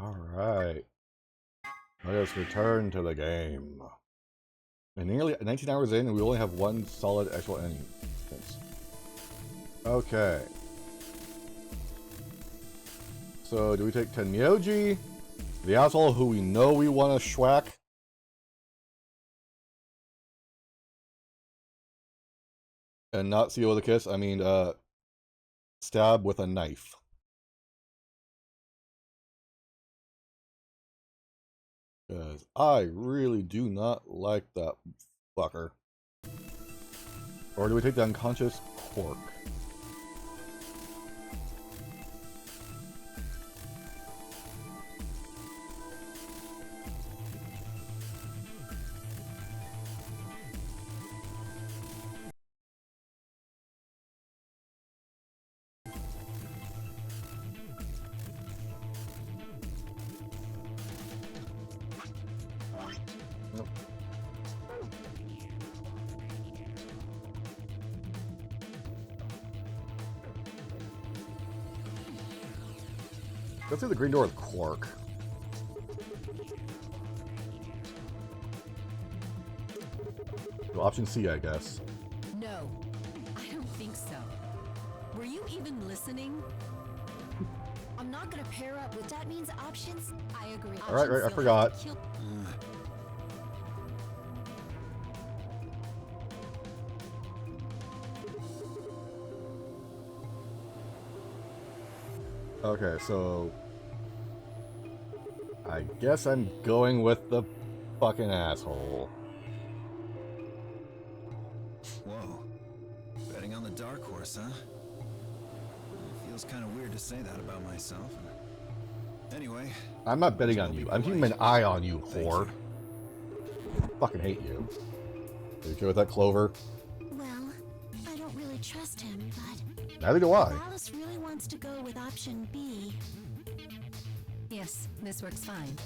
Alright. Let us return to the game. And nearly 19 hours in, and we only have one solid actual ending. Okay. So, do we take Tenmyouji, the asshole who we know we want to schwack? And not seal with a kiss? I mean, stab with a knife. Because I really do not like that fucker. Or do we take the unconscious Quark? Let's do the green door with Quark. Well, option C, I guess. No, I don't think so. Were you even listening? I'm not gonna pair up with that means options. I agree. Alright, right, I forgot. Okay, so I guess I'm going with the fucking asshole. Whoa. Betting on the dark horse, huh? It feels kind of weird to say that about myself. Anyway, I'm not betting on you. I'm keeping an eye on you, whore. Fucking hate you. Are you okay with that, Clover? Well, I don't really trust him, but Neither do I. Alice really wants to go with option B. Yes, this works fine.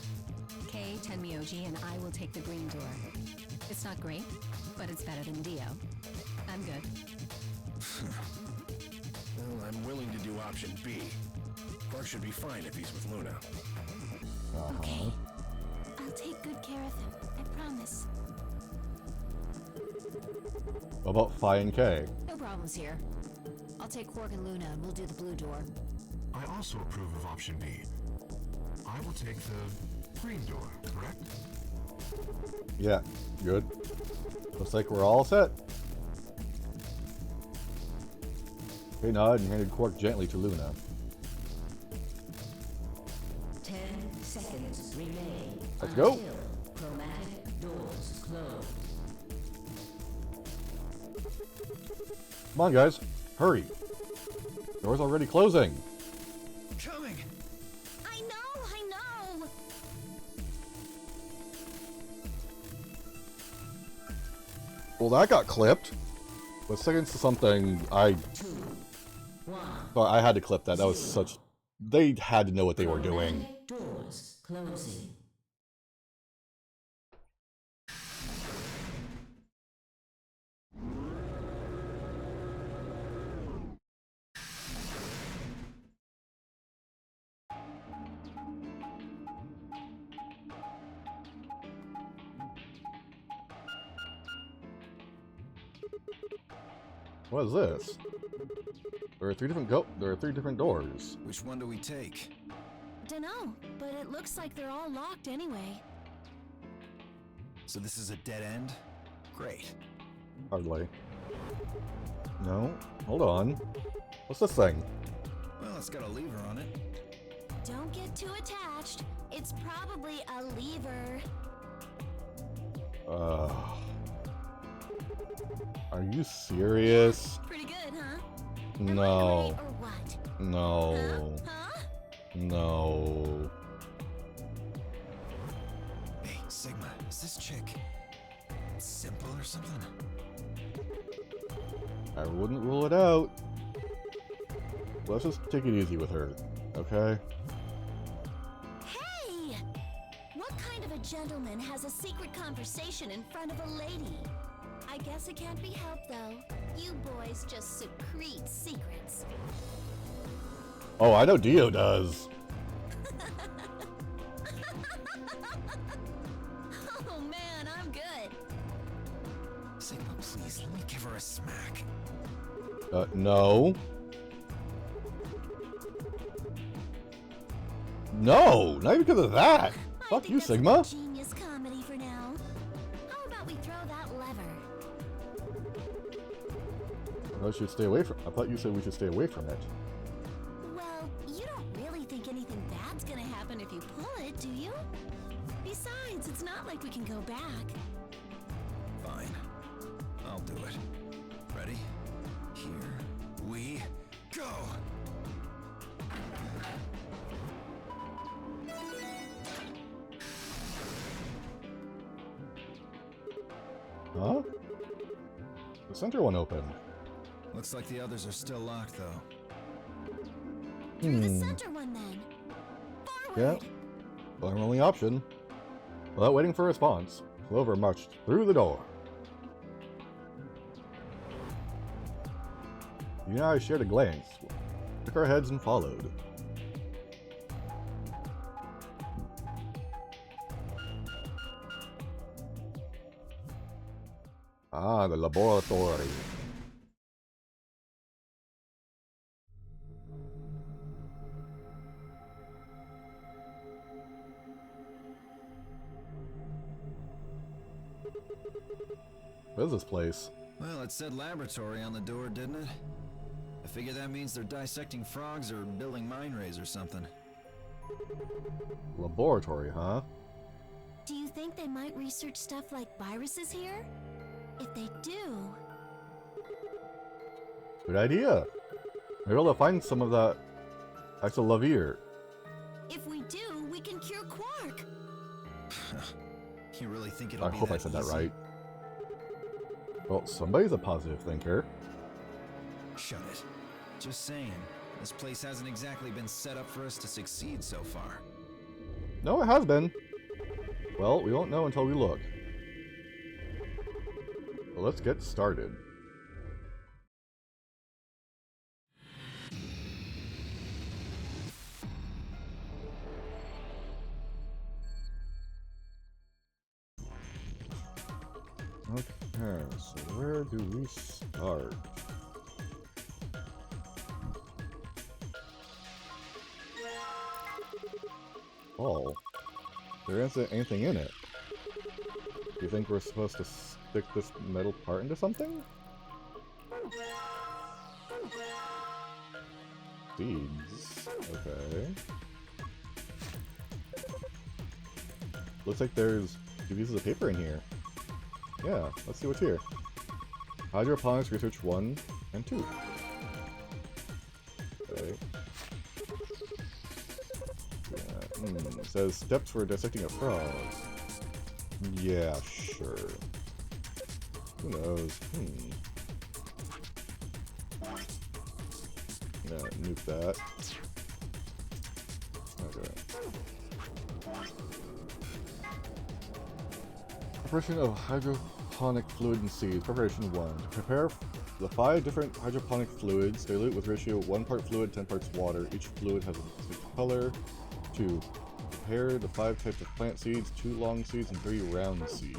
Kay, Tenmyouji, and I will take the green door. It's not great, but it's better than Dio. I'm good. Well, I'm willing to do option B. Quark should be fine if he's with Luna. Okay. I'll take good care of him, I promise. What about Phi and K? No problems here. I'll take Quark and Luna and we'll do the blue door. I also approve of option B. I will take the green door, correct? Yeah, good. Looks like we're all set. Kay nodded and handed Quark gently to Luna. 10 seconds remain. Let's go. Until chromatic doors close. Come on, guys. Hurry. Door's already closing. coming. I know! Well, that got clipped. But seconds to something, 2, 1. Well, I had to clip that. That was such... They had to know what they were doing. Chromatic doors closing. What is this? There are three different doors. Which one do we take? Dunno, but it looks like they're all locked anyway. So this is a dead end? Great. Hardly. No. Hold on. What's this thing? Well, it's got a lever on it. Don't get too attached. It's probably a lever. Are you serious? Pretty good, huh? No. Am I right or what? No. Huh? No. Hey, Sigma, is this chick simple or something? I wouldn't rule it out. Let's just take it easy with her, okay? Hey! What kind of a gentleman has a secret conversation in front of a lady? I guess it can't be helped, though. You boys just secrete secrets. Oh, I know Dio does. Smack. No. No, not even because of that. I Fuck think you, that's a Sigma. genius comedy for now. How about we throw that lever? I thought you should stay away from. I thought you said we should stay away from it. Well, you don't really think anything bad's gonna happen if you pull it, do you? Besides, it's not like we can go back. Fine. I'll do it. Ready? Here we go! Huh? The center one opened. Looks like the others are still locked, though. Through the center one then. Yeah. Forward. Our only option. Without waiting for a response, Clover marched through the door. You and I shared a glance, took our heads and followed. Ah, the laboratory. What is this place? Well, it said laboratory on the door, didn't it? I figure that means they're dissecting frogs or building mine rays or something. Laboratory, huh? Do you think they might research stuff like viruses here? If they do... Good idea. Maybe I'll find some of that Axelavir. If we do, we can cure Quark! You really think it'll I be hope that I said that easy? right. Well, somebody's a positive thinker. Shut it. Just saying. This place hasn't exactly been set up for us to succeed so far. No, it has been. Well, we won't know until we look. Well, let's get started. Okay, so where do we start? Oh, there isn't anything in it. Do you think we're supposed to stick this metal part into something? Seeds. Okay. Looks like there's 2 pieces of paper in here. Yeah, let's see what's here. Hydroponics Research 1 and 2. Okay. Yeah, it says steps for dissecting a frog. Yeah, sure. Who knows? Yeah, nuke that. Okay. Preparation of hydroponic fluid and seeds. Preparation 1. To prepare the 5 different hydroponic fluids, dilute with ratio 1 part fluid, 10 parts water. Each fluid has a specific color. 2. Prepare the 5 types of plant seeds, 2 long seeds and 3 round seeds.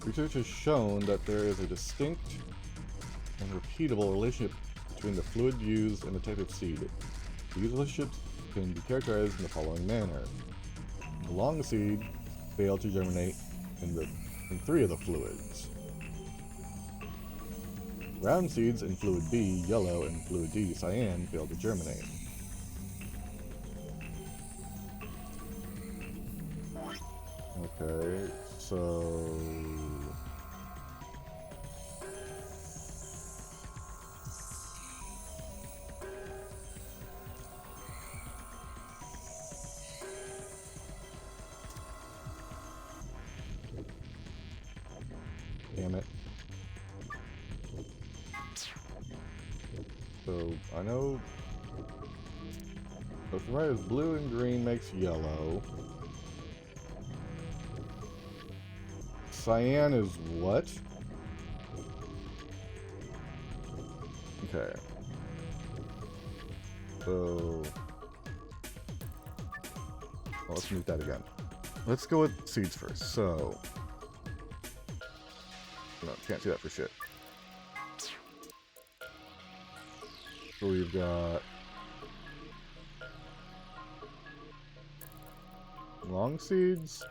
Research has shown that there is a distinct and repeatable relationship between the fluid used and the type of seed. These relationships can be characterized in the following manner. The long seed failed to germinate in 3 of the fluids. Round seeds in fluid B, yellow, and fluid D, cyan, failed to germinate. Okay, so... Damn it. So, I know... So from right is blue and green makes yellow. Cyan is what? Okay. So... Well, let's move that again. Let's go with seeds first. So... No, can't see that for shit. So we've got long seeds,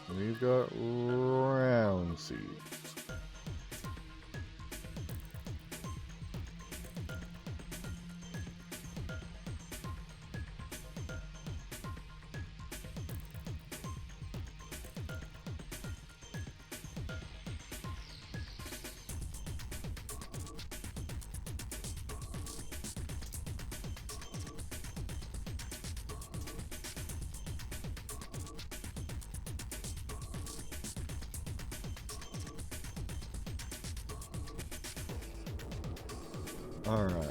and we've got round seeds. Alright.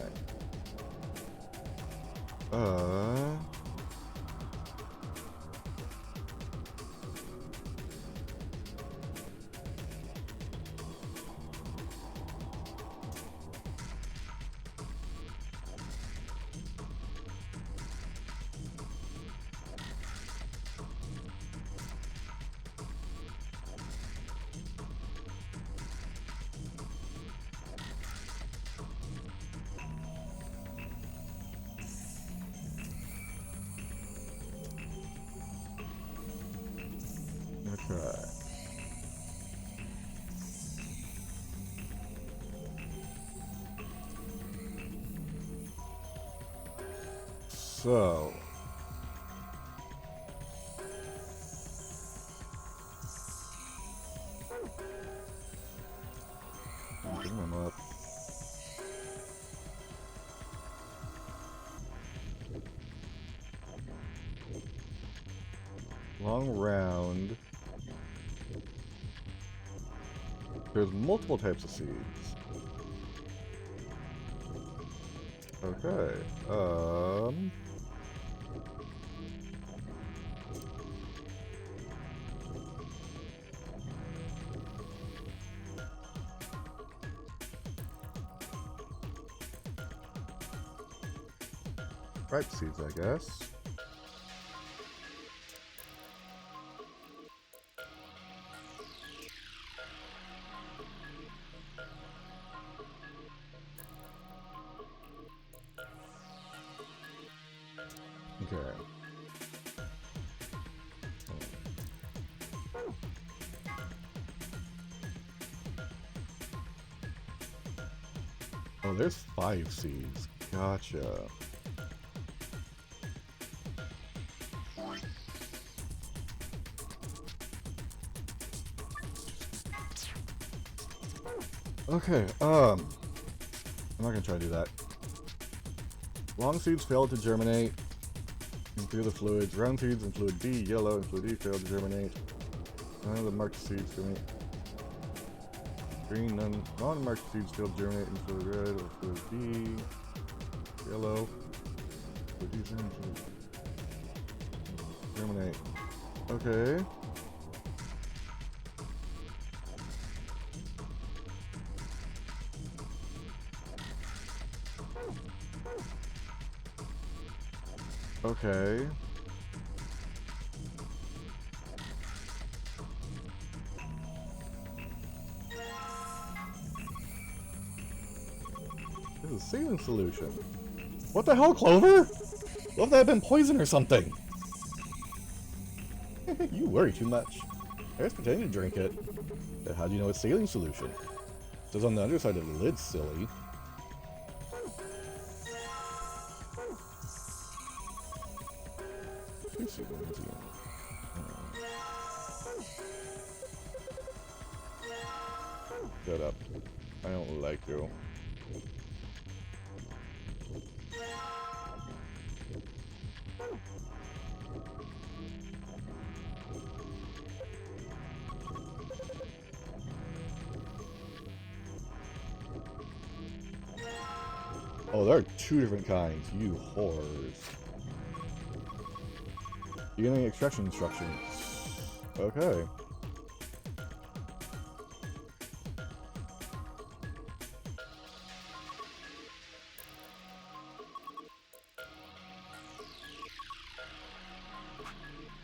Okay. So. Bring them up. Long round. There's multiple types of seeds. Okay. Ripe seeds, I guess. Okay. Oh, there's 5 seeds. Gotcha. Okay, I'm not gonna try to do that. Long seeds fail to germinate through the fluids. Round seeds in fluid B, yellow in fluid E fail to germinate. None of the marked seeds germinate. Green, none. Non-marked seeds fail to germinate in fluid red or fluid B. Yellow. Fluid E, fluid germinate. Okay. Okay. This is a saline solution. What the hell, Clover? What if that had been poison or something? You worry too much. I was pretending to drink it. But how do you know it's saline solution? It says on the underside of the lid, silly. Shut up. I don't like you. Oh, there are 2 different kinds, you whores. Beginning extraction instructions. Okay.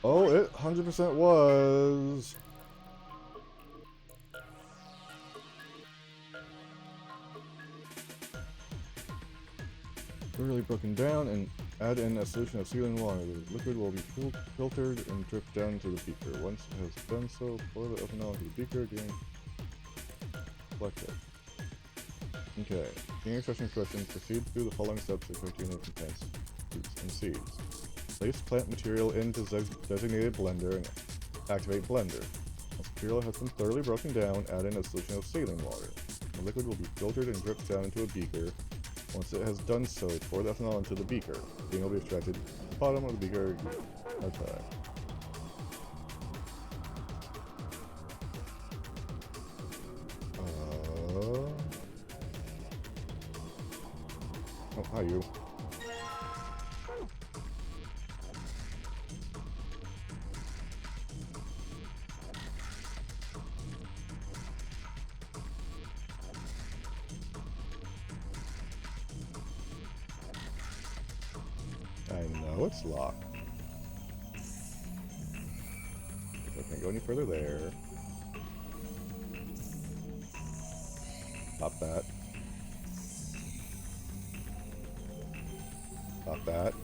Oh, it 100% was. thoroughly broken down and add in a solution of sealing water. The liquid will be filtered and dripped down into the beaker. Once it has done so, pour the ethanol into the beaker again. Collect it. Okay. Beginning session instructions. Proceed through the following steps to contain the contents, fruits, and seeds. Place plant material into designated blender and activate blender. Once material has been thoroughly broken down, add in a solution of saline water. The liquid will be filtered and dripped down into a beaker. Once it has done so, pour the ethanol into the beaker. The thing will be extracted to the bottom of the beaker. Okay. Oh, hi you. I know it's locked. I can't go any further there. Stop that. Stop that.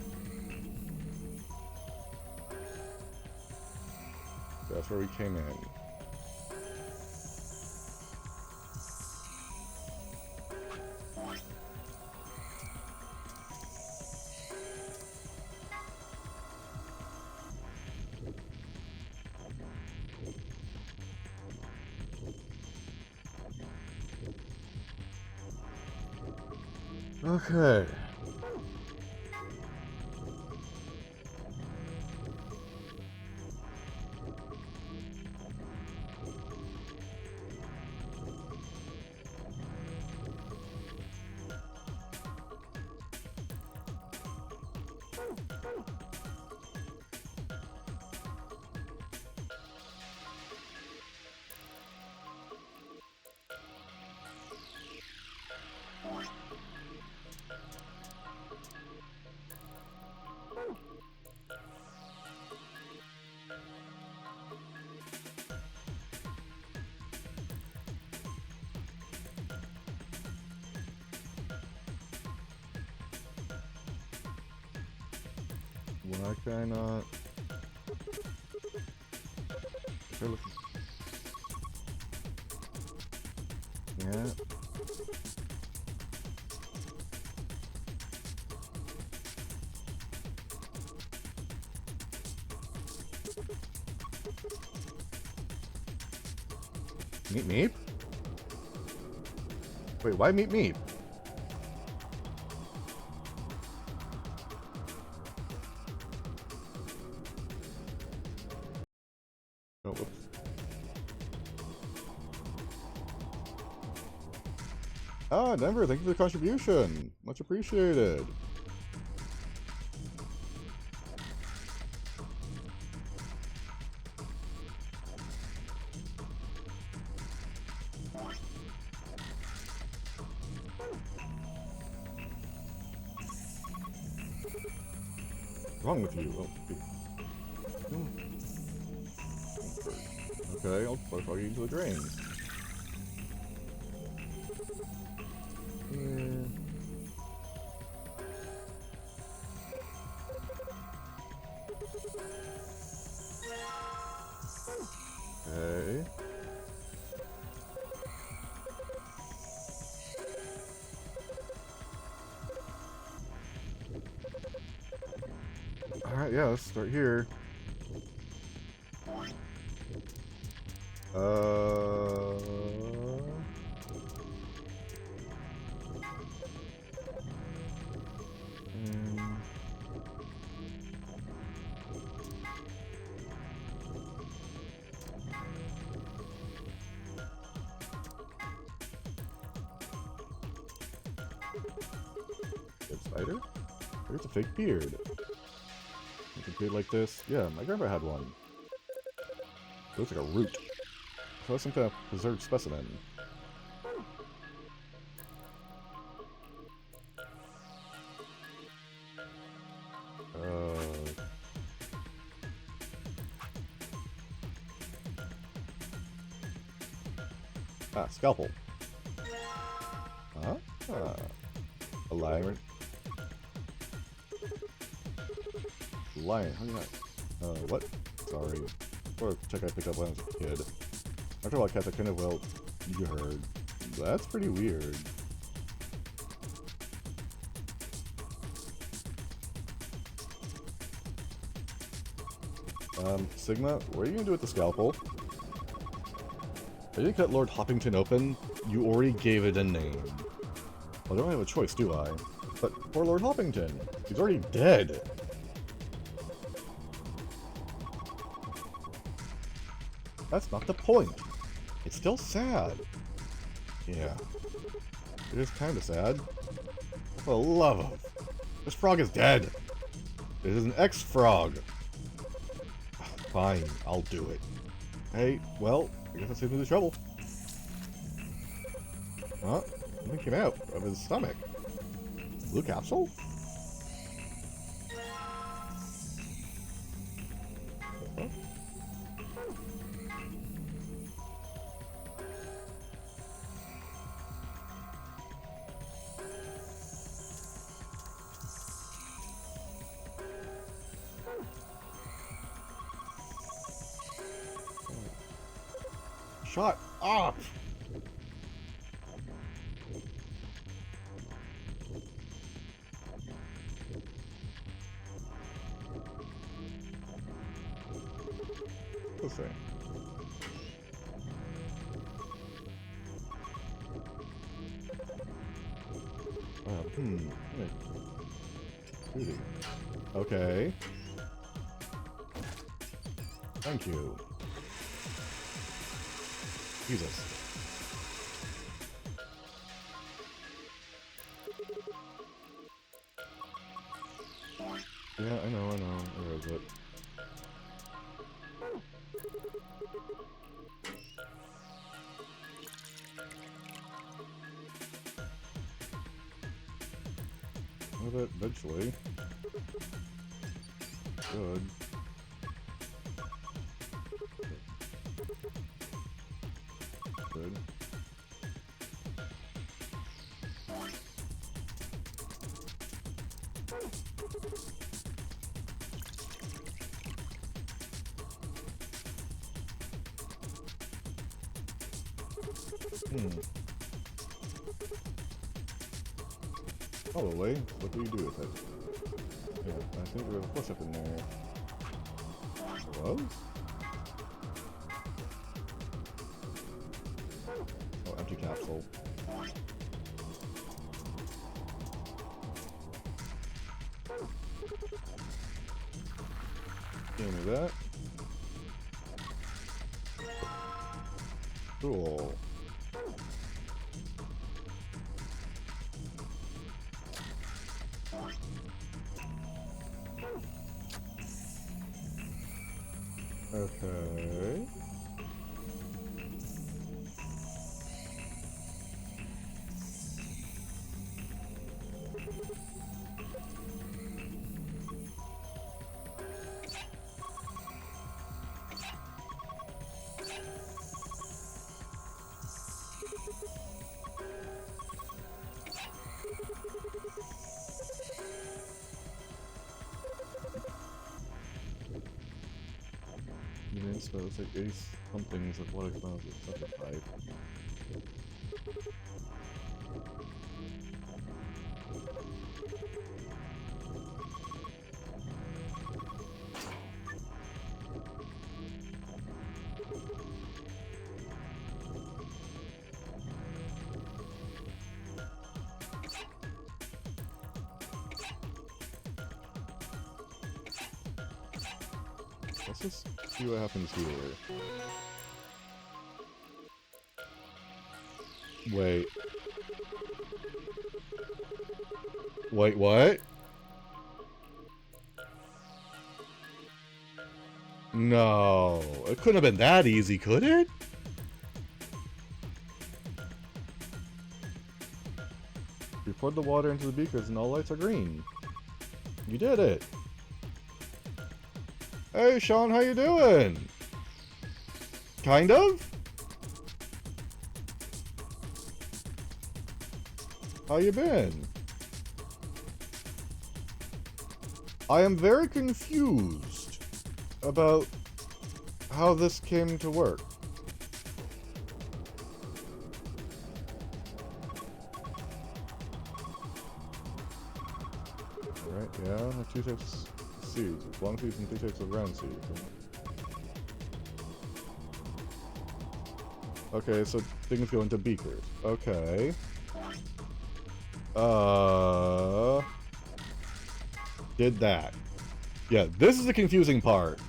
That's where we came in. Okay. Why can I not? Yeah. Meep meep? Wait, why meep meep? Oh, whoops. Ah, Denver, thank you for the contribution. Much appreciated. What's wrong with you? Oh, okay, I'll throw you into the drain. Okay. Alright, yeah, let's start here. Good spider? There's a fake beard. Like a beard like this? Yeah, my grandpa had one. It looks like a root. So that's some kind of preserved specimen. Scalpel. Huh? Alignment. lion. How do you not? What? Sorry. Or a check I picked up when I was a kid. After a while, cats are kind of, well, you heard. That's pretty weird. Sigma, what are you gonna do with the scalpel? Are you gonna cut Lord Hoppington open? You already gave it a name. Well, I don't have a choice, do I? But poor Lord Hoppington, he's already dead. That's not the point. It's still sad. Yeah. It is kind of sad. For the love of... This frog is dead. This is an ex-frog. Fine, I'll do it. Hey, well, I guess that saves me the trouble. Huh? Something came out of his stomach. Blue capsule? Huh? Shut up! Let's see. Really? Okay. Thank you. Jesus. Yeah, I know. Where is it? Well, eventually. Good. Good. Probably. What do you do with it? Yeah, I think we have a push-up in there. Hello? Oh, empty capsule. Give me that. Cool. Okay. So it's like 80 somethings of what I found with such a pipe. Let's just see what happens here. Wait. Wait, what? No. It couldn't have been that easy, could it? You poured the water into the beakers and all lights are green. You did it. Hey, Sean, how you doing? Kind of? How you been? I am very confused about how this came to work. Right, yeah, two types of seeds. Long seeds and 2 types of round seeds. Okay, so things go into beakers. Okay. Did that. Yeah, this is the confusing part.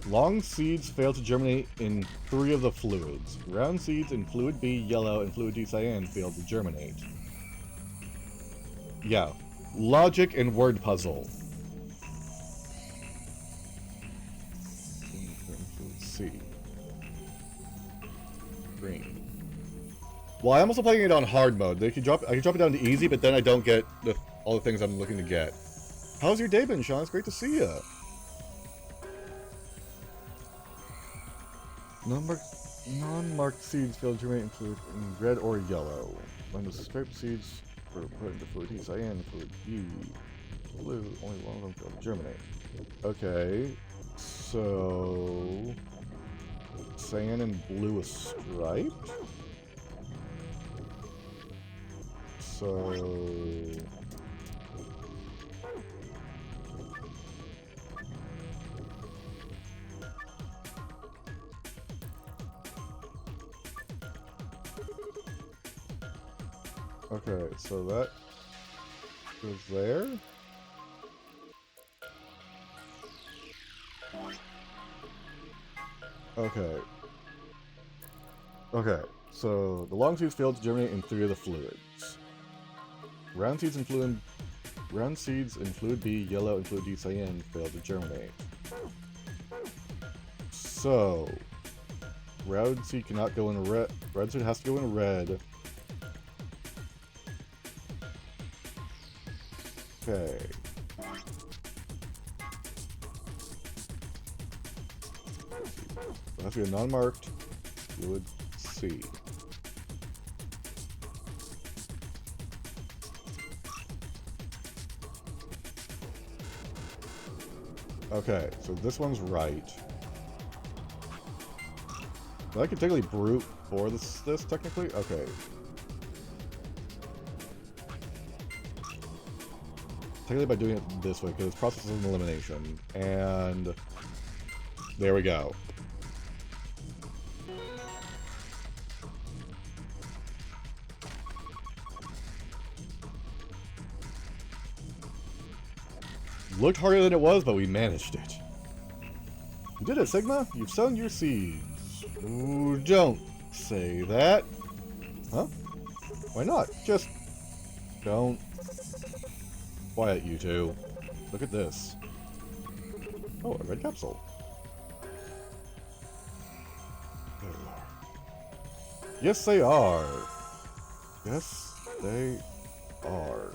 Long seeds fail to germinate in 3 of the fluids. Round seeds in fluid B, yellow, and fluid D, cyan fail to germinate. Yeah. Logic and word puzzle. C. Green. Well, I'm also playing it on hard mode. I can drop it down to easy, but then I don't get all the things I'm looking to get. How's your day been, Sean? It's great to see you. Non-marked seeds fail to germinate in fluid in red or yellow. When the striped seeds were put into fluid D, cyan, fluid B, blue, only one of them failed to germinate. Okay, so cyan and blue is striped. So okay, so that goes there. Okay. Okay, so the long seeds failed to germinate in 3 of the fluids. Round seeds in fluid B, yellow, and fluid D, cyan failed to germinate. So round seed cannot go in red. Red seed has to go in red. Okay. It has to be a non-marked fluid C. Okay, so this one's right. But I could technically brute for this technically? Okay. Technically by doing it this way, because it's process of elimination. And there we go. Looked harder than it was, but we managed it. You did it, Sigma. You've sown your seeds. Ooh, don't say that. Huh? Why not? Just don't. Quiet, you two. Look at this. Oh, a red capsule. Yes, they are. Yes, they are.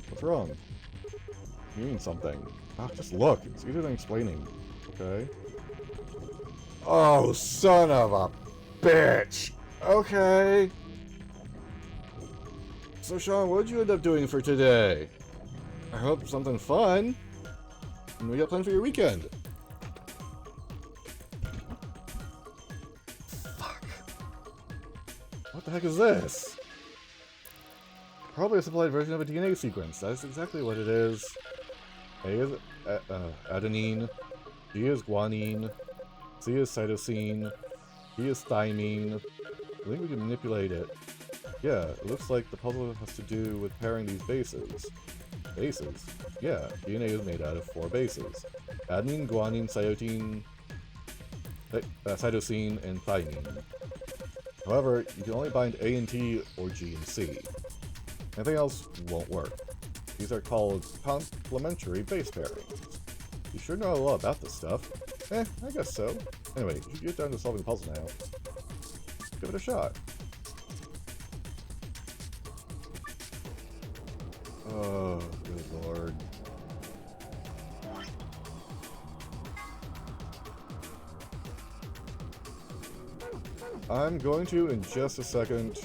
What's wrong? You mean something. Ah, just look. It's easier than explaining. Okay. Oh, son of a bitch. Okay. So, Sean, what did you end up doing for today? I hope something fun. And we got planned for your weekend. Fuck. What the heck is this? Probably a supplied version of a DNA sequence. That's exactly what it is. A is adenine, G is guanine, C is cytosine, D is thymine. I think we can manipulate it. Yeah, it looks like the puzzle has to do with pairing these bases. Bases? Yeah, DNA is made out of 4 bases. Adenine, guanine, cytosine, and thymine. However, you can only bind A and T or G and C. Anything else won't work. These are called complementary base pairings. You sure know a lot about this stuff. I guess so. Anyway, you should get down to solving the puzzle now. Give it a shot. Oh, good lord. I'm going to in just a second.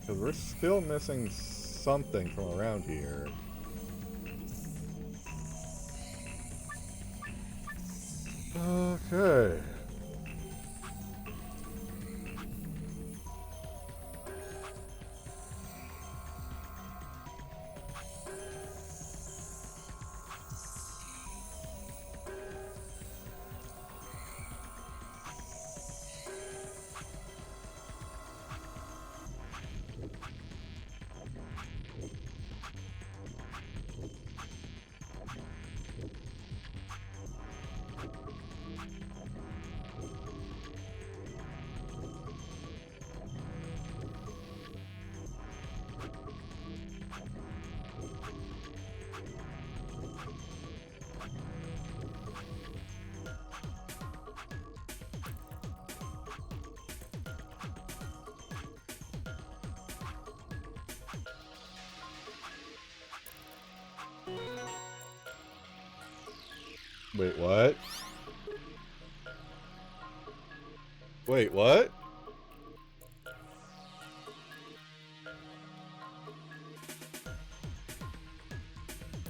Because we're still missing something from around here. Okay. Wait, what? Wait, what?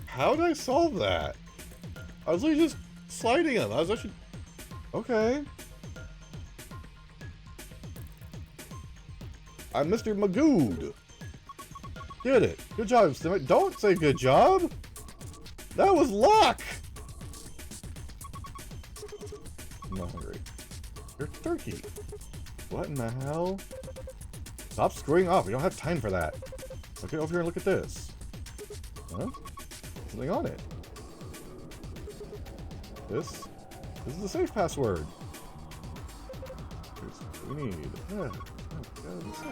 How did I solve that? I was literally just sliding him. I was actually... Okay. I'm Mr. Magooed. Get it. Good job, Stimmick. Don't say good job. That was luck. I'm not hungry. You're turkey. What in the hell? Stop screwing off. We don't have time for that. Now get over here and look at this. Huh? Something on it. This is the safe password. Here's what we need. Yeah. Oh, God, safe.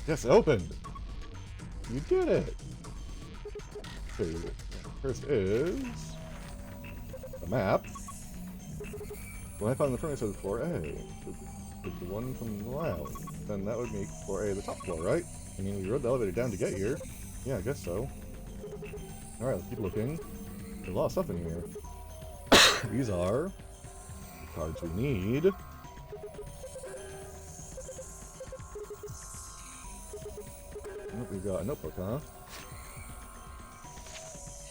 Yes, it opened. You did it. Okay, first is the map. The one I found in the furnace says 4A. The one from the lounge. Then that would make 4A the top floor, right? I mean, we rode the elevator down to get here. Yeah, I guess so. Alright, let's keep looking. There's a lot of stuff in here. These are the cards we need. We've got a notebook, huh?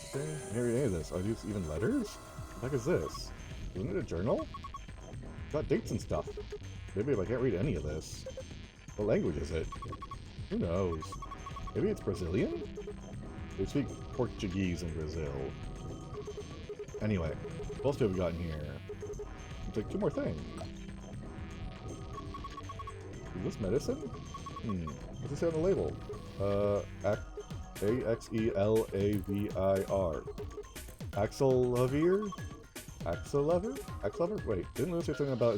Okay, I can't read any of this. Are these even letters? What the heck is this? Isn't it a journal? It's got dates and stuff. Maybe if I can't read any of this. What language is it? Who knows? Maybe it's Brazilian? They speak Portuguese in Brazil. Anyway, what else have we got in here? It's like 2 more things. Is this medicine? What's it say on the label? Axelavir? Axelavir? Axelavir? Axelavir? Wait, didn't Lewis say something about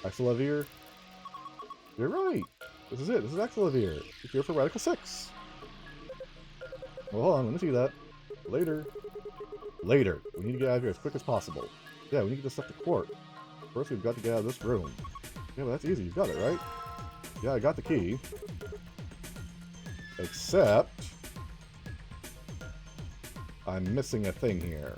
Axelavir? You're right! This is it, this is Axelavir. It's here for Radical 6. Well, hold on, let me see that. Later. Later. We need to get out of here as quick as possible. Yeah, we need to get this stuff to court. First, we've got to get out of this room. Yeah, but that's easy, you've got it, right? Yeah, I got the key. Except... I'm missing a thing here.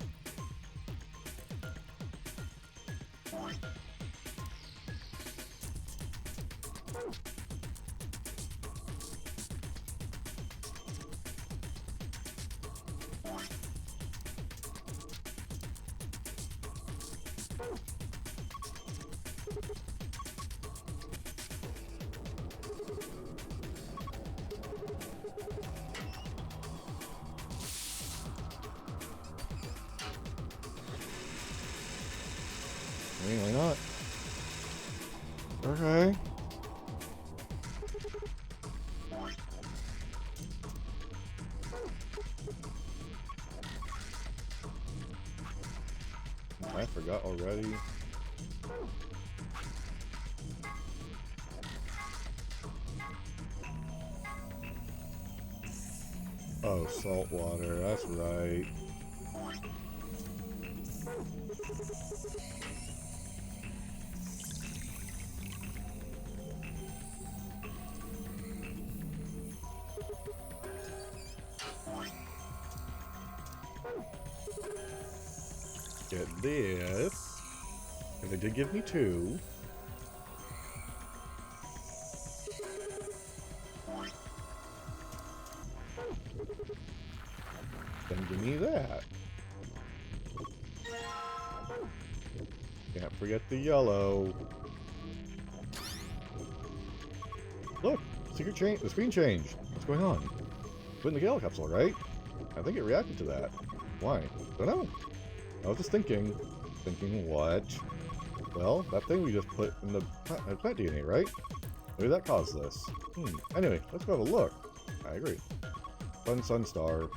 Why not? Okay. forgot already. Oh, salt water, that's right. Get this. And they did give me 2. Then give me that. Can't forget the yellow. Look! Secret change. The screen changed. What's going on? Put in the Gale capsule, right? I think it reacted to that. Why? Don't know. I was just thinking. Thinking what? Well, that thing we just put in the plant DNA, right? Maybe that caused this. Anyway, let's go have a look. I agree. Fun sun star.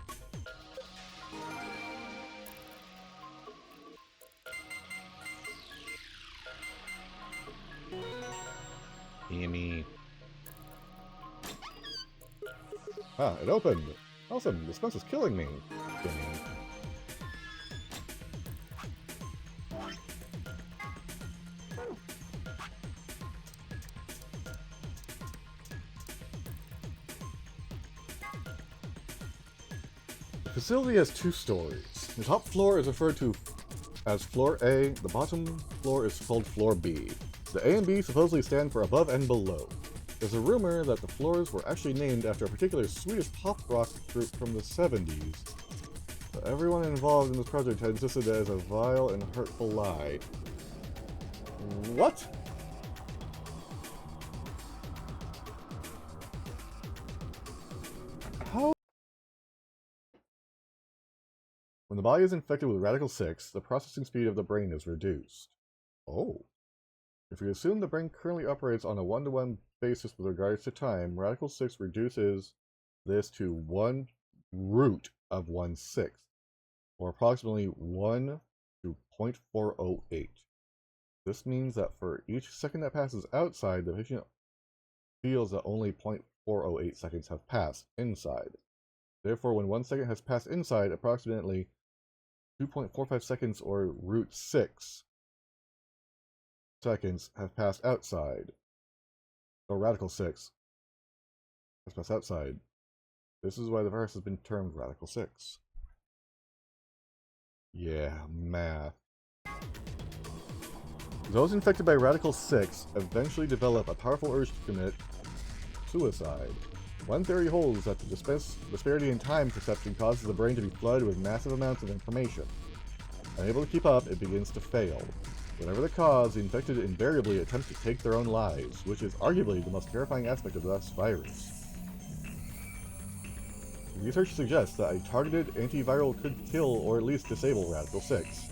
Yummy. Ah, it opened! Awesome, the smell is killing me. Yummy. The facility has 2 stories. The top floor is referred to as Floor A, the bottom floor is called Floor B. The A and B supposedly stand for above and below. There's a rumor that the floors were actually named after a particular Swedish pop rock group from the 70s. But everyone involved in this project had insisted that it is a vile and hurtful lie. What? How? When the body is infected with Radical 6, the processing speed of the brain is reduced. Oh. If we assume the brain currently operates on a one-to-one basis with regards to time, Radical 6 reduces this to 1 root of 1/6, or approximately 1 to 0.408. This means that for each second that passes outside, the patient feels that only 0.408 seconds have passed inside. Therefore, when 1 second has passed inside, approximately 2.45 seconds, or root 6 seconds, have passed outside. Or Radical 6 has passed outside. This is why the virus has been termed Radical 6. Yeah, math. Those infected by Radical 6 eventually develop a powerful urge to commit suicide. One theory holds that the disparity in time perception causes the brain to be flooded with massive amounts of information. Unable to keep up, it begins to fail. Whatever the cause, the infected invariably attempt to take their own lives, which is arguably the most terrifying aspect of this virus. Research suggests that a targeted antiviral could kill or at least disable Radical 6.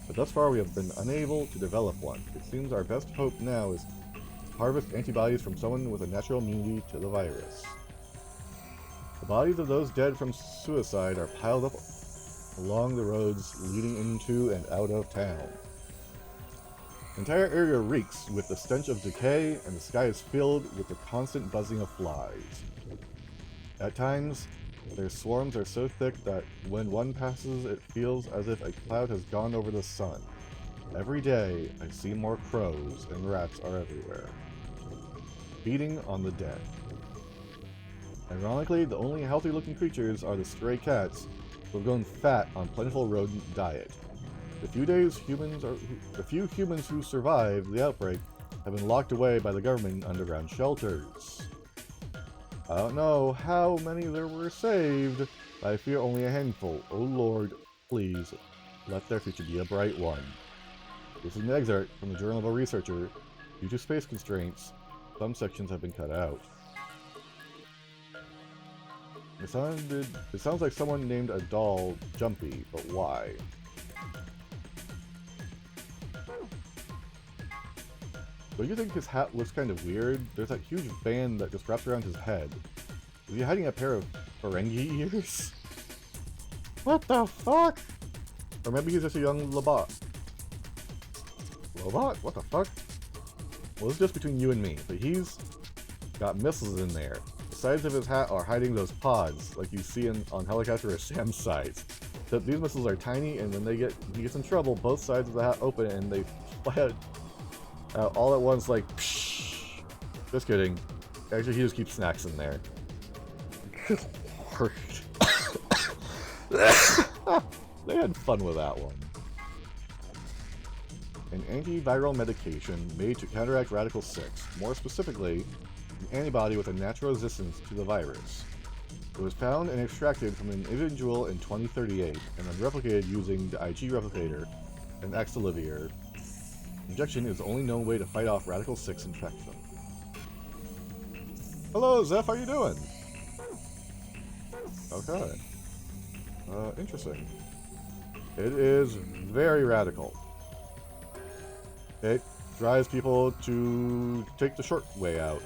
But thus far we have been unable to develop one. It seems our best hope now is to harvest antibodies from someone with a natural immunity to the virus. The bodies of those dead from suicide are piled up along the roads leading into and out of town. The entire area reeks with the stench of decay, and the sky is filled with the constant buzzing of flies. At times, their swarms are so thick that when one passes, it feels as if a cloud has gone over the sun. Every day, I see more crows, and rats are everywhere, feeding on the dead. Ironically, the only healthy-looking creatures are the stray cats, who have grown fat on plentiful rodent diet. The few humans who survived the outbreak have been locked away by the government in underground shelters. I don't know how many there were saved, but I fear only a handful. Oh Lord, please, let their future be a bright one. This is an excerpt from the Journal of a Researcher. Due to space constraints, some sections have been cut out. It sounds like someone named a doll Jumpy, but why? Don't you think his hat looks kind of weird? There's that huge band that just wraps around his head. Is he hiding a pair of Ferengi ears? What the fuck? Or maybe he's just a young Labat. Robot? What the fuck? Well, it's just between you and me, but he's got missiles in there. The sides of his hat are hiding those pods, like you see on helicopter or Sam's sides. Except these missiles are tiny, and when he gets in trouble, both sides of the hat open and they fly out all at once like psh. Just kidding. Actually, he just keeps snacks in there. They had fun with that one. An antiviral medication made to counteract Radical 6, more specifically, an antibody with a natural resistance to the virus. It was found and extracted from an individual in 2038 and then replicated using the IG replicator and Axolivir. Injection is the only known way to fight off Radical 6 infection. Hello, Zeph, how you doing? Okay. Interesting. It is very radical. It drives people to take the short way out.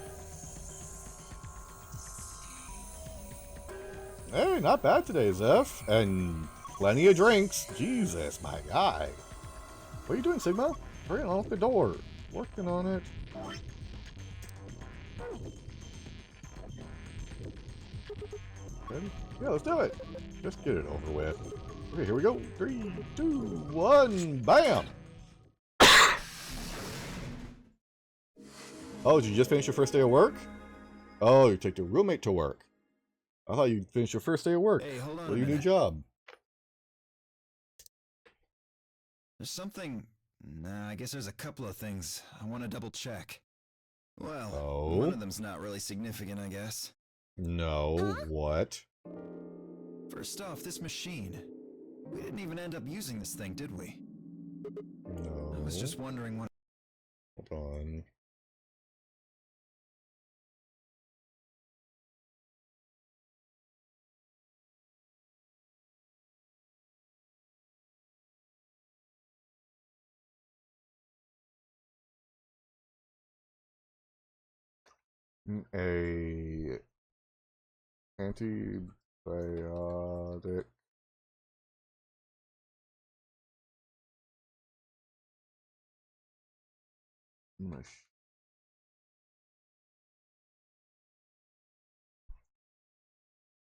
Hey, not bad today, Zeph. And plenty of drinks. Jesus, my guy. What are you doing, Sigma? Hurry on out the door. Working on it. Ready? Yeah, let's do it. Just get it over with. Okay, here we go. 3, 2, 1, bam! Oh, did you just finish your first day of work? Oh, you take the roommate to work. I thought you finished your first day of work. Hey, hold on What a your new minute. job? There's something... Nah, I guess there's a couple of things I want to double check. Well, one of them's not really significant, I guess. No, what? First off, this machine. We didn't even end up using this thing, did we? No. I was just wondering what... Hold on. A antibiotic machine.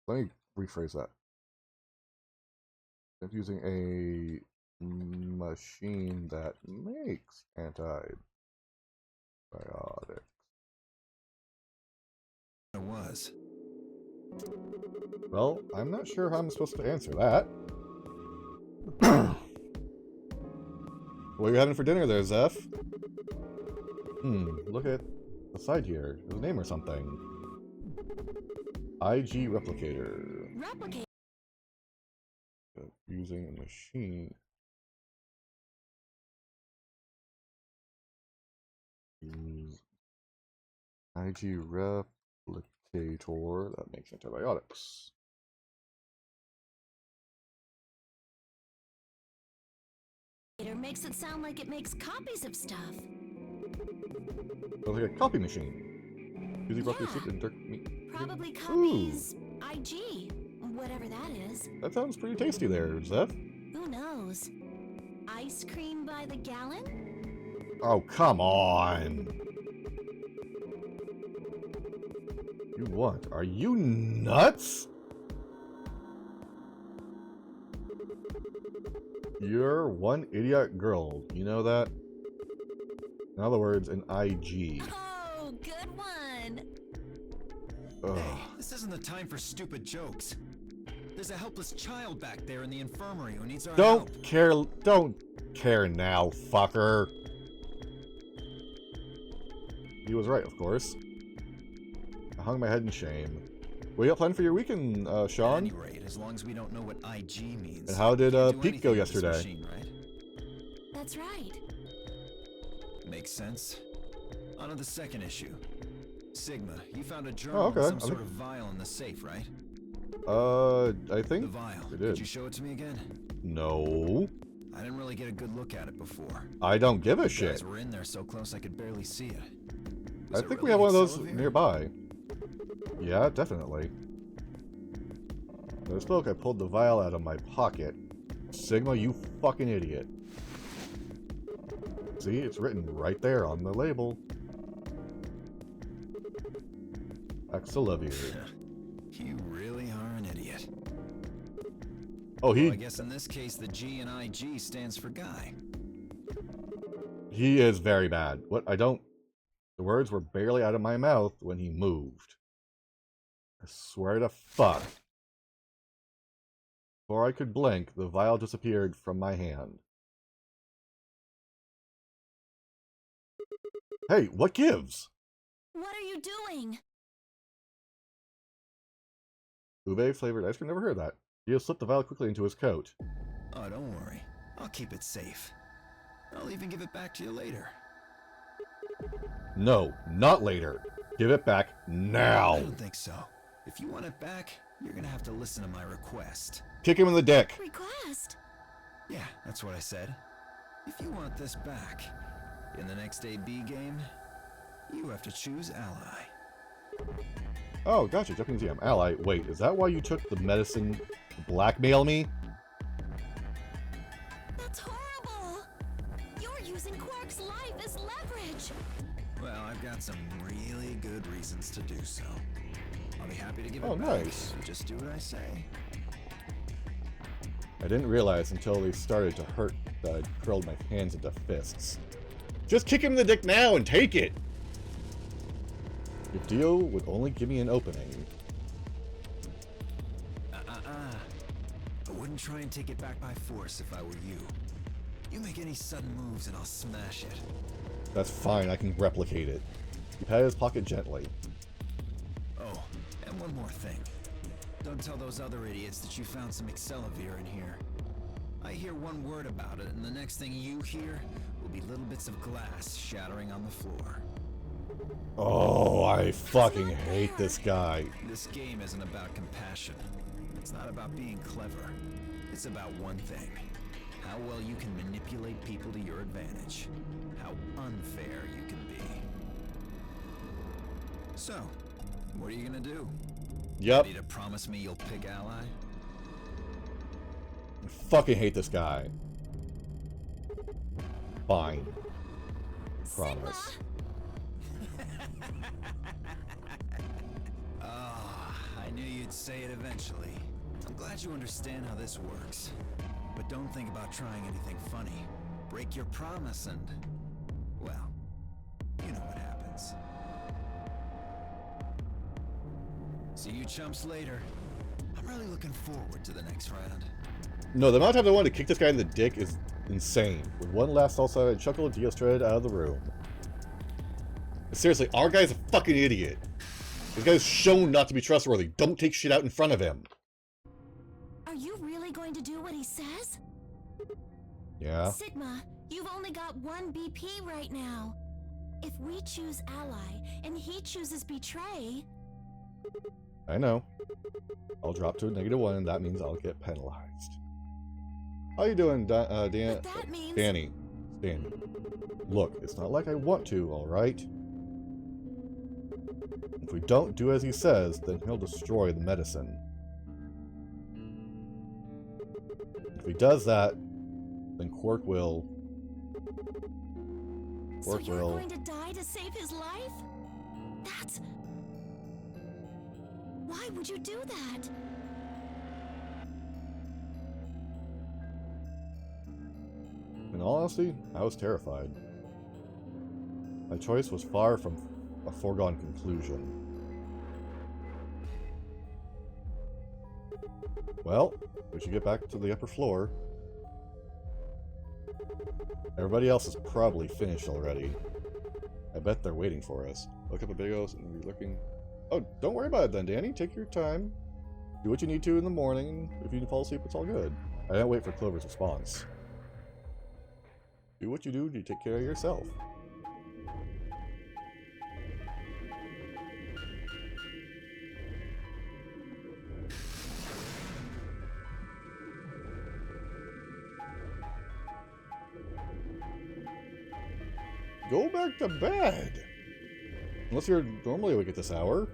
Let me rephrase that. I'm using a machine that makes antibiotics. it was. Well, I'm not sure how I'm supposed to answer that. What are you having for dinner there, Zeph? Look at the side here. There's a name or something. IG replicator. Replicate. Using a machine. Use IG replicator that makes antibiotics. It makes it sound like it makes copies of stuff. Sounds like a copy machine. Using broccoli soup and dark meat. Probably copies IG, whatever that is. That sounds pretty tasty there, Zeph. Who knows? Ice cream by the gallon? Oh, come on. You what? Are you nuts? You're one idiot girl. You know that? In other words, an IG. Oh, good one. Ugh. Hey, this isn't the time for stupid jokes. There's a helpless child back there in the infirmary who needs our help. Don't care now, fucker. He was right, of course. I hung my head in shame. What you got planned for your weekend, At Sean? any rate, as long as we don't know what IG means. And how did we can't do Pete go anything with this yesterday? machine, right? That's right. Makes sense. On to the second issue. Sigma, you found a journal okay. and some sort of vial in the safe, right? I The think vial. we Did did. you show it to me again? No. I didn't really get a good look at it before. I don't give a You shit. guys were in there so close I could barely see it. I Was it think we really have one of those Axolivir? nearby. Yeah, definitely. When I spoke, I pulled the vial out of my pocket. Sigma, you fucking idiot. See, it's written right there on the label. Axelavir. You really are an idiot. Oh, Well, I guess in this case, the G in IG stands for guy. he is very bad. What? I don't... The words were barely out of my mouth when he moved. I swear to fuck. Before I could blink, the vial disappeared from my hand. Hey, what gives? What are you doing? Ube flavored ice cream? Never heard of that. Dio slipped the vial quickly into his coat. Oh, don't worry. I'll keep it safe. I'll even give it back to you later. No, not later. Give it back now. I don't think so. If you want it back, you're gonna have to listen to my request. Kick him in the dick. Request? Yeah, that's what I said. If you want this back, in the next AB game, you have to choose ally. Oh, gotcha. Japanese DM. Ally. Wait, is that why you took the medicine to blackmail me? That's horrible! You're using Quark's life as leverage! Well, I've got some really good reasons to do so. I'll be happy to give Oh, it back. nice. You just do what I say. I didn't realize until they started to hurt that I'd curled my hands into fists. Just kick him in the dick now and take it! If Dio would only give me an opening. I wouldn't try and take it back by force if I were you. You make any sudden moves and I'll smash it. That's fine, I can replicate it. He patted his pocket gently. Oh, and one more thing. Don't tell those other idiots that you found some Axelavir in here. I hear one word about it, and the next thing you hear will be little bits of glass shattering on the floor. Oh, I fucking hate this guy. This game isn't about compassion. It's not about being clever. It's about one thing. How well you can manipulate people to your advantage. How unfair you can be. So, what are you gonna do? Yep. Ready to promise me you'll pick ally? I fucking hate this guy. Fine. Promise. I knew you'd say it eventually. I'm glad you understand how this works. But don't think about trying anything funny. Break your promise and... well, you know what happens. See you chumps later. I'm really looking forward to the next round. No, the amount of times I wanted to kick this guy in the dick is insane. With one last salsa chuckle, Dio strutted out of the room. Seriously, our guy's a fucking idiot. This guy's shown not to be trustworthy. Don't take shit out in front of him. Are you really going to do what he says? Yeah? Sigma, you've only got one BP right now. If we choose ally and he chooses betray... I know. I'll drop to a -1 and that means I'll get penalized. How you doing, But that means... Danny? Look, it's not like I want to, alright? If we don't do as he says, then he'll destroy the medicine. If he does that, then Quark will... So you're going to die to save his life? That's... Why would you do that? In all honesty, I was terrified. My choice was far from a foregone conclusion. Well, we should get back to the upper floor. Everybody else is probably finished already. I bet they're waiting for us. Look up at videos and be looking. Oh, don't worry about it then, Danny. Take your time. Do what you need to in the morning. If you fall asleep, it's all good. I didn't wait for Clover's response. Do what you do to take care of yourself. Go back to bed! Unless you're normally awake at this hour.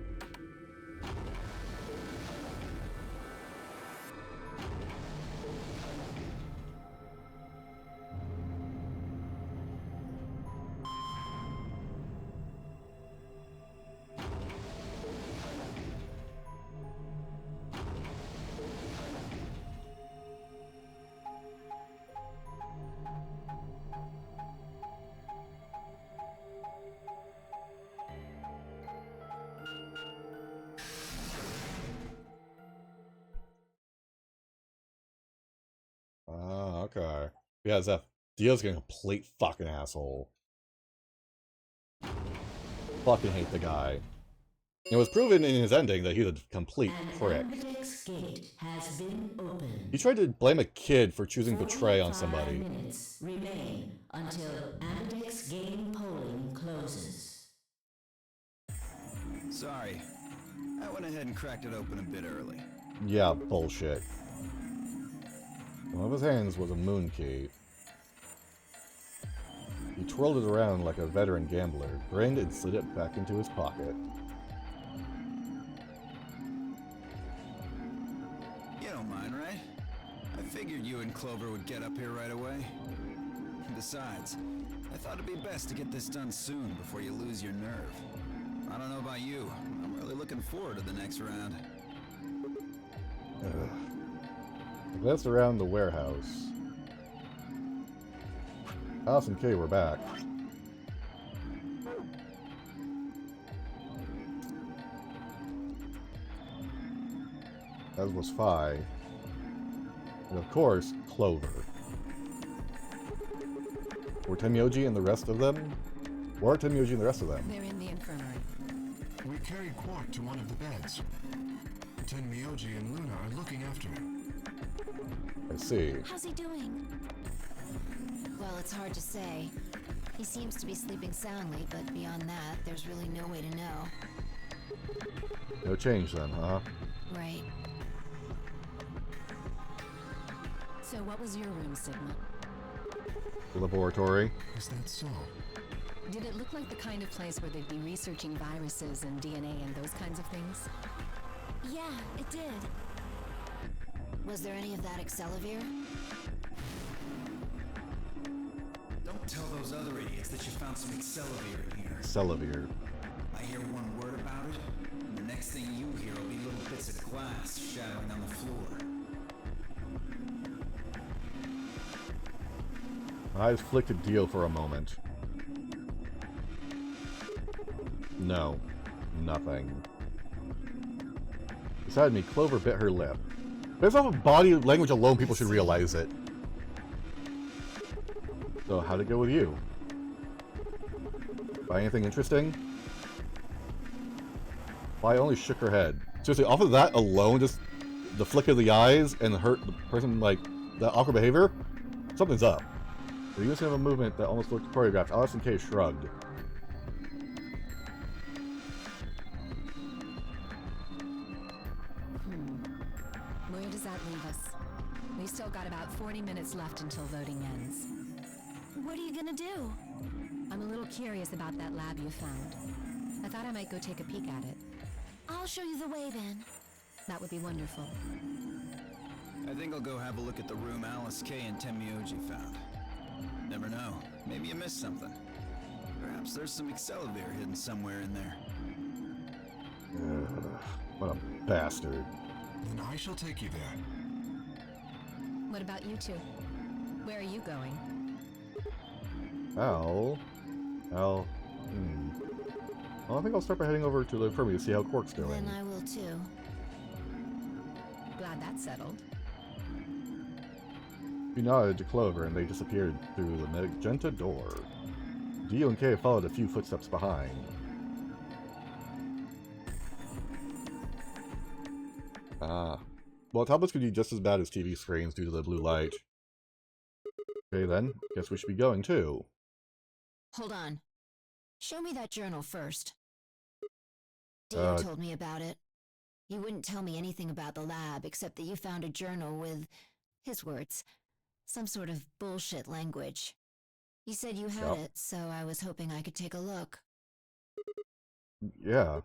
Ah, okay. Yeah, Zeph. Dio's getting a complete fucking asshole. Fucking hate the guy. It was proven in his ending that he's a complete prick. An ambidex gate has been opened. He tried to blame a kid for choosing betray on 45 somebody. minutes remain until ambidex game polling closes. Sorry. I went ahead and cracked it open a bit early. Yeah, bullshit. One of his hands was a moon key. He twirled it around like a veteran gambler, grinned and slid it back into his pocket. You don't mind, right? I figured you and Clover would get up here right away. Besides, I thought it'd be best to get this done soon before you lose your nerve. I don't know about you, I'm really looking forward to the next round. Ugh. I glanced around the warehouse. Alice and Kay were back. As was Phi. And of course, Clover. Were Tenmyouji and the rest of them? Where are Tenmyouji and the rest of them? They're in the infirmary. We carried Quark to one of the beds. Tenmyouji and Luna are looking after him. I see. How's he doing? Well, it's hard to say. He seems to be sleeping soundly, but beyond that, there's really no way to know. No change then, huh? Right. So what was your room, Sigma? The laboratory. Is that so? Did it look like the kind of place where they'd be researching viruses and DNA and those kinds of things? Yeah, it did. Was there any of that Excelavir? Don't tell those other idiots that you found some Excelavir in here. Celavir. I hear one word about it, and the next thing you hear will be little bits of glass shattering on the floor. My eyes flicked at Dio for a moment. No. Nothing. Beside me, Clover bit her lip. Based off of body language alone, people should realize it. So, how'd it go with you? Find anything interesting? I only shook her head. Seriously, off of that alone, just the flick of the eyes and the person, like, that awkward behavior, something's up. The use of a movement that almost looked choreographed. Alice and Kay shrugged. Where does that leave us? We've still got about 40 minutes left until voting ends. What are you gonna do? I'm a little curious about that lab you found. I thought I might go take a peek at it. I'll show you the way then. That would be wonderful. I think I'll go have a look at the room Alice, Kay, and Tenmyouji found. Never know. Maybe you missed something. Perhaps there's some Excelavir hidden somewhere in there. Ugh, what a bastard. Then I shall take you there. What about you two? Where are you going? Well, well, I think I'll start by heading over to the infirmary to see how Quark's doing. Then I will too. Glad that's settled. He nodded to Clover and they disappeared through the magenta door. Dio and Kay followed a few footsteps behind. Ah. Well, tablets could be just as bad as TV screens due to the blue light. Okay then, guess we should be going too. Hold on. Show me that journal first. Dio told me about it. He wouldn't tell me anything about the lab except that you found a journal with, his words, some sort of bullshit language. He said you had it, so I was hoping I could take a look. Yeah.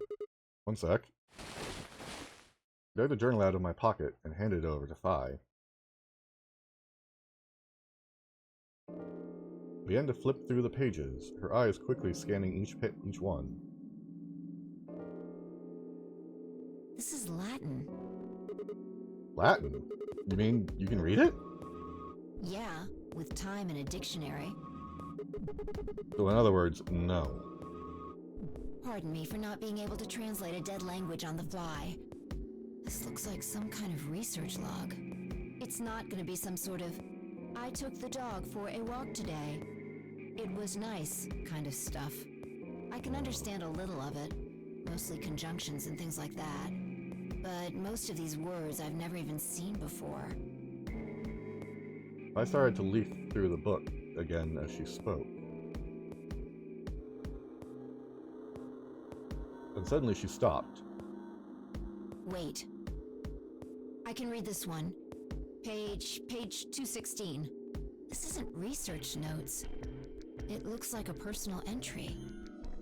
One sec. I took the journal out of my pocket and handed it over to Phi. Began to flip through the pages, her eyes quickly scanning each one. This is Latin. Latin? You mean you can read it? Yeah, with time and a dictionary. So in other words, no. Pardon me for not being able to translate a dead language on the fly. This looks like some kind of research log. It It's not gonna be some sort of, I took the dog for a walk today. It was nice kind of stuff. I can understand a little of it, mostly conjunctions and things like that. But most of these words I've never even seen before. I started to leaf through the book again as she spoke. And suddenly she stopped. Wait. I can read this one. Page 216. This isn't research notes. It looks like a personal entry.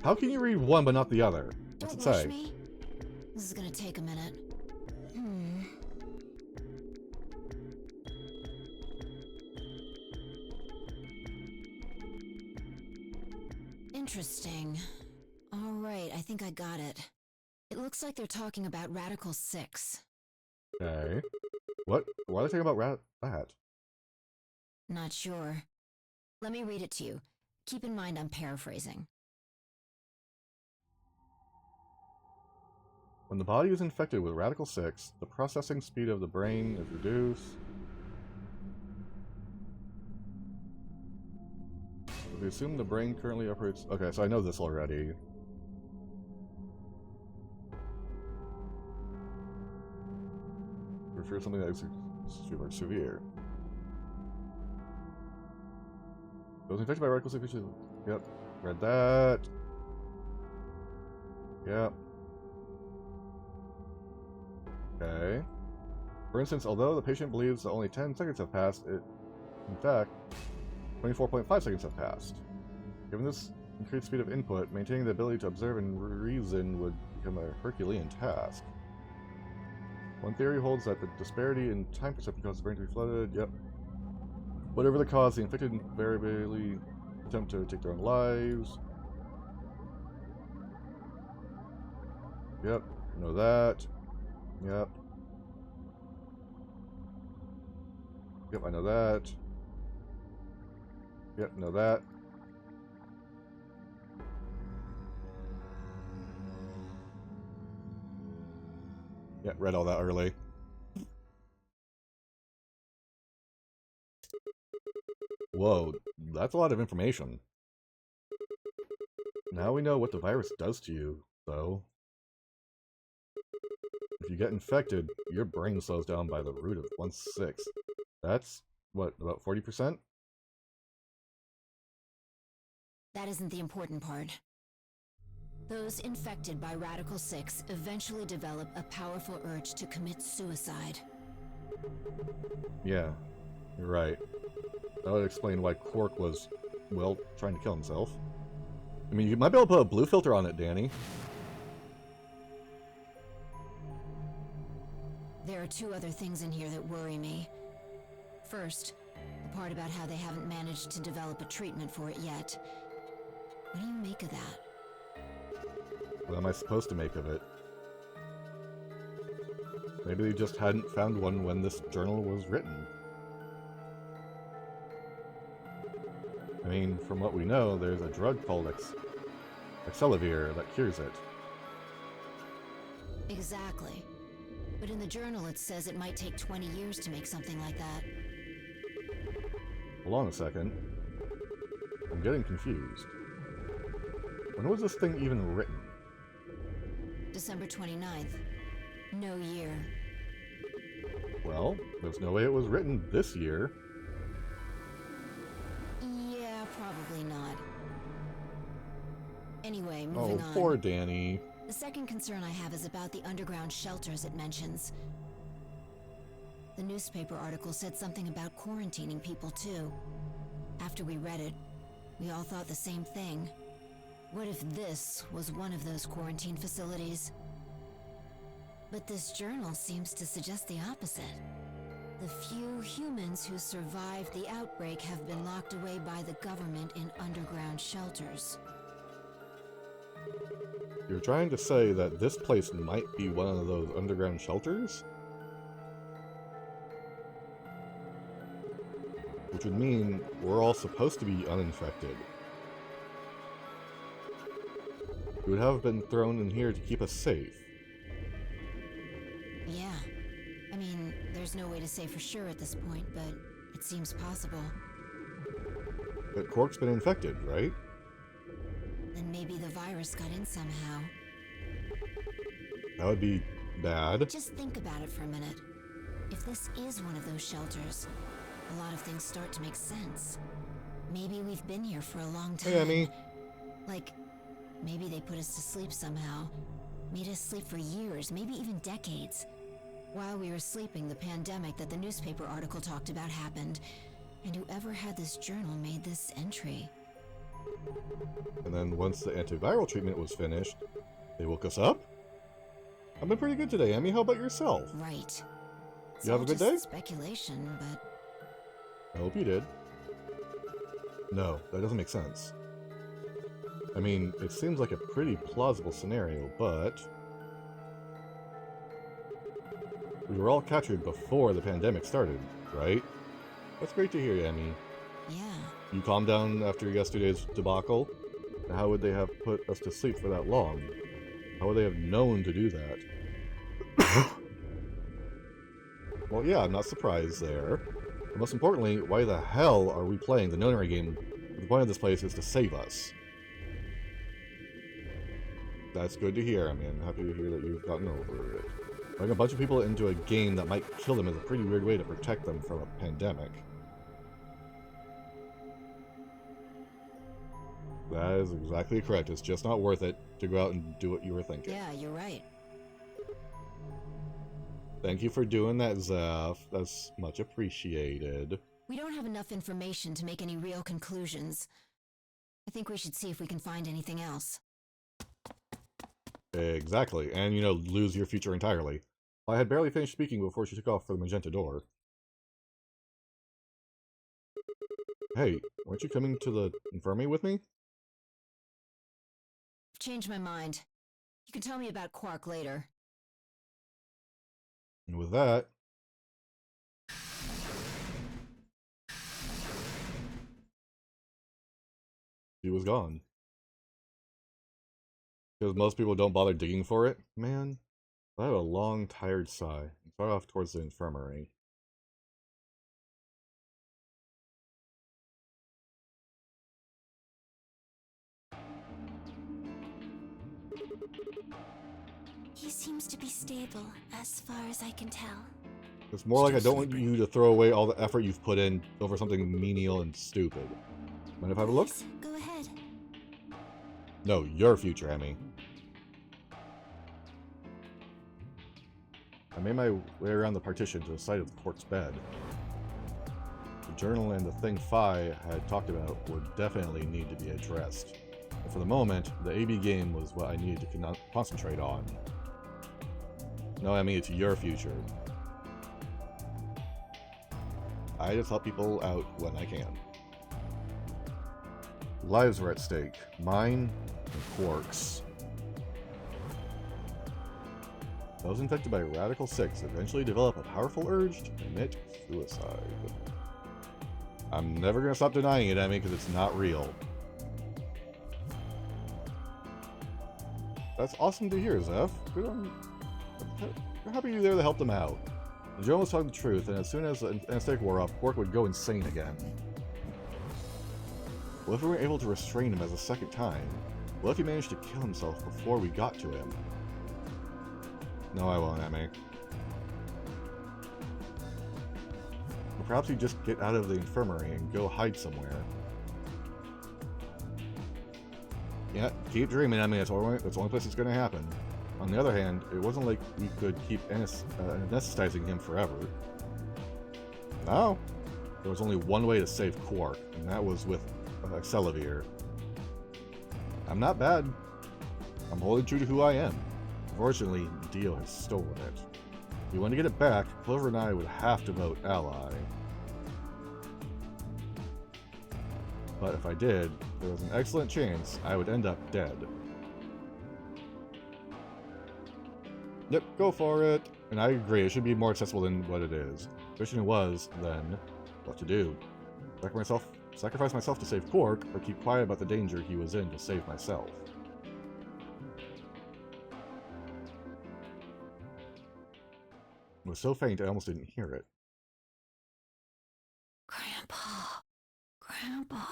How can you read one but not the other? What's Don't it rush say? me. This is gonna take a minute. Interesting. All right, I think I got it. It looks like they're talking about Radical 6. Okay. What? Why are they talking about that? Not sure. Let me read it to you. Keep in mind I'm paraphrasing. When the body is infected with Radical 6, the processing speed of the brain is reduced. We assume the brain currently operates... Okay, so I know this already. Refer to something that is super severe. Those infected by Radical 6... Yep, read that. Yep. Okay. For instance, although the patient believes that only 10 seconds have passed, in fact, 24.5 seconds have passed. Given this increased speed of input, maintaining the ability to observe and reason would become a Herculean task. One theory holds that the disparity in time perception causes the brain to be flooded. Yep. Whatever the cause, the infected invariably attempt to take their own lives. Yep. Know that. Yep. Yep, I know that. Yep, know that. Yeah, read all that early. Whoa, that's a lot of information. Now we know what the virus does to you, though. If you get infected, your brain slows down by the root of 1/6. That's, what, about 40%? That isn't the important part. Those infected by Radical 6 eventually develop a powerful urge to commit suicide. Yeah, you're right. That would explain why Quark was, well, trying to kill himself. I mean, you might be able to put a blue filter on it, Danny. There are two other things in here that worry me. First, the part about how they haven't managed to develop a treatment for it yet. What do you make of that? What am I supposed to make of it? Maybe they just hadn't found one when this journal was written. I mean, from what we know, there's a drug called Excelavir that cures it. Exactly. But in the journal it says it might take 20 years to make something like that. Hold on a second. I'm getting confused. When was this thing even written? December 29th. No year. Well, there's no way it was written this year. Yeah, probably not. Anyway, moving on. Oh, poor Danny. The second concern I have is about the underground shelters it mentions. The newspaper article said something about quarantining people too. After we read it, we all thought the same thing. What if this was one of those quarantine facilities? But this journal seems to suggest the opposite. The few humans who survived the outbreak have been locked away by the government in underground shelters. You're trying to say that this place might be one of those underground shelters? Which would mean we're all supposed to be uninfected. We would have been thrown in here to keep us safe. Yeah, I mean, there's no way to say for sure at this point, but it seems possible. But Quark's been infected, right? Then maybe the virus got in somehow. That would be bad. Just think about it for a minute. If this is one of those shelters, a lot of things start to make sense. Maybe we've been here for a long time. Hey, Emmy. Like, maybe they put us to sleep somehow. Made us sleep for years, maybe even decades. While we were sleeping, the pandemic that the newspaper article talked about happened. And whoever had this journal made this entry. And then once the antiviral treatment was finished, they woke us up? I've been pretty good today, Emmy. How about yourself? Right. It's You have a all good just day? Speculation, but I hope you did. No, that doesn't make sense. I mean, it seems like a pretty plausible scenario, but we were all captured before the pandemic started, right? That's great to hear, Emmy. yeah. You calmed down after yesterday's debacle? How would they have put us to sleep for that long? How would they have known to do that? Well, yeah, I'm not surprised there. But most importantly, why the hell are we playing the nonary game? The point of this place is to save us. That's good to hear. I mean, I'm happy to hear that you've gotten over it. Putting a bunch of people into a game that might kill them is a pretty weird way to protect them from a pandemic. That is exactly correct. It's just not worth it to go out and do what you were thinking. Yeah, you're right. Thank you for doing that, Zeph. That's much appreciated. We don't have enough information to make any real conclusions. I think we should see if we can find anything else. Exactly. And, you know, lose your future entirely. I had barely finished speaking before she took off for the magenta door. Hey, weren't you coming to the infirmary with me? I've changed my mind. You can tell me about Quark later. And with that... she was gone. Because most people don't bother digging for it. Man, I had a long, tired sigh and started off towards the infirmary. He seems to be stable, as far as I can tell. It's more like I don't want you to throw away all the effort you've put in over something menial and stupid. Mind if I have a look? Yes, go ahead. No, your future, Emmy. I made my way around the partition to the side of the Quark's bed. The journal and the thing Phi had talked about would definitely need to be addressed. But for the moment, the AB game was what I needed to concentrate on. No, Emmy, it's your future. I just help people out when I can. Lives were at stake. Mine and Quark's. Those infected by Radical 6 eventually develop a powerful urge to commit suicide. I'm never going to stop denying it, Emmy, because it's not real. That's awesome to hear, Zeph. Good on... I'm happy you're there to help them out. The journal was telling the truth, and as soon as the anesthetic wore off, Quark would go insane again. What if we were able to restrain him as a second time? What if he managed to kill himself before we got to him? No, I won't, Emmy. Or perhaps you just get out of the infirmary and go hide somewhere. Yeah, keep dreaming, Emmy. That's the only place it's going to happen. On the other hand, it wasn't like we could keep anesthetizing him forever. No. There was only one way to save Quark, and that was with Accelavir. I'm not bad. I'm holding true to who I am. Unfortunately, Dio has stolen it. If we want to get it back, Clover and I would have to vote ally. But if I did, there was an excellent chance I would end up dead. Yep, go for it. And I agree, it should be more accessible than what it is. The question was, then, what to do. Sacrifice myself to save Quark, or keep quiet about the danger he was in to save myself. It was so faint I almost didn't hear it. Grandpa. Grandpa.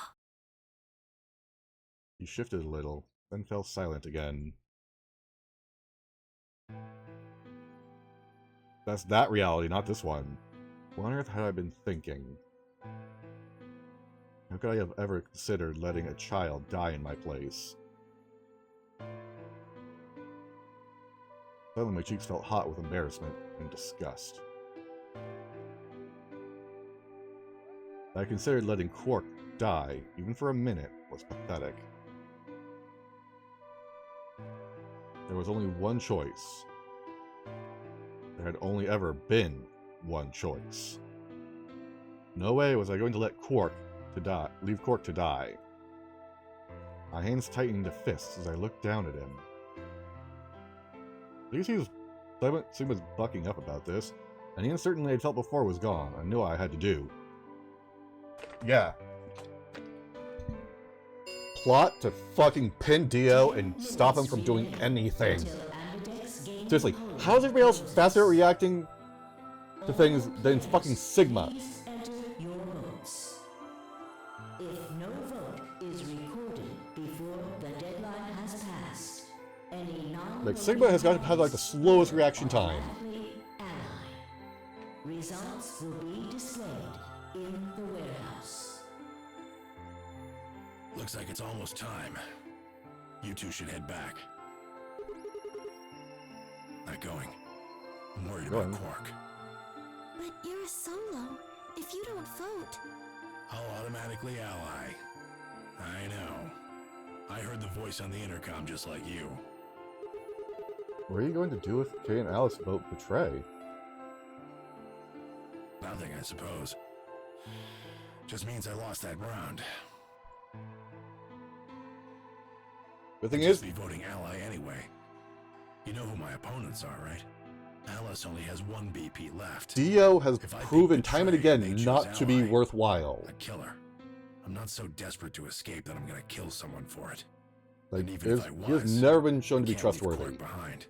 He shifted a little, then fell silent again. That's that reality, not this one. What on earth had I been thinking? How could I have ever considered letting a child die in my place? Suddenly my cheeks felt hot with embarrassment and disgust. I considered letting Quark die, even for a minute, was pathetic. There was only one choice. There had only ever been one choice. No way was I going to let leave Quark to die. My hands tightened to fists as I looked down at him. At least he was bucking up about this, and the uncertainty I'd felt before was gone. I knew what I had to do. Yeah. Plot to fucking pin Dio and stop him from doing anything. Seriously, how is everybody else faster at reacting to things than fucking Sigma? Enter your votes. If no vote is recorded before the deadline has passed, any Like, Sigma has got to have like the slowest reaction time. Results will be displayed in the warehouse. Looks like it's almost time. You two should head back. Not going. I'm worried about Quark. But you're a solo. If you don't vote... I'll automatically ally. I know. I heard the voice on the intercom just like you. What are you going to do if Kay and Alice vote betray? Nothing, I suppose. Just means I lost that round. The thing I'd is, just be voting ally anyway. You know who my opponents are, right? Alice only has one BP left. Dio has If I pick proven time and betray, again they choose not to be ally. worthwhile. A killer. I'm not so desperate to escape that I'm gonna kill someone for it. Like, And even if I he has was, never been shown I to be can't leave trustworthy. Quark behind.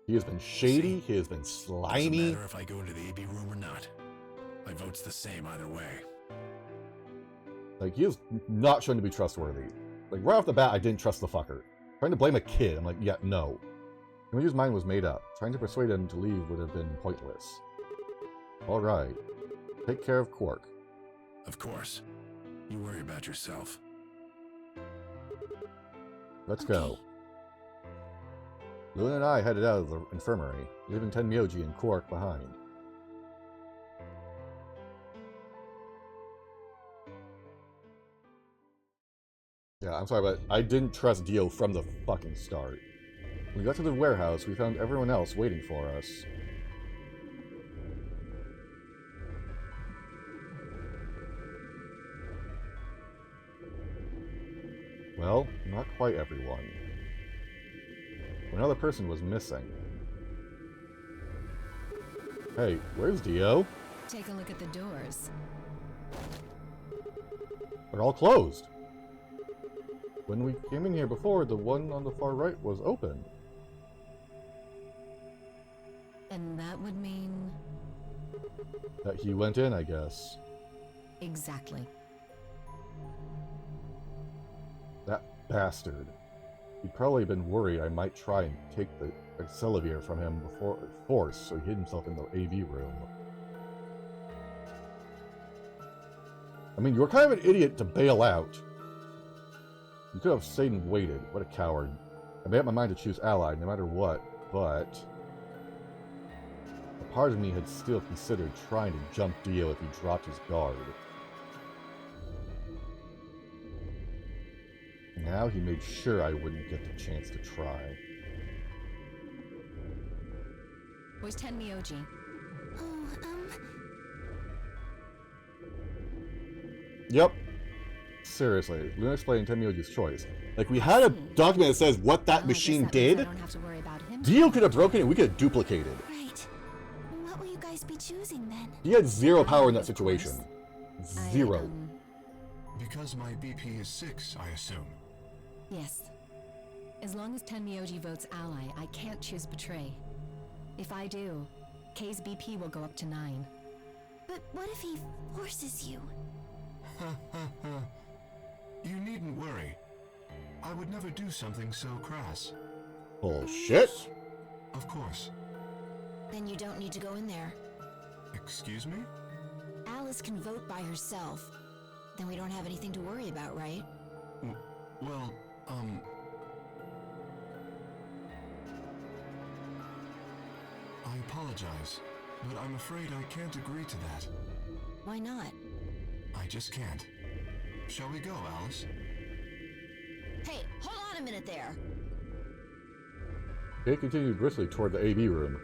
He has been shady, See? he has been Doesn't slimy. matter if I go into the AB room or not. My vote's the same either way. Like, he is not shown to be trustworthy. Like, right off the bat, I didn't trust the fucker. Trying to blame a kid, I'm like, yeah, no. Tenmyouji's mind was made up. Trying to persuade him to leave would have been pointless. Alright. Take care of Quark. Of course. You worry about yourself. Let's go. Luna and I headed out of the infirmary, leaving Tenmyouji and Quark behind. Yeah, I'm sorry, but I didn't trust Dio from the fucking start. When we got to the warehouse, we found everyone else waiting for us. Well, not quite everyone. Another person was missing. Hey, where's Dio? Take a look at the doors. They're all closed. When we came in here before, the one on the far right was open. And that would mean... That he went in, I guess. Exactly. That bastard. He'd probably been worried I might try and take the Accelavir from him before force, so he hid himself in the AV room. I mean, you were kind of an idiot to bail out. You could have stayed and waited. What a coward. I made up my mind to choose Ally, no matter what, but... a part of me had still considered trying to jump Dio if he dropped his guard. Now he made sure I wouldn't get the chance to try. Where's Tenmyouji? Oh, Yep. Seriously, Luna explained Tenmyouji's choice. Like, we had a document that says what that Well, I guess machine that means I did. don't have to worry about him. Dio could have broken it, we could have duplicated. right. What will you guys be choosing then? He had zero power in that Of course. situation. I, Zero. Because my BP is 6, I assume. Yes. As long as Tenmyouji votes ally, I can't choose betray. If I do, K's BP will go up to 9. But what if he forces you? You needn't worry. I would never do something so crass. Bullshit. Of course. Then you don't need to go in there. Excuse me? Alice can vote by herself. Then we don't have anything to worry about, right? Well, I apologize, but I'm afraid I can't agree to that. Why not? I just can't. Shall we go, Alice? Hey, hold on a minute there. Kay continued briskly toward the AV room,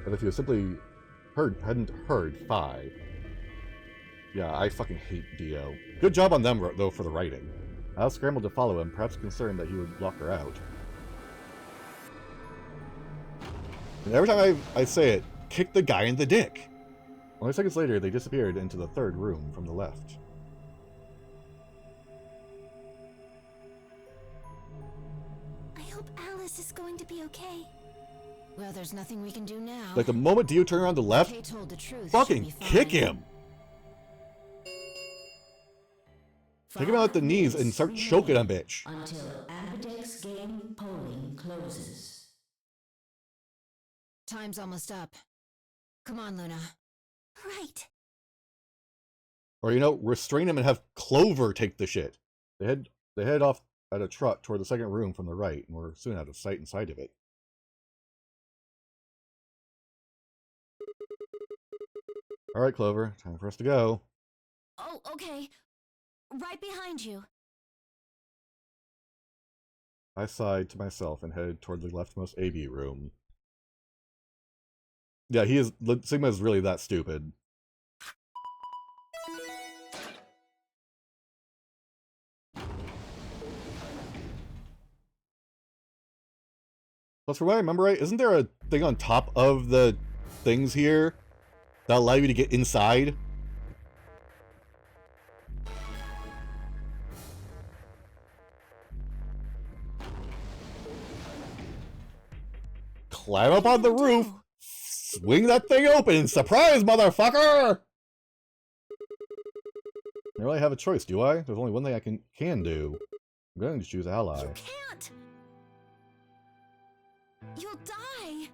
as if he was simply hadn't heard 5. Yeah, I fucking hate Dio. Good job on them, though, for the writing. Alice scrambled to follow him, perhaps concerned that he would lock her out. And every time I say it, kick the guy in the dick! Only seconds later, they disappeared into the 3rd room from the left. I hope Alice is going to be okay. Well, there's nothing we can do now. Like the moment Dio turned around to the left, Kay told the truth. fucking She'll be kick fine. him! Take him out at the knees and start choking him, bitch. Until Ambidex game polling closes. Time's almost up. Come on, Luna. Right. Or, you know, restrain him and have Clover take the shit. They head off at a trot toward the 2nd room from the right, and we're soon out of sight inside of it. Alright, Clover, time for us to go. Oh, okay. Right behind you. I sighed to myself and headed toward the leftmost AV room. Yeah, Sigma is really that stupid. Plus, from what I remember right, isn't there a thing on top of the things here that allow you to get inside? Climb up on the roof, swing that thing open, surprise, motherfucker! I don't really have a choice, do I? There's only one thing I can do. I'm going to choose Ally. You can't! You'll die!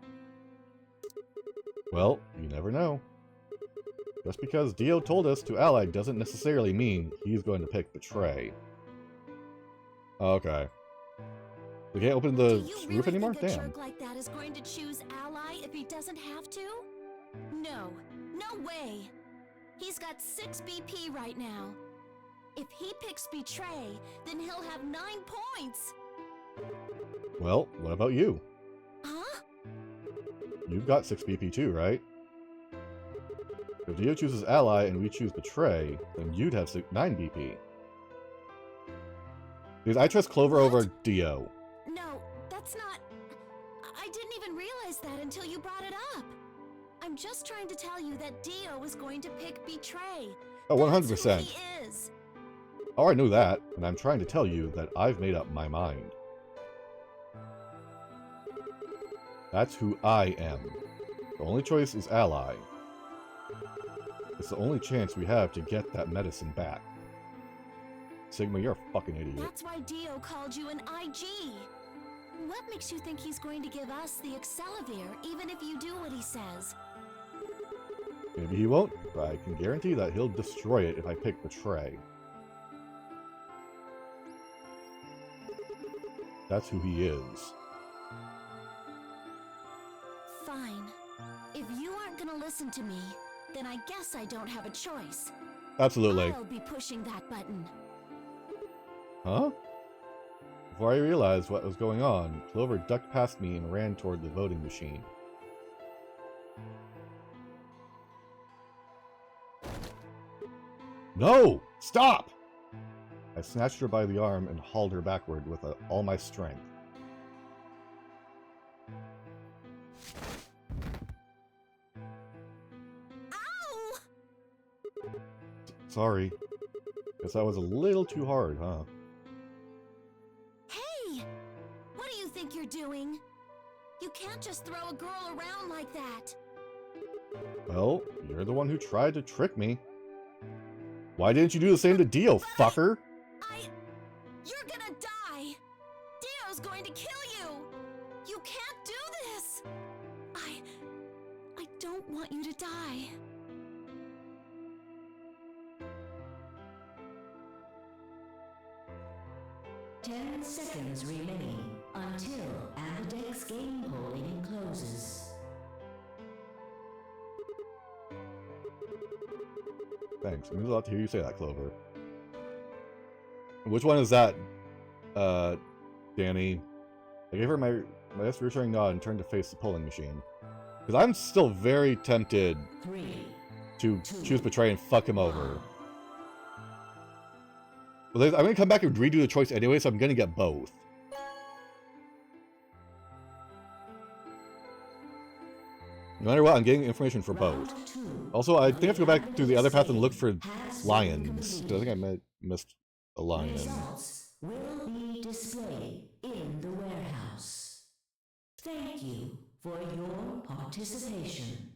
Well, you never know. Just because Dio told us to ally doesn't necessarily mean he's going to pick Betray. Okay. We can't open the Do you roof really anymore? think a Damn. jerk like that is going to choose Ally if he doesn't have to? No. No way. He's got 6 BP right now. If he picks Betray, then he'll have 9 points. Well, what about you? Huh? You've got 6 BP too, right? If Dio chooses Ally and we choose Betray, then you'd have 9 BP. Because I trust Clover over Dio. No, that's not... I didn't even realize that until you brought it up. I'm just trying to tell you that Dio is going to pick Betray. Oh, 100%. That's who he is. Oh, I knew that, and I'm trying to tell you that I've made up my mind. That's who I am. The only choice is Ally. It's the only chance we have to get that medicine back. Sigma, you're a fucking idiot. That's why Dio called you an IG. What makes you think he's going to give us the Excelivir, even if you do what he says? Maybe he won't, but I can guarantee that he'll destroy it if I pick Betray. That's who he is. Fine. If you aren't gonna listen to me, then I guess I don't have a choice. Absolutely. I'll be pushing that button. Huh? Before I realized what was going on, Clover ducked past me and ran toward the voting machine. No! Stop! I snatched her by the arm and hauled her backward with all my strength. Ow! Sorry. Guess that was a little too hard, huh? Hey! What do you think you're doing? You can't just throw a girl around like that. Well, you're the one who tried to trick me. Why didn't you do the same to Dio, fucker? You're gonna die! Dio's going to kill you! You can't do this! I don't want you to die. Ten seconds remain until Ambidex's game polling closes. Thanks. It means a lot to hear you say that, Clover. Which one is that, Danny? I gave her my last reassuring nod and turned to face the polling machine. Because I'm still very tempted to choose Betray and fuck him over. But I'm going to come back and redo the choice anyway, so I'm going to get both. No matter what, I'm getting information for both. Also, I think I have to go back through the other path and look for lions. Because I think I missed a lion. Results will be displayed in the warehouse. Thank you for your participation.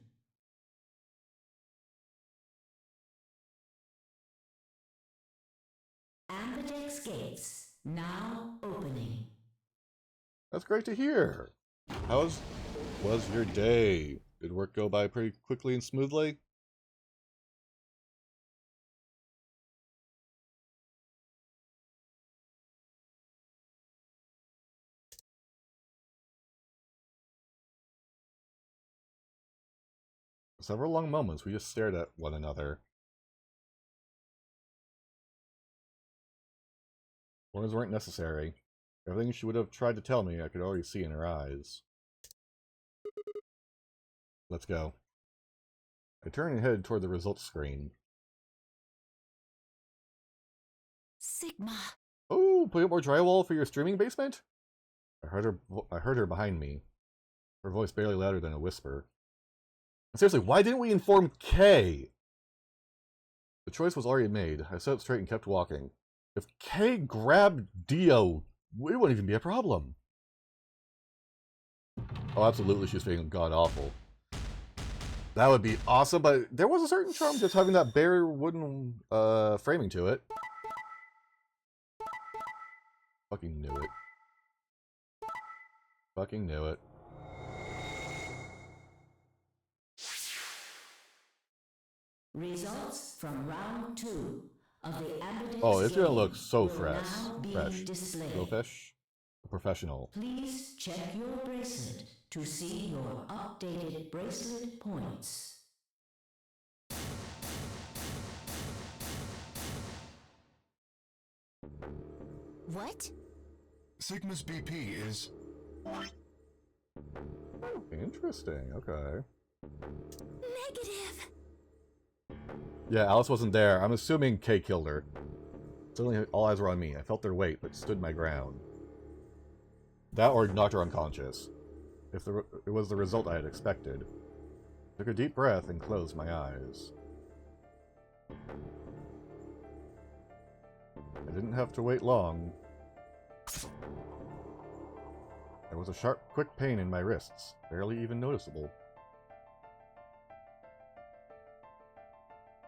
Ambidex gates now opening. That's great to hear. How was your day? Did work go by pretty quickly and smoothly? For several long moments, we just stared at one another. Words weren't necessary. Everything she would have tried to tell me, I could already see in her eyes. Let's go. I turned and headed toward the results screen. Sigma. Oh, put up more drywall for your streaming basement? I heard her behind me. Her voice barely louder than a whisper. Seriously, why didn't we inform Kay? The choice was already made. I sat up straight and kept walking. If Kay grabbed Dio, it wouldn't even be a problem. Oh, absolutely, she's being god-awful. That would be awesome, but there was a certain charm just having that bare wooden framing to it. Fucking knew it. Fucking knew it. Results from round 2 of the Ambidex. Oh, it's gonna game look so will fresh. now be Fresh. displayed. So fresh? Professional. Please check your bracelet to see your updated bracelet points. What? Sigma's BP is... Interesting, okay. Negative. Yeah, Alice wasn't there. I'm assuming Kay killed her. Suddenly, all eyes were on me. I felt their weight, but stood my ground. That or knocked her unconscious. It was the result I had expected. Took a deep breath and closed my eyes. I didn't have to wait long. There was a sharp, quick pain in my wrists, barely even noticeable.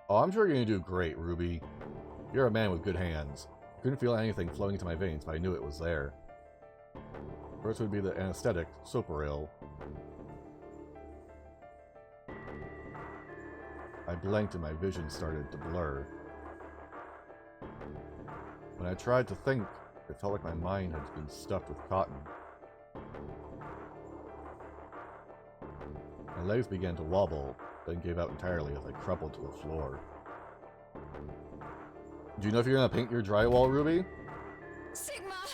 Oh, I'm sure you're gonna do great, Ruby. You're a man with good hands. Couldn't feel anything flowing into my veins, but I knew it was there. First would be the anesthetic, Soparil. I blinked and my vision started to blur. When I tried to think, it felt like my mind had been stuffed with cotton. My legs began to wobble, then gave out entirely as I crumpled to the floor. Do you know if you're gonna paint your drywall, Ruby? Sigma!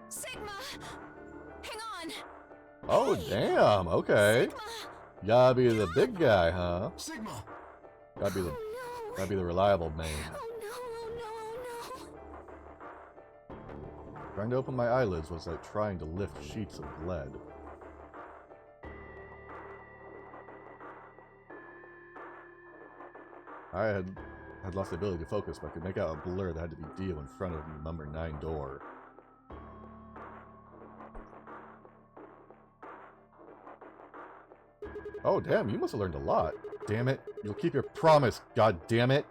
Sigma! Hang on! Oh, damn, okay. Sigma! You gotta be the big guy, huh? Sigma! Gotta be the, Oh no! gotta be the reliable maid. Oh no, oh no, oh no! Trying to open my eyelids was like trying to lift sheets of lead. I had lost the ability to focus, but I could make out a blur that had to be Dio in front of the number 9 door. Oh damn, you must have learned a lot. damn it. You'll keep your promise, god damn it.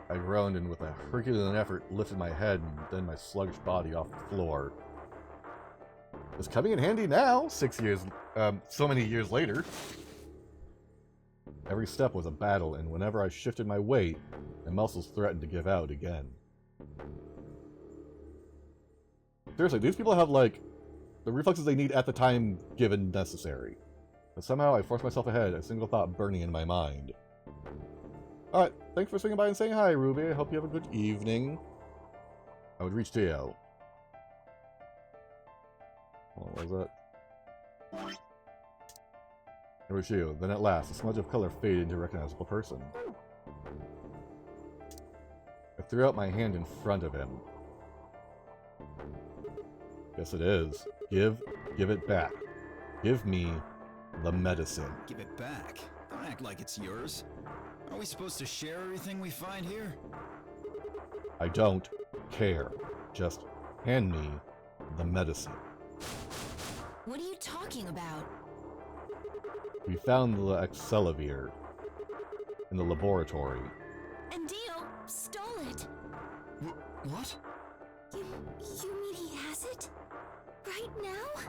I groaned and with a Herculean effort lifted my head and then my sluggish body off the floor. It's coming in handy now, so many years later. Every step was a battle, and whenever I shifted my weight, my muscles threatened to give out again. Seriously, these people have, like, the reflexes they need at the time given necessary. But somehow I forced myself ahead, a single thought burning in my mind. Alright, thanks for swinging by and saying hi, Ruby. I hope you have a good evening. I would reach Theo. What was that? There was you. Then at last, a smudge of color faded into a recognizable person. I threw out my hand in front of him. Yes, it is. Give it back. Give me the medicine. Give it back. Don't act like it's yours. Are we supposed to share everything we find here? I don't care. Just hand me the medicine. What are you talking about? We found the Excelavir in the laboratory. And Dio stole it. What? You mean he has it? Right now?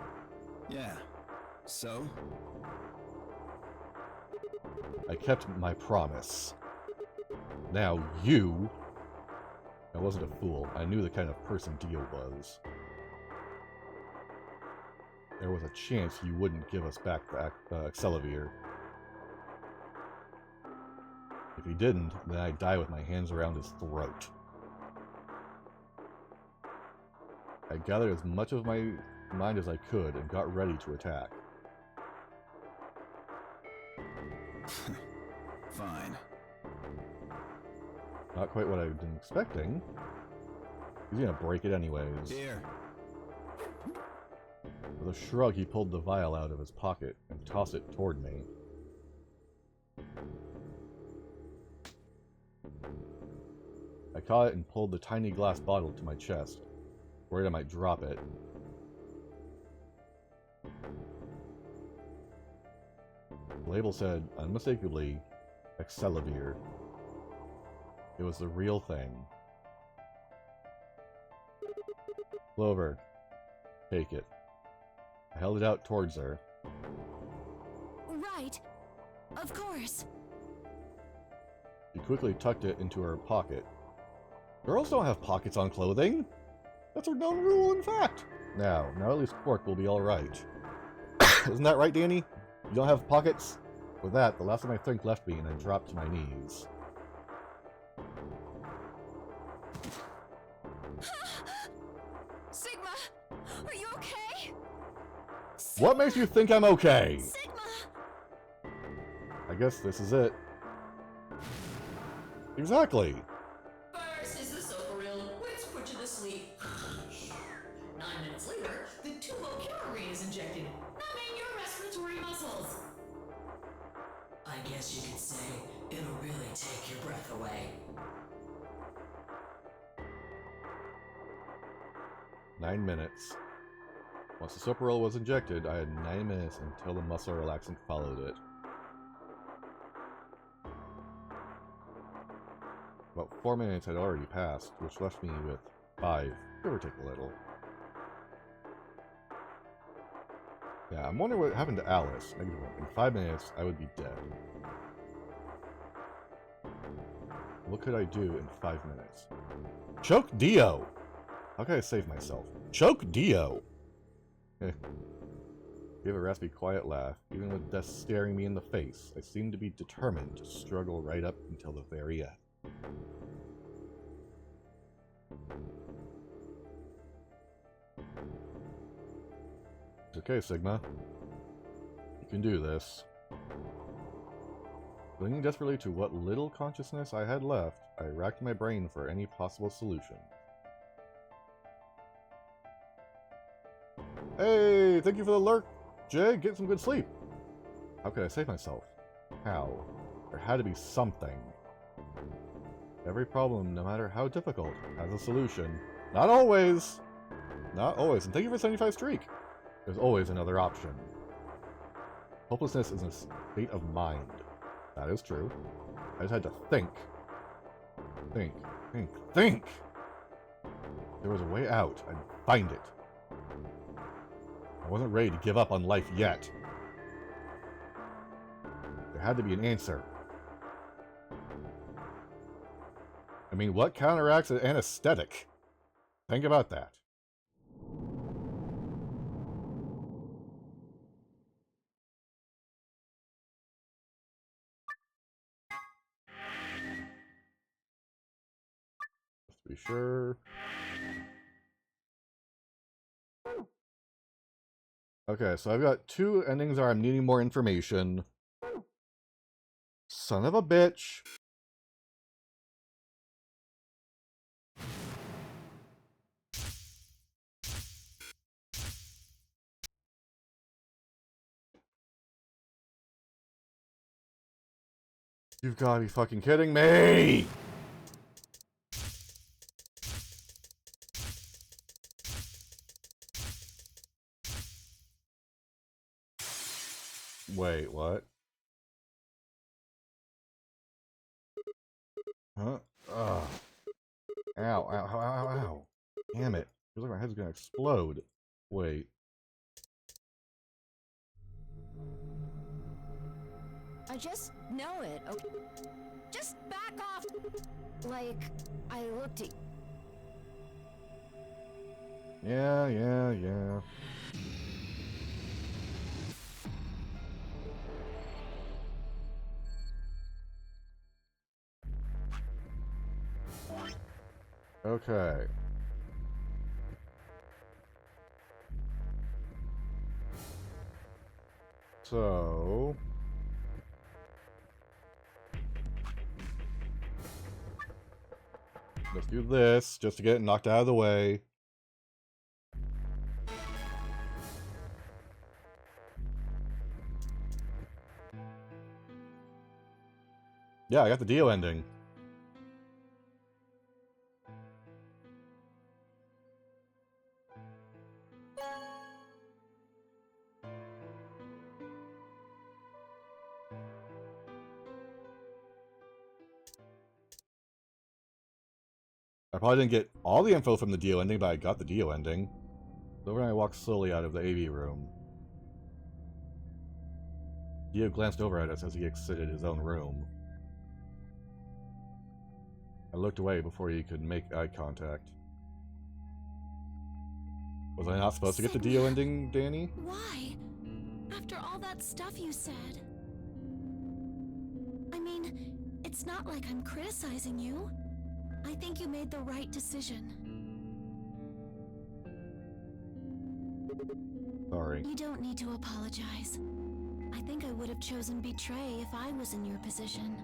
Yeah. So? I kept my promise. Now you... I wasn't a fool. I knew the kind of person Dio was. There was a chance you wouldn't give us back the Excelavir. If he didn't, then I'd die with my hands around his throat. I gathered as much of my mind as I could and got ready to attack. Fine. Not quite what I'd been expecting. He's gonna break it anyways. Here. With a shrug, he pulled the vial out of his pocket and tossed it toward me. I caught it and pulled the tiny glass bottle to my chest, worried I might drop it. The label said, unmistakably, Excelavir. It was the real thing. Clover, take it. I held it out towards her. Right. Of course. She quickly tucked it into her pocket. Girls don't have pockets on clothing. That's a known rule, in fact. Now at least Quark will be alright. Isn't that right, Danny? You don't have pockets? With that, the last of my strength left me and I dropped to my knees. Sigma, are you okay? What makes you think I'm okay? Sigma! I guess this is it. Exactly. First is the socoril, which put you to sleep. 9 minutes later, the tubocularine is injected, numbing your respiratory muscles. I guess you could say it'll really take your breath away. 9 minutes. Once the Soparil was injected, I had 9 minutes until the muscle relaxant followed it. About 4 minutes had already passed, which left me with 5, give or take a little. Yeah, I'm wondering what happened to Alice. -1. In 5 minutes, I would be dead. What could I do in 5 minutes? Choke Dio! How can I save myself? Choke Dio! Gave a raspy, quiet laugh. Even with death staring me in the face, I seemed to be determined to struggle right up until the very end. It's okay, Sigma. You can do this. Clinging desperately to what little consciousness I had left, I racked my brain for any possible solution. Hey, thank you for the lurk, Jay. Get some good sleep. How could I save myself? How? There had to be something. Every problem, no matter how difficult, has a solution. Not always! Not always. And thank you for 75 streak. There's always another option. Hopelessness is a state of mind. That is true. I just had to think. Think! There was a way out. I'd find it. I wasn't ready to give up on life yet. There had to be an answer. I mean, what counteracts an anesthetic? Think about that. Just to be sure. Okay, so I've got 2 endings where I'm needing more information. Son of a bitch. You've got to be fucking kidding me! Wait, what? Huh? Ugh. Ow, ow, ow, ow, ow. Damn it. Feels like my head's gonna explode. Wait. I just know it. Okay. Just back off. Like, I looked at. Yeah. Okay. So... let's do this, just to get it knocked out of the way. Yeah, I got the Dio ending. I probably didn't get all the info from the Dio ending, but I got the Dio ending. So when I walked slowly out of the AV room, Dio glanced over at us as he exited his own room. I looked away before he could make eye contact. Was I not supposed to get the Dio ending, Danny? Why? After all that stuff you said. I mean, it's not like I'm criticizing you. I think you made the right decision. Sorry. You don't need to apologize. I think I would have chosen betray if I was in your position.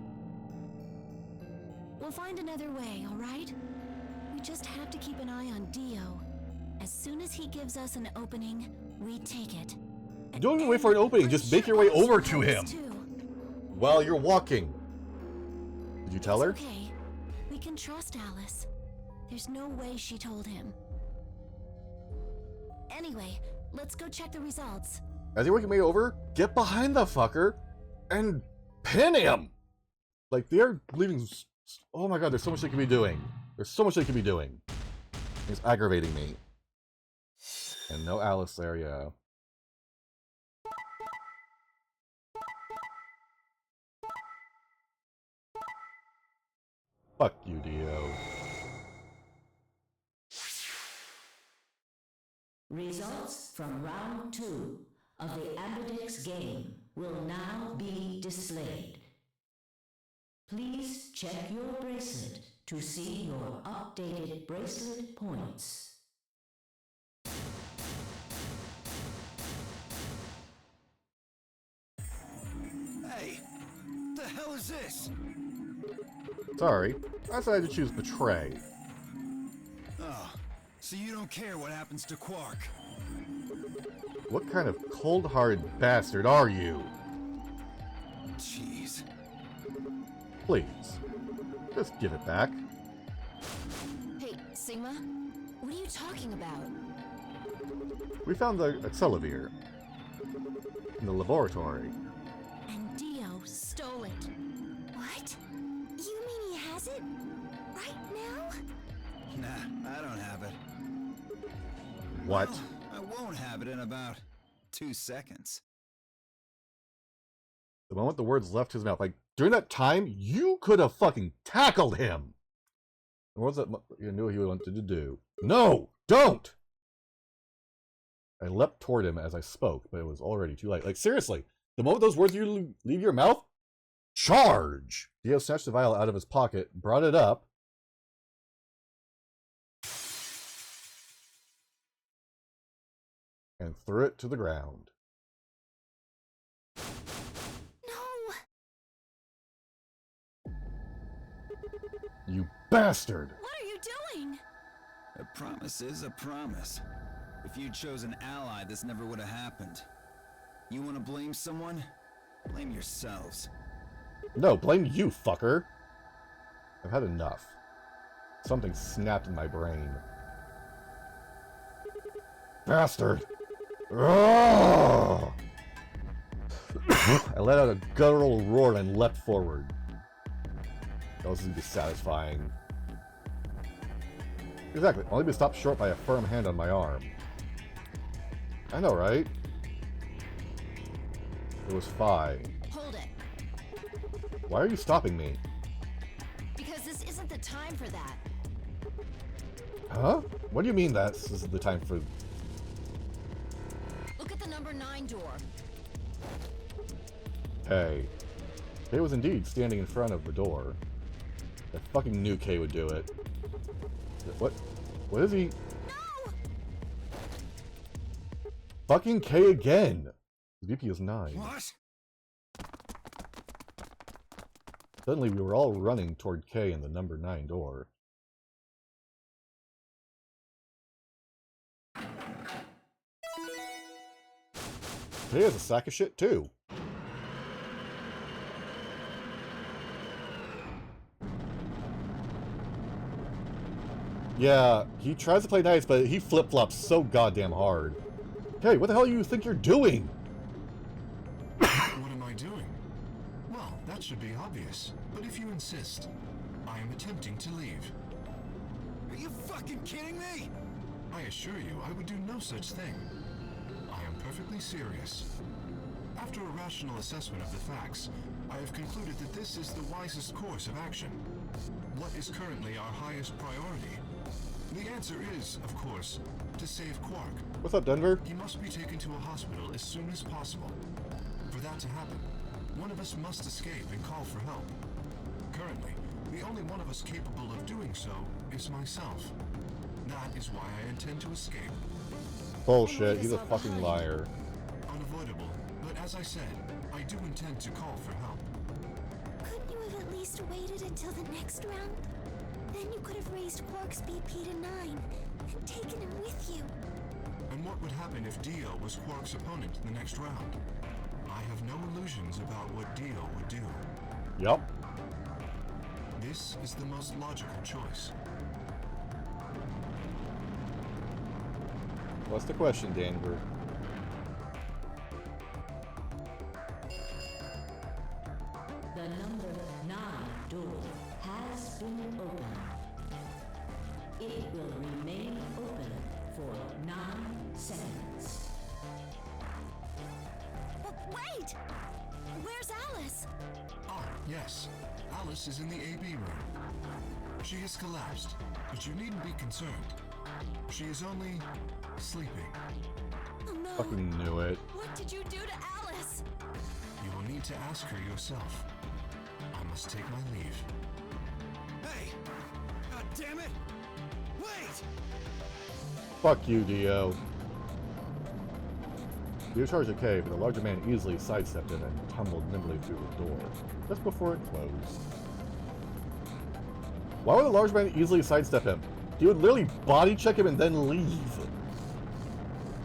We'll find another way, all right? We just have to keep an eye on Dio. As soon as he gives us an opening, we take it. Don't even wait for an opening, just make your way over to him while you're walking. Did you tell her? Okay. We can trust Alice. There's no way she told him. Anyway, let's go check the results. As you're working way over, get behind the fucker and pin him! Like, they're leaving... Oh my god, there's so much they could be doing. There's so much they could be doing. It's aggravating me. And no Alice there, yeah. Fuck you, Dio. Results from round 2 of the Ambidextr's game will now be displayed. Please check your bracelet to see your updated bracelet points. Hey, what the hell is this? Sorry, I decided to choose Betray. Oh, so you don't care what happens to Quark? What kind of cold-hearted bastard are you? Jeez. Please, just give it back. Hey, Sigma, what are you talking about? We found the Accelavir. in the laboratory. And Dio stole it. What? You mean he has it? Right now? Nah, I don't have it. What? Well, I won't have it in about 2 seconds. The moment the words left his mouth, like, during that time, you could have fucking tackled him! What was that you knew he wanted to do? No! Don't! I leapt toward him as I spoke, but it was already too late. Like, seriously, the moment those words leave your mouth, charge! Dio snatched the vial out of his pocket, brought it up, and threw it to the ground. No! You bastard! What are you doing? A promise is a promise. If you'd chosen Ally, this never would have happened. You want to blame someone? Blame yourselves. No, blame you, fucker! I've had enough. Something snapped in my brain. Bastard! I let out a guttural roar and leapt forward. That was going to be satisfying. Exactly, only be stopped short by a firm hand on my arm. I know, right? It was fine. Hold it. Why are you stopping me? Because this isn't the time for that. Huh? What do you mean this is the time for... Look at the number 9 door. Hey. Kay was indeed standing in front of the door. I fucking knew Kay would do it. What? What is he? No! Fucking Kay again! VP is 9. What? Suddenly we were all running toward Kay and the number 9 door. Kay is a sack of shit too. Yeah, he tries to play nice, but he flip-flops so goddamn hard. Hey, what the hell do you think you're doing? What am I doing? Well, that should be obvious. But if you insist, I am attempting to leave. Are you fucking kidding me? I assure you, I would do no such thing. I am perfectly serious. After a rational assessment of the facts, I have concluded that this is the wisest course of action. What is currently our highest priority? The answer is, of course, to save Quark. What's up, Denver? He must be taken to a hospital as soon as possible. For that to happen, one of us must escape and call for help. Currently, the only one of us capable of doing so is myself. That is why I intend to escape. Bullshit, he's a fucking liar. Unavoidable, but as I said, I do intend to call for help. Couldn't you have at least waited until the next round? Then you could have raised Quark's BP to 9 and taken him with you. And what would happen if Dio was Quark's opponent in the next round? I have no illusions about what Dio would do. Yup. This is the most logical choice. What's the question, Denver? The number 9 door has been opened. It will remain open for 9 seconds. But wait! Where's Alice? Ah, yes. Alice is in the AB room. She has collapsed, but you needn't be concerned. She is only sleeping. Oh no! Fucking knew it. What did you do to Alice? You will need to ask her yourself. I must take my leave. Hey! God damn it! Wait! Fuck you, Dio. Dio charged a cave, but the larger man easily sidestepped it and tumbled nimbly through the door, just before it closed. Why would the large man easily sidestep him? He would literally body check him and then leave.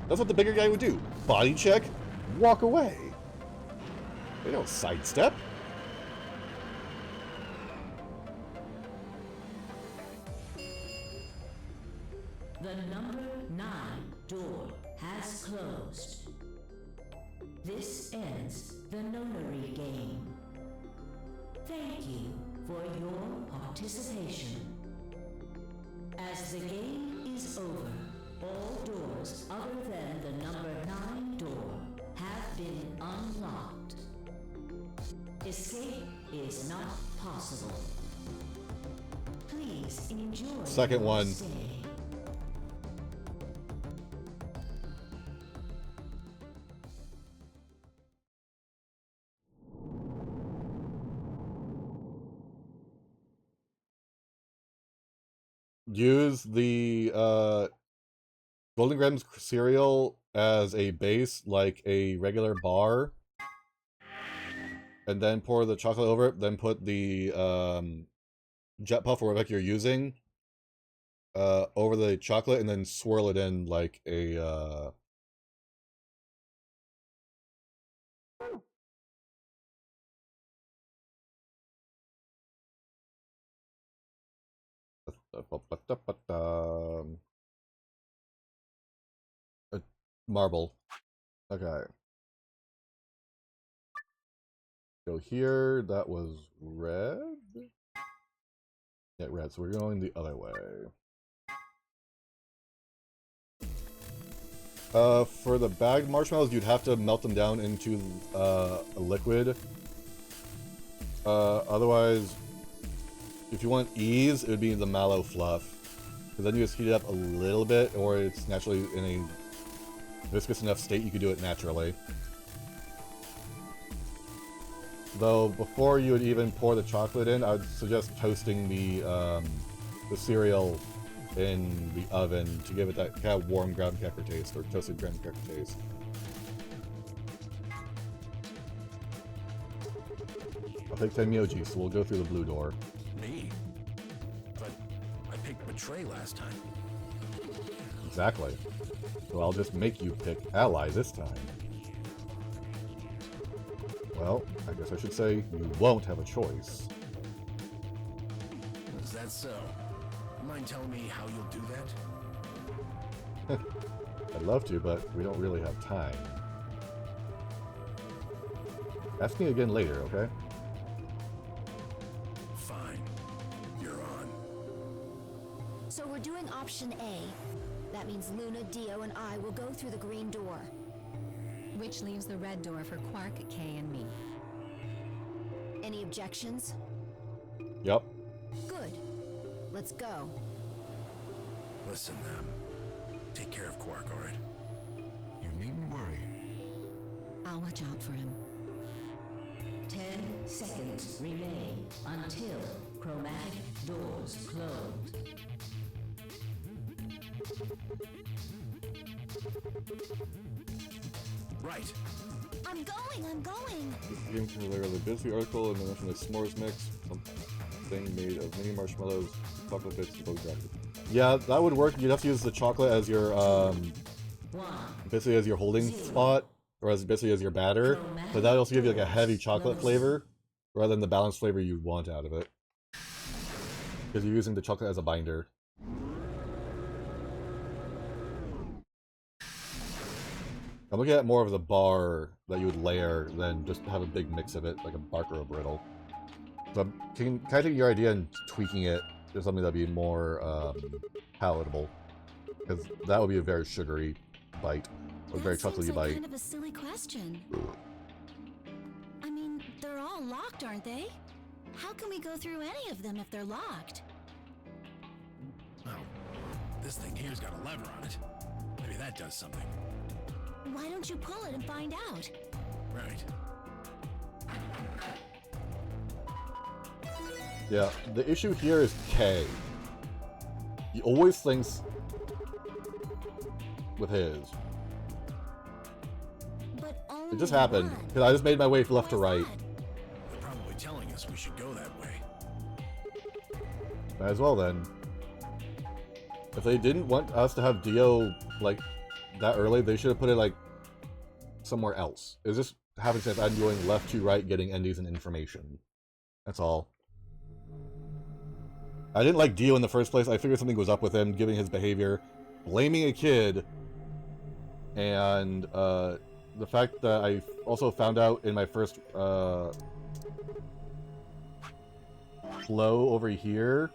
That's what the bigger guy would do. Body check, walk away. They don't sidestep. The number 9 door has closed. this ends the nonary game. Thank you for your participation. As the game is over, all doors other than the number 9 door have been unlocked. Escape is not possible. Please enjoy Second your one. stay. Use the Golden Grams cereal as a base, like a regular bar, and then pour the chocolate over it. Then put the Jet Puff or whatever you're using over the chocolate, and then swirl it in like a a marble. Okay. Go here. That was red. Yeah, red. So we're going the other way. For the bagged marshmallows, you'd have to melt them down into a liquid. Otherwise, if you want ease, it would be the mallow fluff. Because then you just heat it up a little bit, or it's naturally in a viscous enough state you could do it naturally. Though, before you would even pour the chocolate in, I would suggest toasting the cereal in the oven to give it that kind of warm graham cracker taste, or toasted graham cracker taste. I'll take Tenmyouji, so we'll go through the blue door. Me? But I picked Betray last time. Exactly. So I'll just make you pick Ally this time. Well, I guess I should say you won't have a choice. Is that so? Mind telling me how you'll do that? I'd love to, but we don't really have time. Ask me again later, okay? Fine. You're on. So we're doing option A. That means Luna, Dio, and I will go through the green door. Which leaves the red door for Quark, Kay, and me. Any objections? Yep. Good. Let's go. Listen, take care of Quark, alright? You needn't worry. I'll watch out for him. 10 seconds remain until chromatic doors close. Right. I'm going! This game can layer the busy article and then mention a s'mores mix, something made of mini marshmallows, chocolate bits, and chocolate. Yeah, that would work. You'd have to use the chocolate as your basically as your holding spot, or as basically as your batter. But that would also give you like a heavy chocolate flavor, rather than the balanced flavor you'd want out of it, because you're using the chocolate as a binder. I'm looking at more of the bar that you would layer than just have a big mix of it, like a bark or a brittle. So I'm kind of taking your idea and tweaking it to something that'd be more palatable, because that would be a very sugary bite, or a very chocolatey bite. Kind of a silly question. I mean, they're all locked, aren't they? How can we go through any of them if they're locked? Well, this thing here's got a lever on it. Maybe that does something. Why don't you pull it and find out? Right. Yeah, the issue here is Kay. He always thinks with his. But only It just happened, one. because I just made my way left to Why's right. that? They're probably telling us we should go that way. Might as well then. If they didn't want us to have Dio, like, that early, they should have put it, like, somewhere else. It's just happenstance I'm going left to right, getting endings and information. That's all. I didn't like Dio in the first place. I figured something was up with him, given his behavior, blaming a kid, and the fact that I also found out in my first flow over here,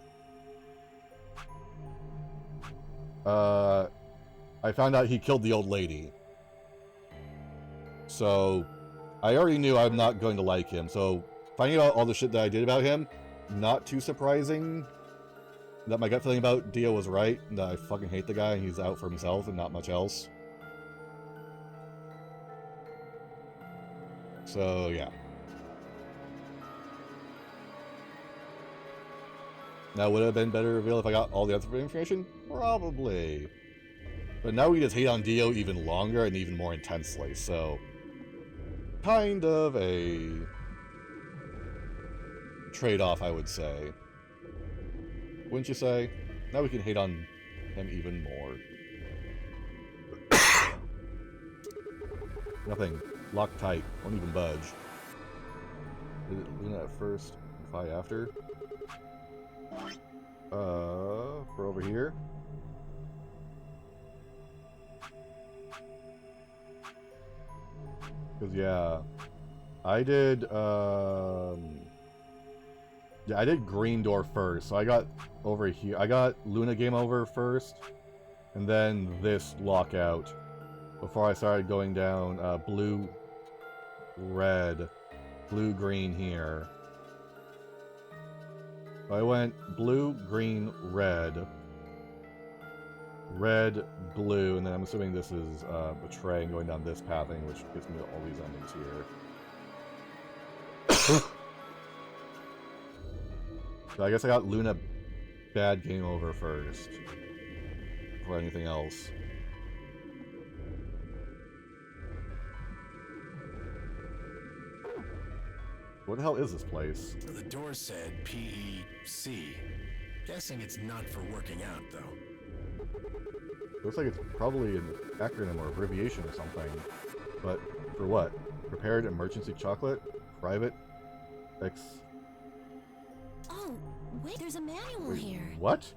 I found out he killed the old lady. So I already knew I'm not going to like him. So finding out all the shit that I did about him, not too surprising. That my gut feeling about Dio was right, and that I fucking hate the guy and he's out for himself and not much else. So, yeah. Now, would it have been better reveal if I got all the other information? Probably. But now we just hate on Dio even longer and even more intensely, so... kind of a... trade-off, I would say. Wouldn't you say? Now we can hate on him even more. Nothing. Lock tight. Won't even budge. Is it Luna at first? Fi after? For over here? Because, yeah. I did, yeah, I did green door first, so I got over here. I got Luna game over first, and then this lockout before I started going down blue, red, blue, green here. So I went blue, green, red, red, blue, and then I'm assuming this is betraying going down this pathing, which gets me to all these endings here. So I guess I got Luna bad game over first before anything else. What the hell is this place? The door said PEC. Guessing it's not for working out, though. Looks like it's probably an acronym or abbreviation or something. But for what? Prepared emergency chocolate? Private? Oh, wait, there's a manual here. What?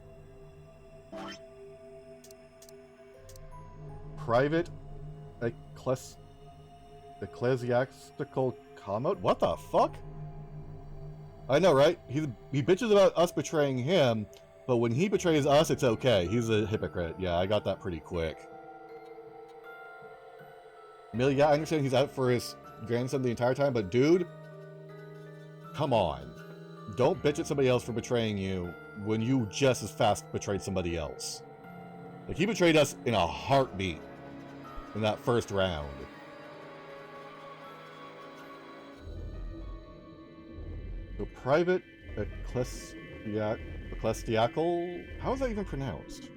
Private ecclesiastical commode? What the fuck? I know, right? He bitches about us betraying him, but when he betrays us, it's okay. He's a hypocrite. Yeah, I got that pretty quick. Millie, yeah, I understand he's out for his grandson the entire time, but dude, come on. Don't bitch at somebody else for betraying you when you just as fast betrayed somebody else. Like, he betrayed us in a heartbeat in that first round. So private ecclesiastical? How is that even pronounced?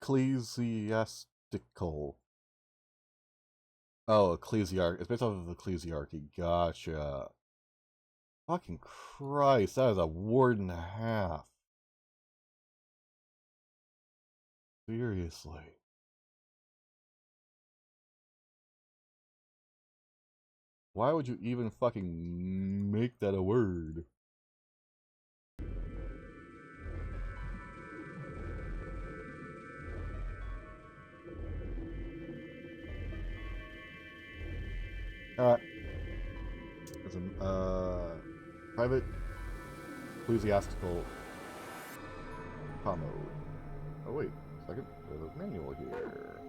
Ecclesiastical. Oh, ecclesiarch. It's based off of ecclesiarchy. Gotcha. Fucking Christ, that is a word and a half. Seriously. Why would you even fucking make that a word? There's a private ecclesiastical commode. Oh wait, a second. There's a manual here.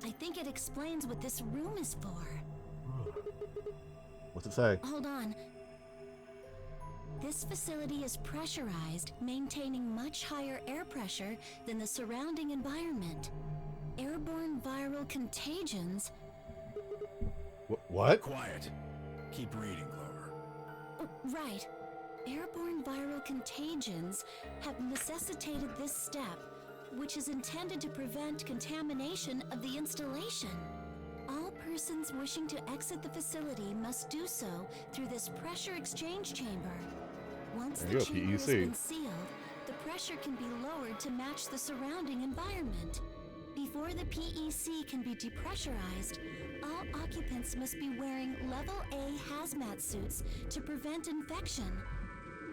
I think it explains what this room is for. What's it say? Hold on. This facility is pressurized, maintaining much higher air pressure than the surrounding environment. Airborne viral contagions. What? Quiet. Keep reading, Clover. Right. Airborne viral contagions have necessitated this step, which is intended to prevent contamination of the installation. All persons wishing to exit the facility must do so through this pressure exchange chamber. Once There you the go, chamber has PEC. been sealed, the pressure can be lowered to match the surrounding environment. Before the PEC can be depressurized, all occupants must be wearing Level A hazmat suits to prevent infection.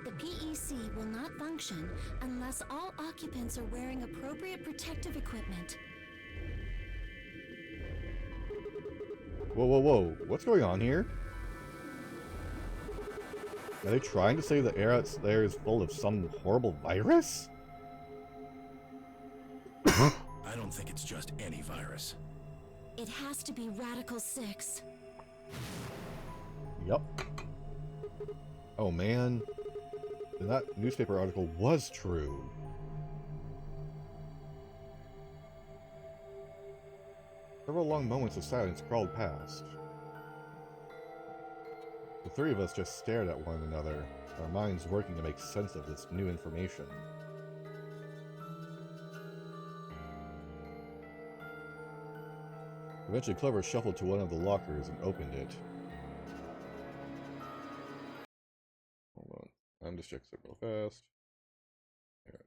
The PEC will not function unless all occupants are wearing appropriate protective equipment. Whoa, whoa, whoa. What's going on here? Are they trying to say the air out there is full of some horrible virus? I don't think it's just any virus. It has to be Radical 6. Yup. Oh man. That newspaper article was true. Several long moments of silence crawled past. The three of us just stared at one another, our minds working to make sense of this new information. Eventually, Clover shuffled to one of the lockers and opened it. Hold on. I'm just checking it real fast. There.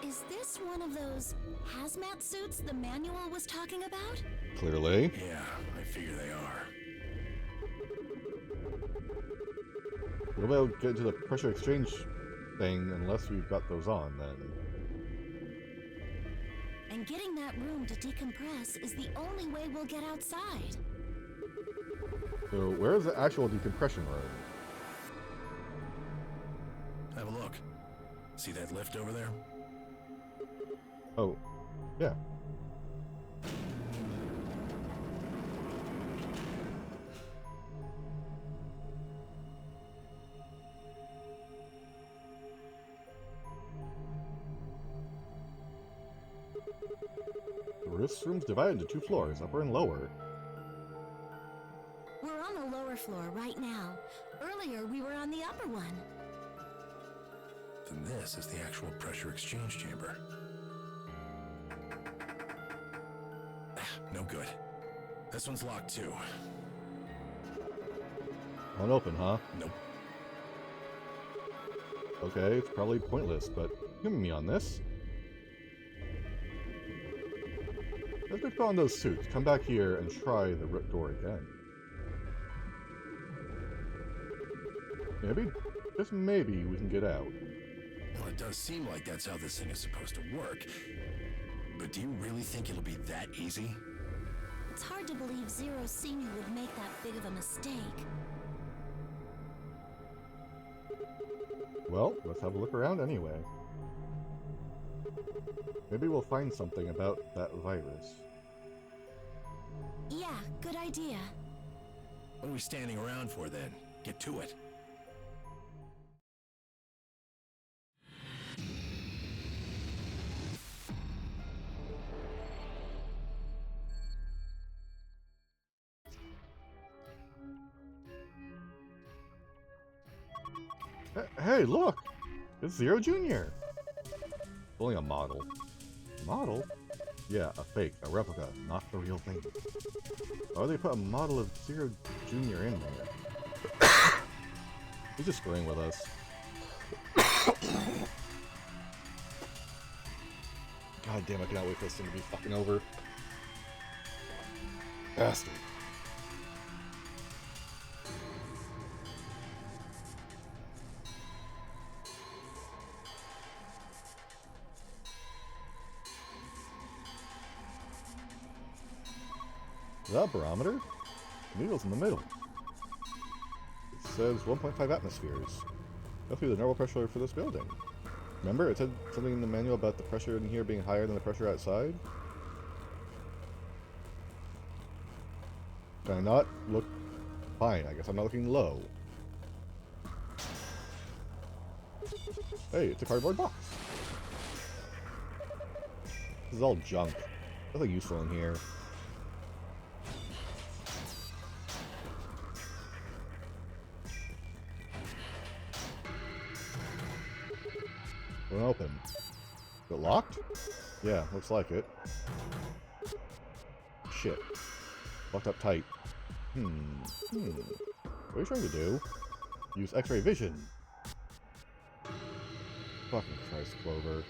Is this one of those hazmat suits the manual was talking about? Clearly. Yeah, I figure they are. We'll be able to get into the pressure exchange thing unless we've got those on, then. And getting that room to decompress is the only way we'll get outside. So, where is the actual decompression room? Have a look. See that lift over there? Oh, yeah. This room's divided into 2 floors, upper and lower. We're on the lower floor right now. Earlier, we were on the upper one. Then this is the actual pressure exchange chamber. No good. This one's locked too. Won't open, huh? Nope. Okay, it's probably pointless, but humor me on this. Let's put on those suits, come back here, and try the door again. Maybe, just maybe, we can get out. Well, it does seem like that's how this thing is supposed to work. But do you really think it'll be that easy? It's hard to believe Zero Senior would make that big of a mistake. Well, let's have a look around anyway. Maybe we'll find something about that virus. Yeah, good idea. What are we standing around for then? Get to it. Hey, look! It's Zero Jr. Only a model. Model? Yeah, a fake, a replica, not the real thing. Why would they put a model of Zero Jr. in there? He's just screwing with us. God damn, I cannot wait for this thing to be fucking over. Bastard. Is that a barometer? The needle's in the middle. It says 1.5 atmospheres. Must be the normal pressure for this building. Remember, it said something in the manual about the pressure in here being higher than the pressure outside? Can I not look? Fine, I guess I'm not looking low. Hey, it's a cardboard box. This is all junk. Nothing useful in here. Won't open. Is it locked? Yeah, looks like it. Shit. Locked up tight. What are you trying to do? Use X-ray vision. Fucking Christ, Clover.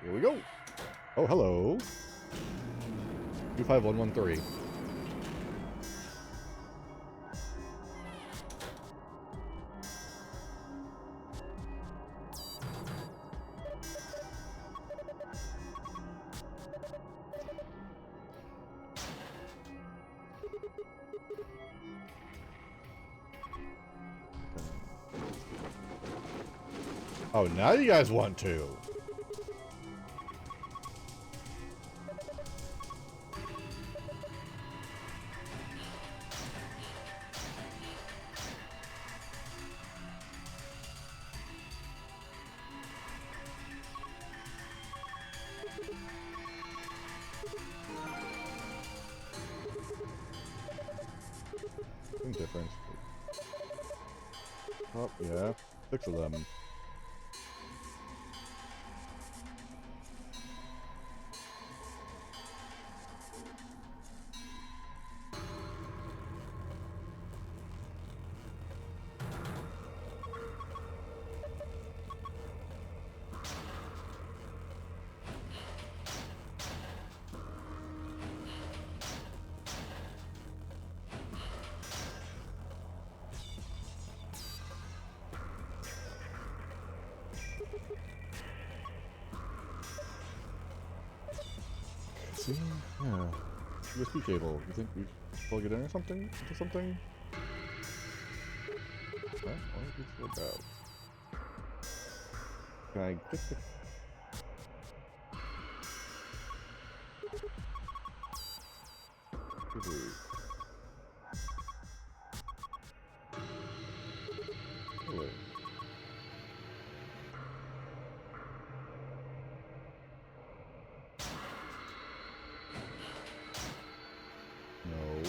Here we go. Oh, hello. 25113. Oh, now you guys want to. Difference. Oh, yeah. 6 of them. See? Yeah. USB cable. You think we plug it in or something? Into something? Huh? What is this about? Can I get the... Really? No.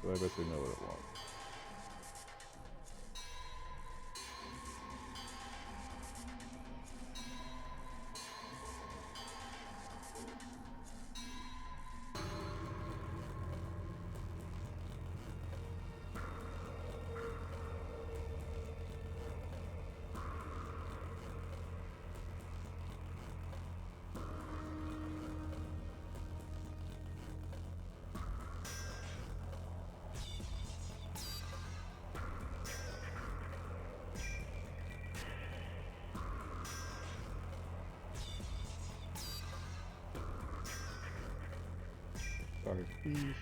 So I basically know what it wants. Sorry, please.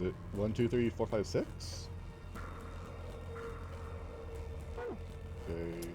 Is it 1, 2, 3, 4, 5, 6? Okay.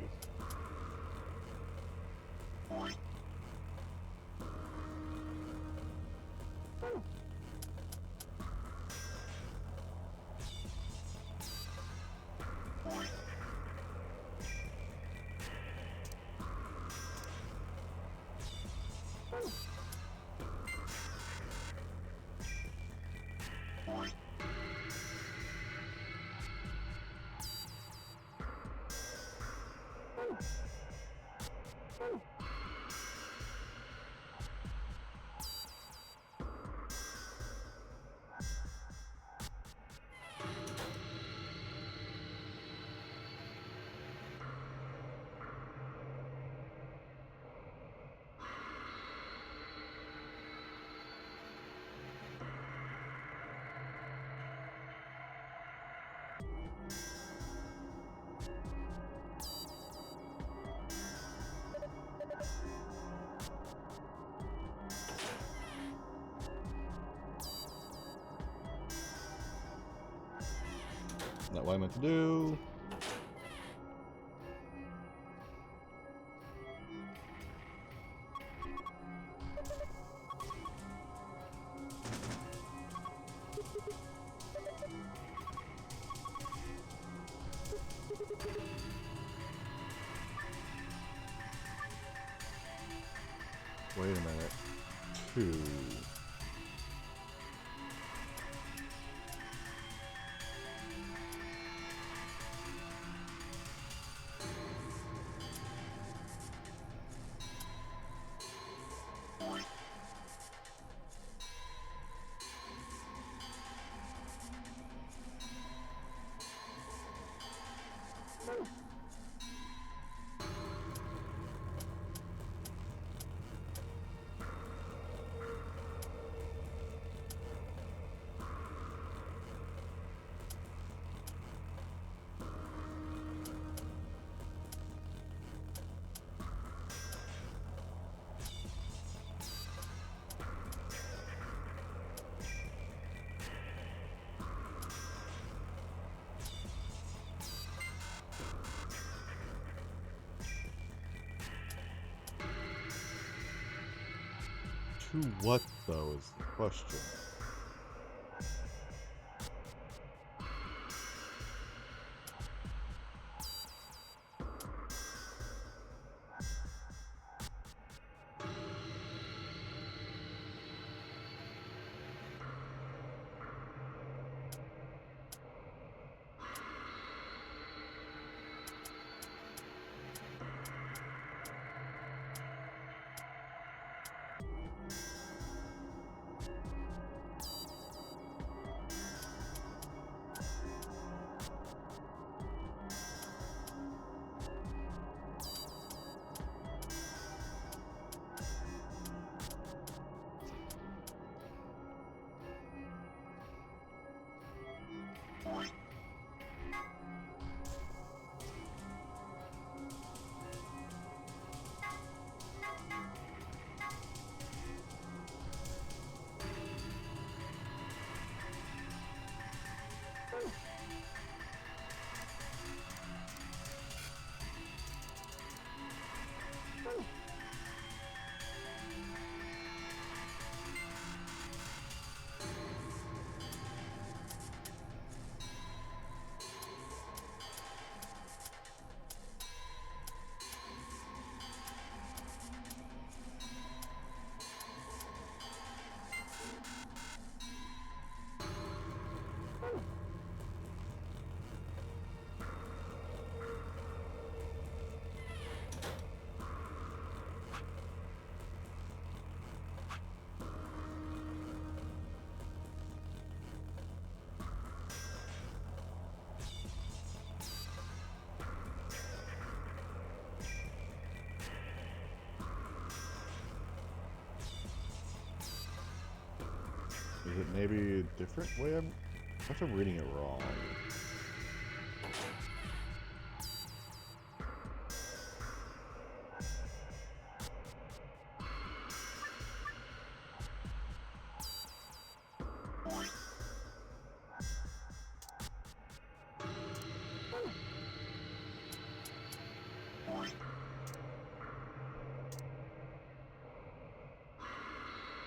Not what I meant to do. Wait a minute. 2. To what, though, is the question. Is it maybe a different way? I'm reading it wrong.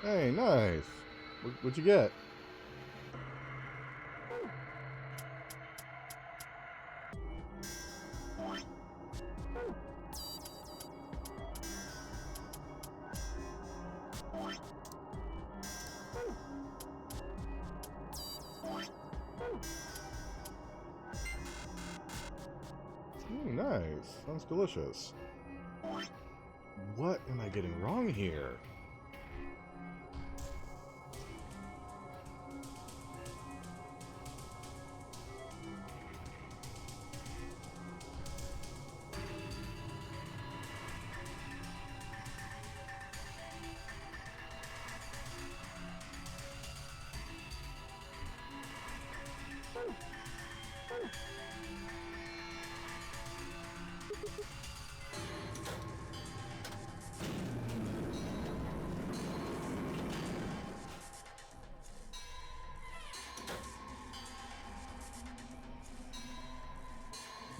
Hey, nice. What'd you get? Nice. Sounds delicious. What am I getting wrong here?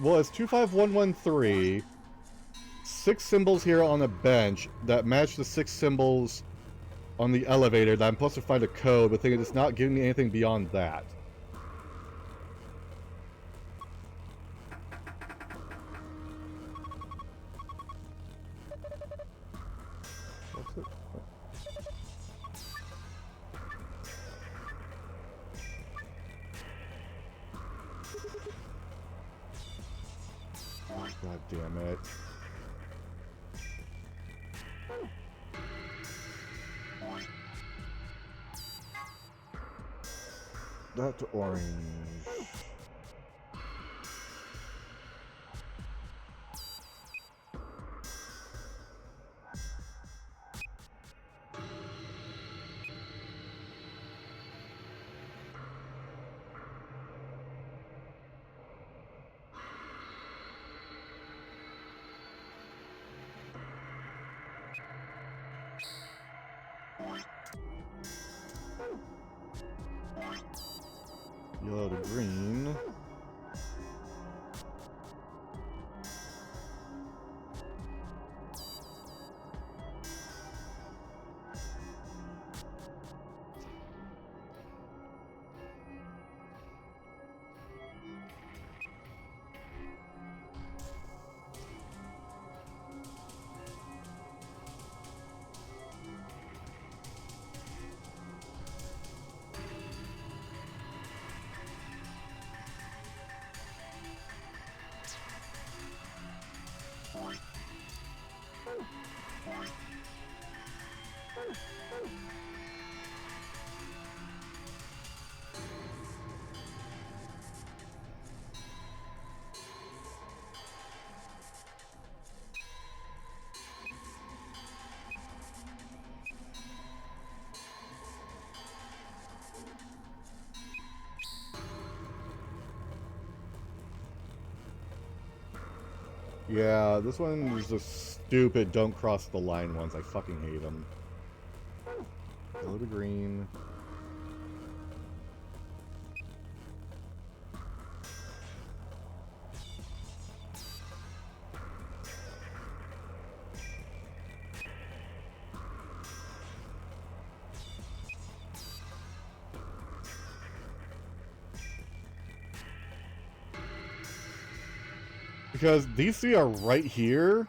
Well, it's 25113. 6 symbols here on a bench that match the 6 symbols on the elevator that I'm supposed to find a code, but it's not giving me anything beyond that. What's it? God damn it. That's orange. Yellow to green. Yeah, this one is the stupid don't cross the line ones. I fucking hate them. Yellow to green. Because these 3 are right here.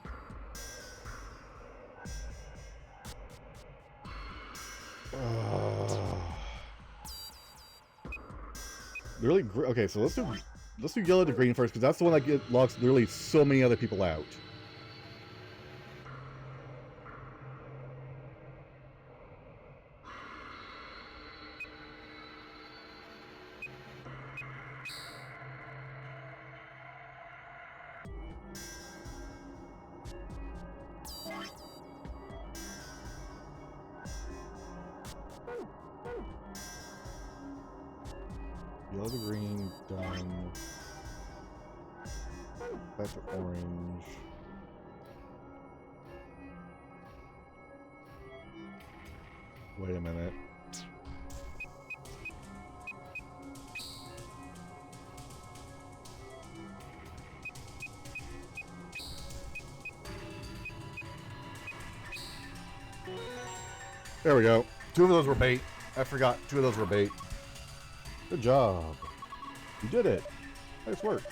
Really? Okay, so let's do yellow to green first, because that's the one that locks literally so many other people out. Yellow to green, done. Back to orange. Wait a minute. There we go. 2 of those were bait. I forgot 2 of those were bait. Good job. You did it. Nice work.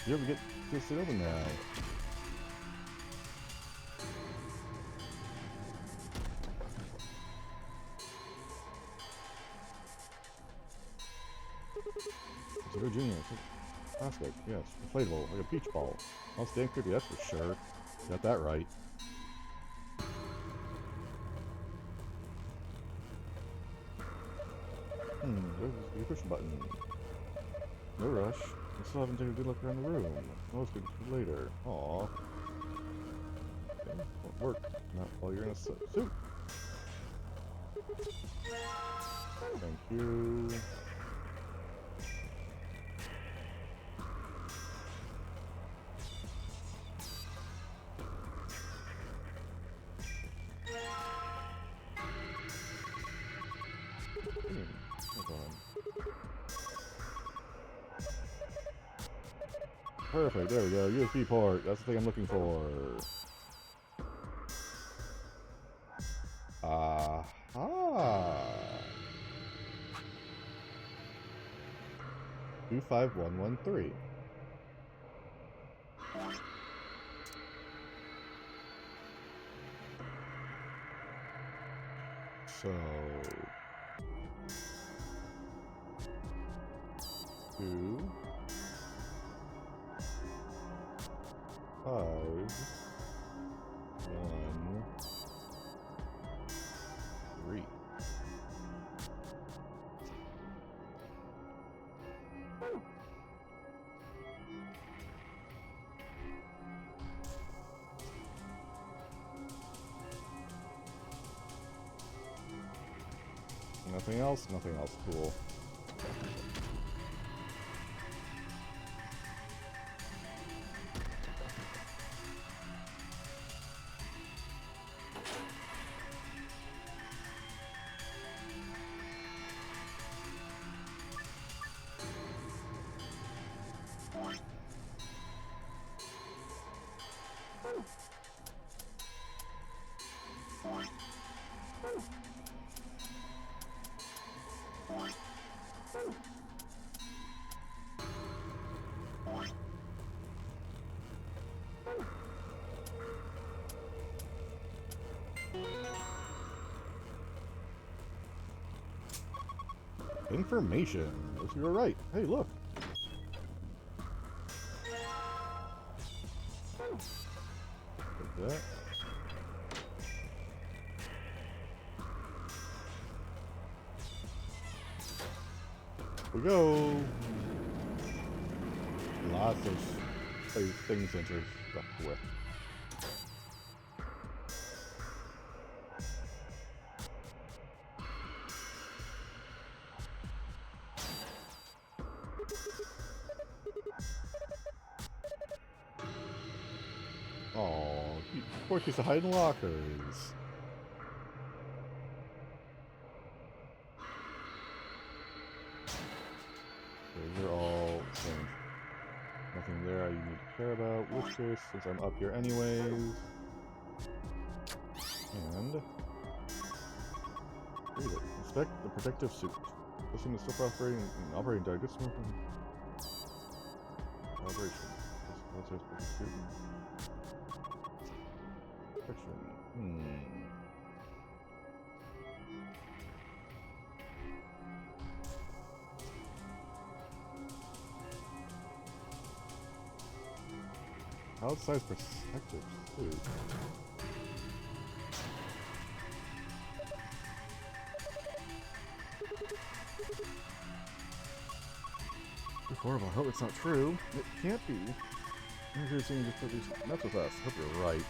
You ever get this open now? It's a good genius. Plastic, yes. Inflatable, like a beach ball. I'll stand creepy, that's for sure. Got that right. There's the push button. No rush. I still haven't taken a good look around the room. Most good for later. Aww. Okay, won't work. Not while you're in a suit. Thank you. Perfect, there we go. USB port. That's the thing I'm looking for. Aha! 25113. So 2 5 1 3. Nothing else? Nothing else. Cool. Information. If you were right. Hey, look. Take that. We go. Lots of things to interact with. Oh, poor piece of hiding lockers. Those are all things. Nothing there you need to care about. Which case, since I'm up here anyways. And read it. Inspect the protective suit. This thing is still operating target. Operation. What's our suit? Protection. Outside protective suit. It's horrible. I hope it's not true. It can't be. I'm here seeing just put these nuts with us. I hope you're right.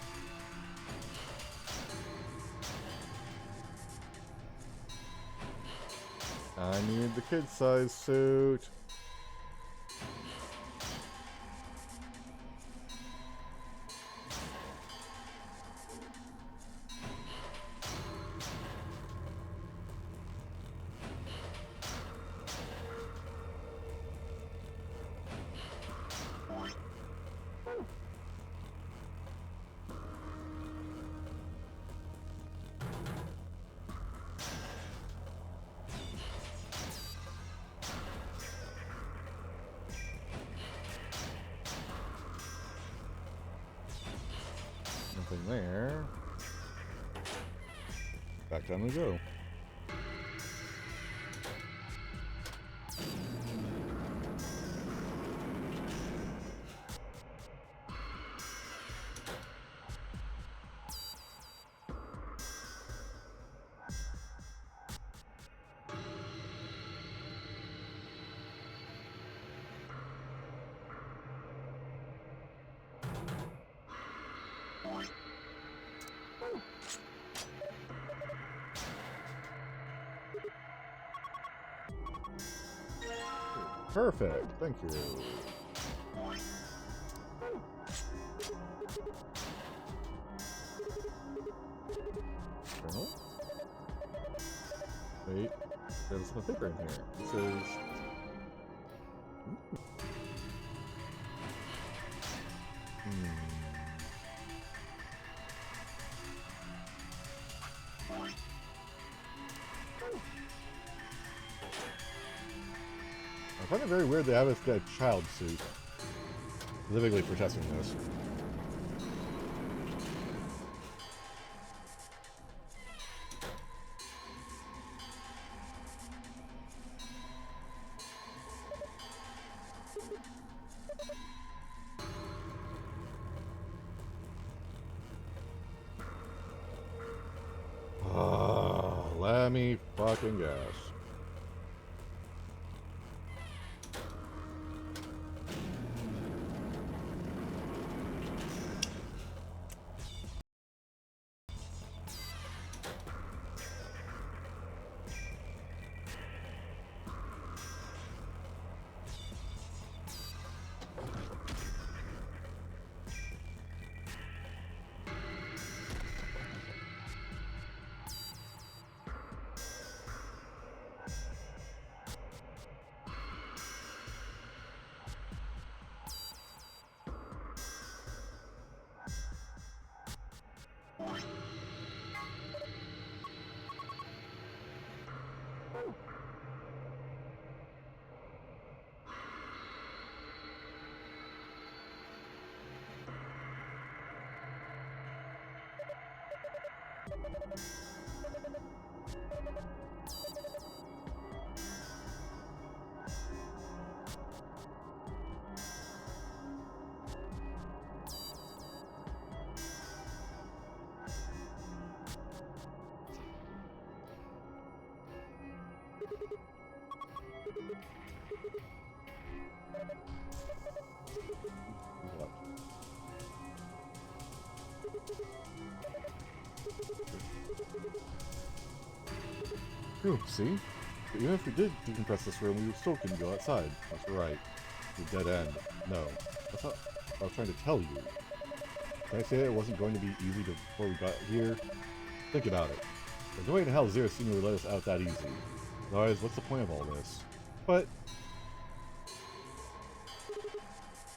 I need the kid-size suit. Nothing there. Back down we go. Perfect. Thank you. Journal? Wait, there's something thicker in here. This is... I find it very weird they have us get a child suit. Specifically for testing this. Let me fucking guess. Phew, see? But even if we did decompress this room, we still couldn't go outside. That's right. It's a dead end. No. That's not what I was trying to tell you. Did I say it wasn't going to be easy before we got here? Think about it. There's no way in hell Zero Senior would let us out that easy. Otherwise, what's the point of all this? But...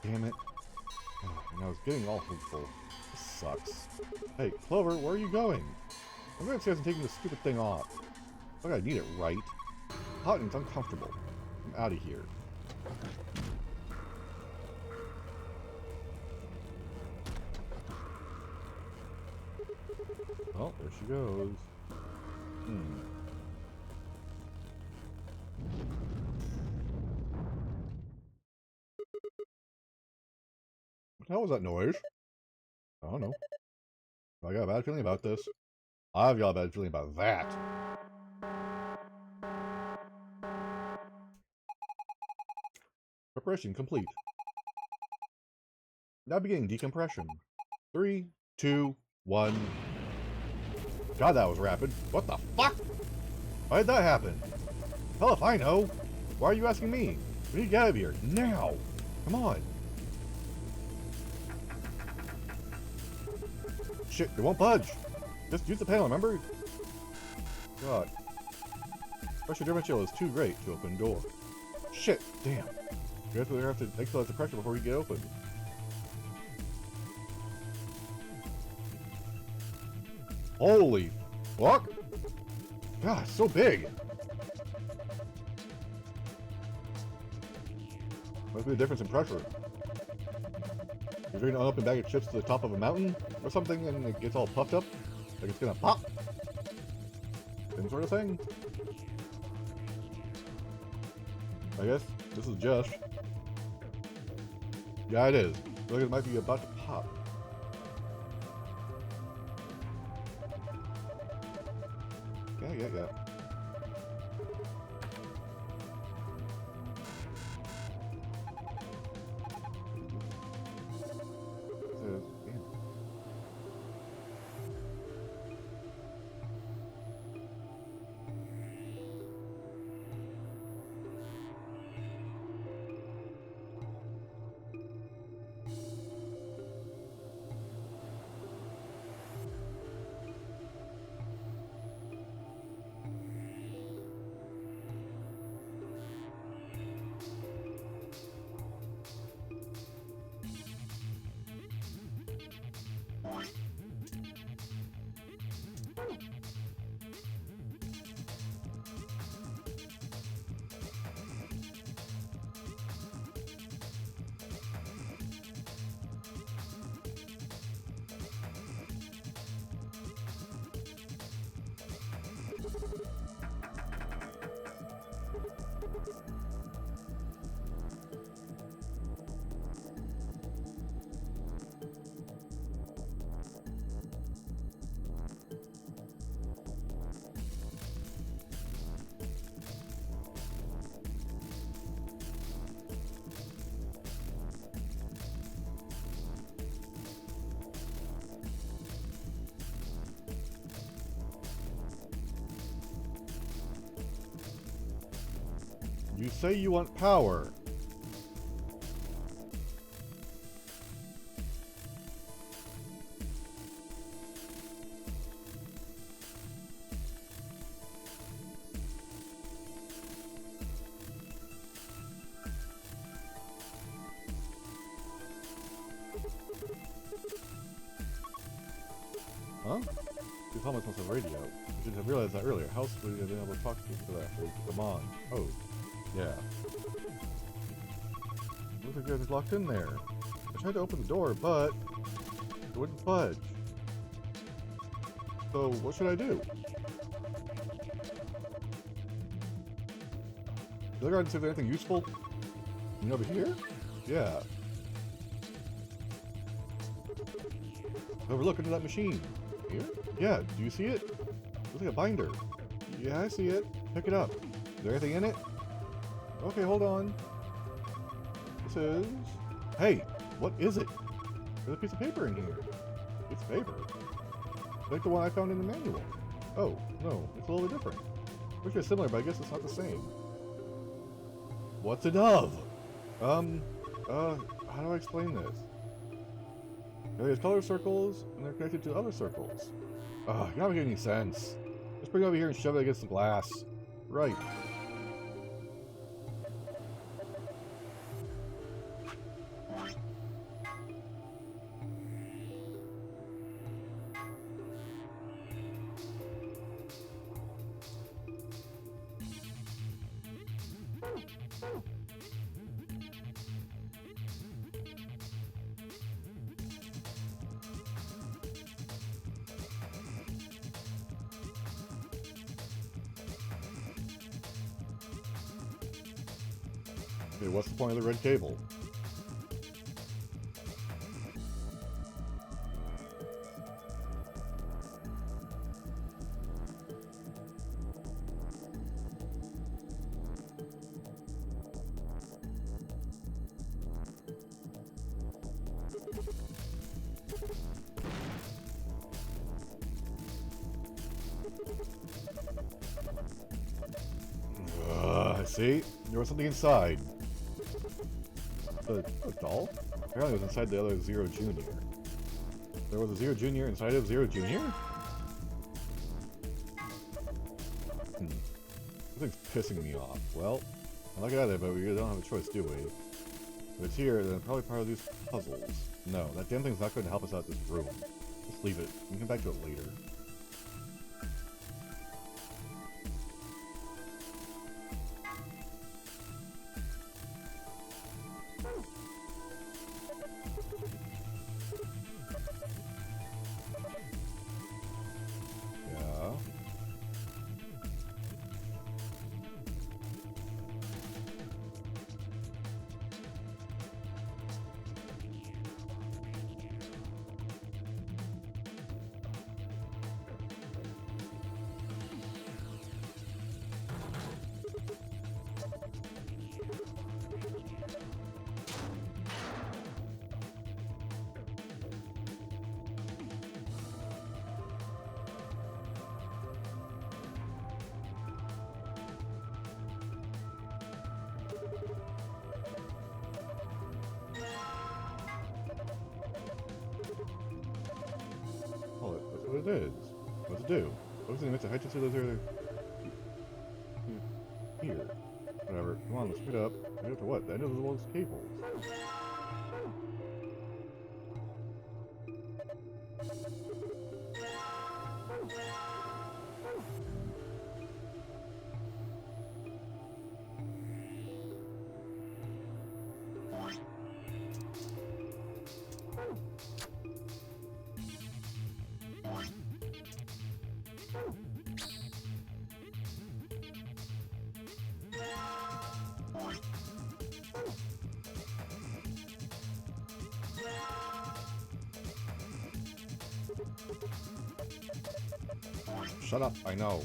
damn it. And I was getting all hopeful. This sucks. Hey, Clover, where are you going? I'm going upstairs and taking this stupid thing off. Look, I need it right. Hot and it's uncomfortable. I'm out of here. Oh, there she goes. What the hell was that noise? I don't know. I got a bad feeling about this. I've got a bad feeling about that. Preparation complete. Now beginning decompression. 3, 2, 1. God, that was rapid. What the fuck? Why did that happen? Hell if I know. Why are you asking me? We need to get out of here. Now. Come on. Shit, it won't budge. Just use the panel, remember? God. Pressure differential is too great to open door. Shit, damn. We have to equalize the pressure before we get open. Holy fuck! God, it's so big! Must be the difference in pressure. You're going to open bag of chips to the top of a mountain or something and it gets all puffed up? Like it's gonna pop? Same sort of thing? I guess this is Josh. Yeah, it is. Looks like it might be about to pop. Yeah. Damn. You say you want power. Huh? These helmets must have radio. I should have realized that earlier. How else would we have been able to talk to people that? Come on. Oh. Yeah. Looks like you guys are locked in there. I tried to open the door, but it wouldn't budge. So, what should I do? Look around and see if there's anything useful. You over here? Yeah. Overlook into that machine. Here? Yeah, do you see it? Looks like a binder. Yeah, I see it. Pick it up. Is there anything in it? Okay, hold on. This is... Hey, what is it? There's a piece of paper in here. It's paper. Like the one I found in the manual. Oh, no, it's a little bit different. Which is similar, but I guess it's not the same. What's it of? How do I explain this? There's color circles, and they're connected to other circles. You're not making any sense. Let's bring it over here and shove it against the glass. Right. Okay, what's the point of the red cable? See? There was something inside. A doll? Apparently it was inside the other Zero Junior. There was a Zero Junior inside of Zero Junior? This thing's pissing me off. Well, I'm not gonna, but we don't have a choice, do we? If it's here, then it's probably part of these puzzles. No, that damn thing's not going to help us out this room. Just leave it. We can come back to it later. Yeah. Oh, that's what it is. What's it do? What's it meant to hide to those are here? Whatever. Come on, let's pick it up. Pick it up to what? The end of those cables. Shut up, I know.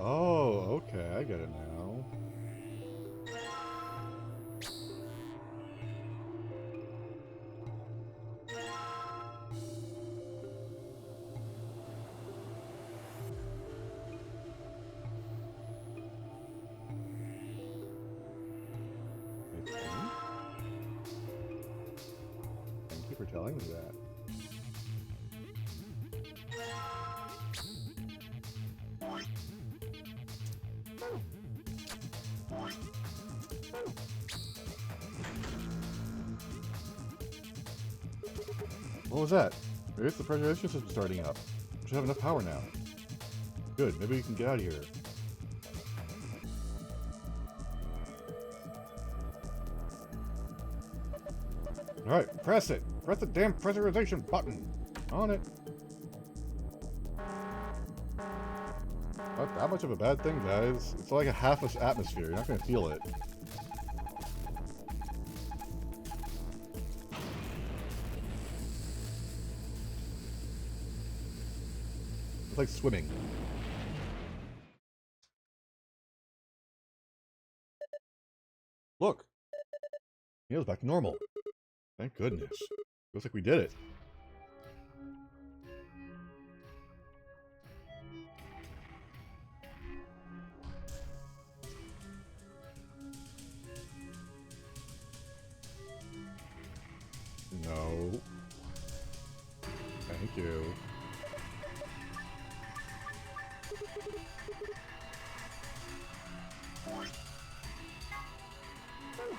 Oh, okay, I get it now. Thank you for telling me that. What was that? Maybe it's the pressurization system starting up. We should have enough power now. Good, maybe we can get out of here. Alright, press it. Press the damn pressurization button. On it. Not that much of a bad thing, guys. It's like a half-ish atmosphere. You're not gonna feel it. It's like swimming. Look! Neil's back to normal. Thank goodness. Looks like we did it. No. Thank you.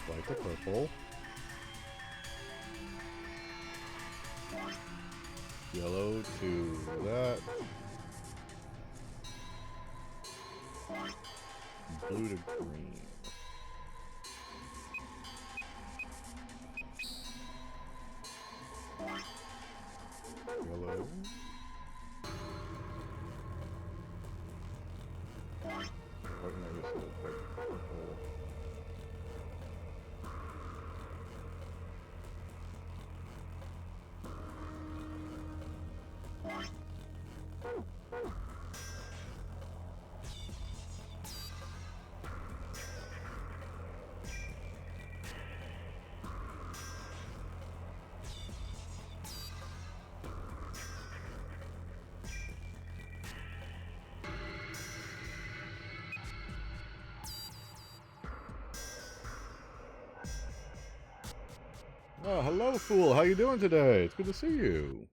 Like the purple. Yellow to that. Blue to green. Yellow. What am I missing? Purple. Oh, hello, fool. How you doing today? It's good to see you.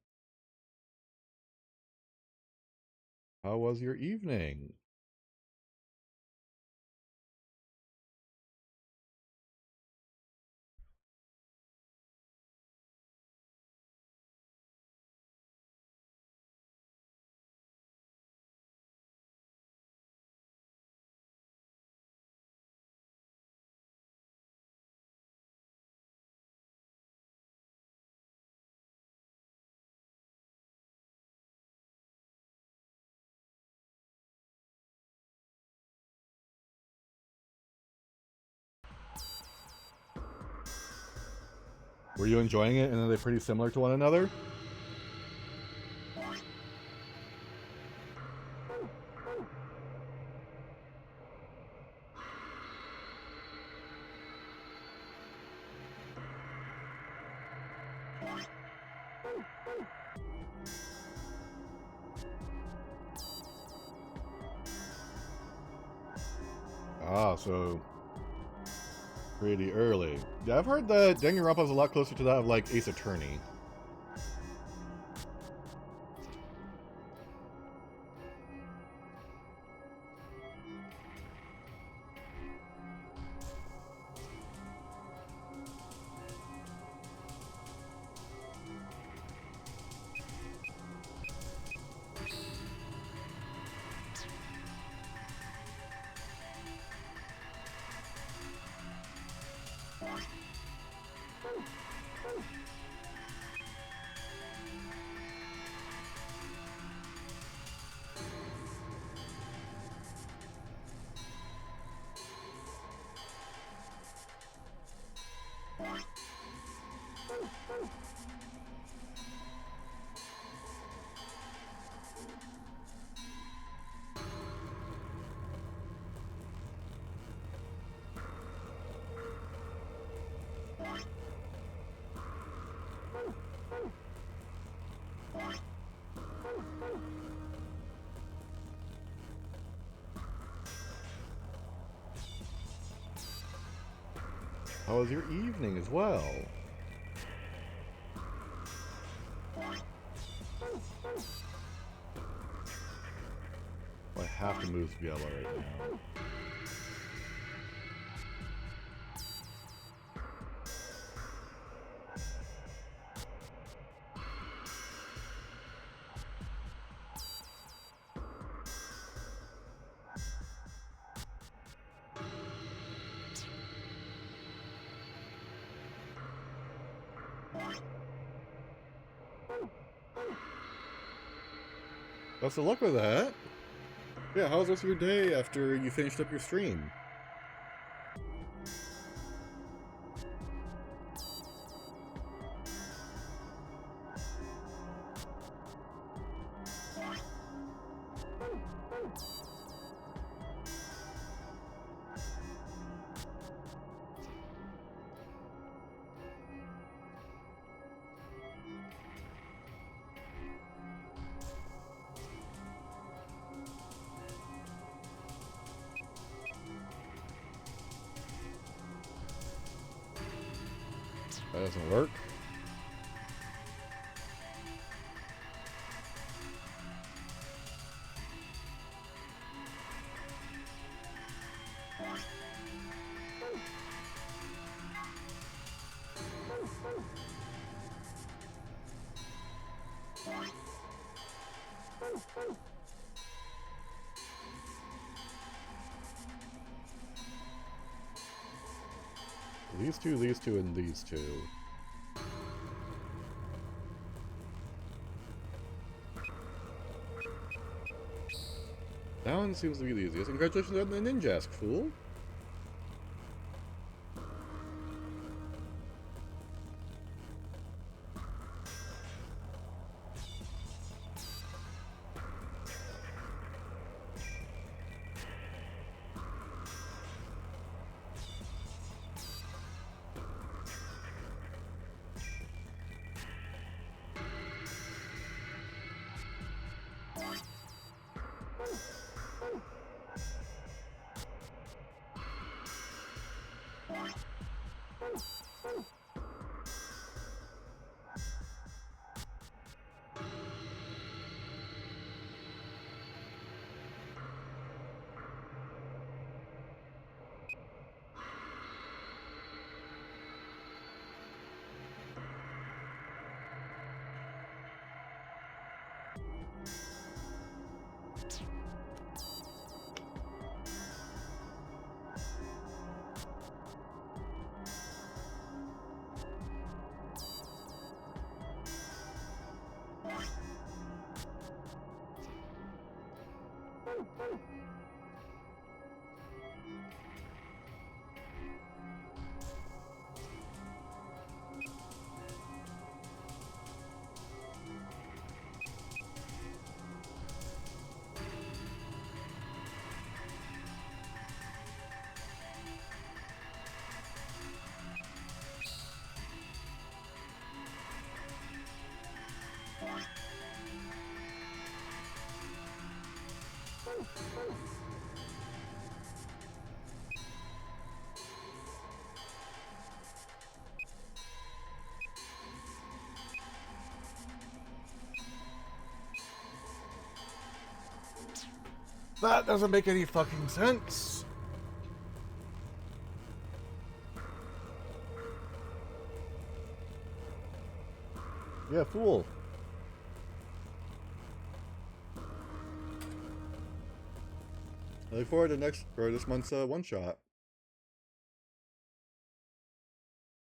How was your evening? Were you enjoying it, and are they pretty similar to one another? Ah, so pretty early. Yeah, I've heard that Danganronpa is a lot closer to that of like Ace Attorney. How was your evening as well? I have to move to yellow right now. Best of luck with that. Yeah, how was the rest of your day after you finished up your stream? That doesn't work. These two, and these two. That one seems to be the easiest. Congratulations on the Ninjask, fool! That doesn't make any fucking sense. Yeah, fool. I look forward to this month's one shot.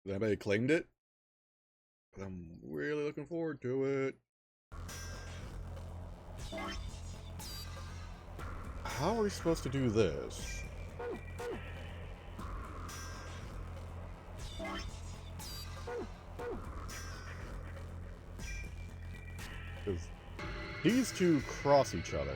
Has anybody claimed it? I'm really looking forward to it. How are we supposed to do this? Because these two cross each other.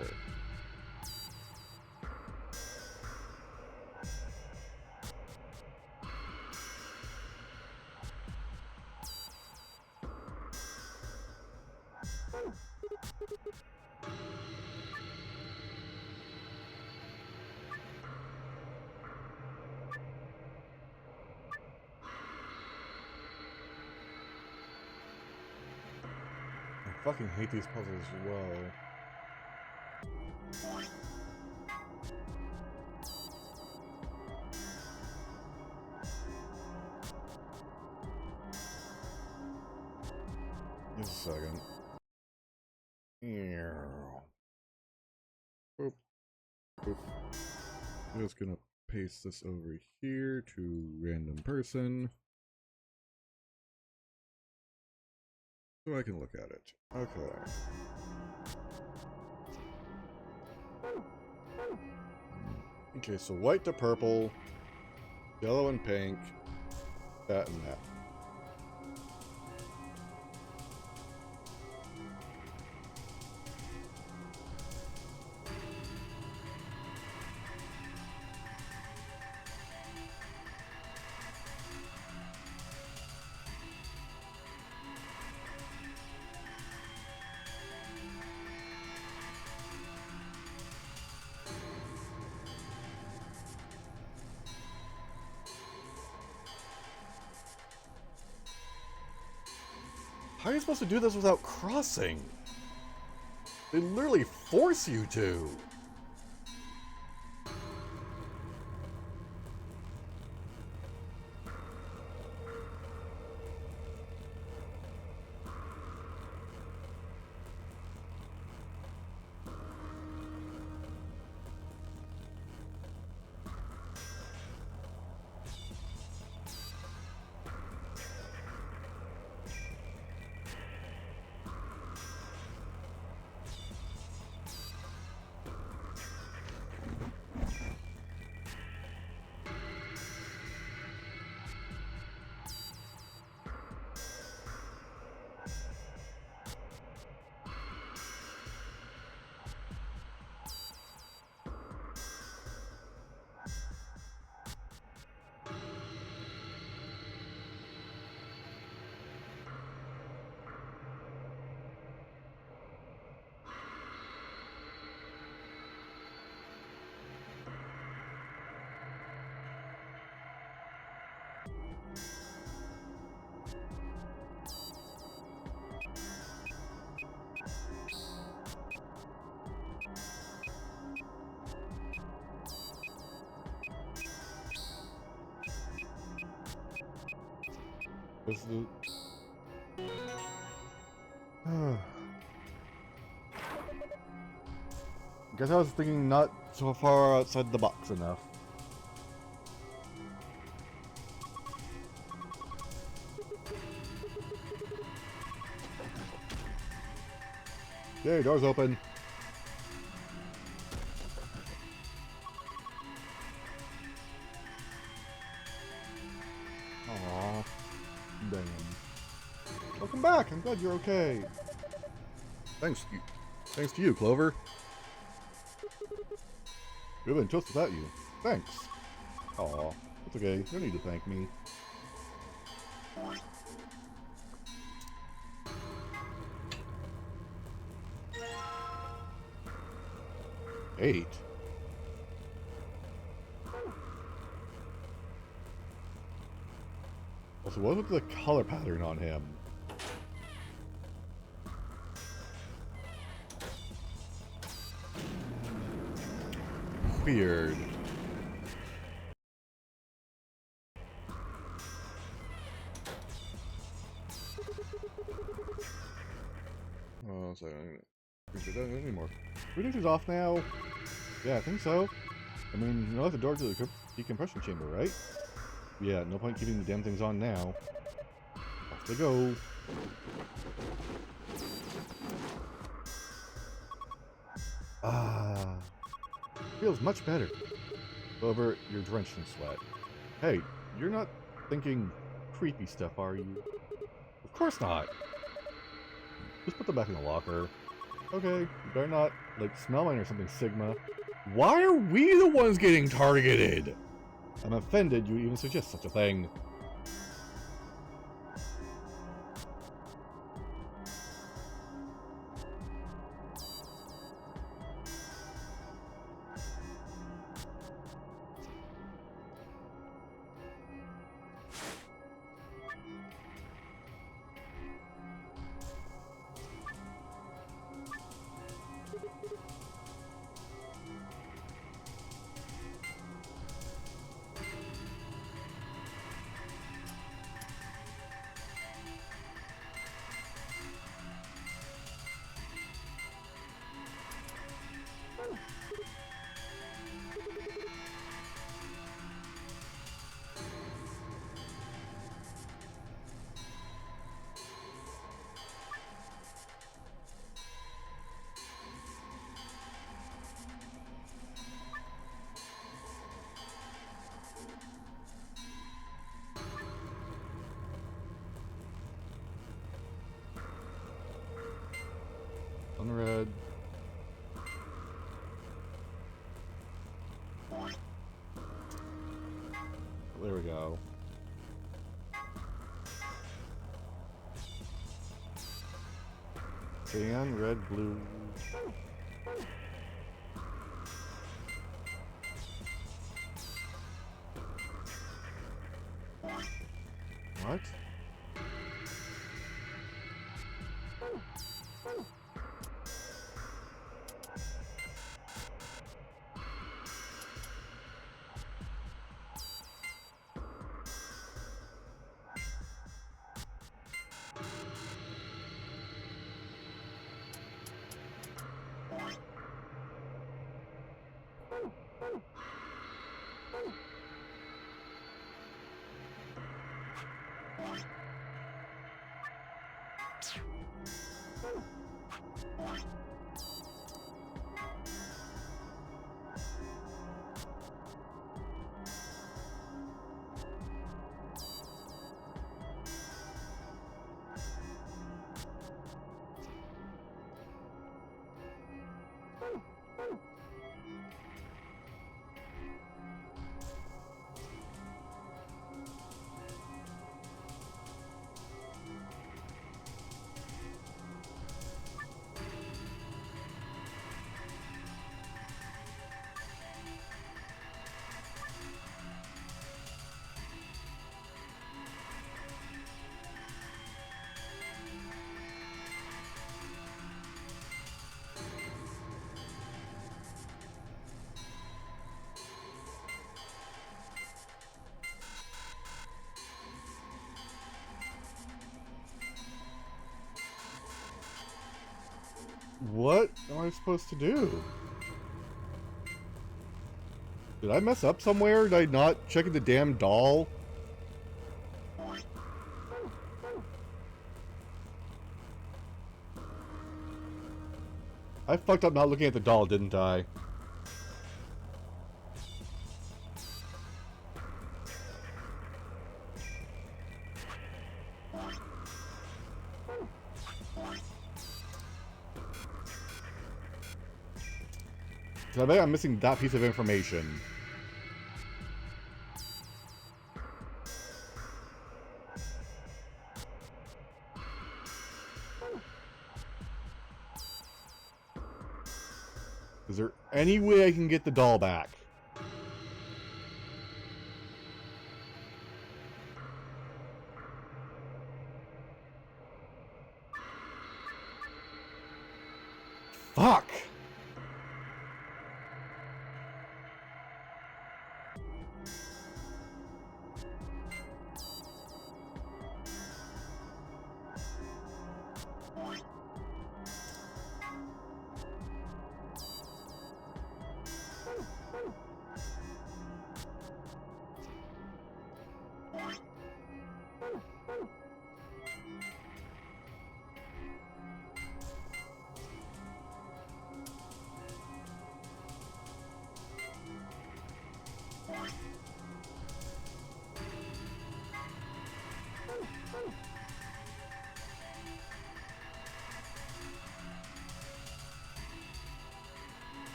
I fucking hate these puzzles as well. Just a second. Boop. Boop. I'm just gonna paste this over here to random person. So I can look at it. Okay. Okay, so white to purple, yellow and pink, that and that. How are you supposed to do this without crossing? They literally force you to. This is guess I was thinking not so far outside the box enough. Yay, door's open. Aww. Damn. Welcome back. I'm glad you're okay. Thanks to you, Clover. We've been toast without you. Thanks. Aw, it's okay. No need to thank me. Eight. Also, what was the color pattern on him? Weird. Oh, so I don't think that anymore. Predictor's off now. Yeah, I think so. I mean, you know, the door to the decompression chamber, right? Yeah, no point keeping the damn things on now. Off they go. Ah. Feels much better. Clover, you're drenched in sweat. Hey, you're not thinking creepy stuff, are you? Of course not. Just put them back in the locker. Okay, you better not, like, smell mine or something, Sigma. Why are we the ones getting targeted? I'm offended you even suggest such a thing. Cyan, red, blue. What? What am I supposed to do? Did I mess up somewhere? Did I not check the damn doll? I fucked up not looking at the doll, didn't I? I bet I'm missing that piece of information. Is there any way I can get the doll back? Fuck!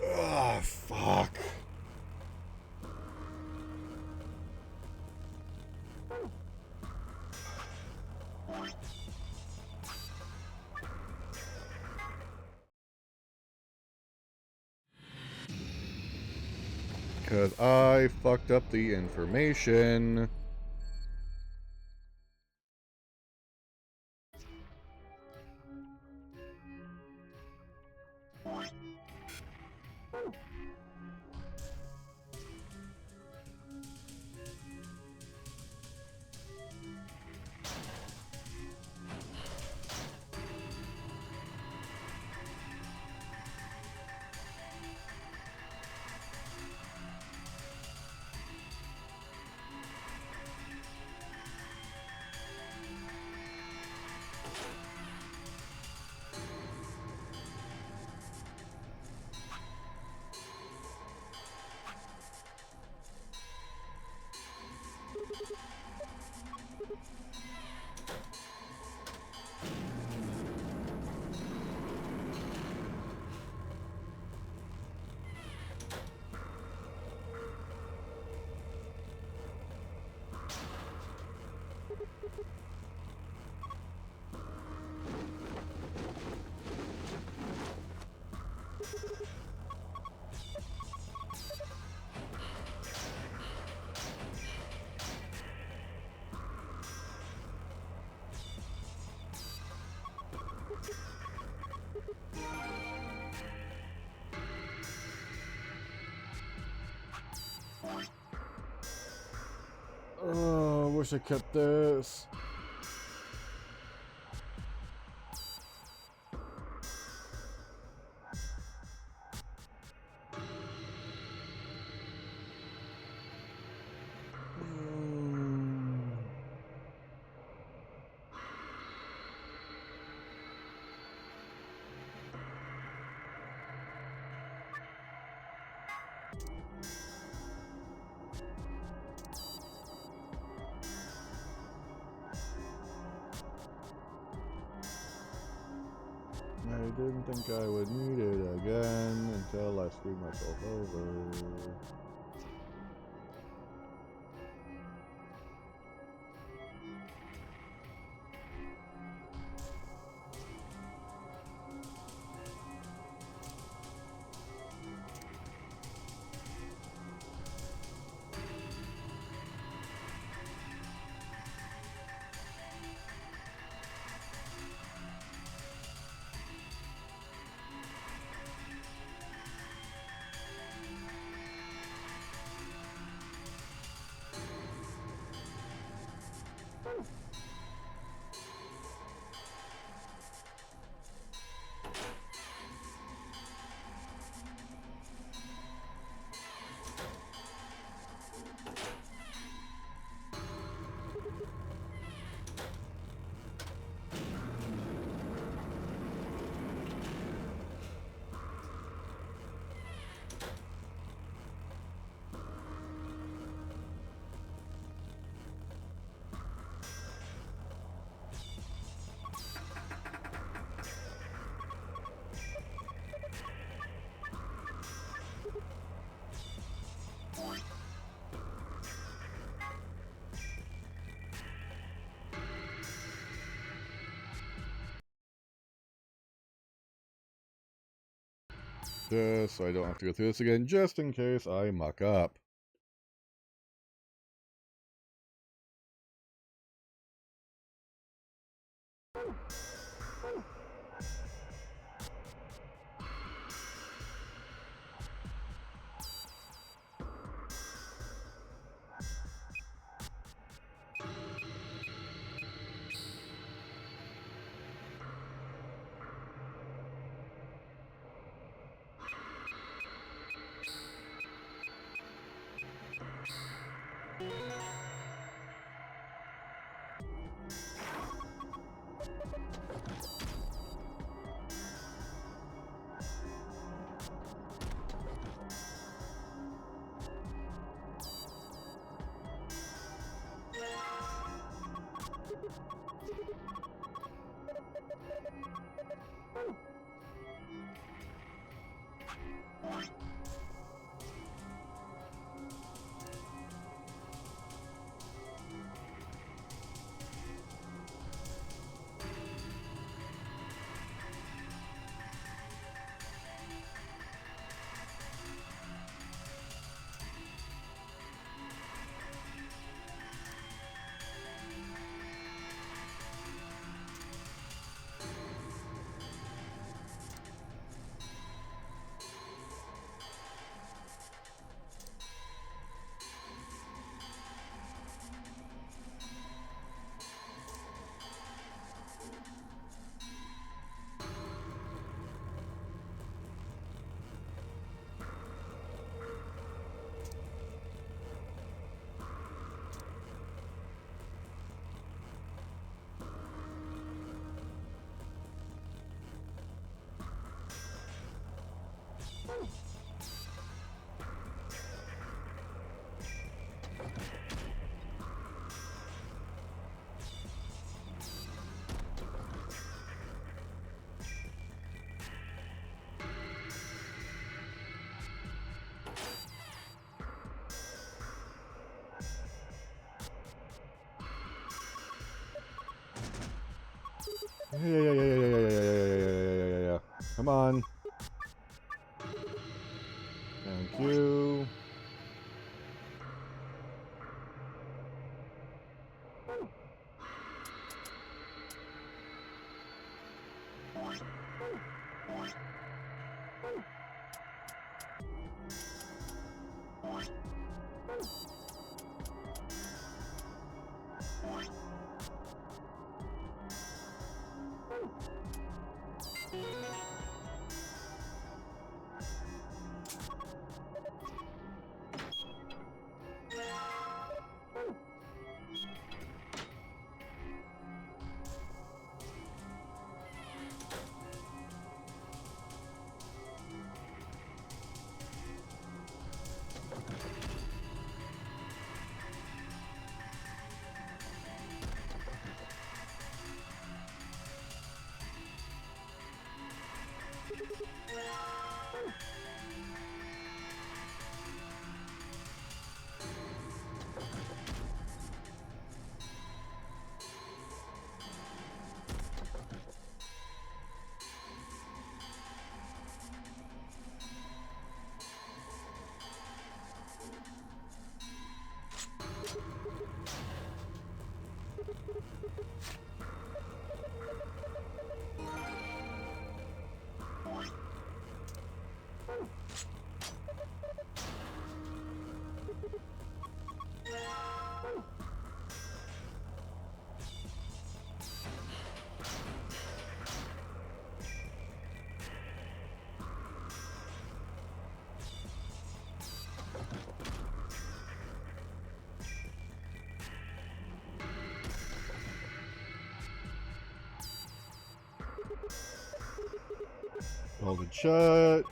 Ugh, fuck. Because I fucked up the information. Oh, I wish I kept this. I didn't think I would need it again until I screwed myself over. Just so I don't have to go through this again, just in case I muck up. Yeah. Come on. Thank you. Hold it shut.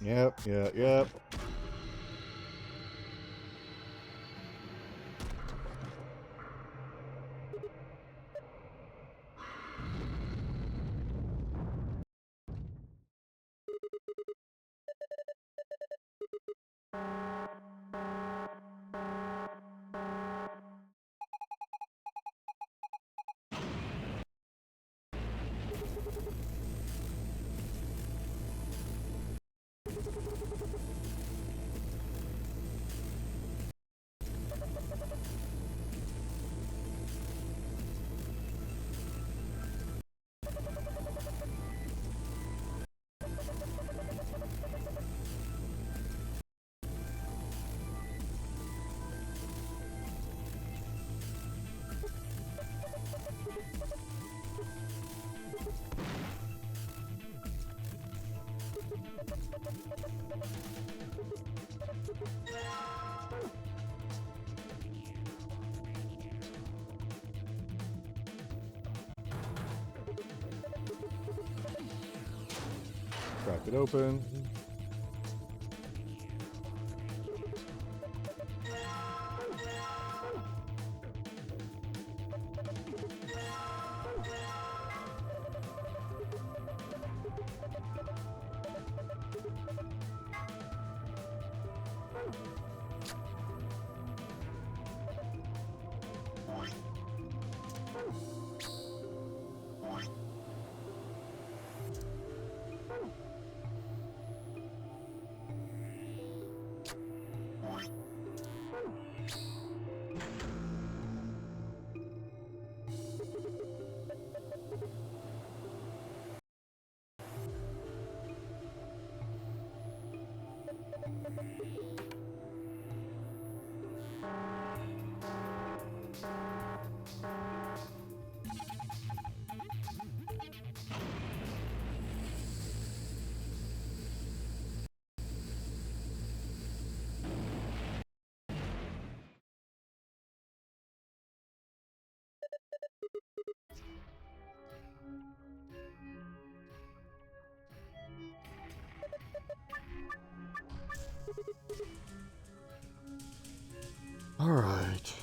Yep. Crack it open. All right.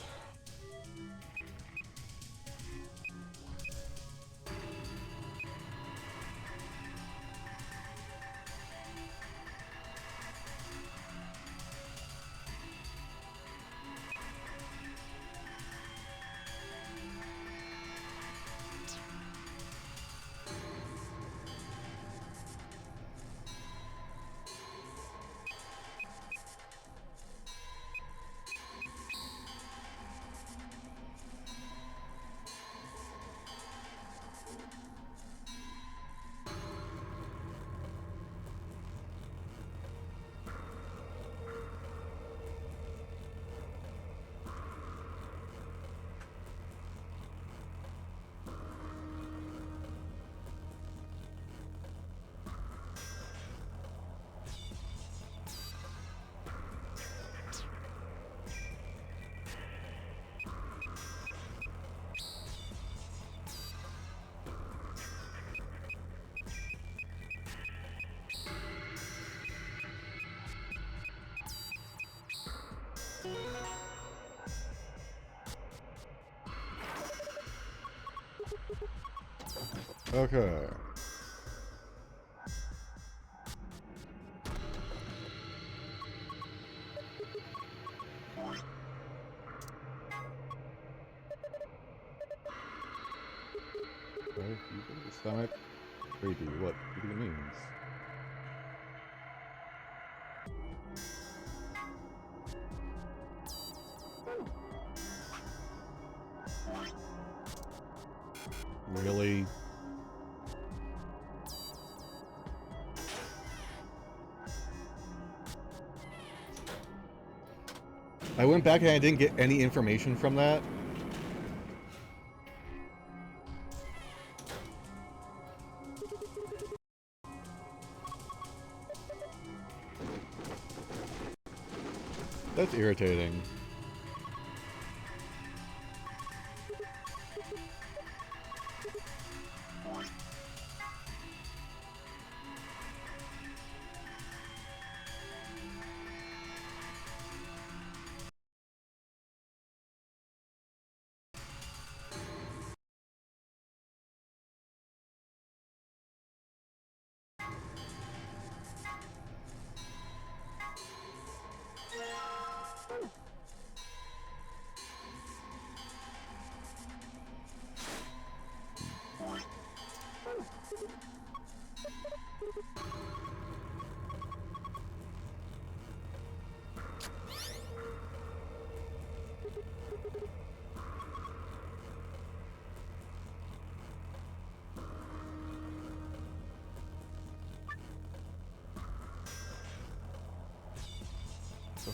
Okay. Okay, fever, the stomach. Creepy. What do you think it means? Really? I went back and I didn't get any information from that. That's irritating.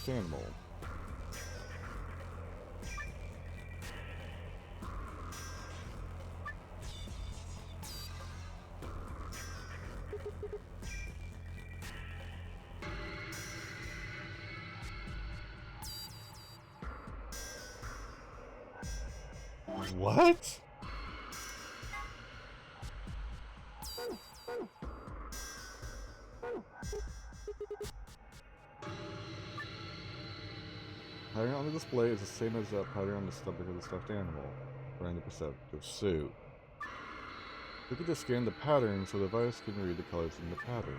stuffed animal. What? Pattern on the display is the same as the pattern on the stomach of the stuffed animal, wearing the protective suit. We can just scan the pattern so the device can read the colors in the pattern.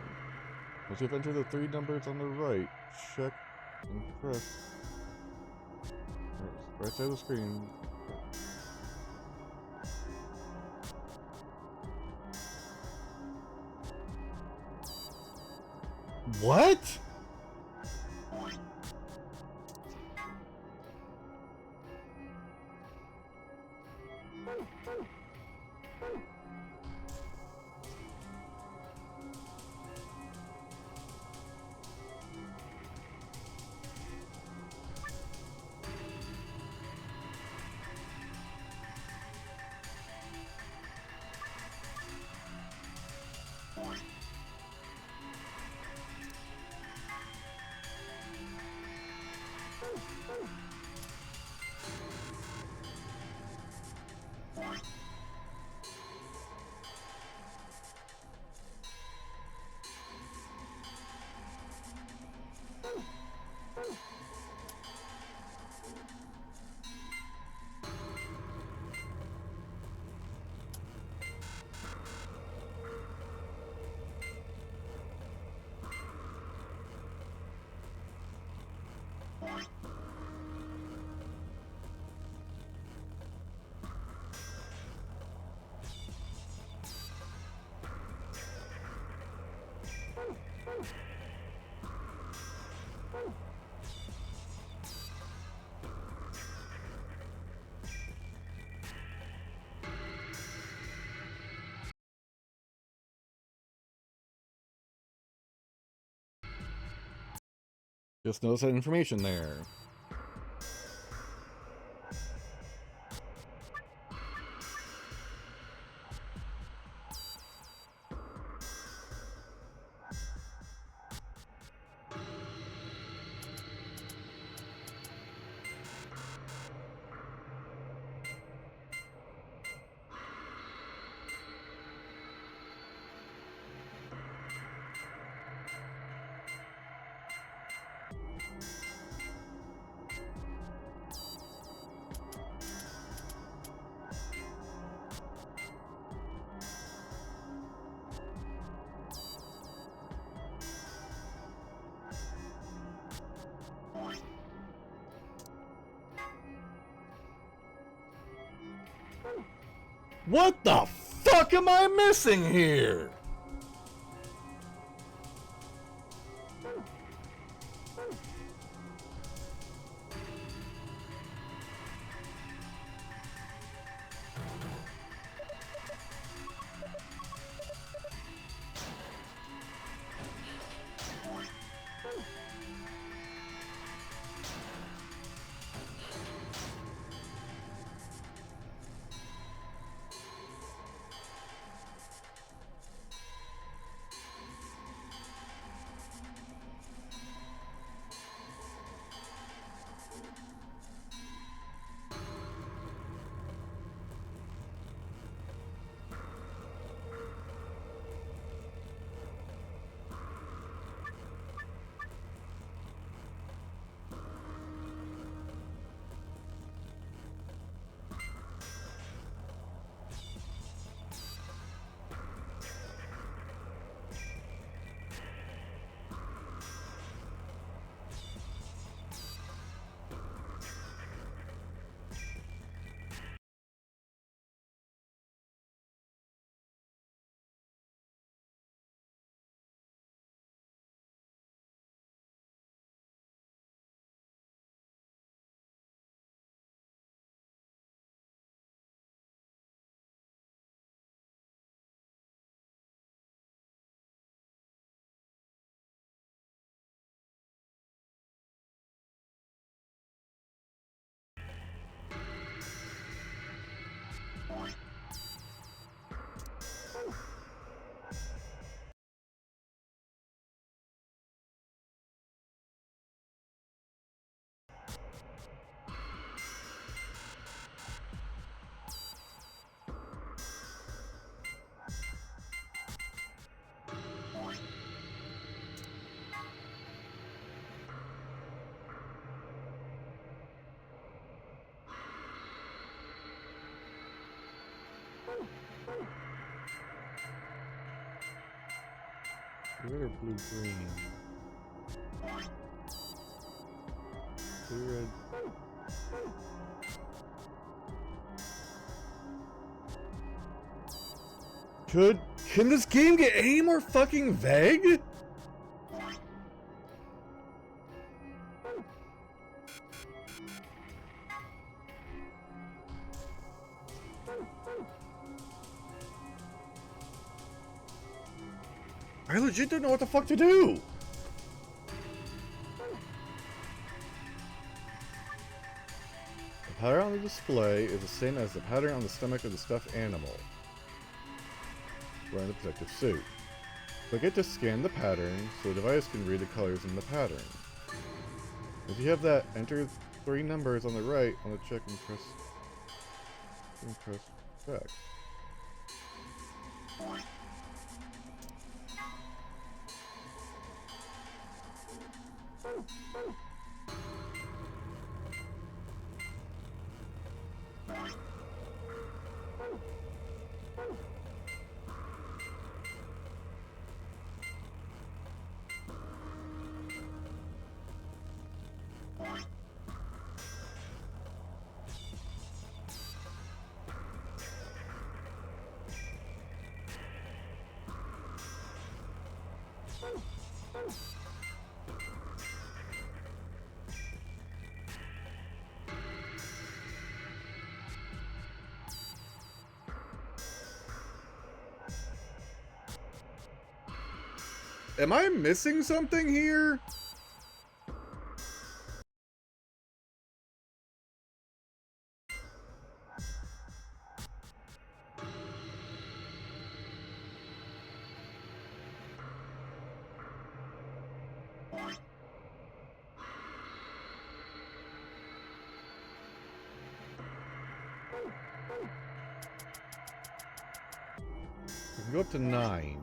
Once you've entered the 3 numbers on the right, check and press right side of the screen. What? Just notice that information there. What the fuck am I missing here? Red or blue green? Blue red. Can this game get any more fucking vague? I legit don't know what the fuck to do. The pattern on the display is the same as the pattern on the stomach of the stuffed animal wearing the protective suit. Forget to scan the pattern so the device can read the colors in the pattern. If you have that, enter 3 numbers on the right on the check and press back. Am I missing something here? We can go up to 9.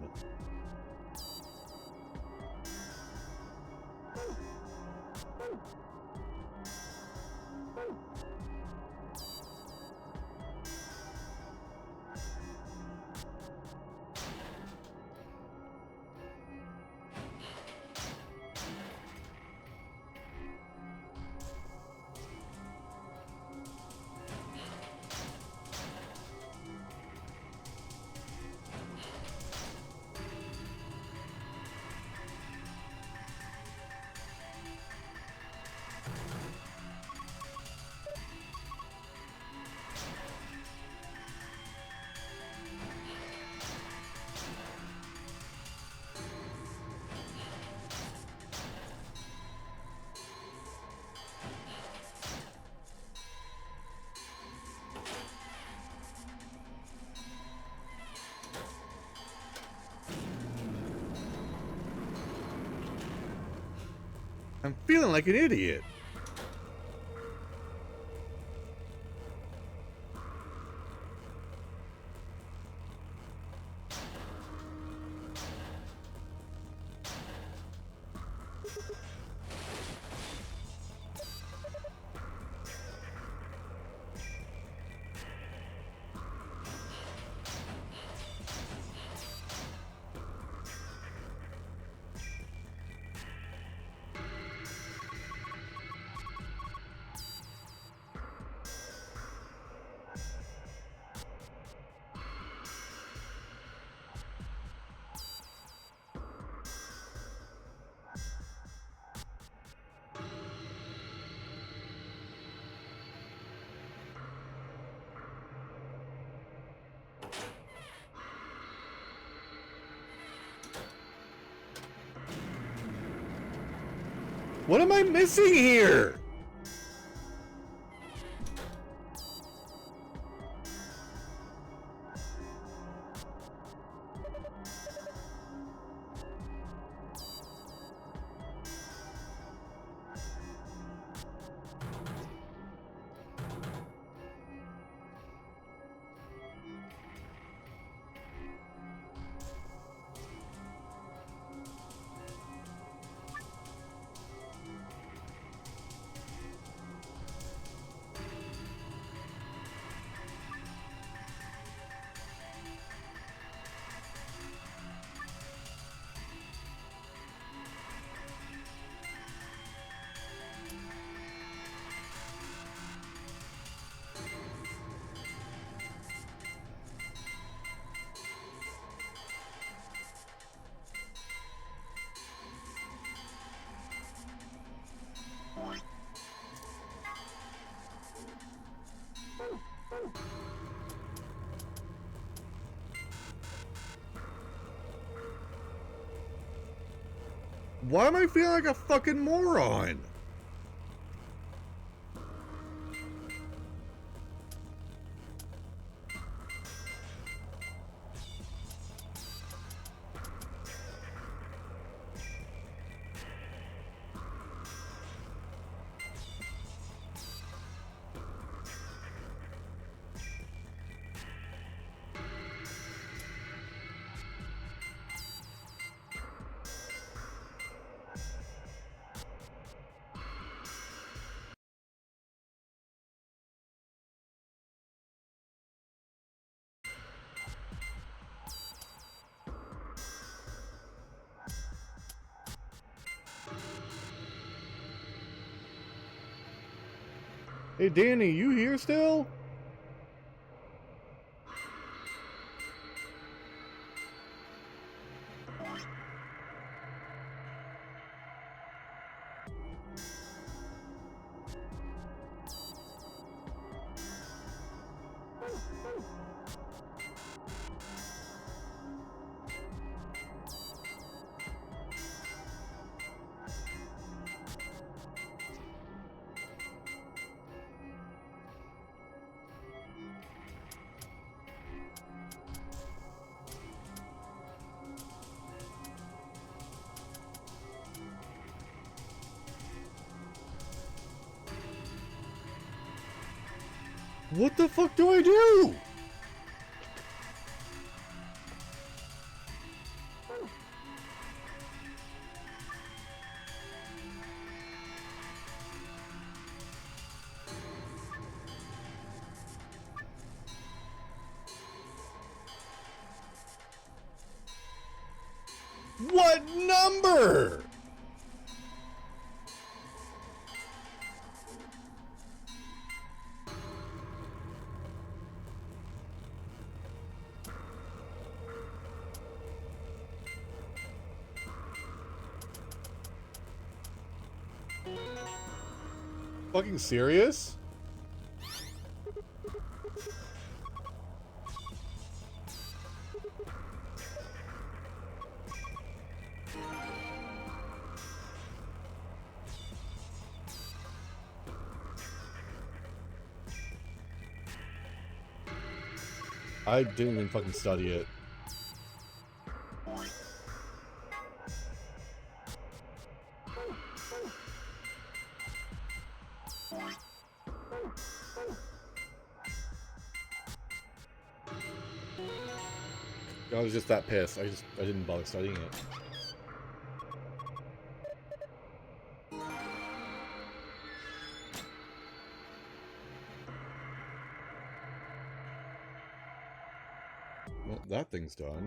I'm feeling like an idiot. What am I missing here? Why am I feeling like a fucking moron? Hey Danny, you here still? What the fuck do I do? What number? Fucking serious? I didn't even fucking study it. I was just that pissed. I didn't bother studying it. Well, that thing's done.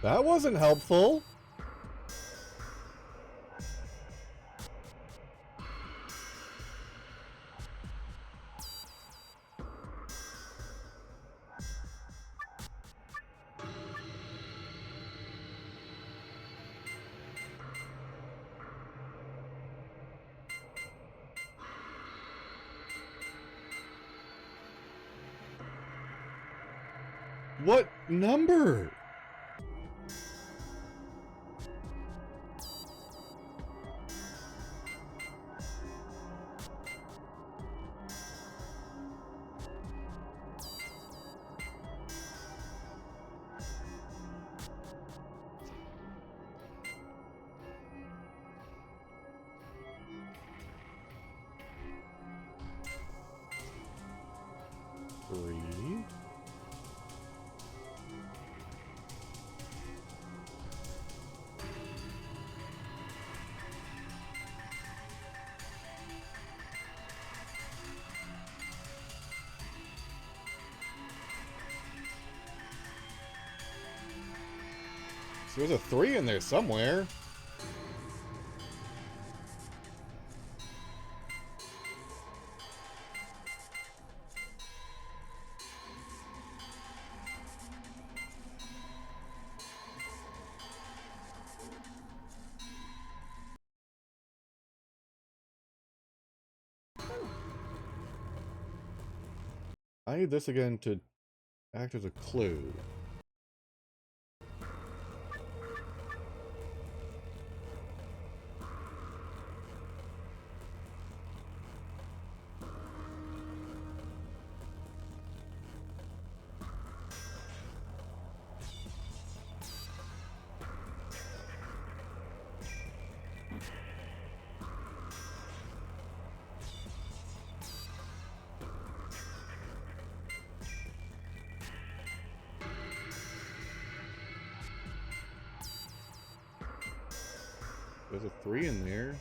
That wasn't helpful. What number? Three. So there's a 3 in there somewhere. I need this again to act as a clue. There's a 3 in there.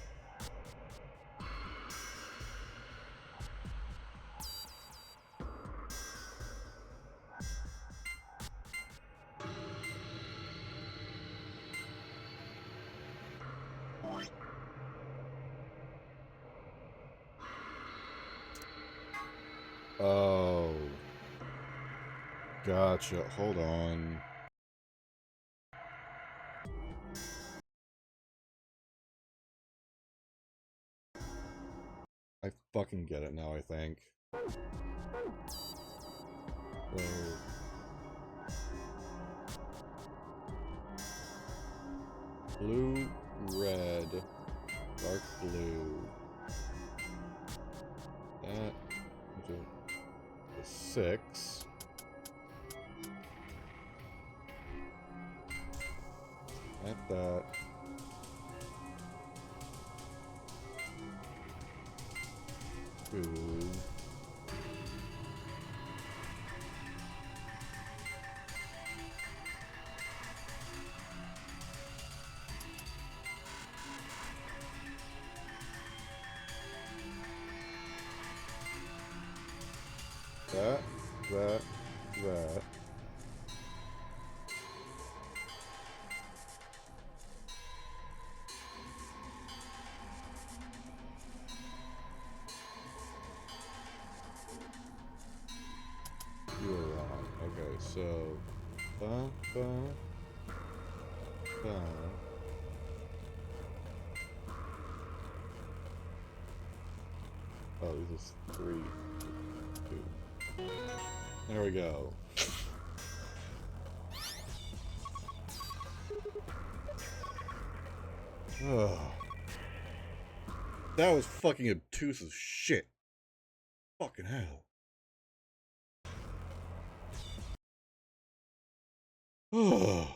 Oh. Gotcha. Hold on. I fucking get it now, I think. So... blue, red, dark blue. That... the 6. At that. Two. That. You were wrong. Okay, so... Oh, this is 3, 2. There we go. Ugh. That was fucking obtuse as shit. Fucking hell. Ugh.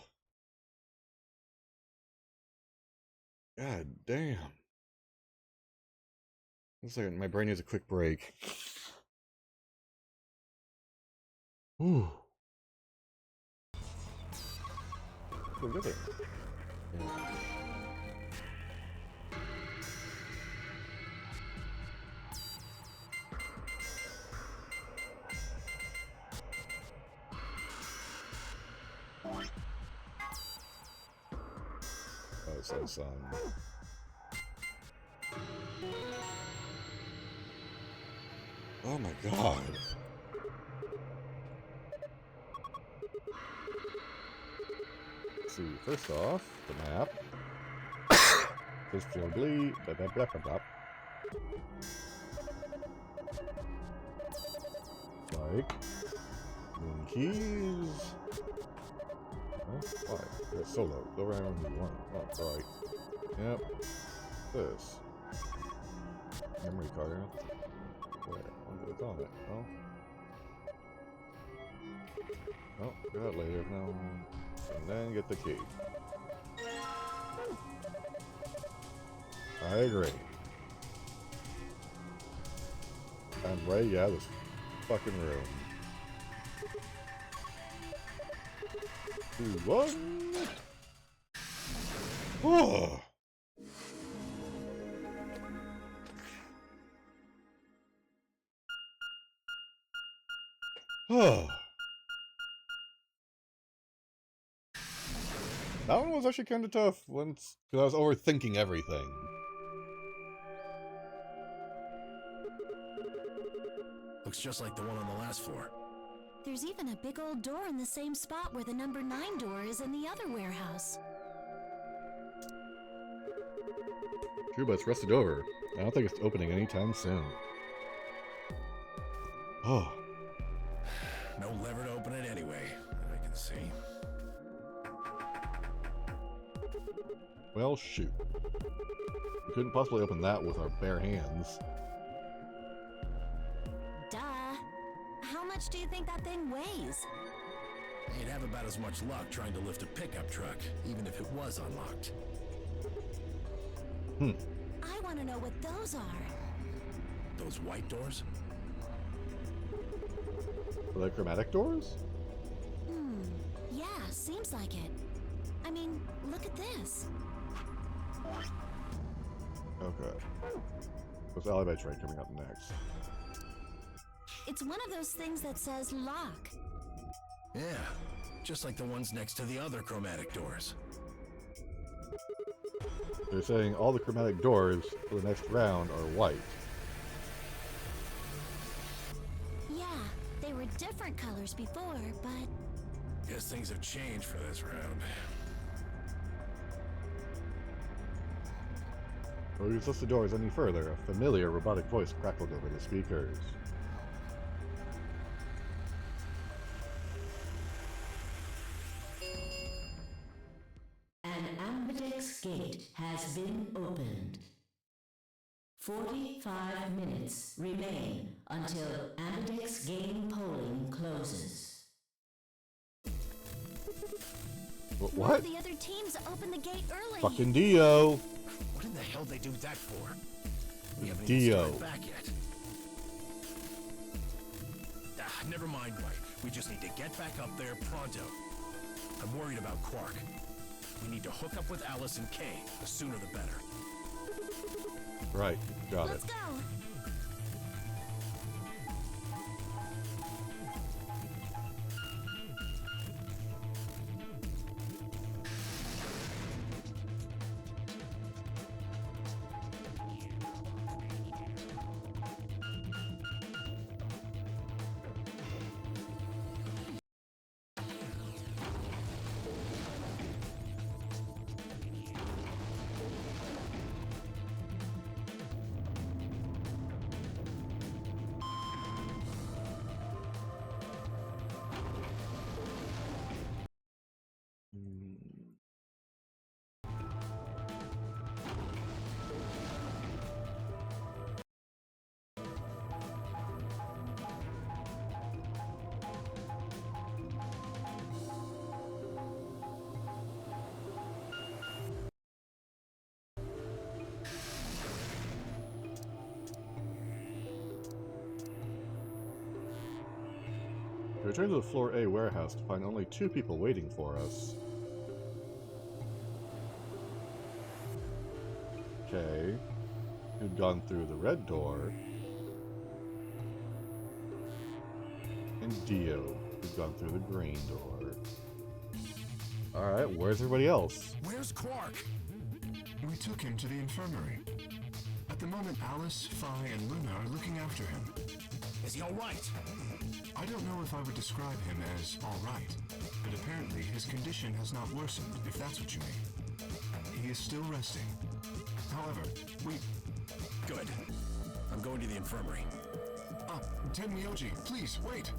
God damn. 1 second, my brain needs a quick break. Whew. Oh, good. Yeah. Oh, so oh my god. Let's see, first off, the map. Presumably, blah blah blah blah blah. Like. Moon keys. Oh, why? Yeah, solo. Go around when you want. Oh, right. Yep. This. Memory card. Where? What's on it? Oh. Oh, get that later. No. And then get the key. I agree. I'm ready out of this fucking room. 2, 1. Oh. Oh. That one was actually kind of tough once, because I was overthinking everything. Looks just like the one on the last floor. There's even a big old door in the same spot where the number 9 door is in the other warehouse. True, but it's rusted over. I don't think it's opening anytime soon. Oh. No lever to open it anyway, that I can see. Well, shoot. We couldn't possibly open that with our bare hands. Duh. How much do you think that thing weighs? You'd have about as much luck trying to lift a pickup truck, even if it was unlocked. I want to know what those are. Those white doors? Are they chromatic doors? Yeah, seems like it. I mean, look at this. Okay. What's Alibi Train coming up next? It's one of those things that says lock. Yeah, just like the ones next to the other chromatic doors. They're saying all the chromatic doors for the next round are white. Yeah, they were different colors before, but... Guess things have changed for this round. Before we lift the doors any further, a familiar robotic voice crackled over the speakers. An ambidex gate has been opened. 45 minutes remain until ambidex game polling closes. What? One of the other teams opened the gate early. Fucking Dio! What in the hell did they do that for? We haven't Dio. even started back yet. Never mind, White. We just need to get back up there pronto. I'm worried about Quark. We need to hook up with Alice and Kay. The sooner the better. Right, got Let's it. go. We returned to the Floor A warehouse to find only 2 people waiting for us. Okay. Who'd gone through the red door. And Dio, who'd gone through the green door. Alright, where's everybody else? Where's Quark? We took him to the infirmary. At the moment, Alice, Phi, and Luna are looking after him. Is he alright? I don't know if I would describe him as alright, but apparently his condition has not worsened, if that's what you mean. He is still resting. However, Good. I'm going to the infirmary. Tenmyouji, please, wait!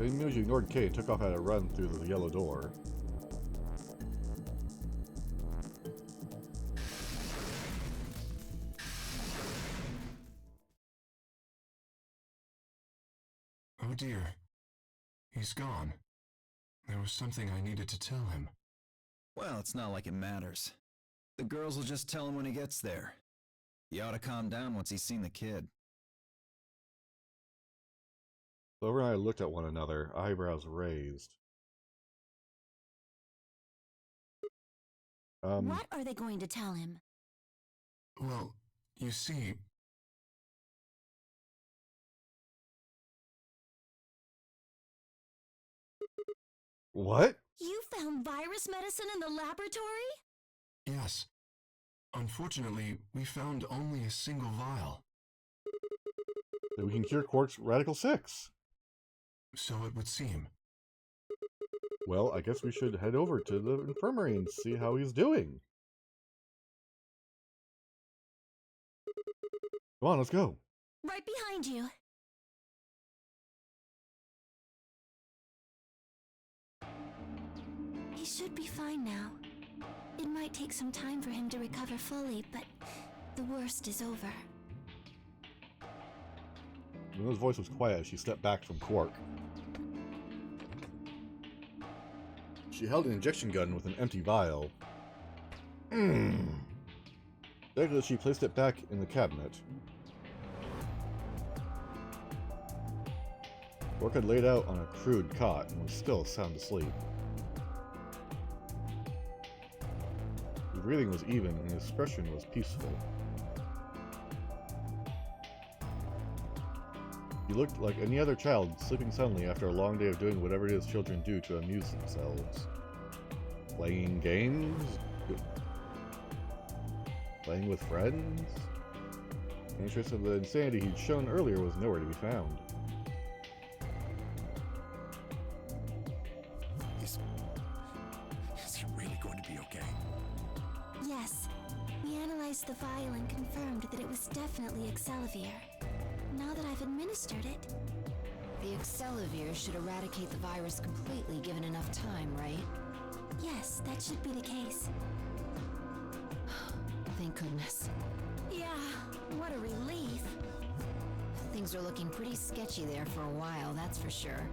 Tenmyouji ignored Kay and took off at a run through the yellow door. Oh dear. He's gone. There was something I needed to tell him. Well, it's not like it matters. The girls will just tell him when he gets there. He ought to calm down once he's seen the kid. Clover and I looked at one another, eyebrows raised. What are they going to tell him? Well, you see... What? You found virus medicine in the laboratory? Yes. Unfortunately, we found only a single vial. That we can cure Quark's Radical 6. So it would seem. Well, I guess we should head over to the infirmary and see how he's doing. Come on, let's go. Right behind you. He should be fine now. It might take some time for him to recover fully, but the worst is over. Luna's voice was quiet as she stepped back from Quark. She held an injection gun with an empty vial. Then she placed it back in the cabinet. Quark had laid out on a crude cot and was still sound asleep. His breathing was even and his expression was peaceful. He looked like any other child sleeping soundly after a long day of doing whatever it is children do to amuse themselves. Playing games? Playing with friends? Any trace of the insanity he'd shown earlier was nowhere to be found. Is he really going to be okay? Yes. We analyzed the vial and confirmed that it was definitely Excelavir. Now that I've administered it... The Excelavir should eradicate the virus completely given enough time, right? Yes, that should be the case. Thank goodness. Yeah, what a relief. Things are looking pretty sketchy there for a while, that's for sure.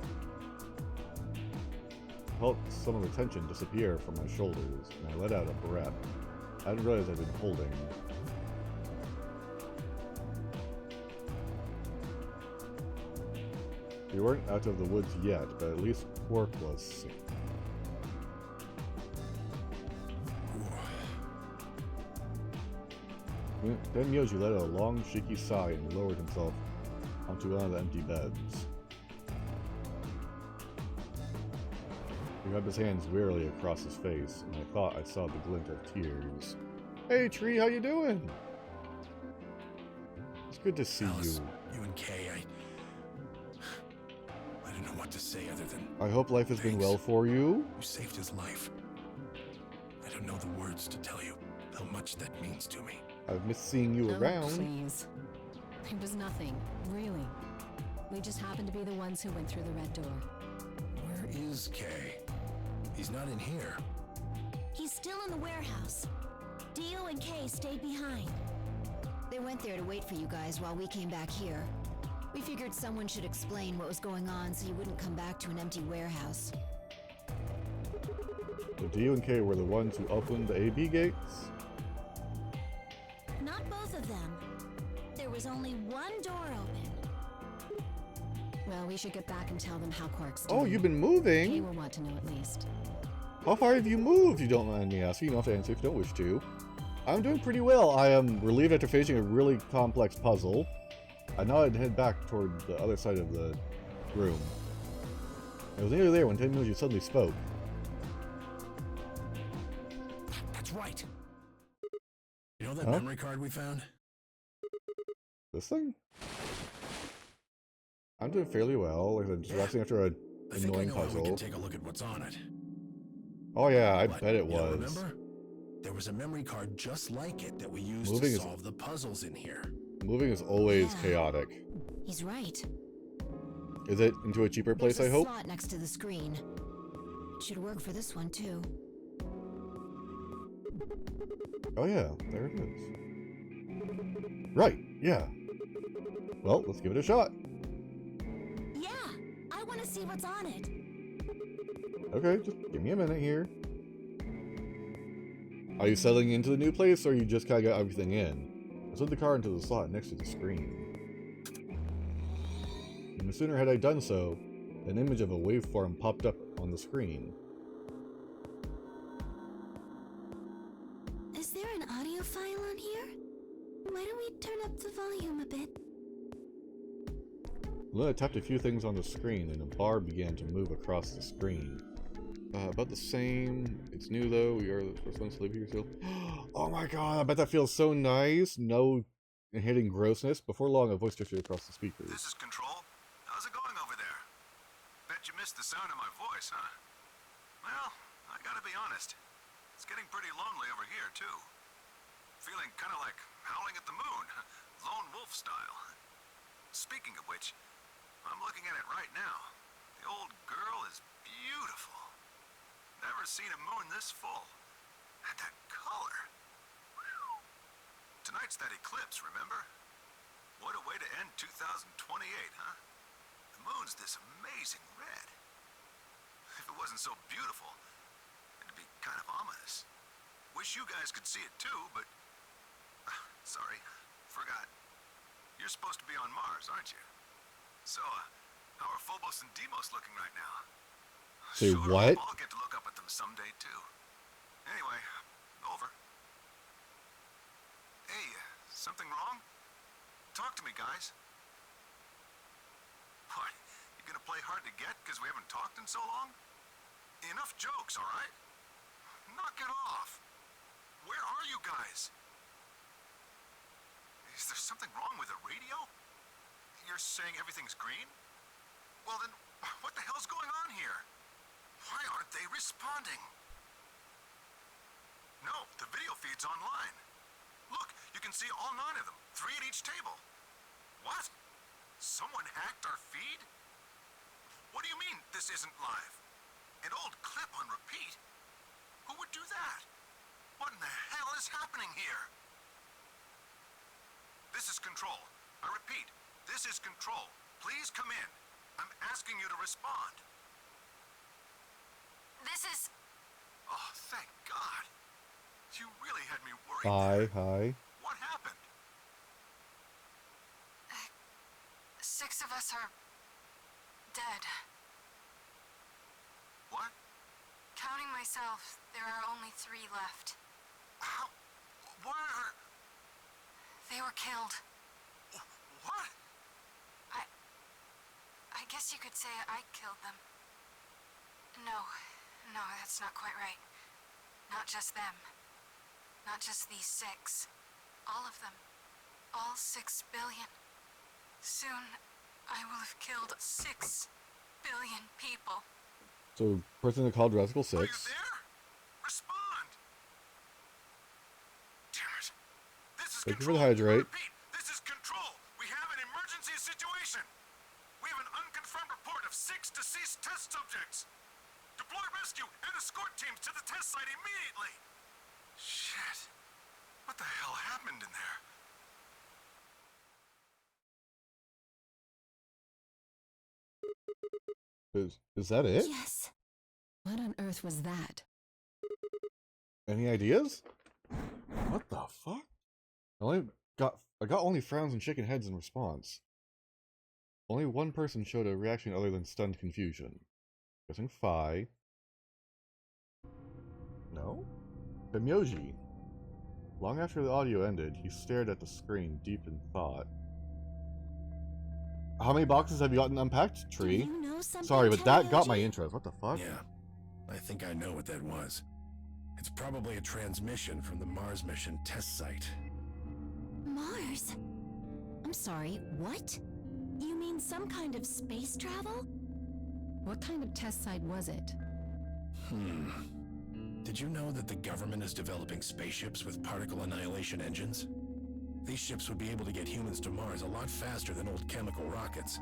I felt some of the tension disappear from my shoulders, and I let out a breath. I didn't realize I'd been holding. We weren't out of the woods yet, but at least Quark was safe. Tenmyouji let out a long, shaky sigh and lowered himself onto one of the empty beds. He rubbed his hands wearily across his face, and I thought I saw the glint of tears. Hey, Tree, how you doing? It's good to see Alice, you. you and Kay, I don't know what to say other than... I hope life has been thanks. well for you. You saved his life. I don't know the words to tell you how much that means to me. I've missed seeing you Oh, around. please. It was nothing, really. We just happened to be the ones who went through the red door. Where is Kay? He's not in here. He's still in the warehouse. Dio and Kay stayed behind. They went there to wait for you guys while we came back here. We figured someone should explain what was going on so you wouldn't come back to an empty warehouse. So Dio and Kay were the ones who opened the AB gates? Not both of them. There was only one door open. Well, we should get back and tell them how Quark's doing. Oh, you've been Kay moving? will want to know at least. How far have you moved, you don't mind me asking? You don't have to answer if you don't wish to. I'm doing pretty well. I am relieved after facing a really complex puzzle. I know I'd head back toward the other side of the room. I was nearly there when Tenmyouji suddenly spoke. That's right. You know that Huh? memory card we found? This thing? I'm doing fairly well. Like I'm just resting after a I think I annoying know how we can puzzle. take a look at what's on it. Oh yeah, I But, bet it you don't was. remember? There was a memory card just like it that we used Moving to is- solve the puzzles in here. Moving is always Yeah. chaotic. He's right. Is it into a cheaper place, There's I a hope? slot next to the screen. It should work for this one too. Oh yeah, there it is. Right, yeah. Well, let's give it a shot. Yeah, I want to see what's on it. Okay, just give me a minute here. Are you settling into the new place, or you just kind of got everything in? I slid the car into the slot next to the screen. No sooner had I done so, an image of a waveform popped up on the screen. Is there an audio file on here? Why don't we turn up the volume a bit? Luna tapped a few things on the screen, and a bar began to move across the screen. About the same. It's new though. We are the first ones to live here still. Oh my god, I bet that feels so nice. No hitting grossness. Before long, a voice drifted across the speakers. This is Control. How's it going over there? Bet you missed the sound of my voice, huh? Well, I gotta be honest. It's getting pretty lonely over here, too. Feeling kind of like howling at the moon. Lone wolf style. Speaking of which, I'm looking at it right now. The old girl is beautiful. Never seen a moon this full. And that color. Whew. Tonight's that eclipse, remember? What a way to end 2028, huh? The moon's this amazing red. If it wasn't so beautiful, it'd be kind of ominous. Wish you guys could see it too, but... sorry, forgot. You're supposed to be on Mars, aren't you? So, how are Phobos and Deimos looking right now? Say Sure, what? I'll get to look up at them someday too. Anyway, over. Hey, something wrong? Talk to me, guys. What? You gonna play hard to get because we haven't talked in so long? Enough jokes, all right? Knock it off. Where are you guys? Is there something wrong with the radio? You're saying everything's green? Well then, what the hell's going on here? Why aren't they responding? No, the video feed's online. Look, you can see all 9 of them, 3 at each table. What? Someone hacked our feed? What do you mean this isn't live? An old clip on repeat? Who would do that? What in the hell is happening here? This is Control. I repeat, this is Control. Please come in. I'm asking you to respond. This is... Oh, thank God. You really had me worried. Hi. What happened? 6 of us are... dead. What? Counting myself, there are only 3 left. How? Why are... They were killed. What? I guess you could say I killed them. No, that's not quite right. Not just them. Not just these 6. All of them. All 6 billion. Soon, I will have killed 6 billion people. So, person called Rascal 6. Are you there? Respond! Damn it. This is Thank you for Control. the hydrate. Repeat, this is Control. We have an emergency situation. We have an unconfirmed report of 6 deceased test subjects. Deploy rescue and escort teams to the test site immediately. Shit. What the hell happened in there? Is that it? Yes. What on earth was that? Any ideas? What the fuck? I got only frowns and shaking heads in response. Only one person showed a reaction other than stunned confusion. Guessing Phi. No? Tenmyouji. Long after the audio ended, he stared at the screen, deep in thought. How many boxes have you gotten unpacked, Tree? Do you know something, Sorry, but that got my Tenmyouji? interest. What the fuck? Yeah, I think I know what that was. It's probably a transmission from the Mars mission test site. Mars? I'm sorry, what? You mean some kind of space travel? What kind of test site was it? Did you know that the government is developing spaceships with particle annihilation engines? These ships would be able to get humans to Mars a lot faster than old chemical rockets.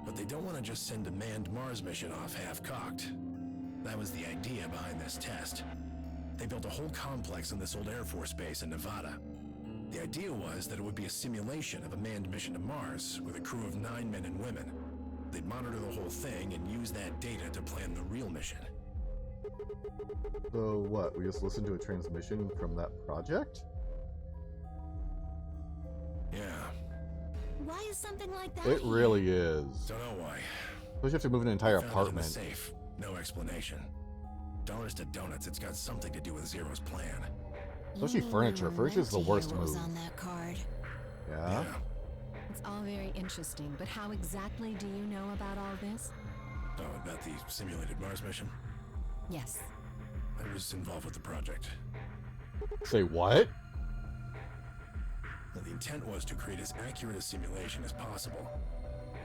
But they don't want to just send a manned Mars mission off half-cocked. That was the idea behind this test. They built a whole complex on this old Air Force base in Nevada. The idea was that it would be a simulation of a manned mission to Mars with a crew of 9 men and women. They'd monitor the whole thing and use that data to plan the real mission. So what, we just listened to a transmission from that project? Yeah. Why is something like that It here? really is. Don't know why. Especially if you have to move an entire Found it in the apartment. safe. No explanation. Dollars to donuts, it's got something to do with Zero's plan. Especially You furniture. were Furniture is the meant to hear worst what was move. on that card. Yeah? It's all very interesting, but how exactly do you know about all this? Oh, about the simulated Mars mission? Yes. I was involved with the project. Say what? Now, the intent was to create as accurate a simulation as possible.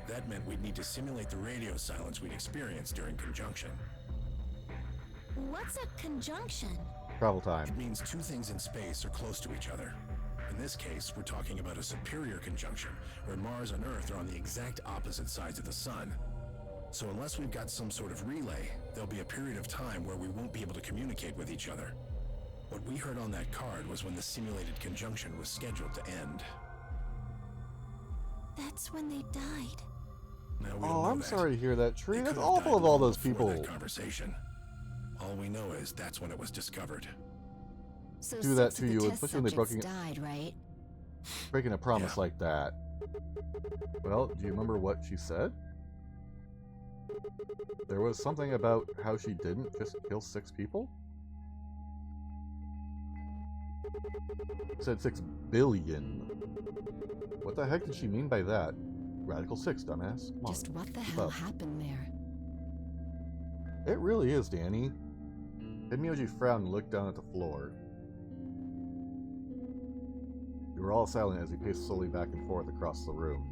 That meant we'd need to simulate the radio silence we'd experienced during conjunction. What's a conjunction? Travel time. It means two things in space are close to each other. In this case, we're talking about a superior conjunction, where Mars and Earth are on the exact opposite sides of the Sun. So unless we've got some sort of relay, there'll be a period of time where we won't be able to communicate with each other. What we heard on that card was when the simulated conjunction was scheduled to end. That's when they died. Now, we don't Oh, know I'm that. sorry to hear that, Tree. They That's could have awful died of all long those before people. that conversation. All we know is that's when it was discovered. So Do that 6 to of the you, test especially when they broke subjects died, right? Breaking a promise Yeah. like that. Well, do you remember what she said? There was something about how she didn't just kill 6 people? It said 6 billion. What the heck did she mean by that? Radical 6, dumbass. Come on, Just what the keep hell up. happened there? It really is, Danny. Tenmyouji frowned and looked down at the floor. We were all silent as he paced slowly back and forth across the room.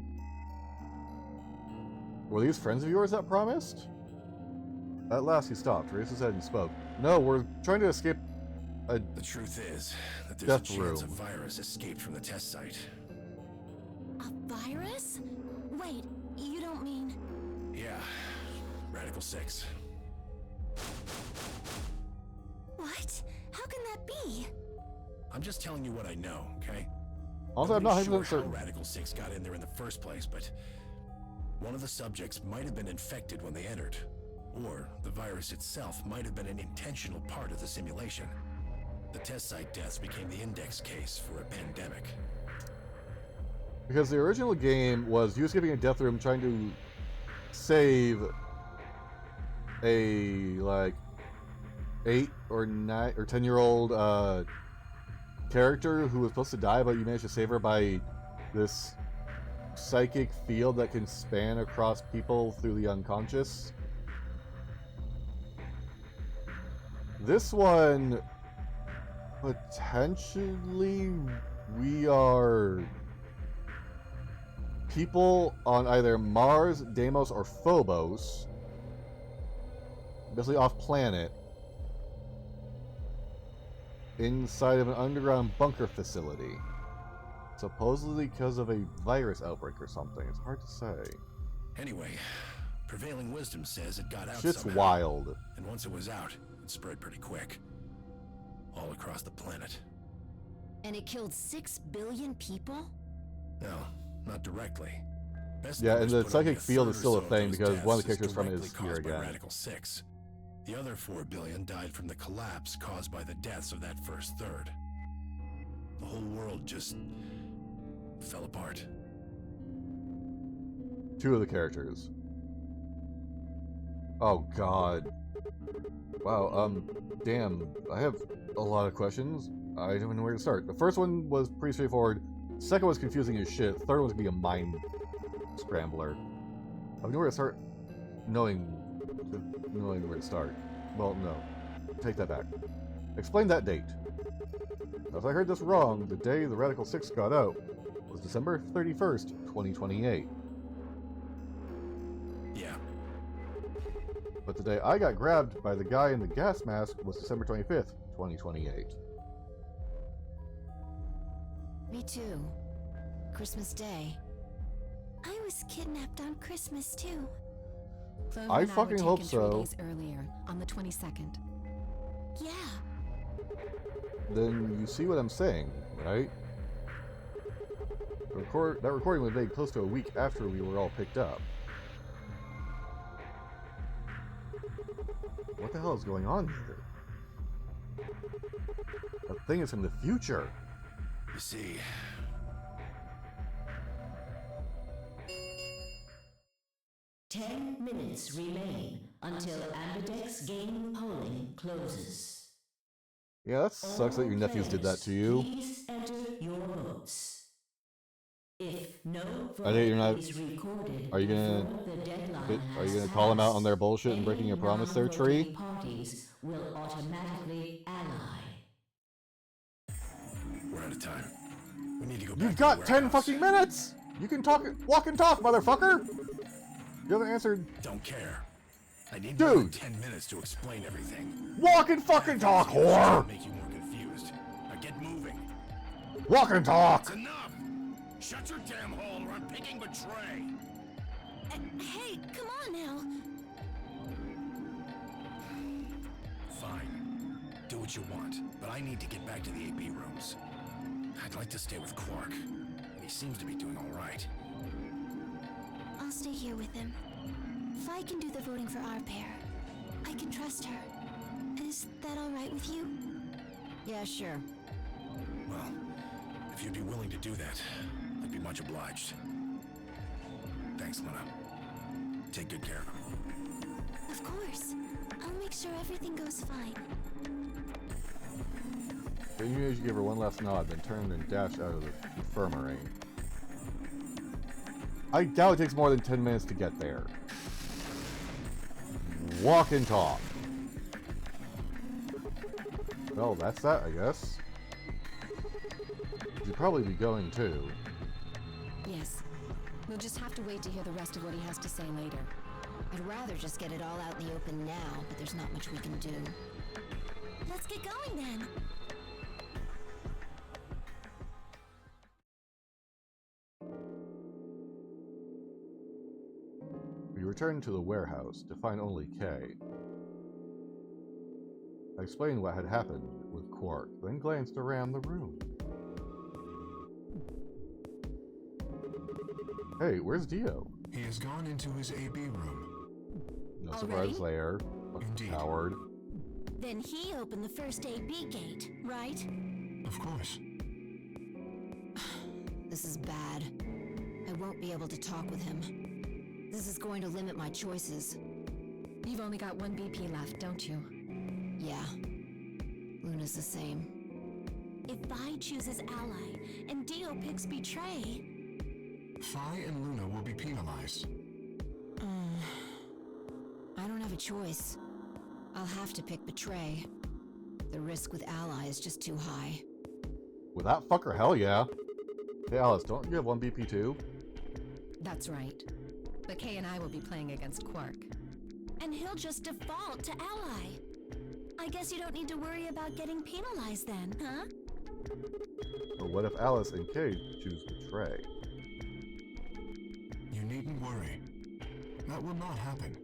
Were these friends of yours that promised? At last he stopped, raised his head and spoke. No, we're trying to escape a... The truth is that there's Death a chance room. a virus escaped from the test site. A virus? Wait, you don't mean... Yeah, Radical 6. What? How can that be? I'm just telling you what I know, okay? Also, I'm not really 100% sure certain. how Radical 6 got in there in the first place, but one of the subjects might have been infected when they entered. Or the virus itself might have been an intentional part of the simulation. The test site deaths became the index case for a pandemic. Because the original game was you escaping a death room trying to save a, like, 8 or 9 or 10-year-old character who was supposed to die, but you managed to save her by this psychic field that can span across people through the unconscious. This one, potentially, we are people on either Mars, Deimos, or Phobos, basically off planet, inside of an underground bunker facility. Supposedly because of a virus outbreak or something. It's hard to say. Anyway, prevailing wisdom says it got out Shit's somehow. wild. And once it was out, it spread pretty quick. All across the planet. And it killed 6 billion people? No, not directly. Best Yeah, and numbers the put only psychic field is third or still a so of thing those because one of the deaths characters from it directly is here caused by again. Radical 6. The other 4 billion died from the collapse caused by the deaths of that first third. The whole world just fell apart. 2 of the characters. Oh god. Wow, damn. I have a lot of questions. I don't even know where to start. The first one was pretty straightforward. Second one's confusing as shit. Third one's gonna be a mind scrambler. I have nowhere to start knowing where to start. Well, no. Take that back. Explain that date. If I heard this wrong, the day the Radical 6 got out was December 31st, 2028. Yeah, But the day I got grabbed by the guy in the gas mask was December 25th, 2028. Me too. Christmas Day. I was kidnapped on Christmas too. Clover I and were fucking hope taken so. 3 days earlier, on the 22nd. Yeah. Then you see what I'm saying, right? That recording was made close to a week after we were all picked up. What the hell is going on here? That thing is from the future. You see, 10 minutes remain until Ambidex game polling closes. Yeah, that sucks that your nephews did that to you. Please enter your votes. If no vote I think you're not. is recorded Are you gonna? before the deadline Are you has gonna call them out on their passed, bullshit and breaking any your promise there, non-voting Tree? parties will automatically ally. we're out of time. We need to go back You've to got the 10 warehouse. fucking minutes! You can walk and talk, motherfucker! You haven't answered. Don't care. I need Dude. more than 10 minutes to explain everything. Walk and fucking talk, whore! Make you more confused. Now get moving. Walk and talk! It's enough! Shut your damn hole or I'm picking Betray! Hey, come on now. Fine. Do what you want, but I need to get back to the AP rooms. I'd like to stay with Quark, and he seems to be doing all right. I'll stay here with him. Fi can do the voting for our pair. I can trust her. Is that all right with you? Yeah, sure. Well, if you'd be willing to do that, I'd be much obliged. Thanks, Luna. Take good care of him. Of course. I'll make sure everything goes fine. Tenmyouji gave her one last nod, then turned and dashed out of the infirmary. I doubt it takes more than 10 minutes to get there. Walk and talk. Well, that's that, I guess. You'd probably be going too. Yes. We'll just have to wait to hear the rest of what he has to say later. I'd rather just get it all out in the open now, but there's not much we can do. Let's get going then. We returned to the warehouse to find only Kay. I explained what had happened with Quark, then glanced around the room. Hey, where's Dio? He has gone into his AB room. No Already? surprise there. Indeed. Coward. Then he opened the first AB gate, right? Of course. This is bad. I won't be able to talk with him. This is going to limit my choices. You've only got 1 BP left, don't you? Yeah. Luna's the same. If Vi chooses ally and Dio picks betray, Fi and Luna will be penalized. I don't have a choice. I'll have to pick Betray. The risk with Ally is just too high. With that fucker, hell yeah. Hey Alice, don't you have 1 BP too? That's right. But Kay and I will be playing against Quark. and he'll just default to ally. I guess you don't need to worry about getting penalized then, huh? Or what if Alice and Kay choose Betray? You needn't worry. That will not happen.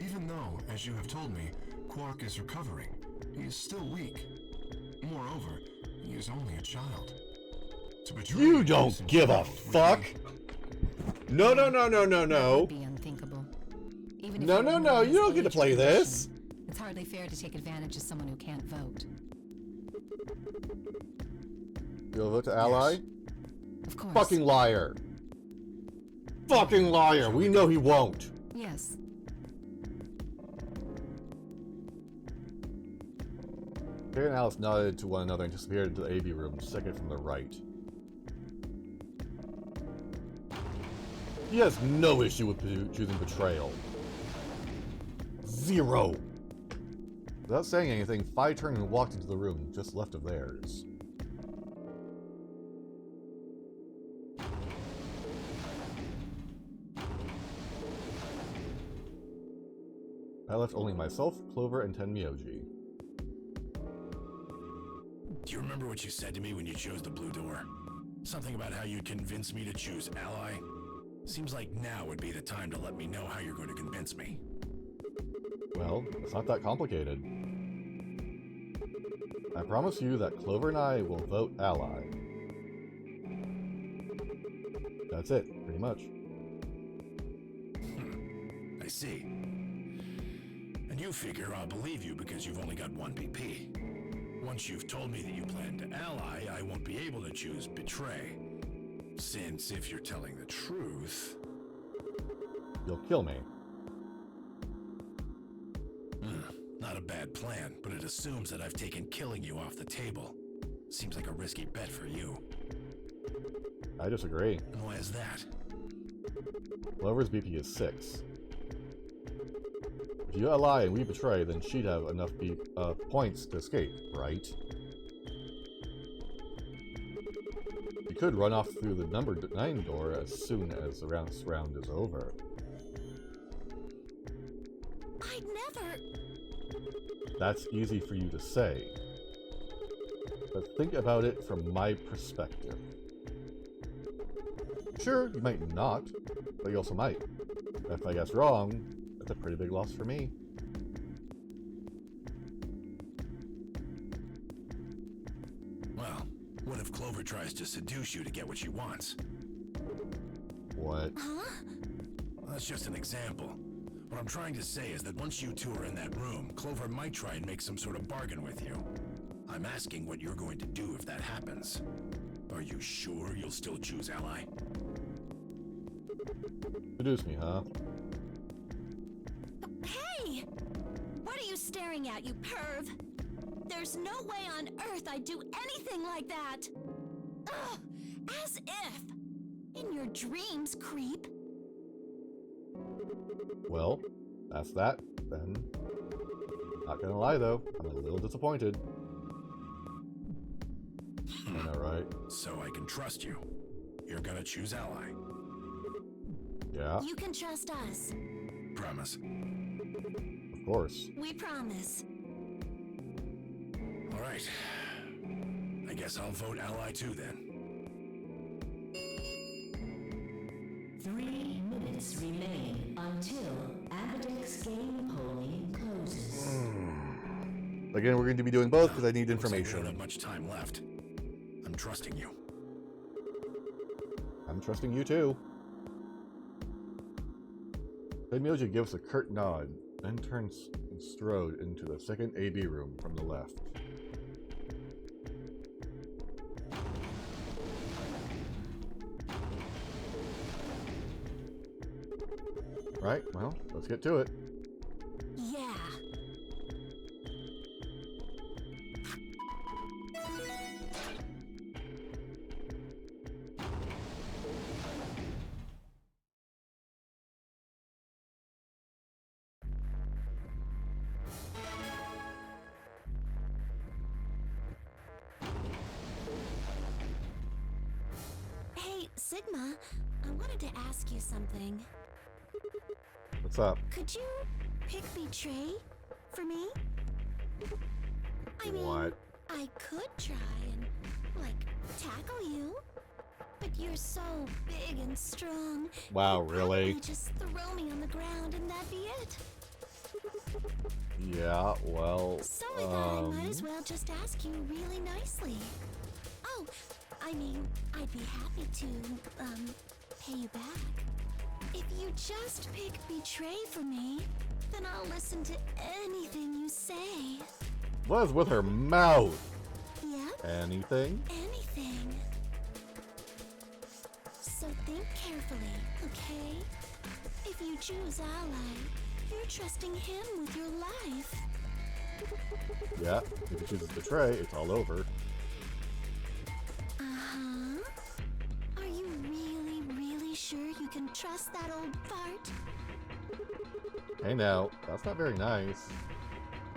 Even though, as you have told me, Quark is recovering, he is still weak. Moreover, he is only a child. To betray You an don't innocent give a child would fuck! be- No. That would be unthinkable. Even if No, you no, ignore no, his you don't get to age play condition, this. It's hardly fair to take advantage of someone who can't vote. You'll vote to Ally? Of course. Fucking liar! Fucking liar! We know he won't! Yes. Kay and Alice nodded to one another and disappeared into the AV room, second from the right. He has no issue with choosing betrayal. Zero! Without saying anything, Fi turned and walked into the room just left of theirs. I left only myself, Clover, and Tenmyouji. Do you remember what you said to me when you chose the blue door? Something about how you'd convince me to choose Ally? Seems like now would be the time to let me know how you're going to convince me. Well, it's not that complicated. I promise you that Clover and I will vote ally. That's it, pretty much. I see. And you figure I'll believe you because you've only got one BP. Once you've told me that you plan to ally, I won't be able to choose betray. Since if you're telling the truth... You'll kill me. Not a bad plan, but it assumes that I've taken killing you off the table. Seems like a risky bet for you. I disagree. And why is that? Clover's BP is 6. If you ally and we betray, then she'd have enough points to escape, right? You could run off through the number 9 door as soon as the round is over. I'd never... That's easy for you to say. But think about it from my perspective. Sure, you might not, but you also might. If I guess wrong, that's a pretty big loss for me. Well, what if Clover tries to seduce you to get what she wants? What? Huh? Well, that's just an example. What I'm trying to say is that once you two are in that room, Clover might try and make some sort of bargain with you. I'm asking what you're going to do if that happens. Are you sure you'll still choose ally? Seduce me, huh? Hey! What are you staring at, you perv? There's no way on earth I'd do anything like that! Ugh! As if! In your dreams, creep! Well, that's that, then. Not gonna lie, though. I'm a little disappointed. I know, right? So I can trust you. You're gonna choose ally. Yeah, You can trust us. Promise. of course. We promise. All right. I guess I'll vote ally too then. 3 minutes remain until Abadex game polling closes. Again, we're going to be doing both because I need Looks like we information. don't have much time left. I'm trusting you. I'm trusting you too. Tenmyouji gives a curt nod, then turns and strode into the second AB room from the left. Right, well, let's get to it. Yeah. Hey, Sigma, I wanted to ask you something. What's up? Could you pick Betray for me? I mean, What? I could try and, like, tackle you. But you're so big and strong. Wow, you'd really? probably just throw me on the ground and that'd be it. Yeah, well, So I thought I might as well just ask you really nicely. Oh, I mean, I'd be happy to, pay you back. If you just pick Betray for me, then I'll listen to anything you say. what is with her mouth? Yep, Anything? anything. So think carefully, okay? If you choose Ally, you're trusting him with your life. Yeah, if he chooses Betray, it's all over. Uh-huh. Are you really, really sure you can trust that old fart? Hey now, that's not very nice.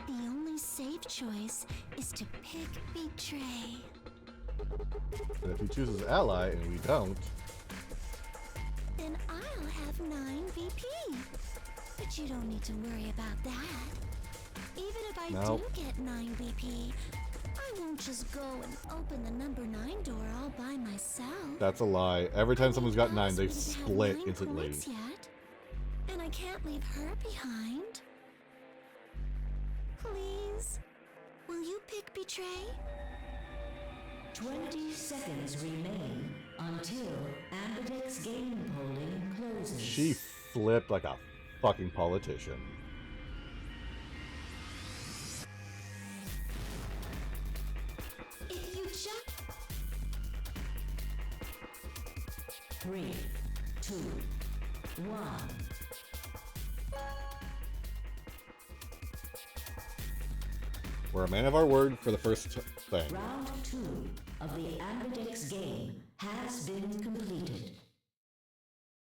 The only safe choice is to pick Betray. And if he chooses Ally and we don't, Then I'll have 9 VP. But you don't need to worry about that. Even if I No. do get 9 VP, I I won't just go and open the number 9 door all by myself. That's a lie. Every time someone's got 9, Alice they wouldn't have split 9 instantly. points yet, and I can't leave her behind. Please, will you pick Betray? 20 seconds remain until Ambidex game polling closes. She flipped like a fucking politician. If you just 3, 2, 1. We're a man of our word for the first thing. Round 2 of the Ambidex game has been completed.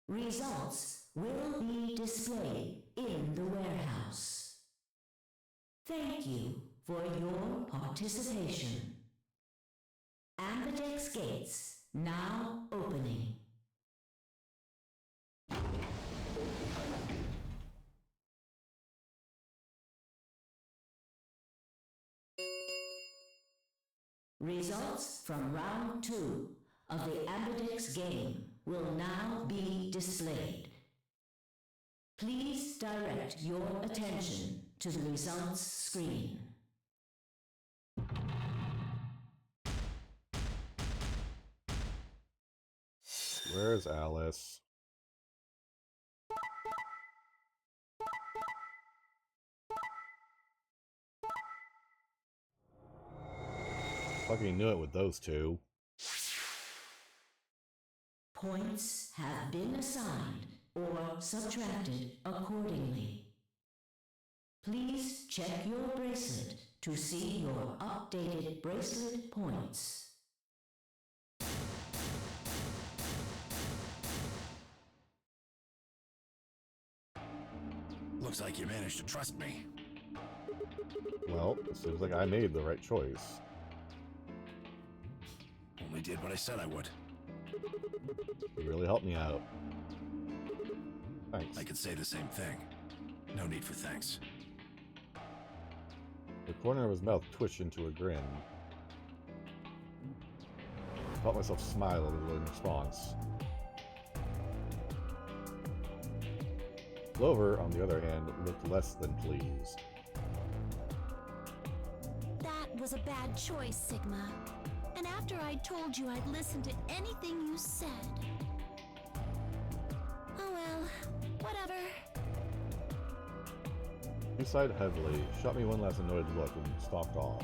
Results will be displayed in the warehouse. Thank you for your participation. Ambidex gates now opening. Results from round 2 of the Ambidex game will now be displayed. Please direct your attention to the results screen. Where's Alice? Fucking knew it with those two. Points have been assigned or subtracted accordingly. Please check your bracelet to see your updated bracelet points. Looks like you managed to trust me. Well, it seems like I made the right choice. Only did what I said I would. You really helped me out. Thanks. I could say the same thing. No need for thanks. The corner of his mouth twitched into a grin. I felt myself smile a little in response. Clover, on the other hand, looked less than pleased. That was a bad choice, Sigma. And after I told you I'd listen to anything you said. Oh well, whatever. He sighed heavily, shot me one last annoyed look, and stalked off.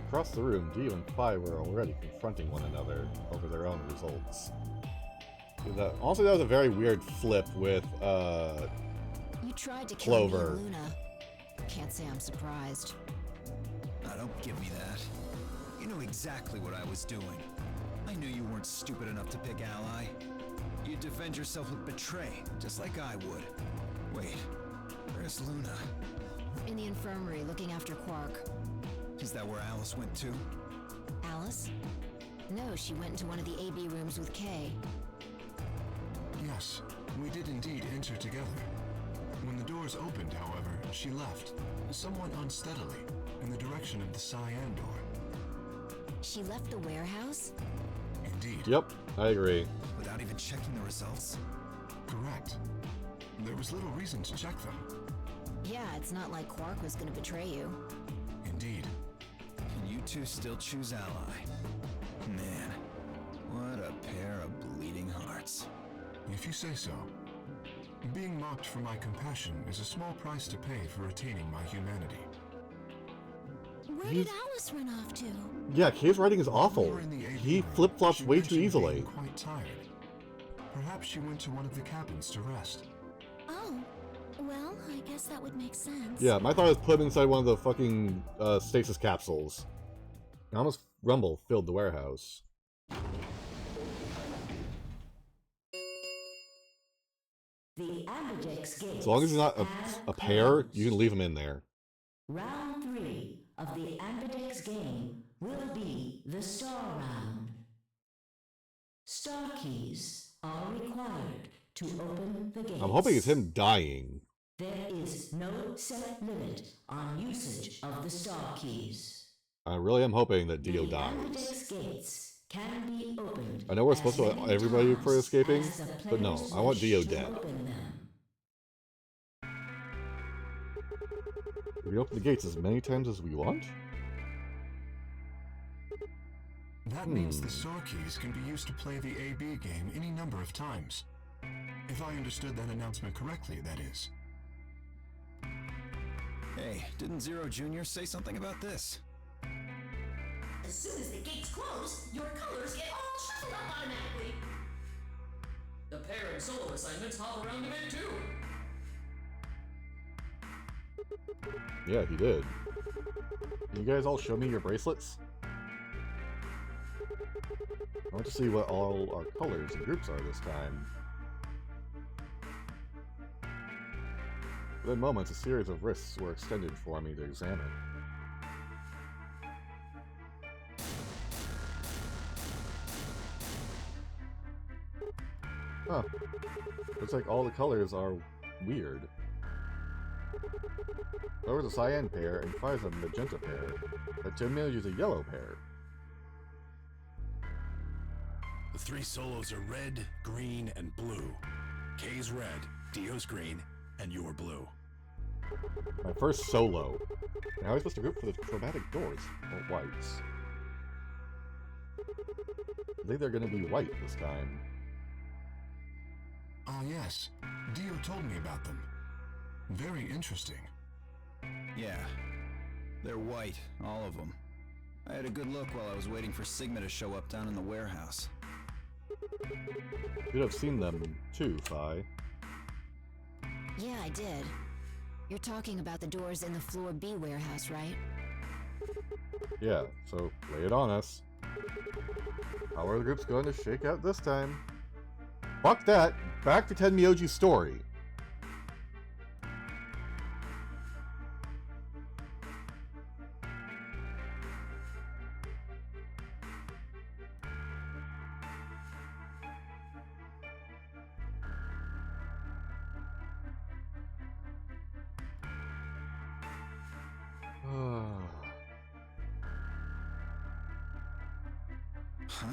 Across the room, Dio and Phi were already confronting one another over their own results. Honestly, that was a very weird flip with, You tried to kill Clover. me and Luna. Can't say I'm surprised. Now, don't give me that. You knew exactly what I was doing. I knew you weren't stupid enough to pick Ally. You'd defend yourself with Betray, just like I would. Wait, where's Luna? In the infirmary, looking after Quark. Is that where Alice went to? Alice? No, she went into one of the AB rooms with Kay. Yes, we did indeed enter together. When the doors opened, however, she left, somewhat unsteadily, in the direction of the cyan door. She left the warehouse? Indeed. Yep, I agree. Without even checking the results? Correct. There was little reason to check them. Yeah, it's not like Quark was gonna betray you. Indeed. And you two still choose Ally. Man, what a pair of bleeding hearts. If you say so. Being mocked for my compassion is a small price to pay for retaining my humanity. Where did Alice run off to? Yeah, Kay's writing is We awful. were in the AV He room. flip-flops She way too mentioned easily. being quite tired. Perhaps she went to one of the cabins to rest. Oh, well, I guess that would make sense. Yeah, my thought was put him inside one of the fucking stasis capsules. And almost rumble filled the warehouse. The Ambidex gates. As long as he's not have a pair, closed. you can leave him in there. Round 3 of the Ambidex game will be the Star Round. Star keys are required to open the gates. I'm hoping it's him dying. There is no set limit on usage of the star keys. I really am hoping that Dio The dies. Ambidex gates can be opened. I know we're supposed to let many everybody for times escaping, as the but no, players I want wish Dio to dead. open them. We open the gates as many times as we want? That means the SOAR keys can be used to play the AB game any number of times. If I understood that announcement correctly, that is. Hey, didn't Zero Jr. say something about this? As soon as the gates close, your colors get all shuffled up automatically. The pair and solo assignments hop around a bit too. Yeah, he did. Can you guys all show me your bracelets? I want to see what all our colors and groups are this time. Within moments, a series of wrists were extended for me to examine. Huh. Looks like all the colors are weird. There was a cyan pair and Fire's a magenta pair, but Tenmyouji is a yellow pair. The three solos are red, green, and blue. K's red, Dio's green, and you're blue. My first solo. Now we're supposed to group for the chromatic doors, or whites. I think they're gonna be white this time. Ah, yes. Dio told me about them. Very interesting. Yeah. They're white, all of them. I had a good look while I was waiting for Sigma to show up down in the warehouse. You'd have seen them too, Fi. Yeah, I did. You're talking about the doors in the Floor B warehouse, right? Yeah, so lay it on us. How are the groups going to shake out this time? Fuck that! Back to Tenmyouji's story! Huh?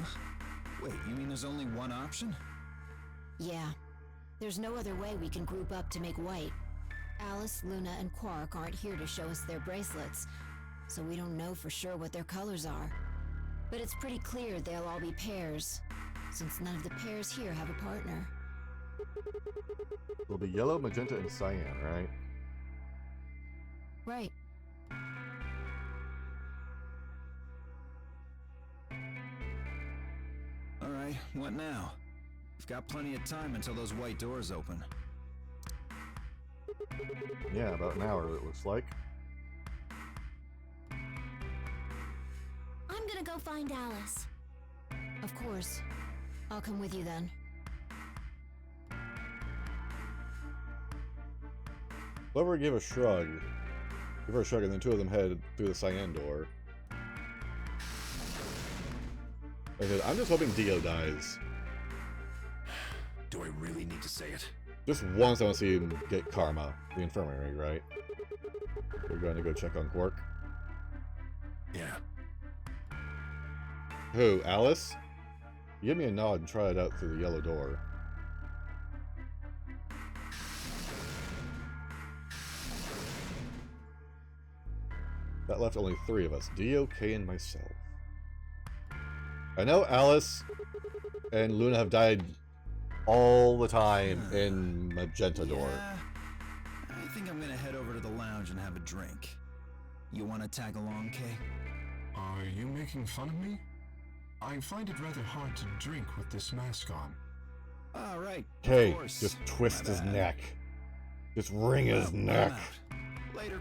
Wait, you mean there's only one option? Yeah. There's no other way we can group up to make white. Alice, Luna, and Quark aren't here to show us their bracelets, so we don't know for sure what their colors are. But it's pretty clear they'll all be pairs, since none of the pairs here have a partner. It'll be yellow, magenta, and cyan, right? Right. Alright, what now? We've got plenty of time until those white doors open. Yeah, about an hour it looks like. I'm gonna go find Alice. Of course. I'll come with you then. Clover gave a shrug. Give her a shrug, and then two of them head through the cyan door. I said, I'm just hoping Dio dies. Do I really need to say it? Just once I want to see him get karma. The infirmary, right? We're going to go check on Quark. Yeah. Who, Alice? Give me a nod and try it out through the yellow door. That left only three of us, Dio, Kay, and myself. I know Alice and Luna have died all the time in Magenta Door. Yeah, I think I'm gonna head over to the lounge and have a drink. You wanna tag along, Kay? Are you making fun of me? I find it rather hard to drink with this mask on. All right. Kay, just twist his neck. Just wring his neck. Later.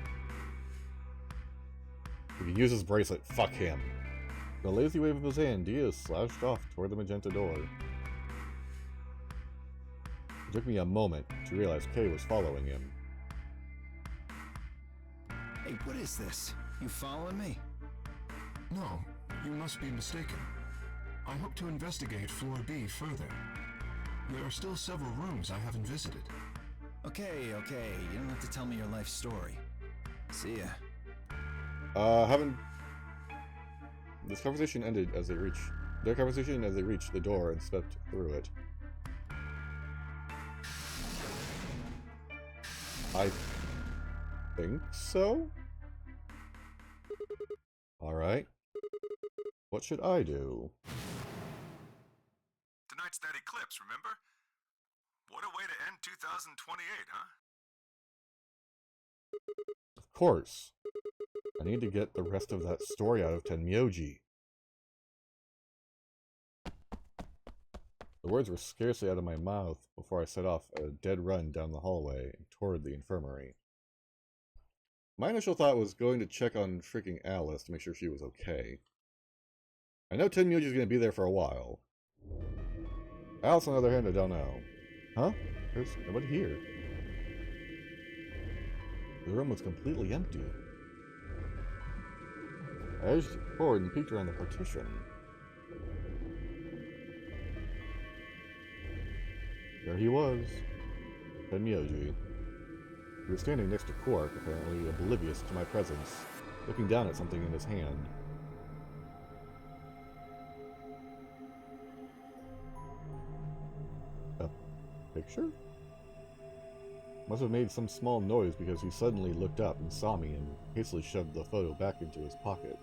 If he uses bracelet, fuck him. With a lazy wave of his hand, Dio slouched off toward the magenta door. It took me a moment to realize Kay was following him. Hey, what is this? You following me? No, you must be mistaken. I hope to investigate Floor B further. There are still several rooms I haven't visited. Okay, okay. You don't have to tell me your life story. See ya. Haven't. This conversation ended as they reached. Their conversation as they reached the door and stepped through it. I think so? Alright. What should I do? Tonight's that eclipse, remember? What a way to end 2028, huh? Of course. I need to get the rest of that story out of Tenmyouji. The words were scarcely out of my mouth before I set off at a dead run down the hallway toward the infirmary. My initial thought was going to check on freaking Alice to make sure she was okay. I know Tenmyouji's going to be there for a while. Alice, on the other hand, I don't know. Huh? There's nobody here. The room was completely empty. I edged forward and peeked around the partition. There he was. Tenmyouji. He was standing next to Quark, apparently oblivious to my presence, looking down at something in his hand. A picture? Must have made some small noise because he suddenly looked up and saw me and hastily shoved the photo back into his pocket.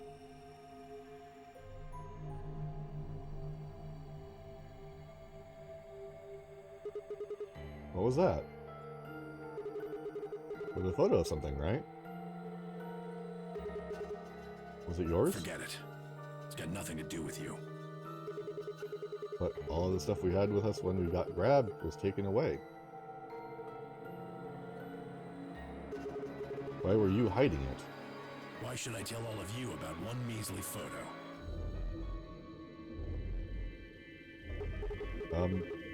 What was that? It was a photo of something, right? Was it yours? Forget it. It's got nothing to do with you. But all of the stuff we had with us when we got grabbed was taken away. Why were you hiding it? Why should I tell all of you about one measly photo?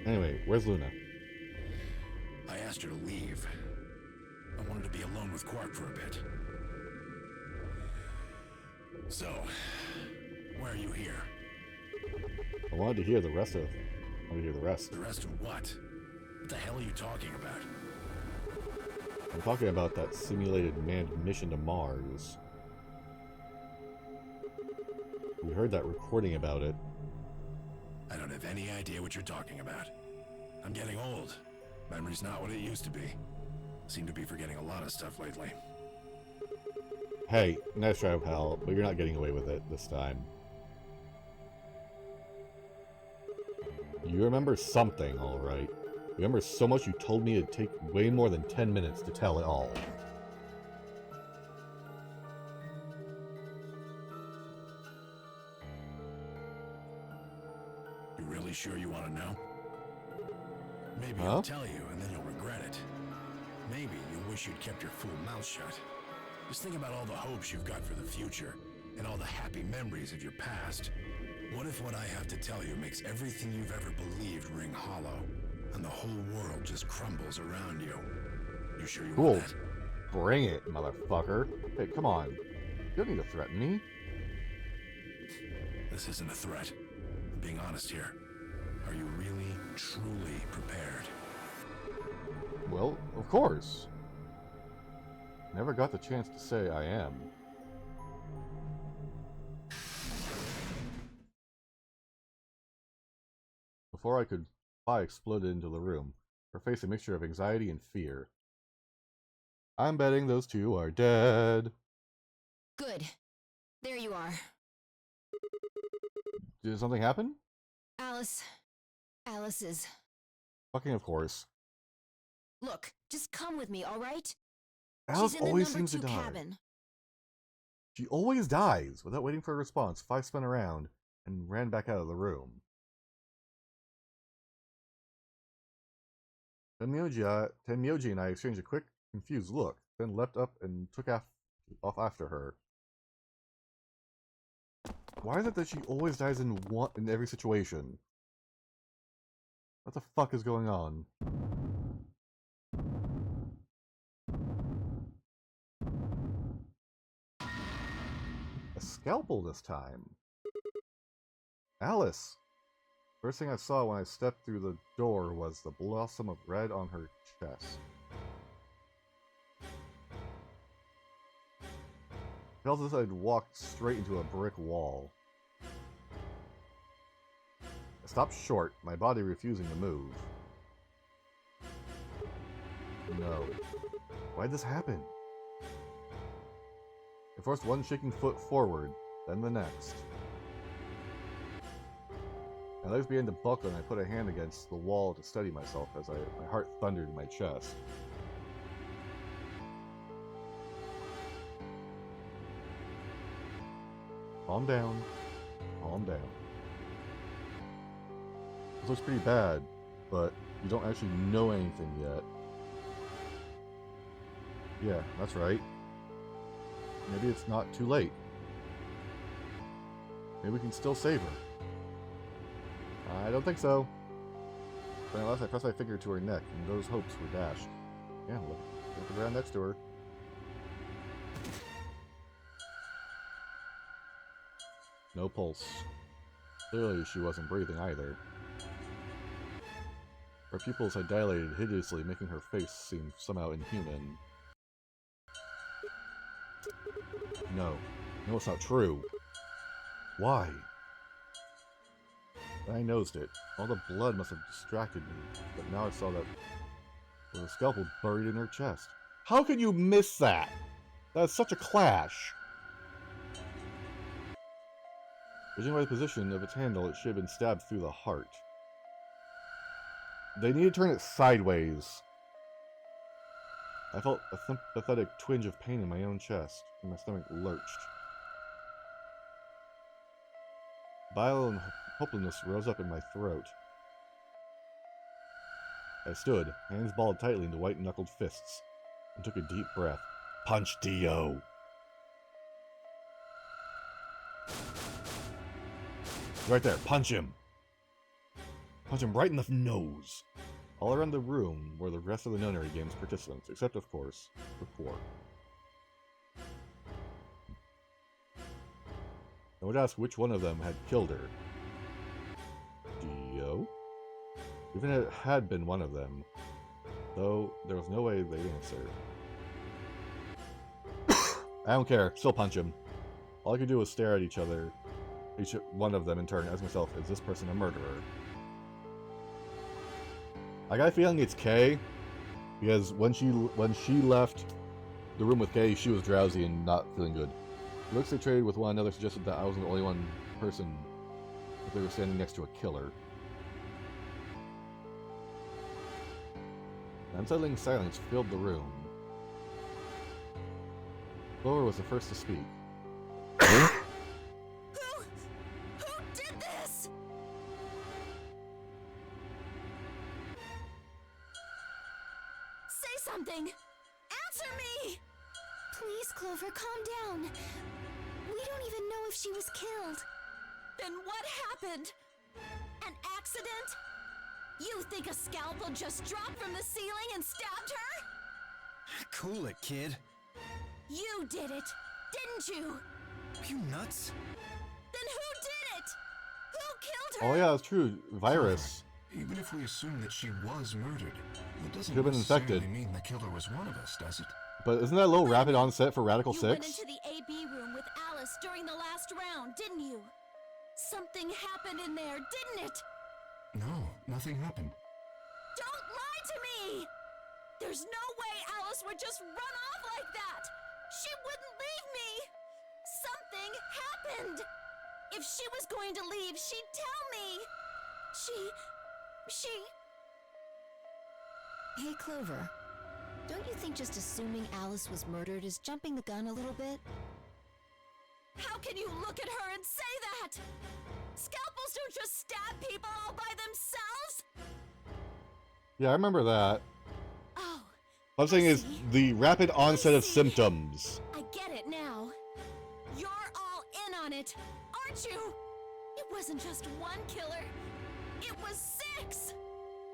Anyway, where's Luna? I asked her to leave. I wanted to be alone with Quark for a bit. So, why are you here? I wanted to hear the rest. The rest of what? What the hell are you talking about? I'm talking about that simulated manned mission to Mars. We heard that recording about it. I don't have any idea what you're talking about. I'm getting old. Memory's not what it used to be. Seem to be forgetting a lot of stuff lately. Hey, nice try, pal, but you're not getting away with it this time. You remember something, alright. You remember so much you told me it'd take way more than 10 minutes to tell it all. You really sure you want to know? Maybe Huh? I'll tell you, and then you'll regret it. Maybe you'll wish you'd kept your fool mouth shut. Just think about all the hopes you've got for the future, and all the happy memories of your past. What if what I have to tell you makes everything you've ever believed ring hollow, and the whole world just crumbles around you? You sure you Cool. want that? Bring it, motherfucker. Hey, come on. You don't need to threaten me. This isn't a threat. I'm being honest here. Are you really, truly prepared? Well, of course. Never got the chance to say I am. Before I could, Pi exploded into the room, her face a mixture of anxiety and fear. I'm betting those two are dead. Good. There you are. Did something happen? Alice. Alice is... Fucking of course. Look, just come with me, all right? Alice She's in the always number seems to 2 die. cabin. She always dies without waiting for a response. Fi spun around and ran back out of the room. Tenmyouji and I exchanged a quick, confused look, then leapt up and took off after her. Why is it that she always dies in every situation? What the fuck is going on? A scalpel this time. Alice! First thing I saw when I stepped through the door was the blossom of red on her chest. I felt as if I'd walked straight into a brick wall. I stopped short, my body refusing to move. No. Why'd this happen? I forced one shaking foot forward, then the next. My legs began to buckle and I put a hand against the wall to steady myself as my heart thundered in my chest. Calm down. Calm down. This looks pretty bad, but you don't actually know anything yet. Yeah, that's right. Maybe it's not too late. Maybe we can still save her. I don't think so. But unless I pressed my finger to her neck, and those hopes were dashed. Yeah, look at the ground next to her. No pulse. Clearly she wasn't breathing either. Her pupils had dilated hideously, making her face seem somehow inhuman. No. No, it's not true. Why? I nosed it. All the blood must have distracted me, but now I saw that there was a scalpel buried in her chest. How could you miss that? That's such a clash. Judging by the position of its handle, it should have been stabbed through the heart. They need to turn it sideways. I felt a sympathetic twinge of pain in my own chest, and my stomach lurched. Bile and hopelessness rose up in my throat. I stood, hands balled tightly into white-knuckled fists, and took a deep breath. Punch Dio! Right there, punch him! Punch him right in the nose! All around the room were the rest of the nunnery game's participants, except, of course, the poor. I would ask which one of them had killed her. Dio? Even if it had been one of them, though there was no way they'd answer. I don't care, still punch him. All I could do was stare at each one of them in turn, ask myself, is this person a murderer? I got a feeling it's Kay, because when she left the room with Kay, she was drowsy and not feeling good. The looks they traded with one another suggested that I wasn't the only one person if they were standing next to a killer. An unsettling silence filled the room. Clover was the first to speak. Who did this? Say something! Answer me! Please, Clover, calm down. We don't even know if she was killed. Then what happened? An accident? You think a scalpel just dropped from the ceiling and stabbed her? Cool it, kid. You did it, didn't you? Are you nuts? Then who did it? Who killed her? Oh yeah, it's true. Virus. Even if we assume that she was murdered, it doesn't Could've been necessarily infected. mean the killer was one of us, does it? But isn't that a little rapid onset for Radical You 6? went into the AB room with Alice during the last round, didn't you? Something happened in there, didn't it? No, nothing happened. Don't lie to me! There's no way Alice would just run off like that! She wouldn't leave me! Something happened! If she was going to leave, she'd tell me! Hey, Clover. Don't you think just assuming Alice was murdered is jumping the gun a little bit? How can you look at her and say that? Scalpels don't just stab people all by themselves! Yeah, I remember that. Oh, What I'm saying is see. the rapid onset of see. symptoms. I get it now. You're all in on it, aren't you? It wasn't just one killer. It was 6!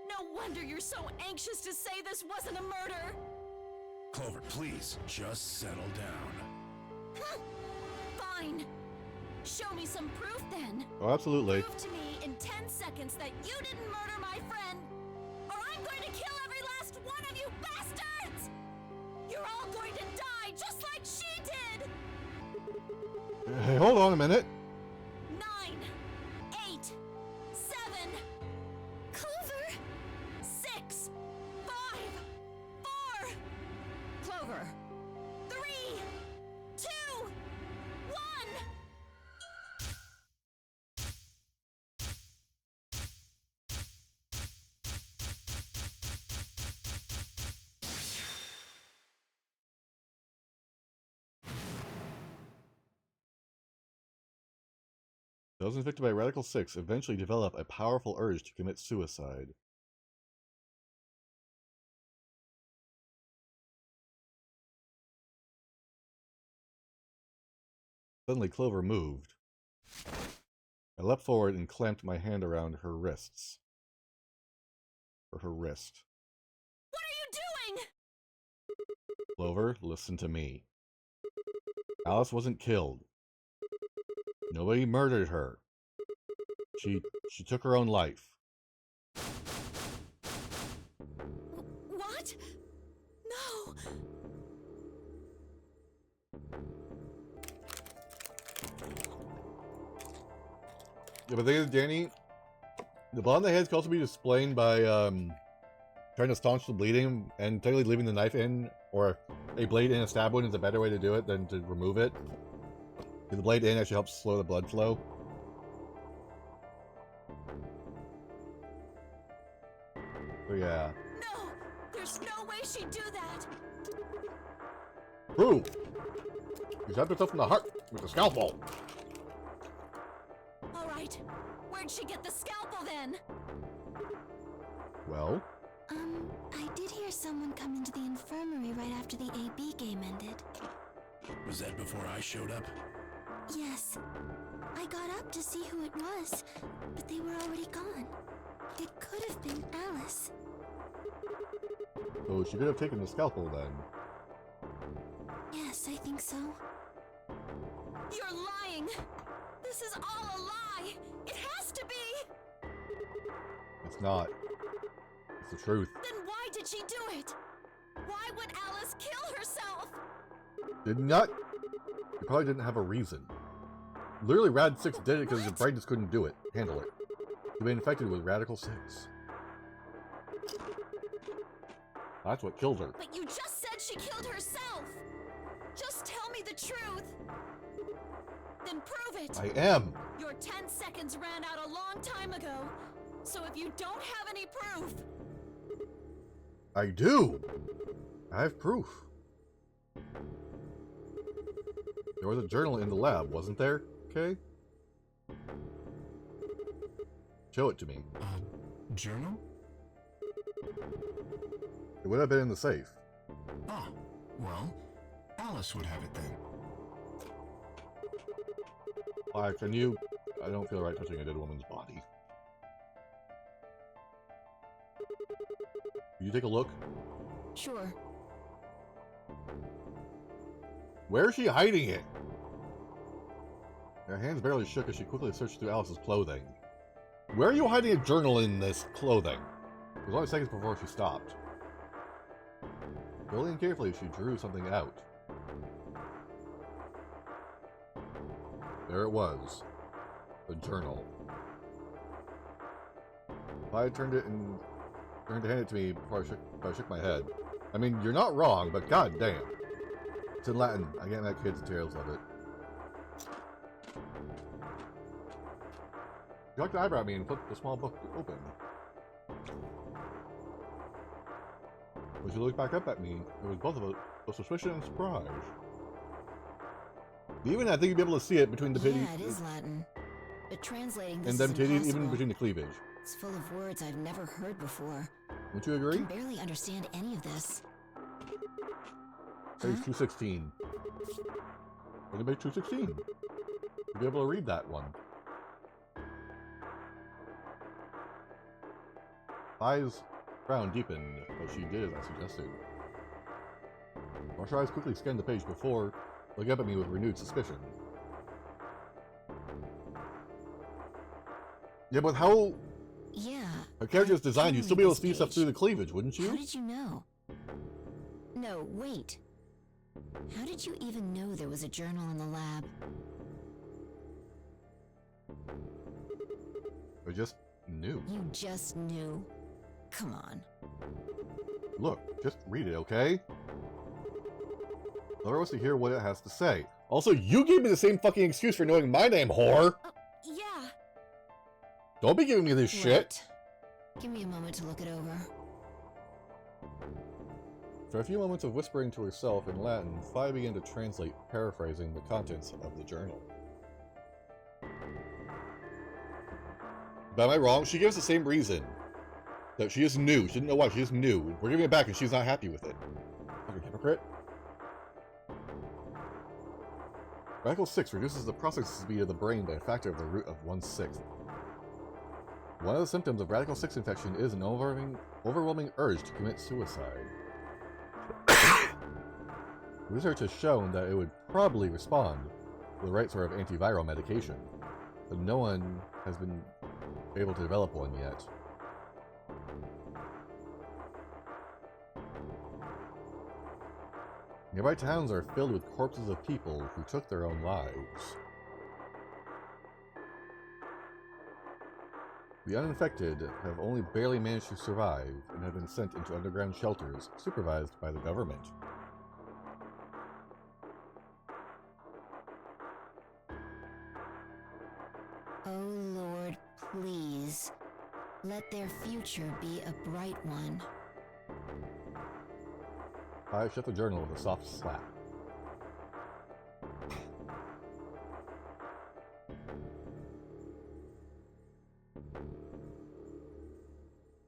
No wonder you're so anxious to say this wasn't a murder. Clover, please, just settle down. Fine. Show me some proof then. Oh, absolutely. Prove to me in 10 seconds that you didn't murder my friend, or I'm going to kill every last one of you bastards! You're all going to die just like she did! Hey, hold on a minute. 9, 8, 7, Clover, 6, 5, 4, Clover! 3, 2, 1. Those infected by Radical 6 eventually develop a powerful urge to commit suicide. Suddenly Clover moved. I leapt forward and clamped my hand around her wrists. Or her wrist. What are you doing? Clover, listen to me. Alice wasn't killed. Nobody murdered her. She took her own life. What? No. Yeah, but the thing is, Danny, the blood on the head can also be explained by trying to staunch the bleeding and technically leaving the knife in, or a blade in a stab wound is a better way to do it than to remove it. The blade in actually helps slow the blood flow. So yeah. No! There's no way she'd do that! Prove! You stabbed yourself in the heart with a scalpel! Alright. Where'd she get the scalpel then? Well? I did hear someone come into the infirmary right after the AB game ended. Was that before I showed up? Yes. I got up to see who it was, but they were already gone. It could have been Alice. So she could have taken the scalpel then. Yes, I think so. You're lying! This is all a lie! It has to be! It's not. It's the truth. Then why did she do it? Why would Alice kill herself? Did not. You probably didn't have a reason. Literally, Rad 6 did it because your brain just couldn't do it. Handle it. You've been infected with Radical 6. That's what killed her. But you just said she killed herself! Just tell me the truth! Then prove it! I am! Your 10 seconds ran out a long time ago, so if you don't have any proof... I do! I have proof. There was a journal in the lab, wasn't there? Okay? Show it to me. Journal? It would have been in the safe. Ah, well, Alice would have it then. Can you... I don't feel right touching a dead woman's body. Can you take a look? Sure. Where is she hiding it? Her hands barely shook as she quickly searched through Alice's clothing. Where are you hiding a journal in this clothing? It was only seconds before she stopped. Slowly and carefully, she drew something out. There it was. The journal. I turned to hand it to me before I shook my head. I mean, you're not wrong, but god damn. It's in Latin. I can't make kids tales of it. You cocked an eyebrow at me and flipped the small book open. When she looked back up at me, it was both of suspicion and surprise. Even I think you'd be able to see it between the titties. Yeah, it is Latin. But translating this And them is titties, impossible. even between the cleavage. It's full of words I've never heard before. Don't you I agree? can barely understand any of this. Page 216. Look at page 216. You'll be able to read that one. Eyes frown deepened, but she did as I suggested. Marsha's eyes quickly scanned the page before looking up at me with renewed suspicion. Yeah, but how Yeah. a character is designed, you'd still be able to see This stuff page. through the cleavage, wouldn't How you? did you know? No, wait. How did you even know there was a journal in the lab? I just knew. You just knew. Come on. Look, just read it, okay? Laura wants to hear what it has to say. Also, you gave me the same fucking excuse for knowing my name, whore! Yeah. Don't be giving me this shit! Right. Give me a moment to look it over. For a few moments of whispering to herself in Latin, Fi began to translate, paraphrasing the contents of the journal. But am I wrong? She gives the same reason. That she just knew. She didn't know why. She just knew. We're giving it back and she's not happy with it. Fucking hypocrite. Radical 6 reduces the processing speed of the brain by a factor of the root of 1/6. One of the symptoms of Radical 6 infection is an overwhelming urge to commit suicide. Research has shown that it would probably respond to the right sort of antiviral medication, but no one has been able to develop one yet. Nearby towns are filled with corpses of people who took their own lives. The uninfected have only barely managed to survive and have been sent into underground shelters supervised by the government. Oh Lord, please. Let their future be a bright one. I shut the journal with a soft slap.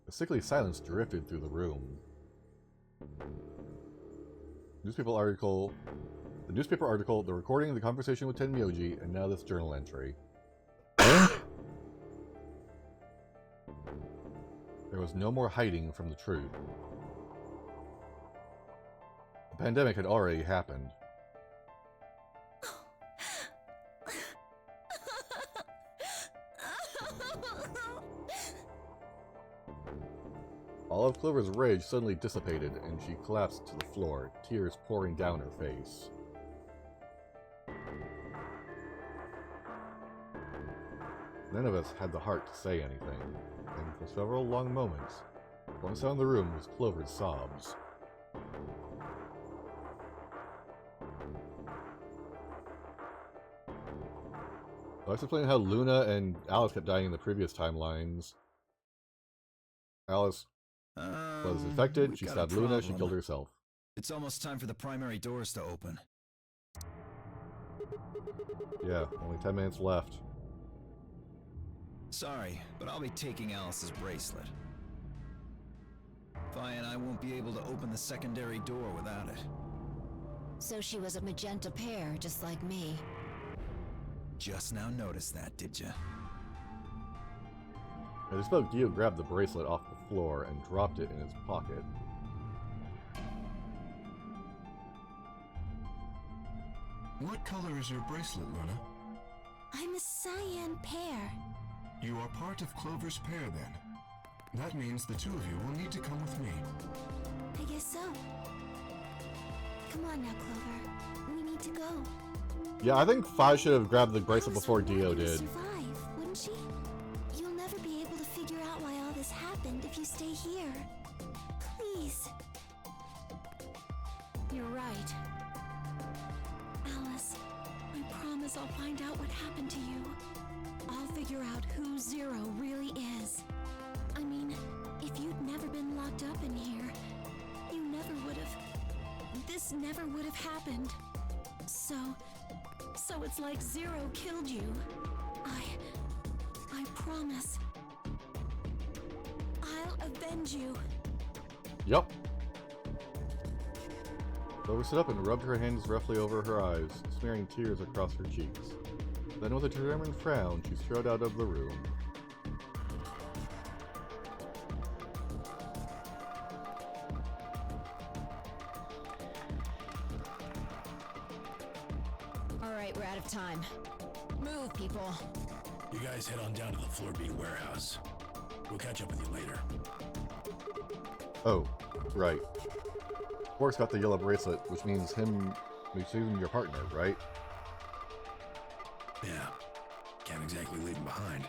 A sickly silence drifted through the room. The newspaper article, the recording of the conversation with Tenmyouji, and now this journal entry. There was no more hiding from the truth. The pandemic had already happened. All of Clover's rage suddenly dissipated, and she collapsed to the floor, tears pouring down her face. None of us had the heart to say anything, and for several long moments, the only sound in the room was Clover's sobs. I was explaining how Luna and Alice kept dying in the previous timelines. Alice was infected, she stabbed Luna, she killed herself. It's almost time for the primary doors to open. Yeah, only 10 minutes left. Sorry, but I'll be taking Alice's bracelet. Vi and I won't be able to open the secondary door without it. So she was a magenta pair, just like me. Just now noticed that, did ya? I just felt Gio grabbed the bracelet off the floor and dropped it in his pocket. What color is your bracelet, Luna? I'm a cyan pear. You are part of Clover's pair, then. That means the two of you will need to come with me. I guess so. Come on now, Clover. We need to go. Yeah, I think Fi should have grabbed the bracelet Alice before would Dio want you to did. Survive, wouldn't she? You'll never be able to figure out why all this happened if you stay here. Please. You're right. Alice, I promise I'll find out what happened to you. I'll figure out who Zero really is. I mean, if you'd never been locked up in here, you never would have... This never would have happened. So it's like Zero killed you. I promise. I'll avenge you. Yup. Clover stood up and rubbed her hands roughly over her eyes, smearing tears across her cheeks. Then with a determined frown, she strode out of the room. All right, we're out of time. Move, people. You guys head on down to the Floor B warehouse. We'll catch up with you later. Oh, right. Quark's got the yellow bracelet, which means he's your partner, right? Yeah. Can't exactly leave him behind.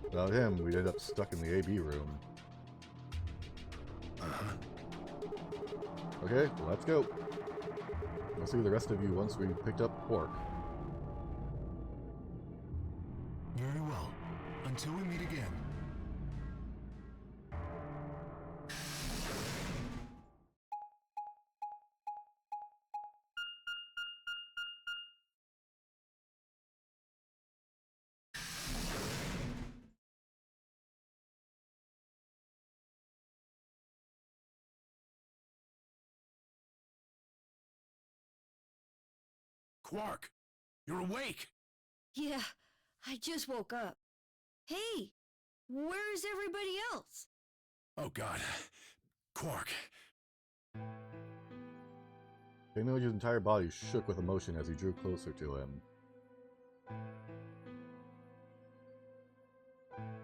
Without him, we'd end up stuck in the AB room. Uh-huh. Okay, well, let's go. I'll see the rest of you once we picked up Quark. Very well. Until we meet again. Quark! You're awake! Yeah, I just woke up. Hey, where's everybody else? Oh god. Quark. Tenmyouji's entire body shook with emotion as he drew closer to him.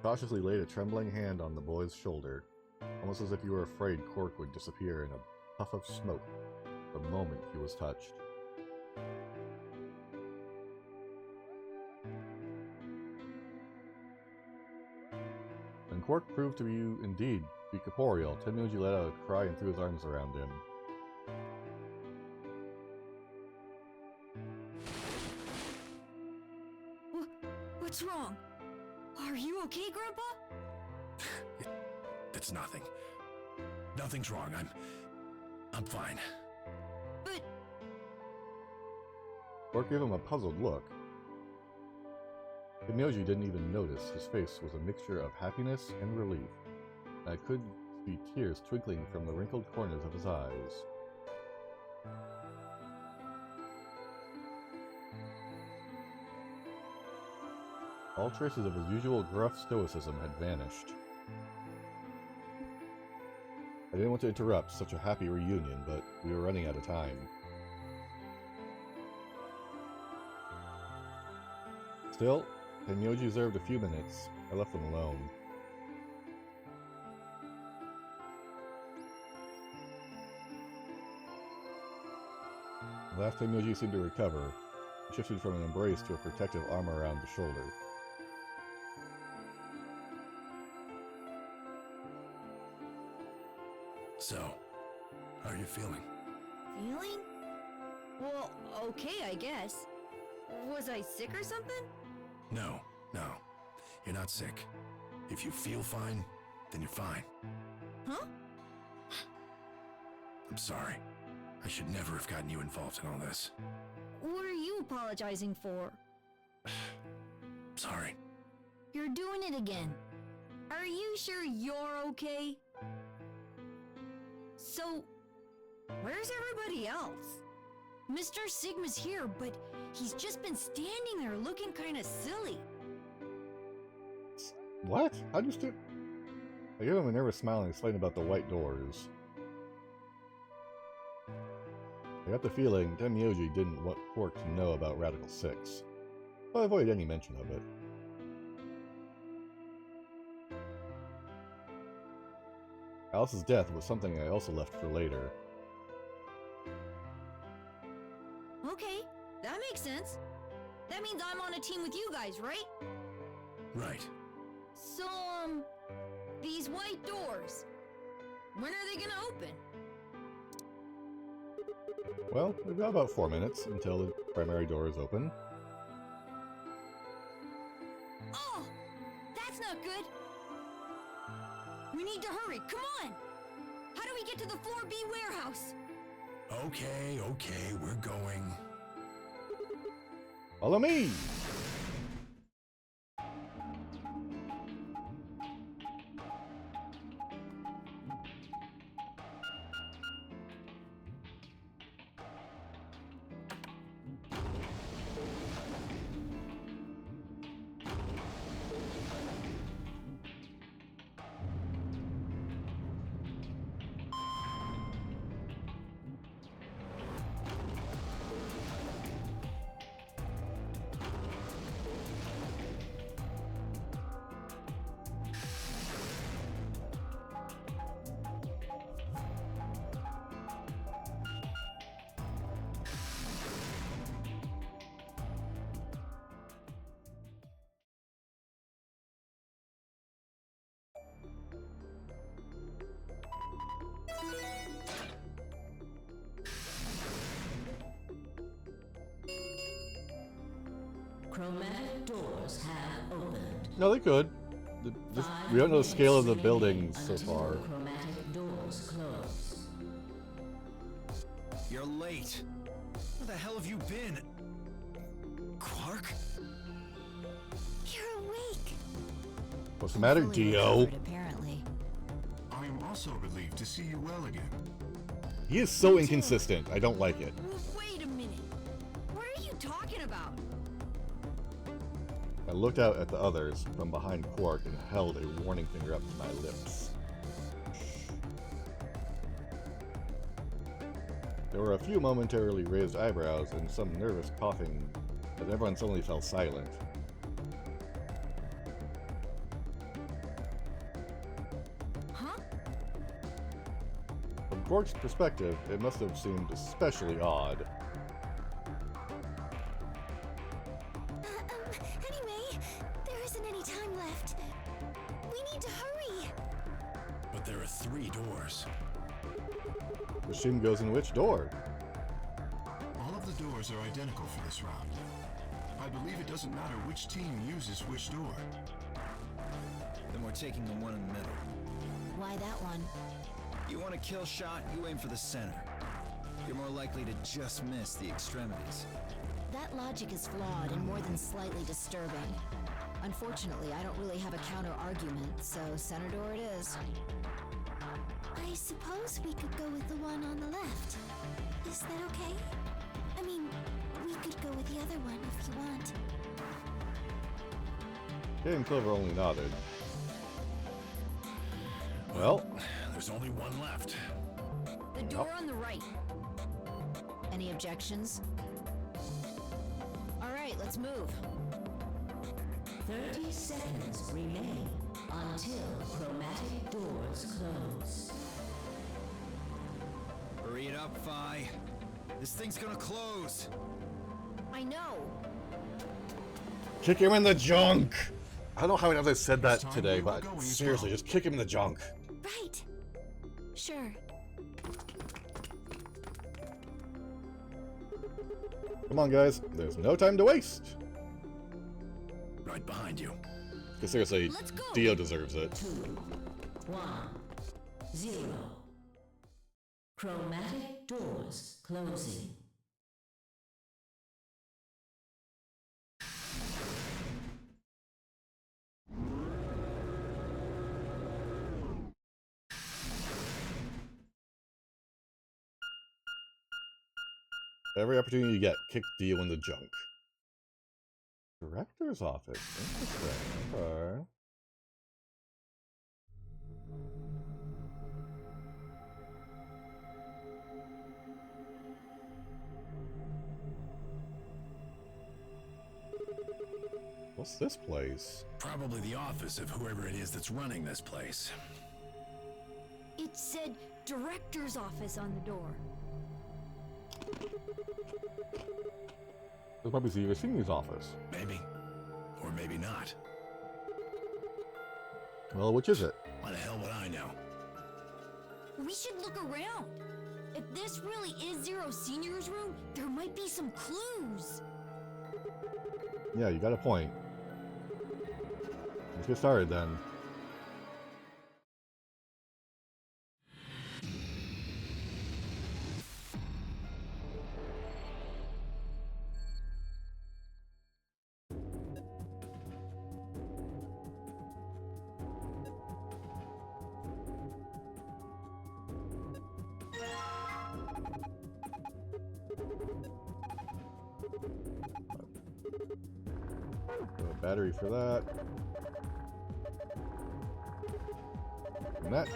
Cautiously laid a trembling hand on the boy's shoulder, almost as if you were afraid Quark would disappear in a puff of smoke the moment he was touched. When Quark proved to be indeed be corporeal, Tenmyouji let out a cry and threw his arms around him. What's wrong? Are you okay, Grandpa? It's nothing. Nothing's wrong. I'm fine. But... Quark gave him a puzzled look. Tenmyouji didn't even notice his face was a mixture of happiness and relief. I could see tears twinkling from the wrinkled corners of his eyes. All traces of his usual gruff stoicism had vanished. I didn't want to interrupt such a happy reunion, but we were running out of time. Still, Tenmyouji reserved a few minutes. I left them alone. The last Tenmyouji seemed to recover, he shifted from an embrace to a protective arm around the shoulder. So, how are you feeling? Feeling? Well, okay, I guess. Was I sick or something? No. You're not sick. If you feel fine, then you're fine. Huh? I'm sorry. I should never have gotten you involved in all this. What are you apologizing for? Sorry. You're doing it again. Are you sure you're okay? So, where's everybody else? Mr. Sigma's here, but he's just been standing there looking kinda silly. What? How'd you still... I gave him a nervous smile and explained about the white doors. I got the feeling Tenmyouji didn't want Quark to know about Radical 6, so I avoided any mention of it. Alice's death was something I also left for later. Okay, that makes sense. That means I'm on a team with you guys, right? Right. So, these white doors, when are they gonna open? Well, we've got about 4 minutes until the primary door is open. Oh, that's not good. We need to hurry, come on! How do we get to the 4B warehouse? Okay, we're going. Follow me! Chromatic doors have opened. No, they could. We don't know the scale of the buildings so far. Chromatic doors close. You're late. Where the hell have you been? Clark? You're awake. What's the matter, Fully Dio? recovered, apparently. I am also relieved to see you well again. He is so inconsistent. I don't like it. Wait a minute. What are you talking about? I looked out at the others from behind Quark and held a warning finger up to my lips. There were a few momentarily raised eyebrows and some nervous coughing as everyone suddenly fell silent. Huh? From Quark's perspective, it must have seemed especially odd. Anyway, there isn't any time left. We need to hurry. But there are 3 doors. Which team goes in which door? All of the doors are identical for this round. I believe it doesn't matter which team uses which door. Then we're taking the one in the middle. Why that one? You want a kill shot, you aim for the center. You're more likely to just miss the extremities. That logic is flawed and more than slightly disturbing. Unfortunately, I don't really have a counter-argument, so center door it is. I suppose we could go with the one on the left. Is that okay? I mean, we could go with the other one if you want. Kay and Clover only nodded. Well, There's only one left. The door on the right. Any objections? All right, let's move. 30 seconds remain until chromatic doors close. Hurry it up, Phi. This thing's gonna close. I know. kick him in the junk! I don't know how many times I said that This time today, we will but go as seriously, well. just kick him in the junk. Right. Sure. Come on, guys. There's no time to waste. Right behind you. Because seriously, Let's go. Dio deserves it. 2, 1, 0. Chromatic doors closing. Every opportunity you get, kick Dio in the junk. Director's office. Interesting. Okay. What's this place? Probably the office of whoever it is that's running this place. It said director's office on the door. This might be Ziva Singhi's office. Maybe. Or maybe not. Well, which is it? Why the hell would I know? We should look around. If this really is Zero Senior's room, there might be some clues. Yeah, you got a point. Let's get started then. Battery for that. And that.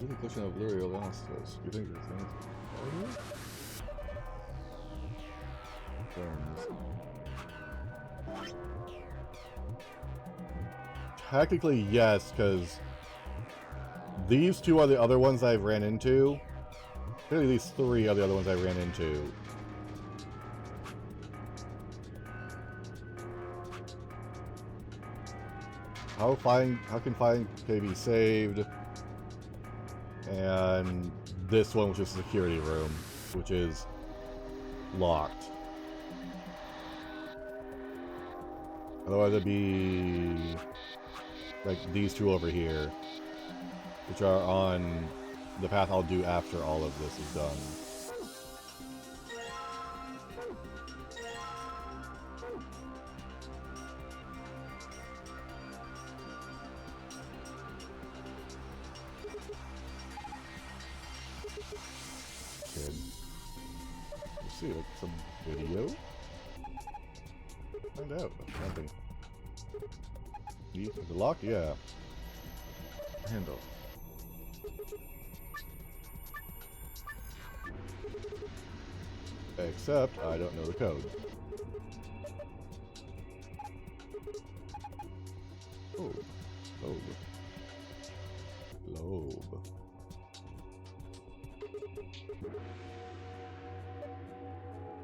Really question of Lurio Lannistus. You think it's things? technically yes, because these two are the other ones I've ran into. Really, these three are the other ones I ran into. How can Flying K be saved? And this one, which is the security room, which is locked. Otherwise, it'd be like these two over here, which are on the path I'll do after all of this is done. Good. Let's see, like some video. Find out. Nothing. Is it locked? Yeah. Handle. Except I don't know the code. Oh. Globe. Globe.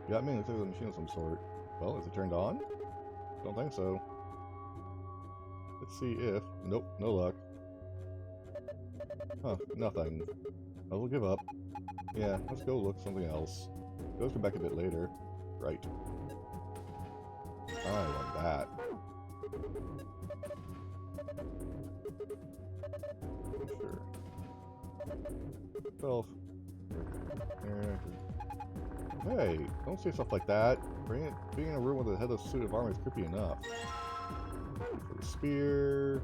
Got me. Looks like a machine of some sort. Well, is it turned on? Don't think so. Let's see if... Nope, no luck. Huh, nothing. I will give up. Yeah, let's go look something else. Let's come back a bit later. Right. I want that. Sure. 12. Hey, don't say stuff like that. Being in a room with a headless suit of armor is creepy enough. For the spear.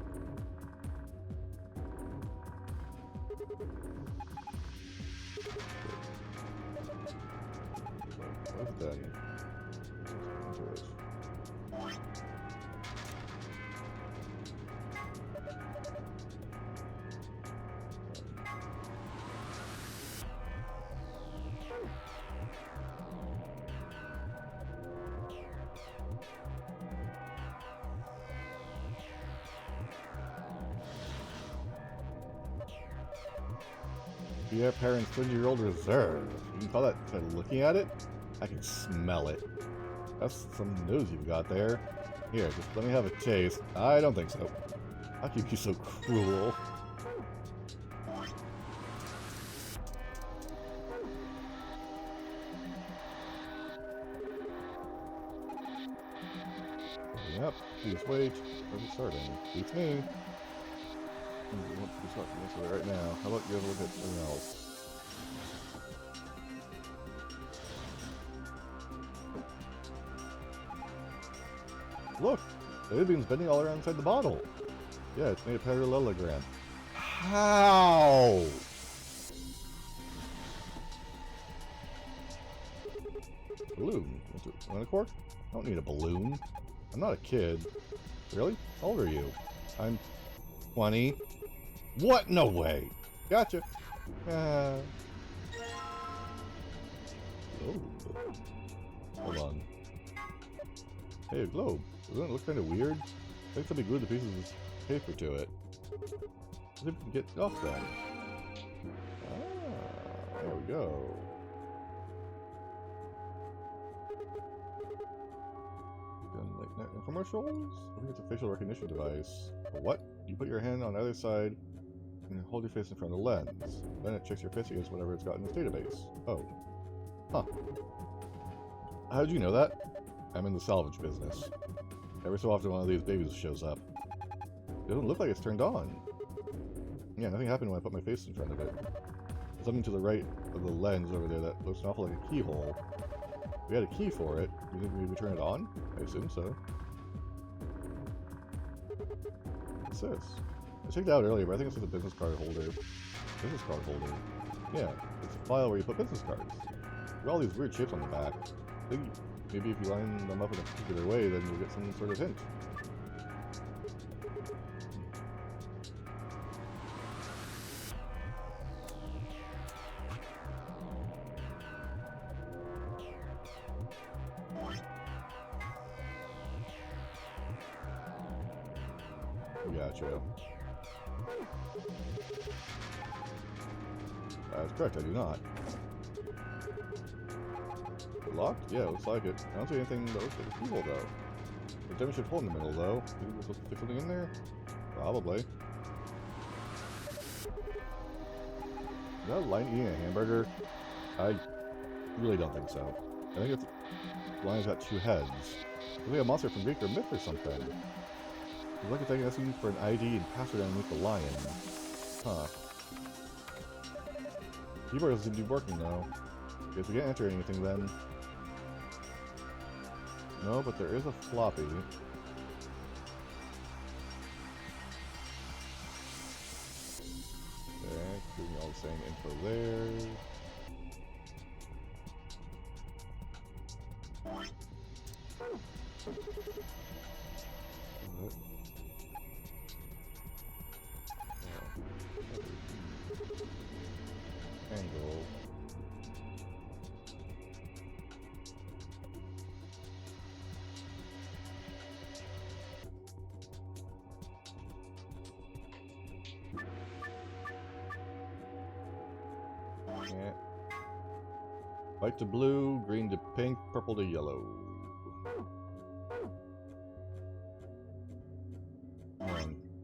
What is that? Into it. You have parents' 20-year-old reserve. You can call that by looking at it? I can smell it. That's some news you've got there. Here, just let me have a taste. I don't think so. How can you be so cruel? Yep, please wait. Where's it starting? Beats me. It's not right now. How about you have a look at something else? Look! The Avian's bending all around inside the bottle. Yeah, it's made a parallelogram. How? Balloon. Want a cork? I don't need a balloon. I'm not a kid. Really? How old are you? I'm 20. What? No way. Gotcha. Oh. Hold on. Hey, a globe. Doesn't it look kind of weird? I think somebody glued the pieces of paper to it. Let's see if we can get off then. Ah, there we go. Like infomercials? I think it's a facial recognition device. What? You put your hand on either side and hold your face in front of the lens. Then it checks your face against whatever it's got in its database. Oh. Huh. How did you know that? I'm in the salvage business. Every so often one of these babies shows up. It doesn't look like it's turned on. Yeah, nothing happened when I put my face in front of it. There's something to the right of the lens over there that looks an awful like a keyhole. If we had a key for it, do you think we would turn it on? I assume so. What's this? I checked it out earlier, but I think it's just a business card holder. Business card holder? Yeah, it's a file where you put business cards. There are all these weird shapes on the back. I think maybe if you line them up in a particular way, then you'll get some sort of hint. gotcha. That's correct, I do not. Locked? Yeah, looks like it. I don't see anything that looks like a keyhole, though. The demonstrated hole in the middle, though. Maybe we're supposed to stick something in there? Probably. Is that a lion eating a hamburger? I really don't think so. I think it's... The lion's got 2 heads. It's like a monster from Greek or myth or something. It's like it's asking for an ID and password underneath the lion. Huh. Keyboard doesn't seem to be working, though. Guess we can't enter anything, then. No, but there is a floppy. Okay, giving all the same info there. Angle. Yeah. White to blue, green to pink, purple to yellow.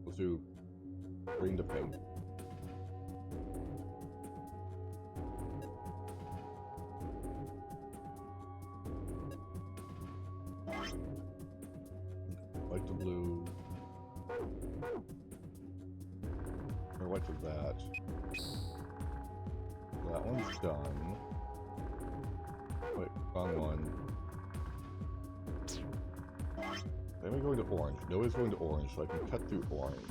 Let's do green to pink. White to blue. Or white to that. That one's done. Wait, wrong one. Then we're going to orange. Nobody's going to orange, so I can cut through orange.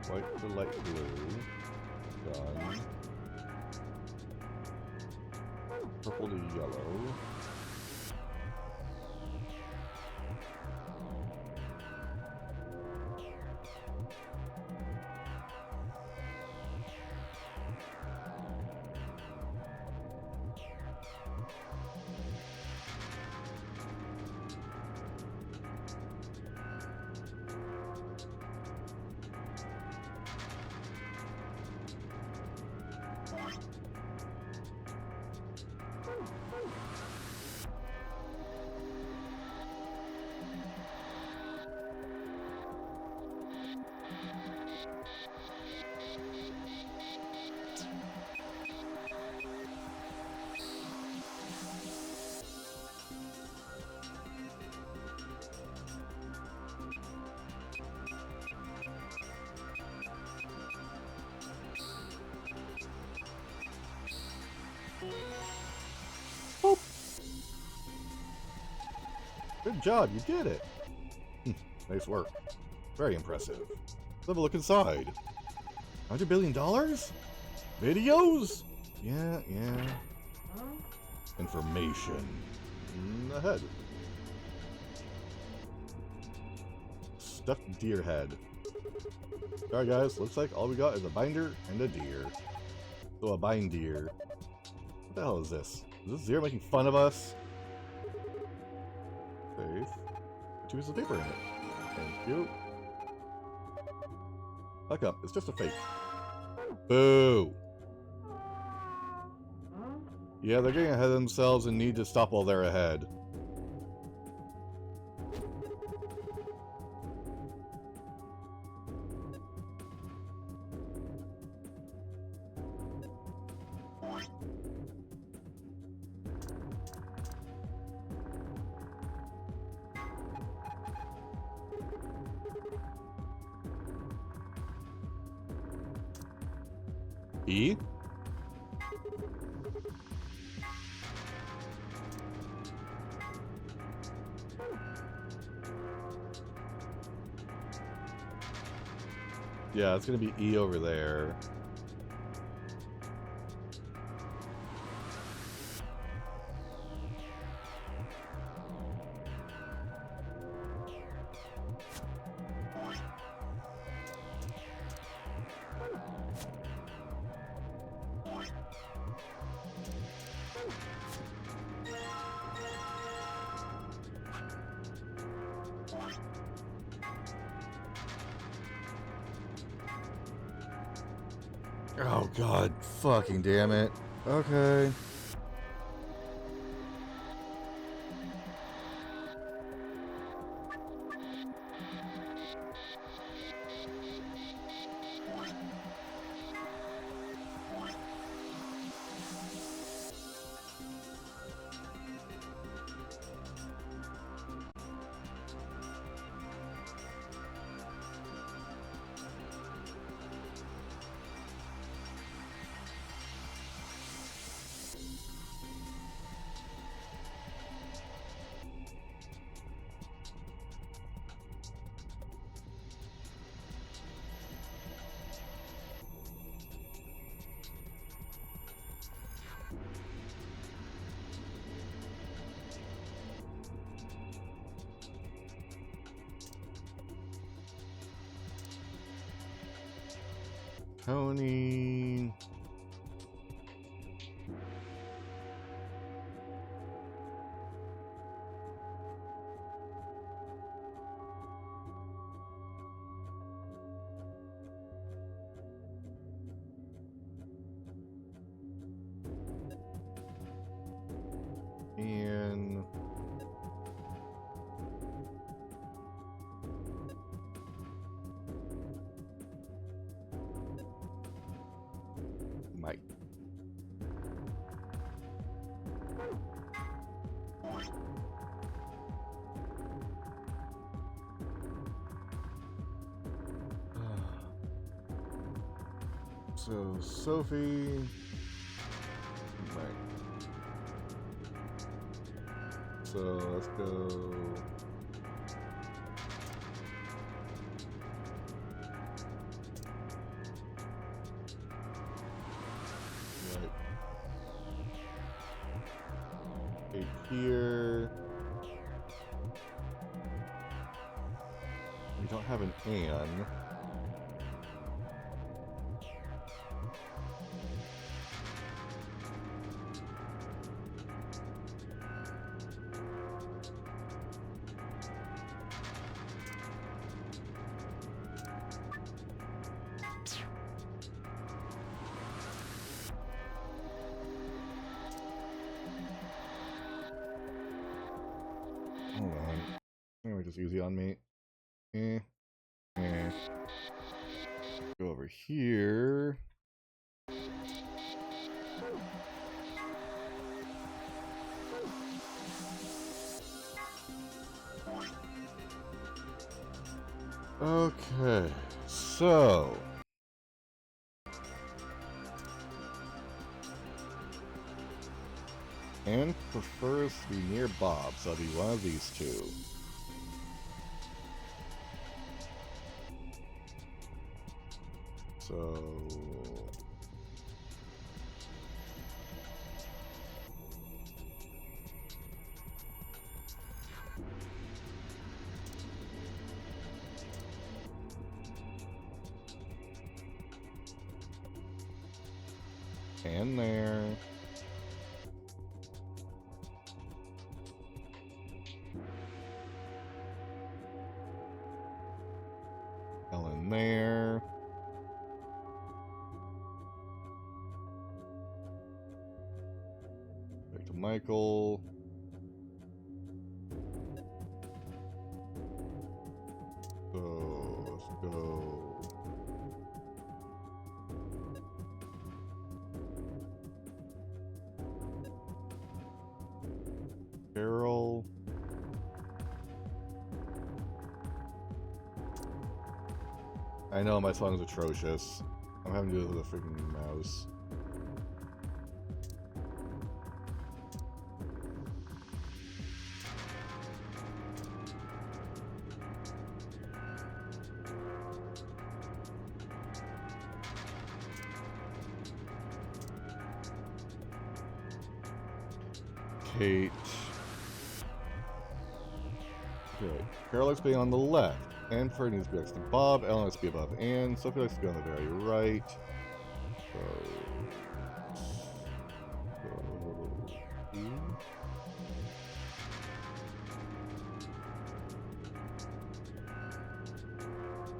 White to light blue. Done. Purple to yellow. Boop. Good job, you did it. Nice work. Very impressive. Let's have a look inside. $100 billion? Videos? Yeah. Information. Ahead. Stuffed deer head. Alright guys, looks like all we got is a binder and a deer. So a bind deer. What the hell is this? Is this Zero making fun of us? Safe. 2 pieces of paper in it. Thank you. Back up. It's just a fake. Boo! Yeah, they're getting ahead of themselves and need to stop while they're ahead. E? Yeah, it's gonna be E over there. Oh god, fucking damn it. Okay. Tony. And Mike. So Sophie, Mike. So let's go. Right here. We don't have an and. Hold on. Let me just easy on me. Go over here. Okay, so Anne prefers to be near Bob, so I'll be one of these two. So and there. Ellen there. Back to Michael. So let's go. Carol. I know my song's atrocious. I'm having to do this with a freaking mouse. Kate. Okay, Carol likes being on the left. Anne prefer needs to be next to Bob. Ellen likes to be above Anne. Sophie likes to be on the very right.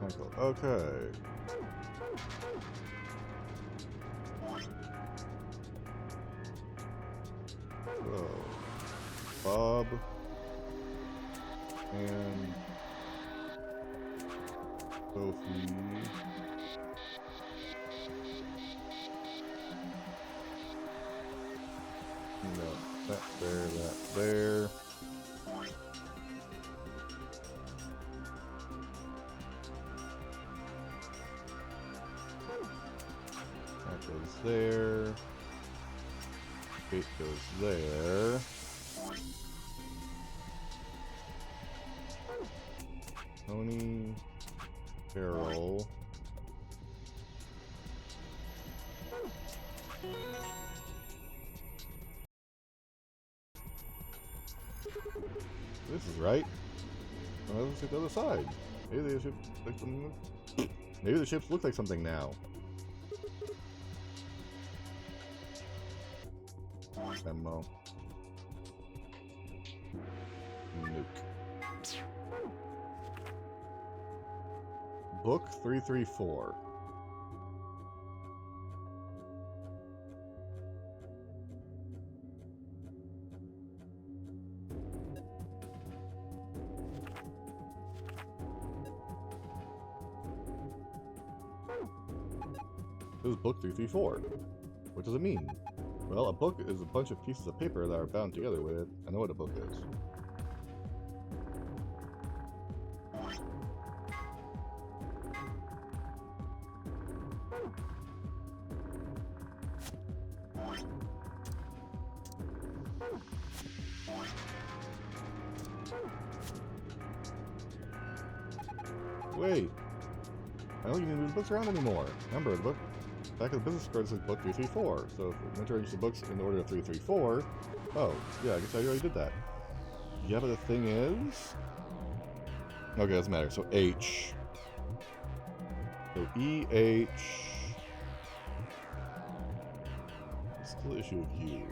Michael. Okay. So, Bob and Sophie. No, that there, that there. That goes there. It goes there. Tony, Carol. This is right. Well, let's take the other side. Maybe the ship like something. Maybe the ships look like something now. Ammo. Nuke. Book 334. This is book 334. What does it mean? Well, a book is a bunch of pieces of paper that are bound together with it. I know what a book is. Wait. I don't even move the books around anymore. Remember, the book back of the business card says book 334. So if we arrange the books in order of 334, oh, yeah, I guess I already did that. Yeah, but the thing is... Okay, doesn't matter. So H. So EH. Still issue of U.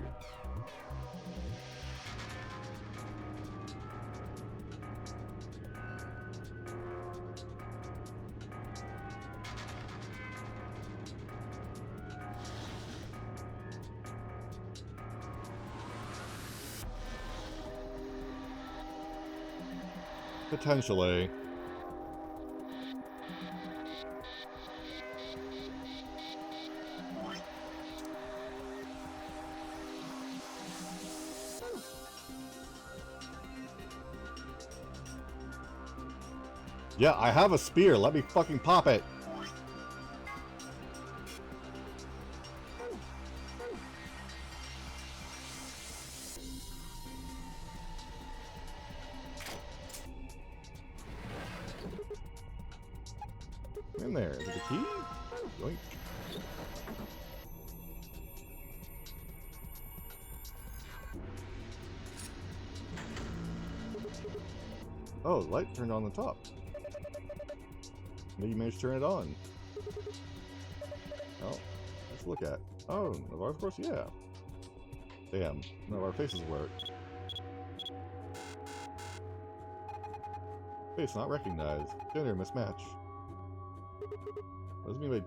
Potentially. Yeah, I have a spear. Let me fucking pop it. In there. Is it the key? Yoink. Oh, the light turned on the top. Maybe you managed to turn it on. Oh, let's look at. Oh, Navarre, of course, yeah. Damn, none of our faces work. Face not recognized. Gender mismatch. What does it mean by...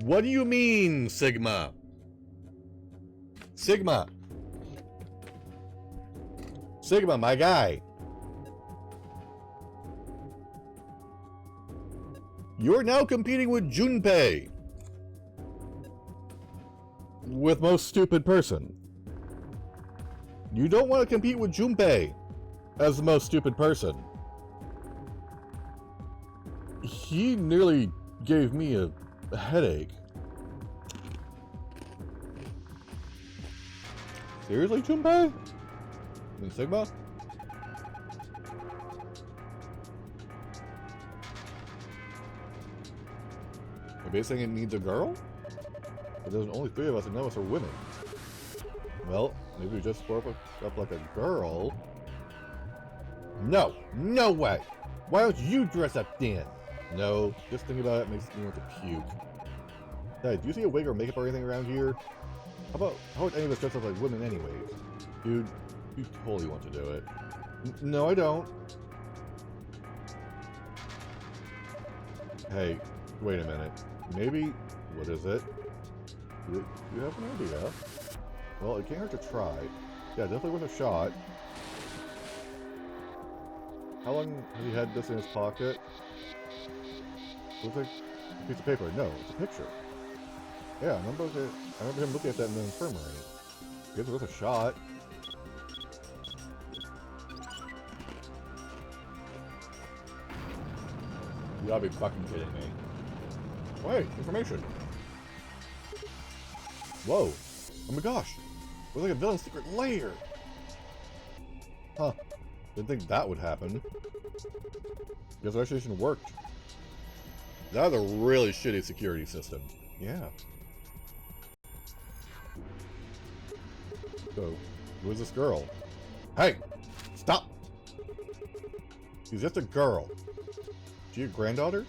What do you mean, Sigma? Sigma! Sigma, my guy! You're now competing with Junpei! With most stupid person. You don't want to compete with Junpei as the most stupid person. He nearly gave me a headache. Seriously, Junpei? In Sigma? Are they saying it needs a girl? But there's only 3 of us and none of us are women. Well, maybe we just score up like a girl. No! No way! Why don't you dress up then? No, just thinking about it makes me want to puke. Hey, do you see a wig or makeup or anything around here? How would any of us dress up like women anyways? Dude, you totally want to do it. No, I don't. Hey, wait a minute. Maybe, what is it? Do you have an idea? Well, it can't hurt to try. Yeah, definitely worth a shot. How long has he had this in his pocket? Looks like a piece of paper. No, it's a picture. Yeah, I remember him looking at that in the infirmary. I guess it was a shot. You gotta be fucking kidding me. Wait, information. Whoa. Oh my gosh. It was like a villain's secret lair. Huh. Didn't think that would happen. Guess the investigation worked. That was a really shitty security system. Yeah. So, who is this girl? Hey! Stop! She's just a girl. Is she your granddaughter?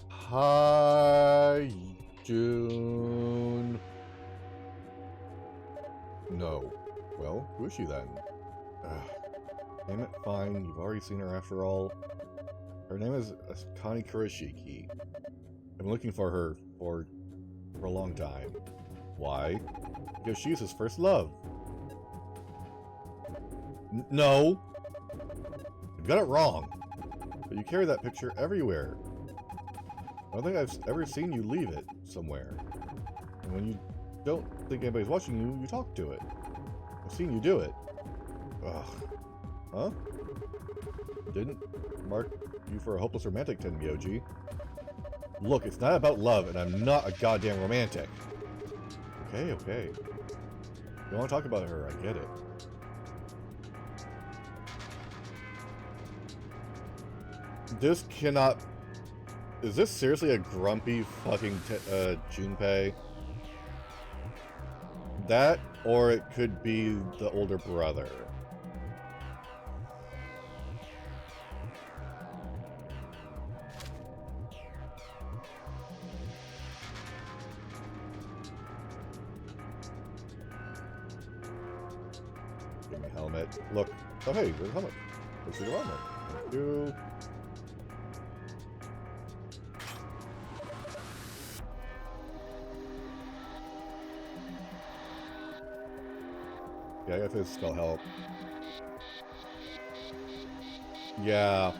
Hi, June. No. Well, who is she then? Damn it, fine. You've already seen her after all. Her name is Connie Kurashiki. I've been looking for her for a long time. Why? Because she's his first love. No! You got it wrong. But you carry that picture everywhere. I don't think I've ever seen you leave it somewhere. And when you don't think anybody's watching you, you talk to it. I've seen you do it. Ugh. Huh? Didn't mark you for a hopeless romantic, Tenmyouji. Look, it's not about love, and I'm not a goddamn romantic. Okay, okay. You want to talk about her, I get it. This cannot... Is this seriously a grumpy fucking Junpei? That, or it could be the older brother. Give me a helmet. Look. Oh hey, there's a helmet. Let's see the armor. Thank you. Yeah, I guess this spell help. Yeah.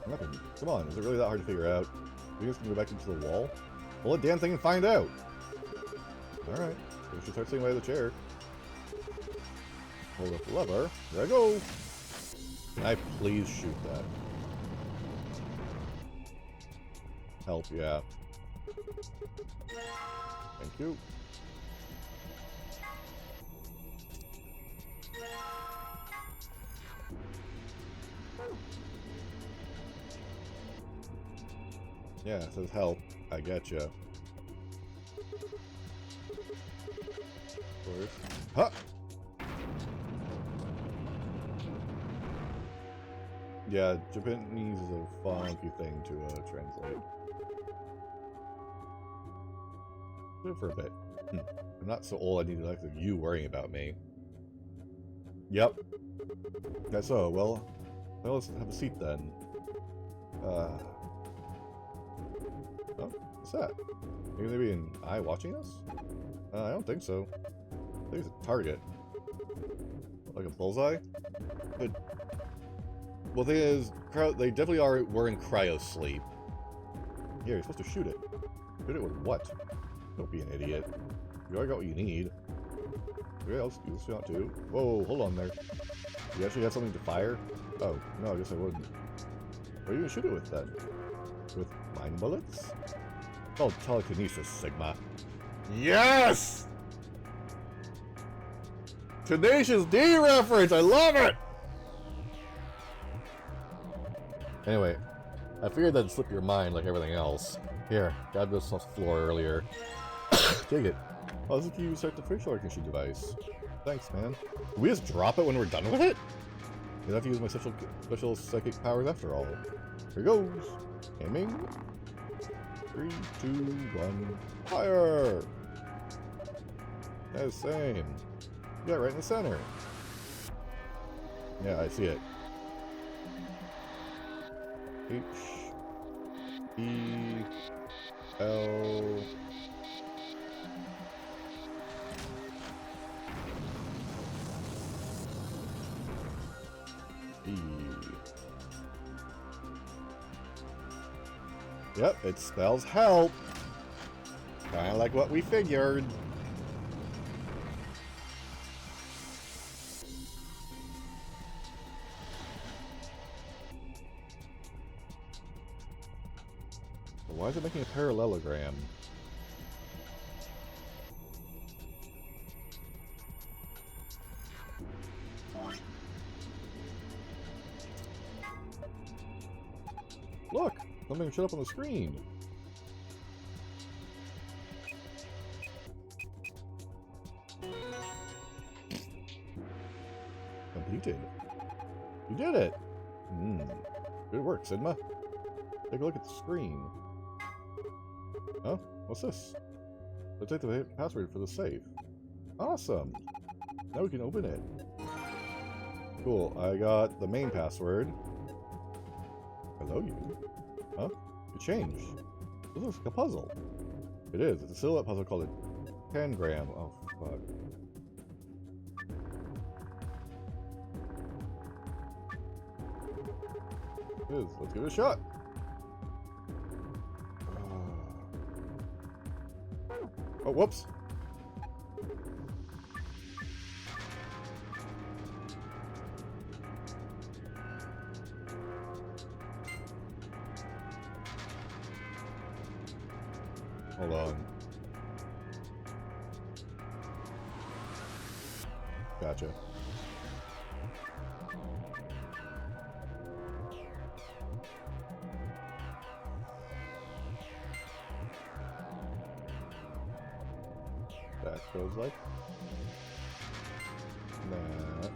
Nothing. Come on, is it really that hard to figure out? You think it's gonna go back into the wall? Pull a damn thing and find out! Alright, we should start sitting by the chair. Hold up the lever. There I go! Can I please shoot that? Help, yeah. Thank you. Yeah, it says help. I getcha. Where's... Huh! Yeah, Japanese is a funky thing to translate. Do it for a bit. I'm not so old I need the likes of you worrying about me. Yep. That's so. Well, let's have a seat then. Oh, what's that? Maybe there be an eye watching us? I don't think so. I think it's a target. Like a bullseye? But, well, the thing is, they definitely were in cryo sleep. Yeah, you're supposed to shoot it. Shoot it with what? Don't be an idiot. You already got what you need. Okay, I'll use this shot too. Whoa, hold on there. You actually have something to fire? Oh, no, I guess I wouldn't. What are you gonna shoot it with then? With mind bullets? Oh, telekinesis, Sigma. Yes! Tenacious D reference! I love it! Anyway, I figured that'd slip your mind like everything else. Here, got this off the floor earlier. Take it. Oh, this is if you start the facial recognition device. Thanks, man. Can we just drop it when we're done with it? I don't have to use my special psychic powers after all. Here goes. Aiming. 3, 2, 1. Fire! That's the same. Yeah, right in the center. Yeah, I see it. H E L E. Yep, it spells help. Kinda like what we figured. Why is it making a parallelogram? Look! Something showed up on the screen. Completed. You did it! Good work, Sigma. Take a look at the screen. Oh, what's this? Let's take the password for the safe. Awesome! Now we can open it. Cool, I got the main password. Hello, you. Huh? It changed. This looks like a puzzle. It is. It's a silhouette puzzle called a Tangram. Oh, fuck. It is. Let's give it a shot. Oh, whoops. Hold on. Gotcha. That goes like that.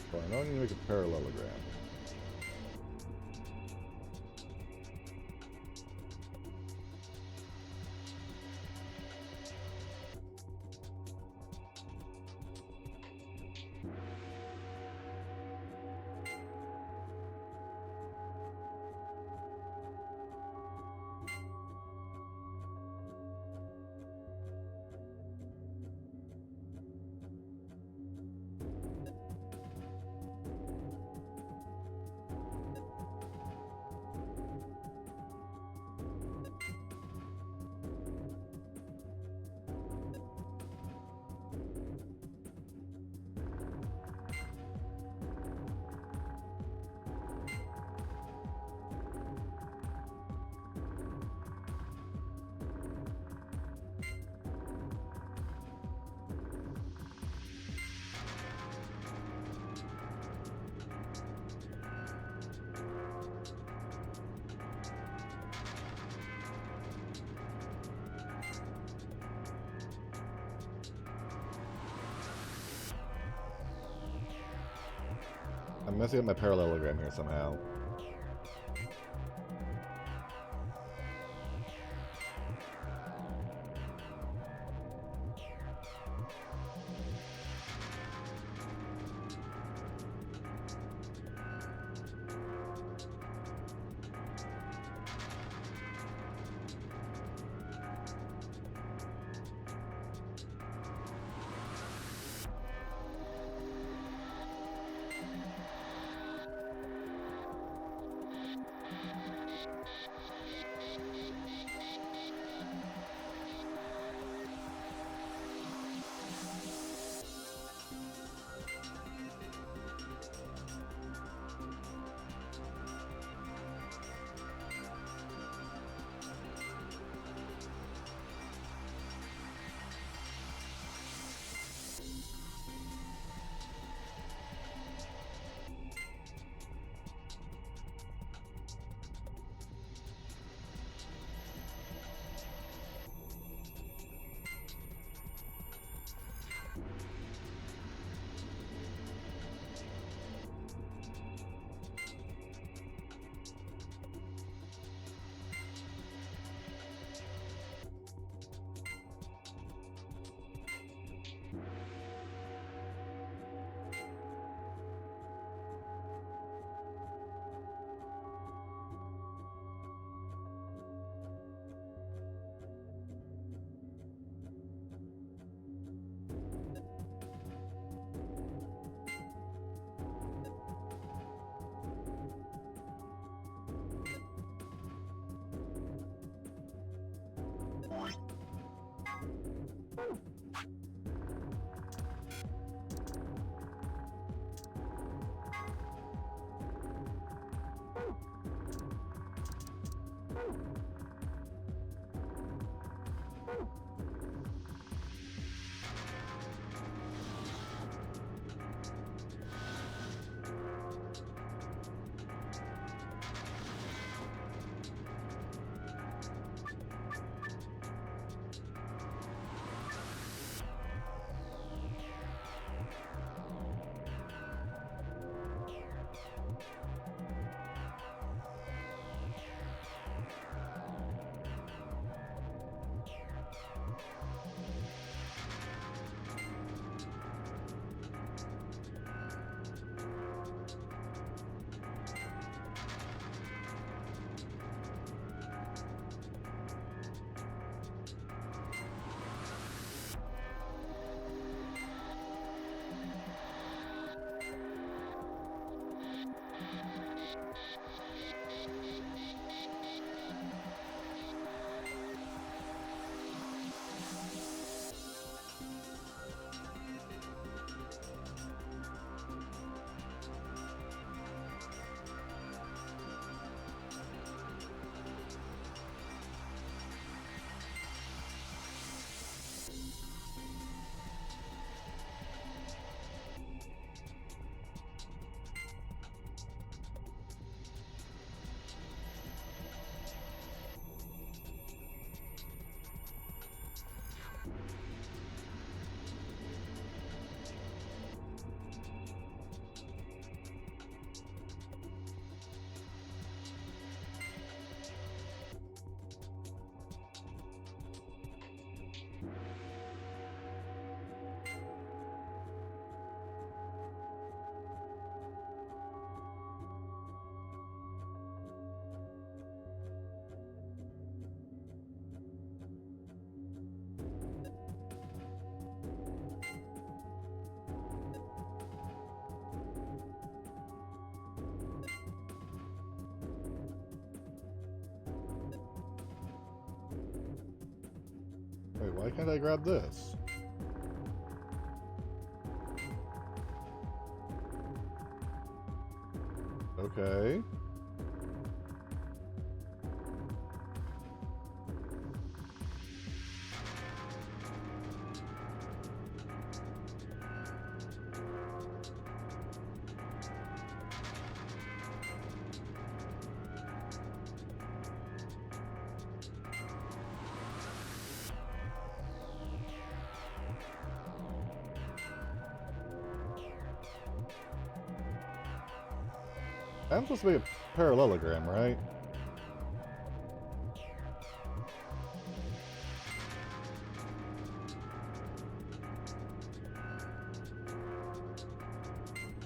Fine, I need to make a parallelogram. I'm messing up my parallelogram here somehow. Why can't I grab this? Okay. I'm supposed to be a parallelogram, right?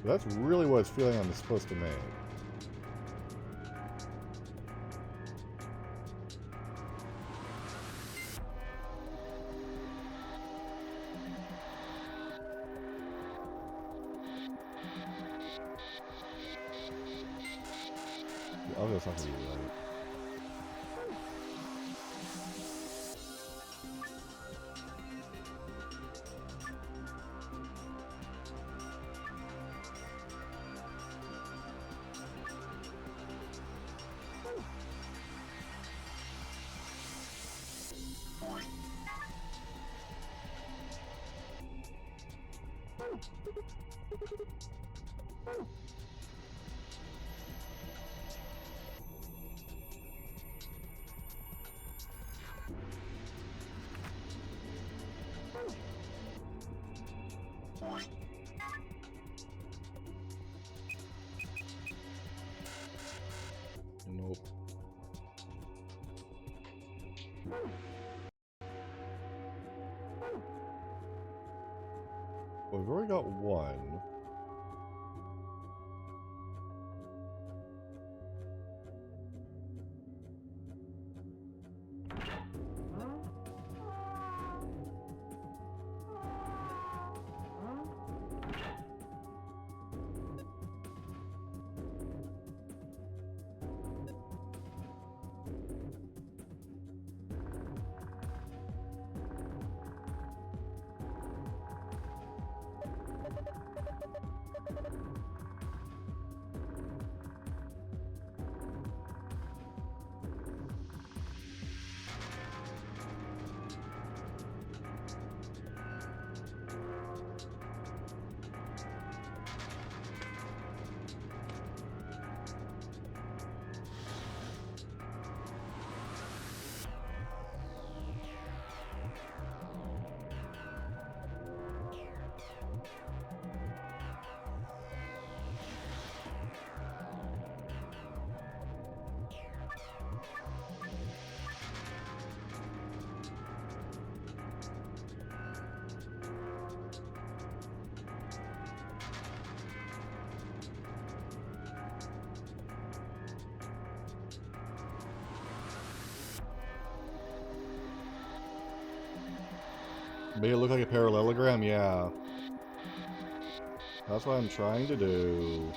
That's really what it's feeling I'm supposed to make. Oh, that's not gonna be right. Nope. Well, we've already got one. Make it look like a parallelogram? Yeah. That's what I'm trying to do.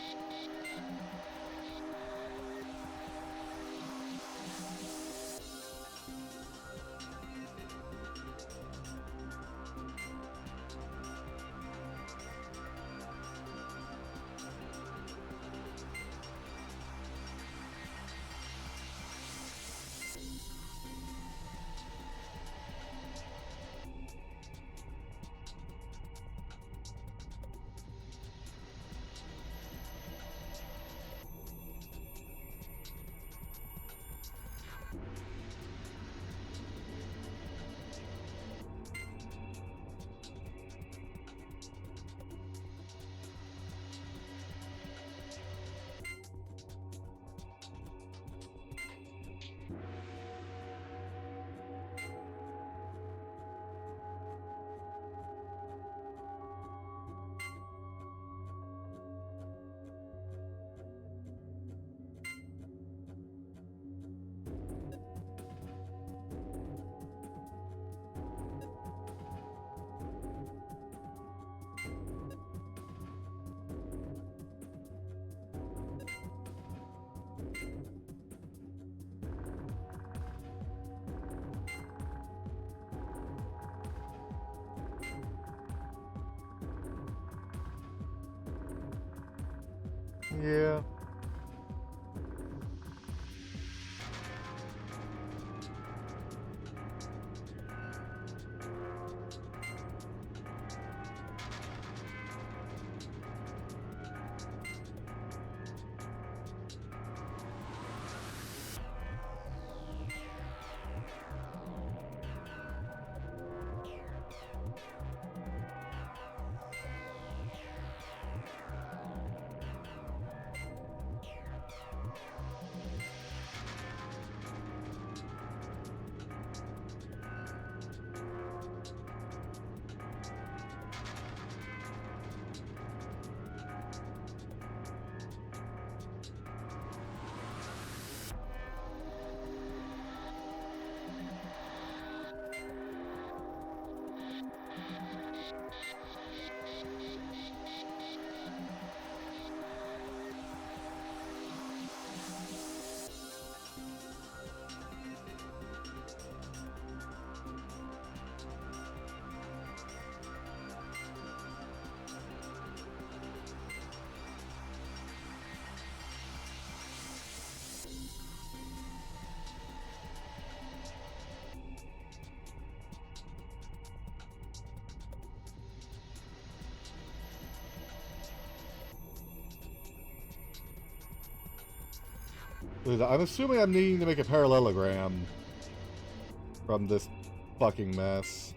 Yeah. I'm assuming I'm needing to make a parallelogram from this fucking mess.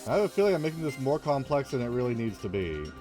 I have a feeling I'm making this more complex than it really needs to be.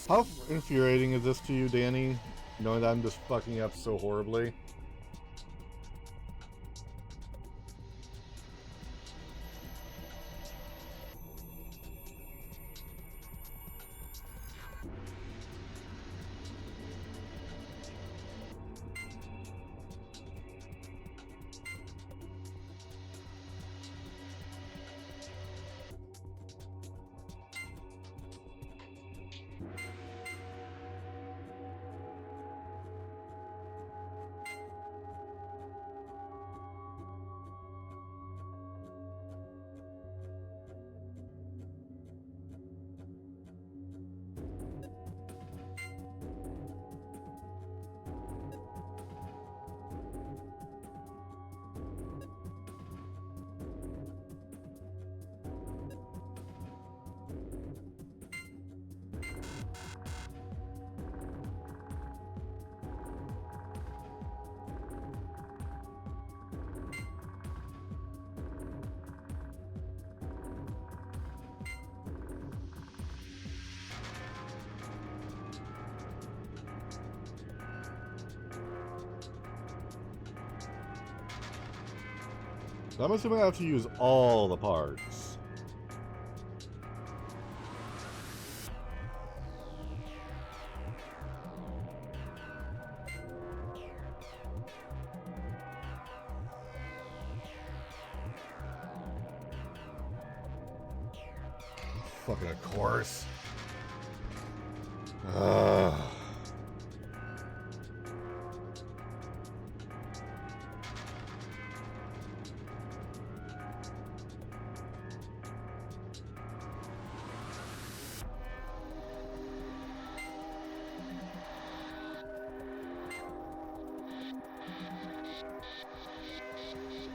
How infuriating is this to you, Danny? Knowing that I'm just fucking up so horribly? So I'm assuming I have to use all the parts. Fucking of course.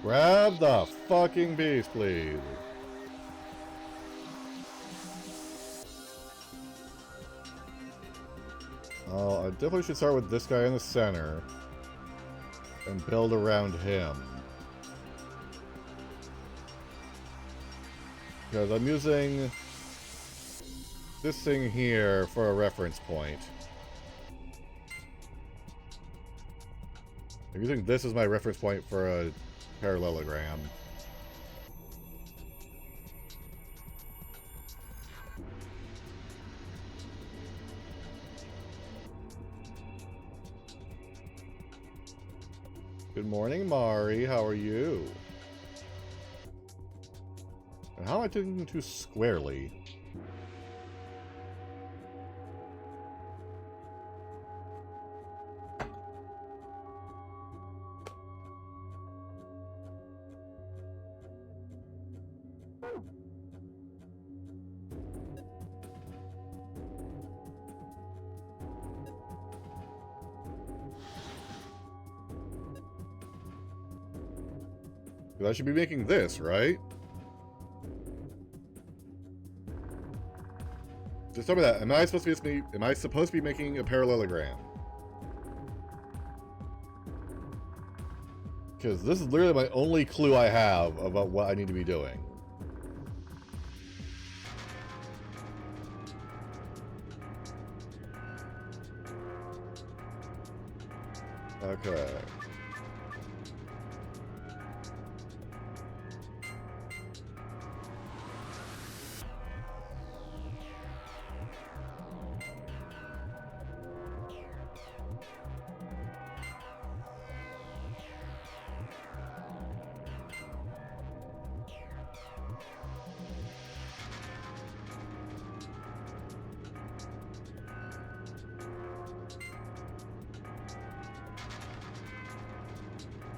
Grab the fucking beast, please. I definitely should start with this guy in the center and build around him. Because I'm using this thing here for a reference point. I'm using this as my reference point for a parallelogram. Good morning, Mari. How are you? And how am I thinking too squarely? I should be making this, right? Just tell me that. Am I supposed to be making a parallelogram? Because this is literally my only clue I have about what I need to be doing. Okay.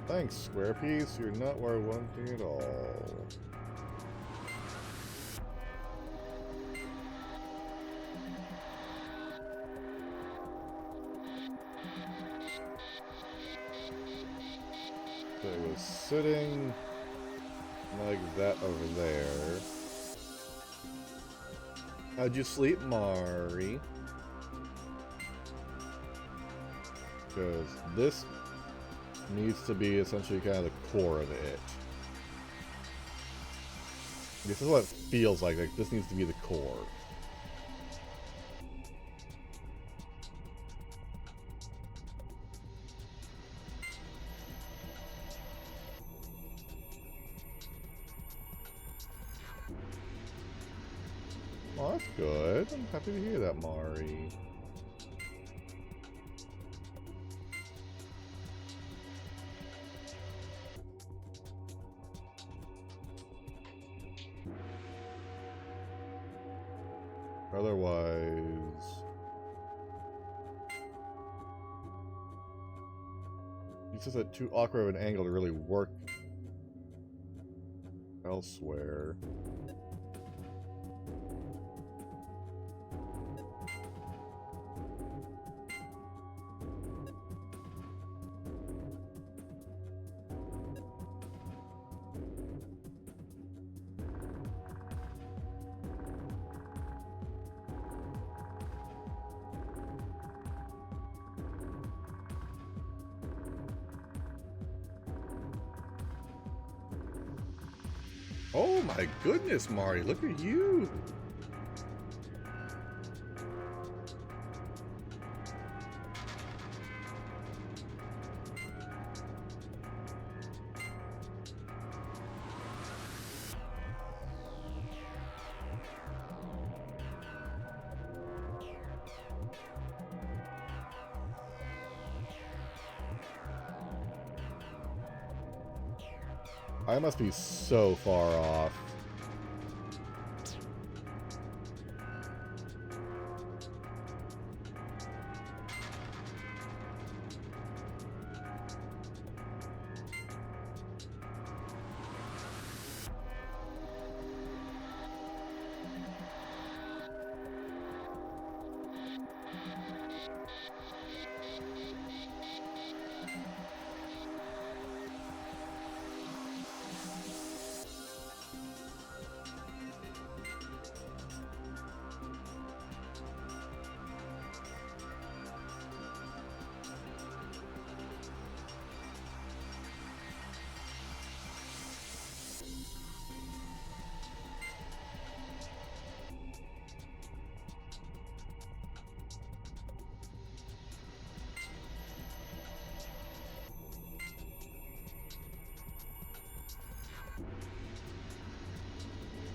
Thanks, Square Piece. You're not where I wanted at all. So it was sitting like that over there. How'd you sleep, Mari? Because this needs to be essentially kind of the core of it. This is what it feels like. Like this needs to be the core. that's good. I'm happy to hear that, Mari. Otherwise, it's just too awkward of an angle to really work elsewhere. Oh my goodness, Mari, look at you! I must be so far off.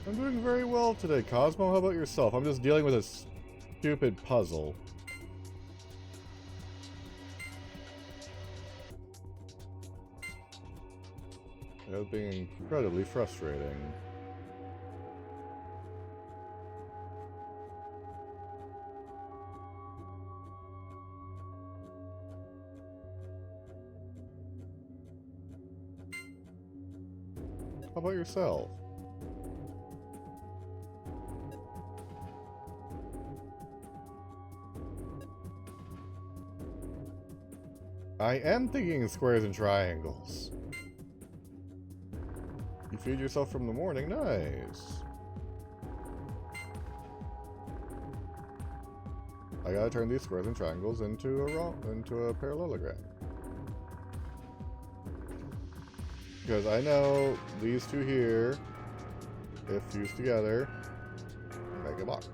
I'm doing very well today, Cosmo. How about yourself? I'm just dealing with a stupid puzzle. It was being incredibly frustrating. How about yourself? I am thinking in squares and triangles. You feed yourself from the morning, nice. I gotta turn these squares and triangles into a parallelogram. Because I know these two here, if fused together, make a box.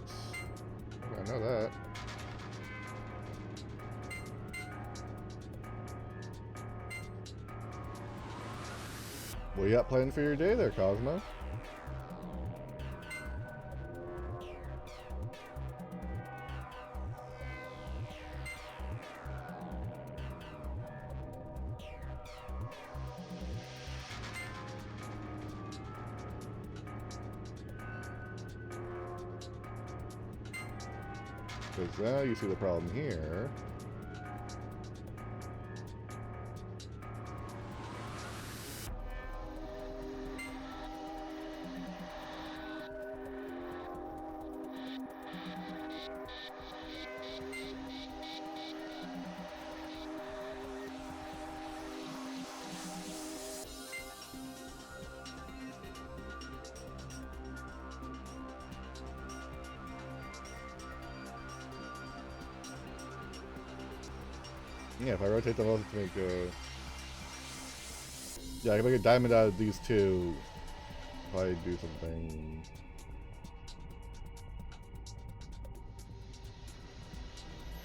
I know that. What you got planned for your day there, Cosmo? Because now you see the problem here. Yeah, if I rotate them both to make a... Yeah, I can make a diamond out of these two if I do something.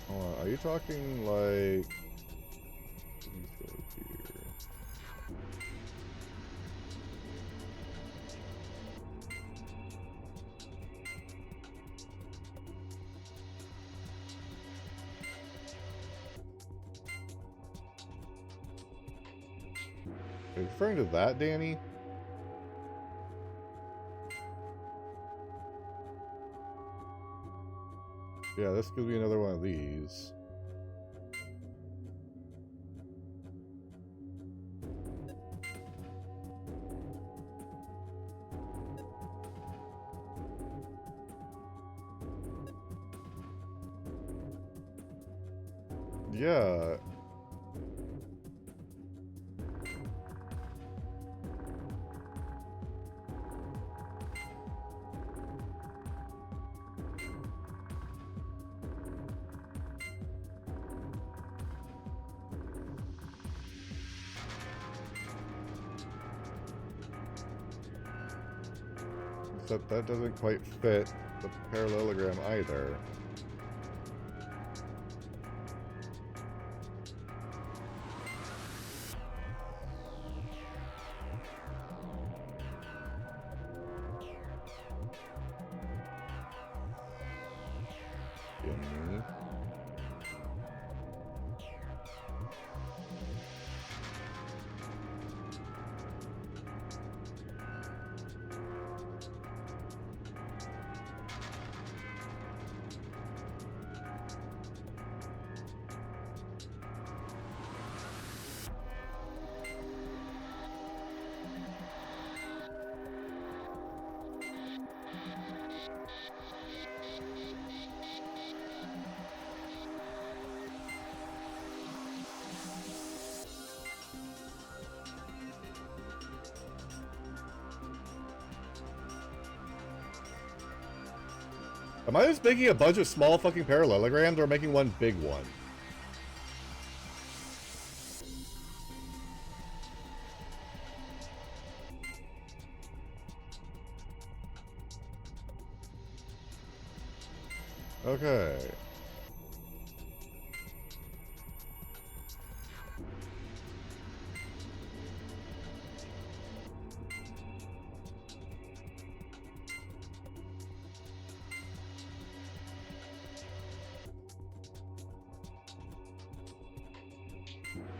Hold on, are you talking like... Let's go here. Are you referring to that, Danny? Yeah, this could be another one of these. Yeah. Except that doesn't quite fit the parallelogram either. Gimme. Am I just making a bunch of small fucking parallelograms or making one big one? Okay.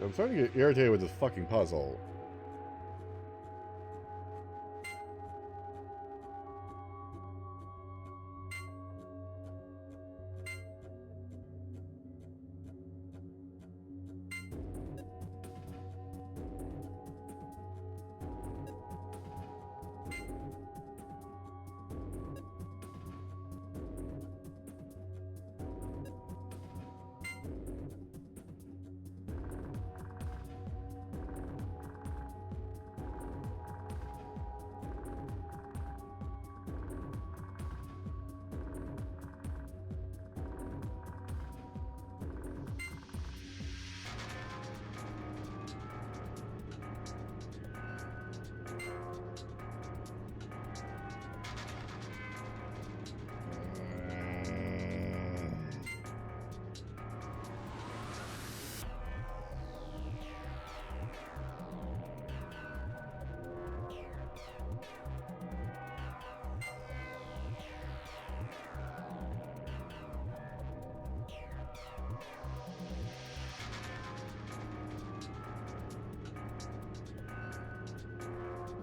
I'm starting to get irritated with this fucking puzzle.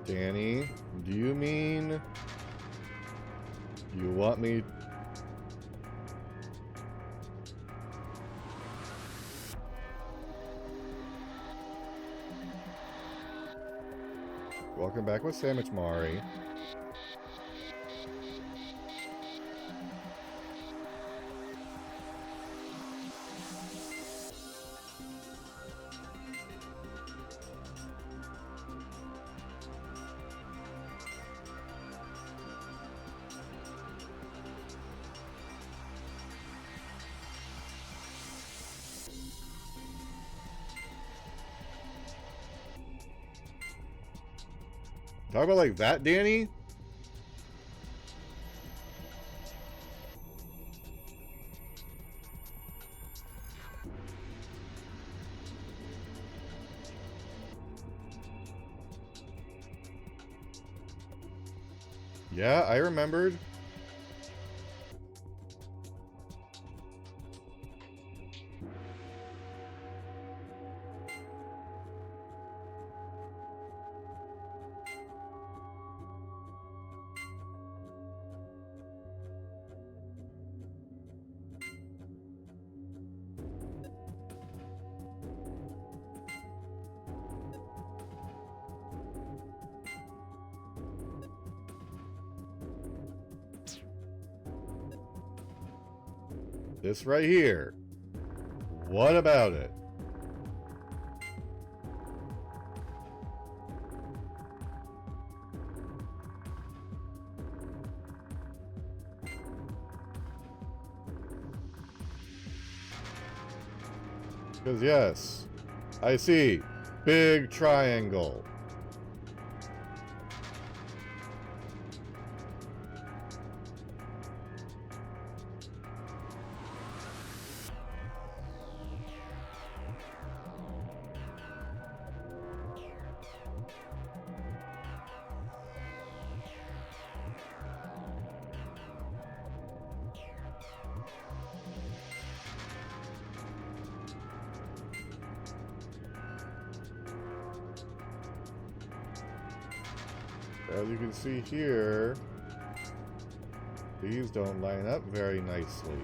Danny, do you mean you want me? Welcome back with Sandwich Mari. Talk about like that, Danny? Yeah, I remembered. This right here. What about it? Because yes, I see. Big triangle. As you can see here, these don't line up very nicely.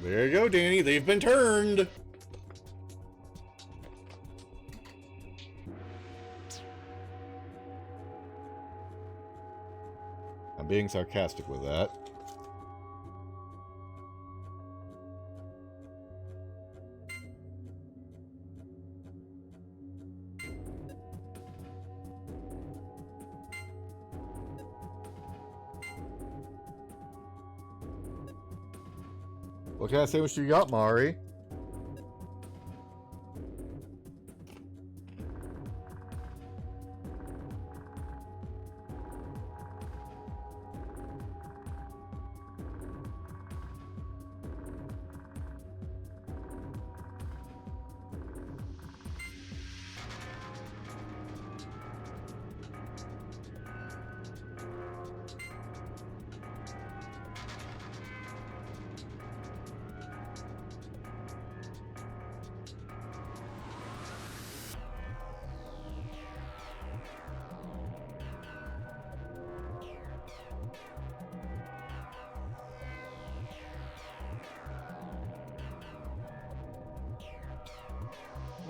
There you go, Danny. They've been turned. I'm being sarcastic with that. What kind of sandwich you got, Mari?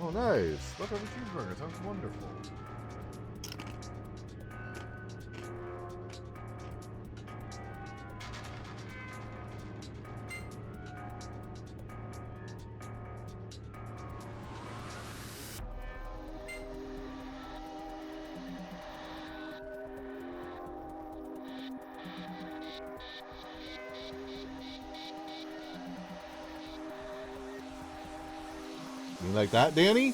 Oh, nice. Look at the cheeseburger. Sounds wonderful. You like that, Danny?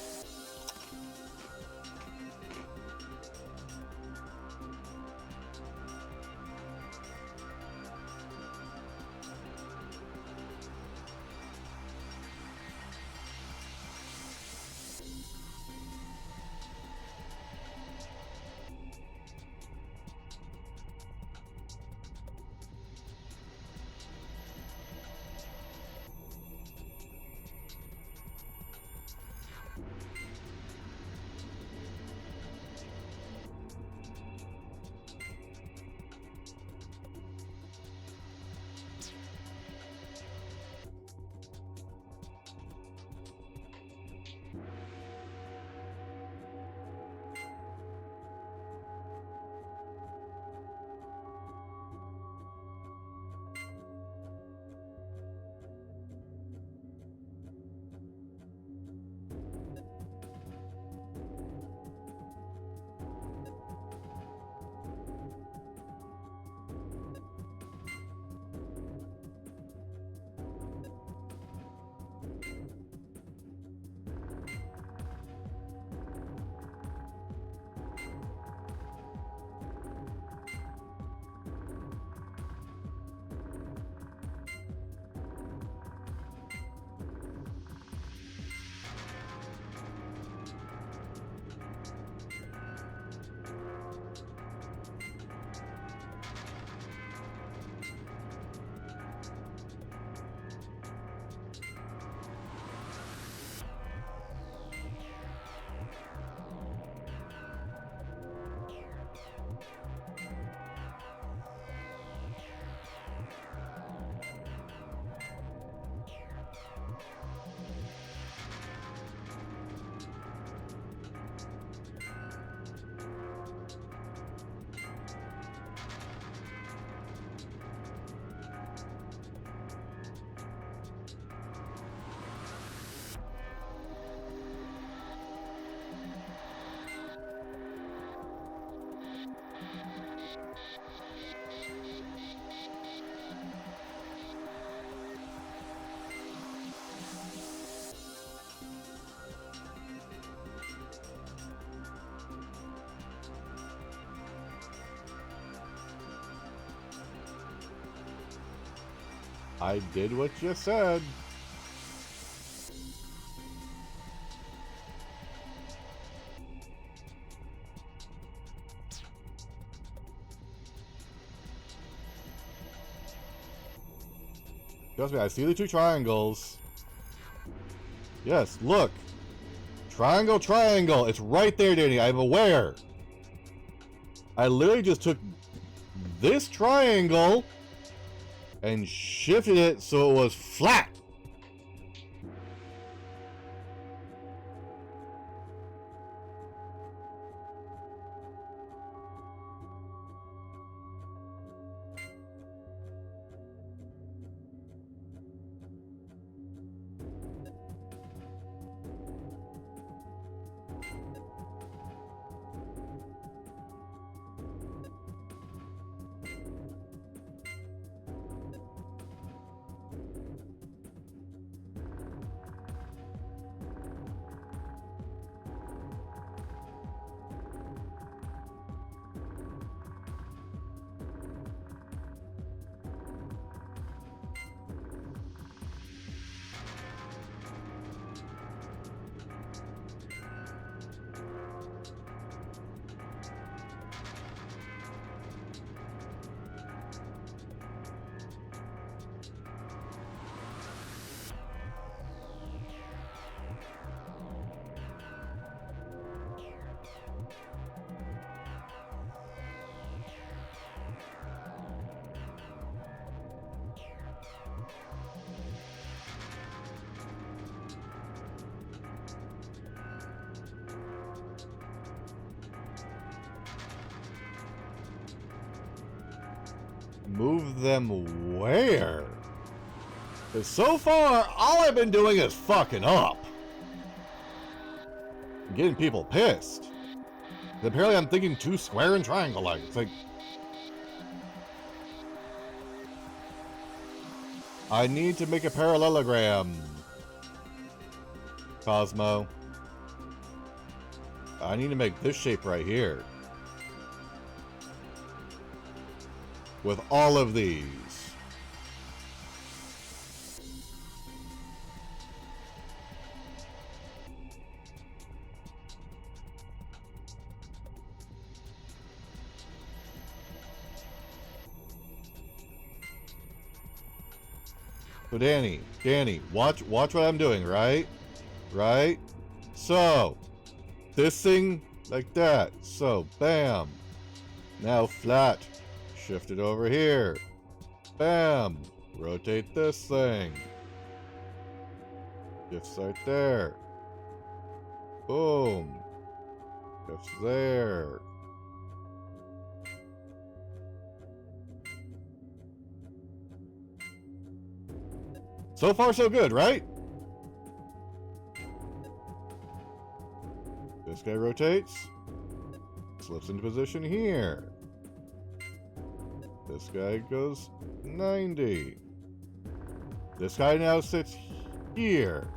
I did what you said. Trust me, I see the two triangles. Yes, look. Triangle, triangle. It's right there, Danny. I'm aware. I literally just took this triangle and shifted it so it was flat. Move them where? Because so far, all I've been doing is fucking up. Getting people pissed. Apparently I'm thinking too square and triangle-like. It's like... I need to make a parallelogram. Cosmo. I need to make this shape right here. With all of these. So Danny, watch what I'm doing, right? Right? So, this thing like that. So, bam. Now flat. Shift it over here. Bam. Rotate this thing. Shifts right there. Boom. Shifts there. So far, so good, right? This guy rotates. Slips into position here. This guy goes 90. This guy now sits here.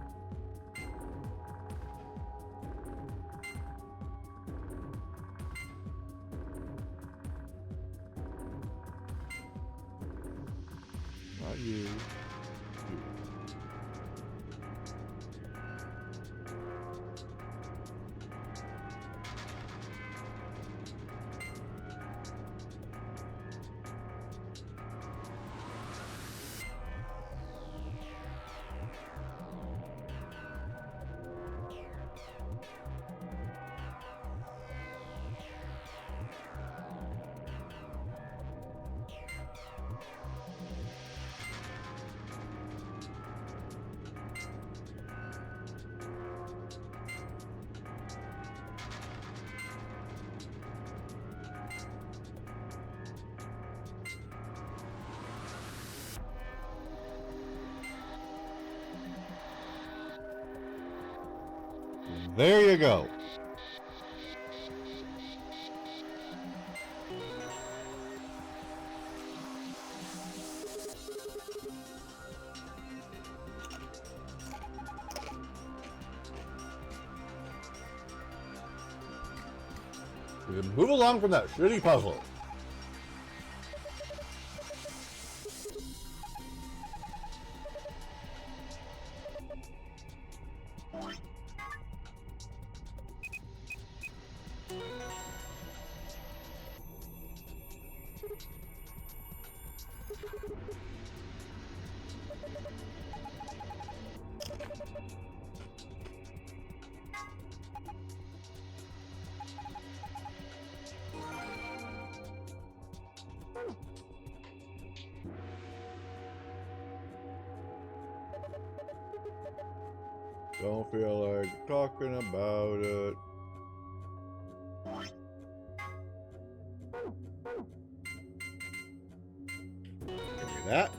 Not you. You. There you go. We can move along from that shitty puzzle. Don't feel like talking about it. Give me that.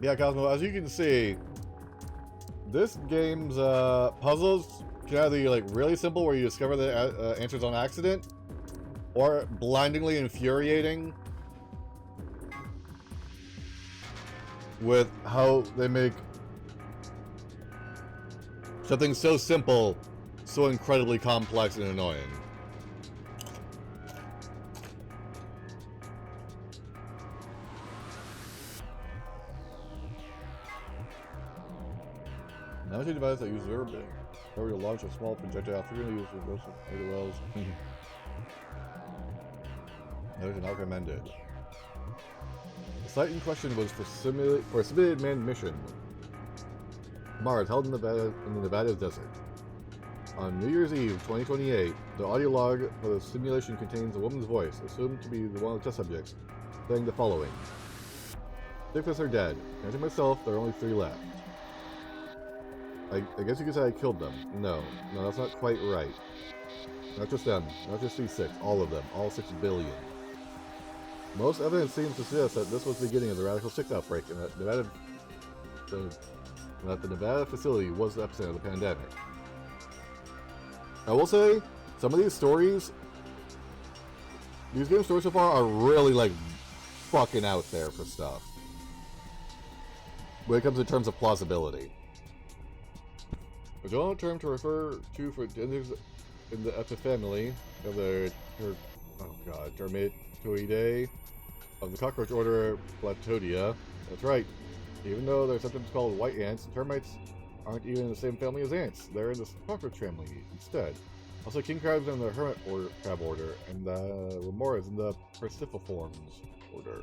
Yeah, Cosmo, as you can see, this game's puzzles can either be like really simple where you discover the answers on accident, or blindingly infuriating with how they make something so simple so incredibly complex and annoying. Now a device that uses orbiting. Or to launch a small projectile frequently used for most of wells. That is not recommended. The site in question was for a simulated manned mission. Mars, held in the Nevada desert. On New Year's Eve 2028, the audio log for the simulation contains a woman's voice, assumed to be one of the test subjects, saying the following. 6 of us are dead. Counting myself, there are only 3 left. I guess you could say I killed them. No, that's not quite right. Not just them, not just these 6, all of them, all 6 billion. Most evidence seems to suggest that this was the beginning of the Radical 6 outbreak, and that the Nevada facility was the epicenter of the pandemic. I will say, some of these stories, these game stories so far are really, like, fucking out there for stuff. When it comes in terms of plausibility. A general term to refer to for genders in the epifamily of the Termitoidae of the cockroach order Platodia. That's right. Even though they're sometimes called white ants, termites aren't even in the same family as ants. They're in the cockroach family instead. Also, king crabs are in the hermit crab order, and the remoras in the Percipiformes order.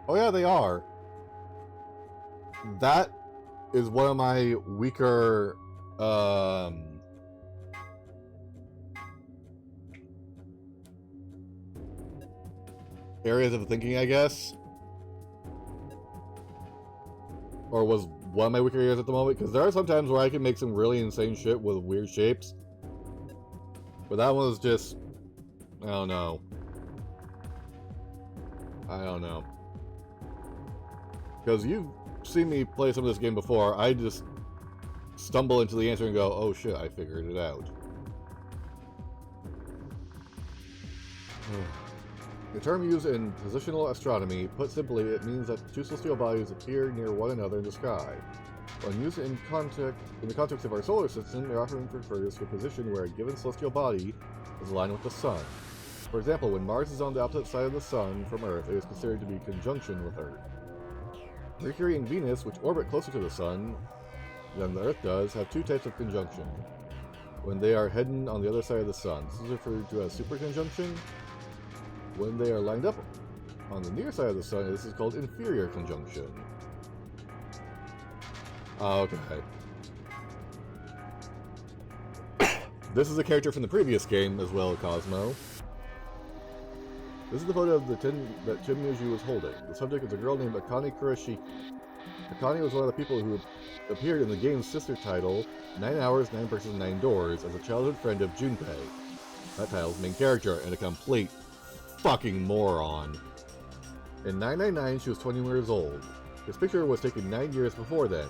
Oh yeah, they are. That is one of my weaker areas of thinking, I guess. Or was one of my weaker areas at the moment, because there are some times where I can make some really insane shit with weird shapes. But that one was just, I don't know. Because you've seen me play some of this game before, I just stumble into the answer and go, oh shit, I figured it out. The term used in positional astronomy, put simply, it means that 2 celestial bodies appear near one another in the sky. When used in the context of our solar system, it often refers to a position where a given celestial body is aligned with the sun. For example, when Mars is on the opposite side of the sun from Earth, it is considered to be in conjunction with Earth. Mercury and Venus, which orbit closer to the sun than the Earth does, have 2 types of conjunction. When they are hidden on the other side of the sun, this is referred to as superconjunction. When they are lined up on the near side of the sun, this is called inferior conjunction. Okay. This is a character from the previous game as well, Cosmo. This is the photo of the tin that Tenmyouji was holding. The subject is a girl named Akane Kurashiki. Akane was one of the people who appeared in the game's sister title, 9 Hours, 9 Persons, 9 Doors, as a childhood friend of Junpei. That title's main character, and a complete fucking moron. In 999, she was 20 years old. This picture was taken 9 years before then,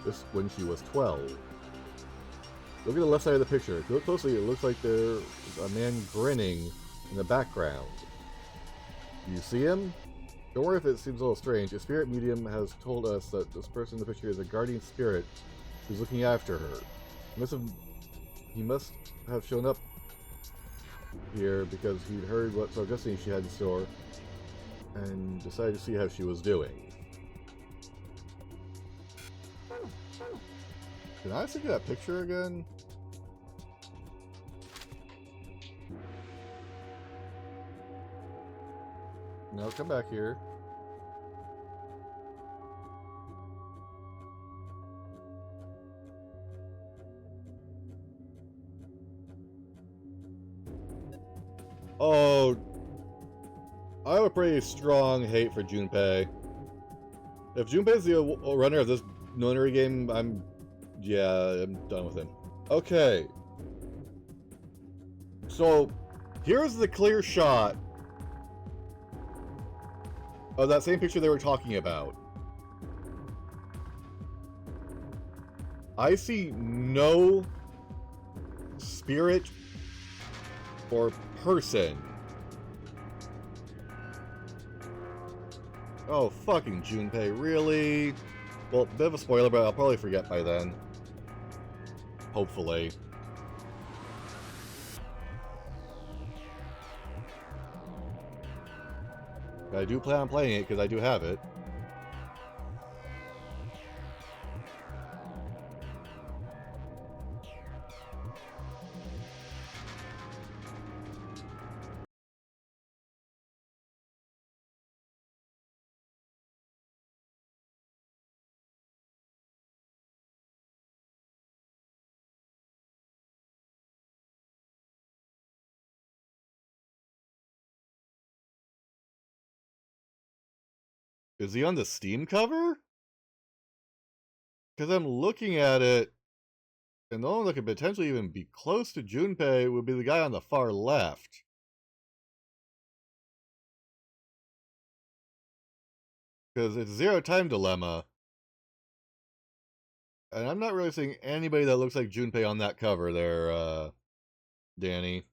this when she was 12. Look at the left side of the picture. If you look closely, it looks like there's a man grinning in the background. Do you see him? Don't worry if it seems a little strange. A spirit medium has told us that this person in the picture is a guardian spirit who's looking after her. He must have shown up here because he'd heard what sort of destiny she had in store and decided to see how she was doing. Can I see that picture again? No, come back here. 'Cause Oh, I have a pretty strong hate for Junpei. If Junpei's the runner of this nonary game, I'm done with him. Okay. So, here's the clear shot of that same picture they were talking about. I see no spirit or person. Oh, fucking Junpei, really? Well, bit of a spoiler, but I'll probably forget by then. Hopefully. I do plan on playing it, because I do have it. Is he on the Steam cover? Because I'm looking at it, and the only one that could potentially even be close to Junpei would be the guy on the far left. Because it's Zero Time Dilemma. And I'm not really seeing anybody that looks like Junpei on that cover there, Danny.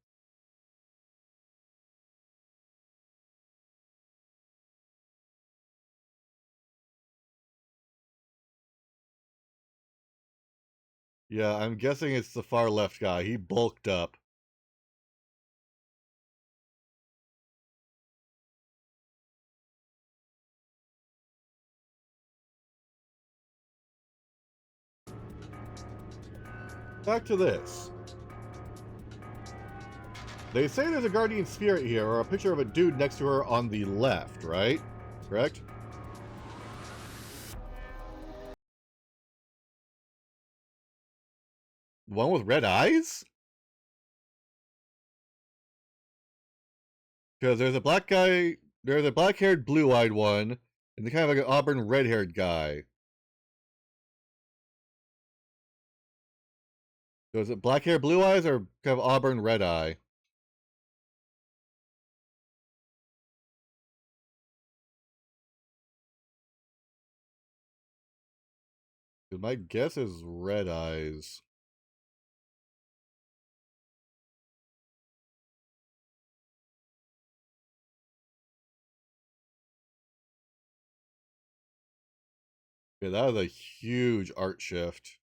Yeah, I'm guessing it's the far left guy. He bulked up. Back to this. They say there's a guardian spirit here, or a picture of a dude next to her on the left, right? Correct? The one with red eyes? Because there's a black guy, there's a black-haired, blue-eyed one, and the kind of like an auburn, red-haired guy. So is it black hair, blue eyes, or kind of auburn, red eye? My guess is red eyes. Yeah, that was a huge art shift.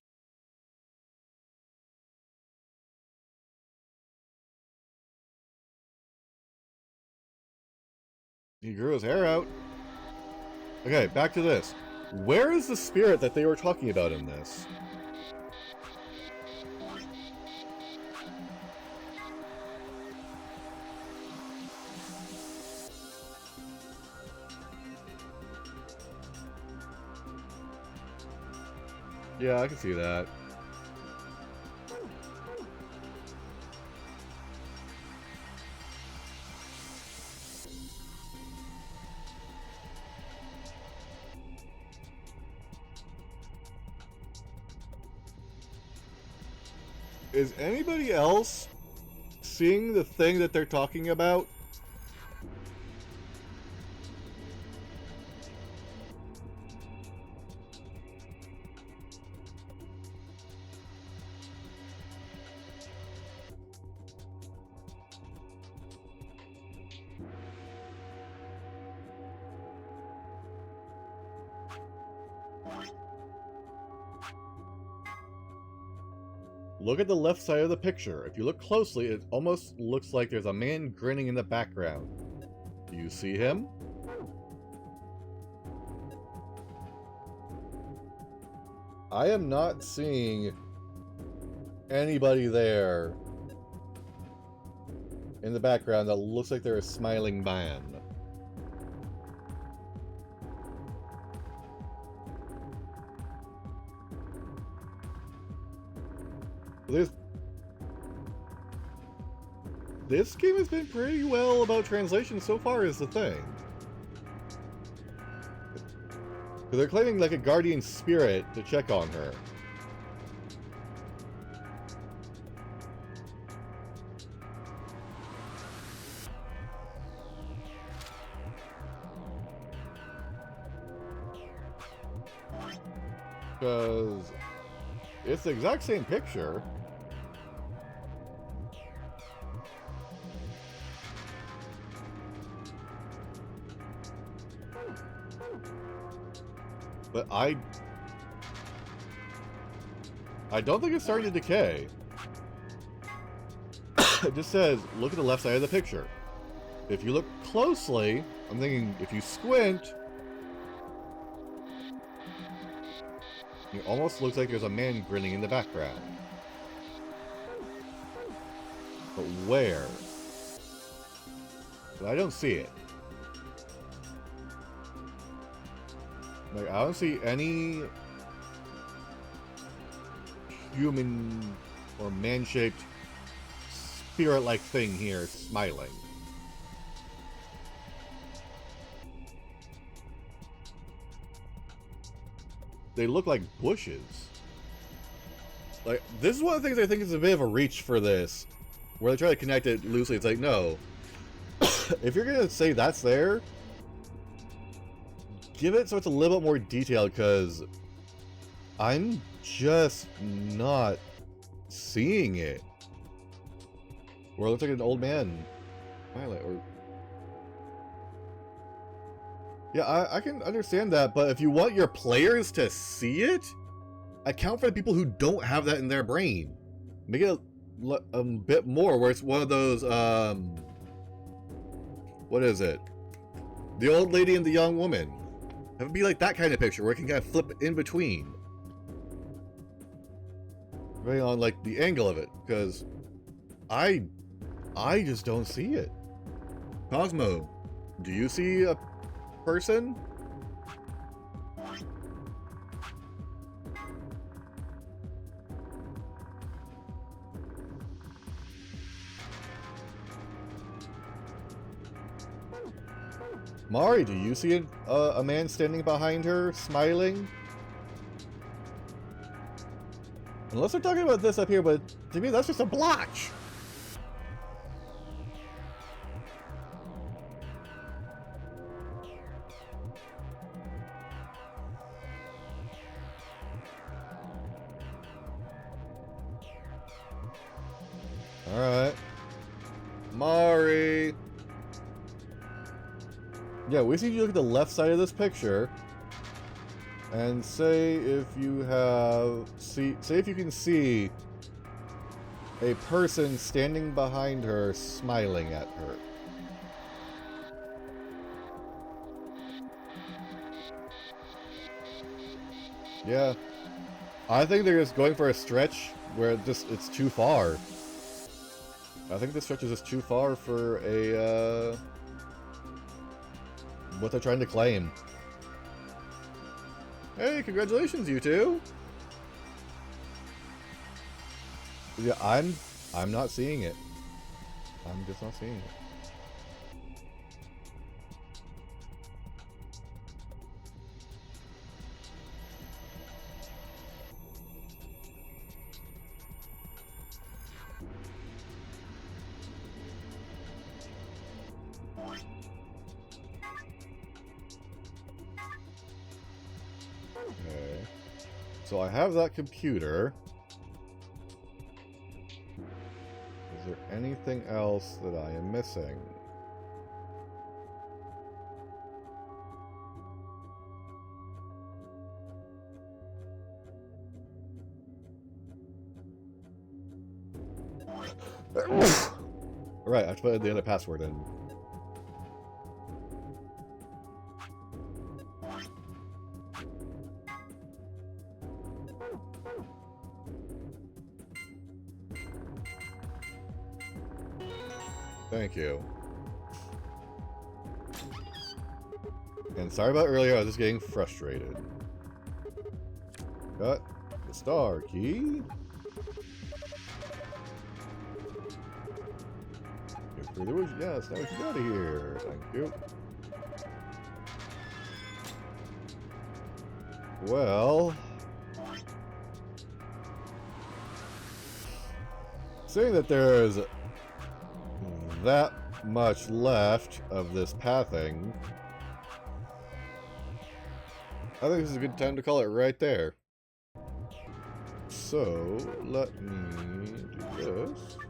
He grew his hair out. Okay, back to this. Where is the spirit that they were talking about in this? Yeah, I can see that. Is anybody else seeing the thing that they're talking about? Look at the left side of the picture. If you look closely, it almost looks like there's a man grinning in the background. Do you see him? I am not seeing anybody there in the background that looks like they're a smiling man. There's... this game has been pretty well about translation so far is the thing. They're claiming like a guardian spirit to check on her. Because it's the exact same picture. But I don't think it's starting to decay. It just says, look at the left side of the picture. If you look closely, I'm thinking if you squint, it almost looks like there's a man grinning in the background. But where? But I don't see it. Like, I don't see any human or man-shaped spirit-like thing here smiling. They look like bushes. Like, this is one of the things I think is a bit of a reach for this, where they try to connect it loosely. It's like, no. If you're gonna say that's there, give it so it's a little bit more detailed, because I'm just not seeing it. Or it looks like an old man. Or... yeah, I can understand that, but if you want your players to see it, account for the people who don't have that in their brain. Make it a bit more, where it's one of those, what is it? The old lady and the young woman. Have it be like that kind of picture, where it can kind of flip in between. Right on, like, the angle of it, because I just don't see it. Cosmo, do you see a person? Mari, do you see a man standing behind her, smiling? Unless they're talking about this up here, but to me that's just a blotch. Alright. Mari. Yeah, we see you look at the left side of this picture and say if you have say if you can see a person standing behind her smiling at her. Yeah. I think they're just going for a stretch where it's too far. I think this stretch is just too far for a what they're trying to claim. Hey, congratulations, you two! Yeah, I'm not seeing it. I'm just not seeing it. Okay. So I have that computer. Is there anything else that I am missing? Alright, I have to put the other password in. Thank you. And sorry about earlier, I was just getting frustrated. Got the star key. Yes, now we can get out of here. Thank you. Well, seeing that there's that much left of this pathing, I think this is a good time to call it right there. So, let me do this.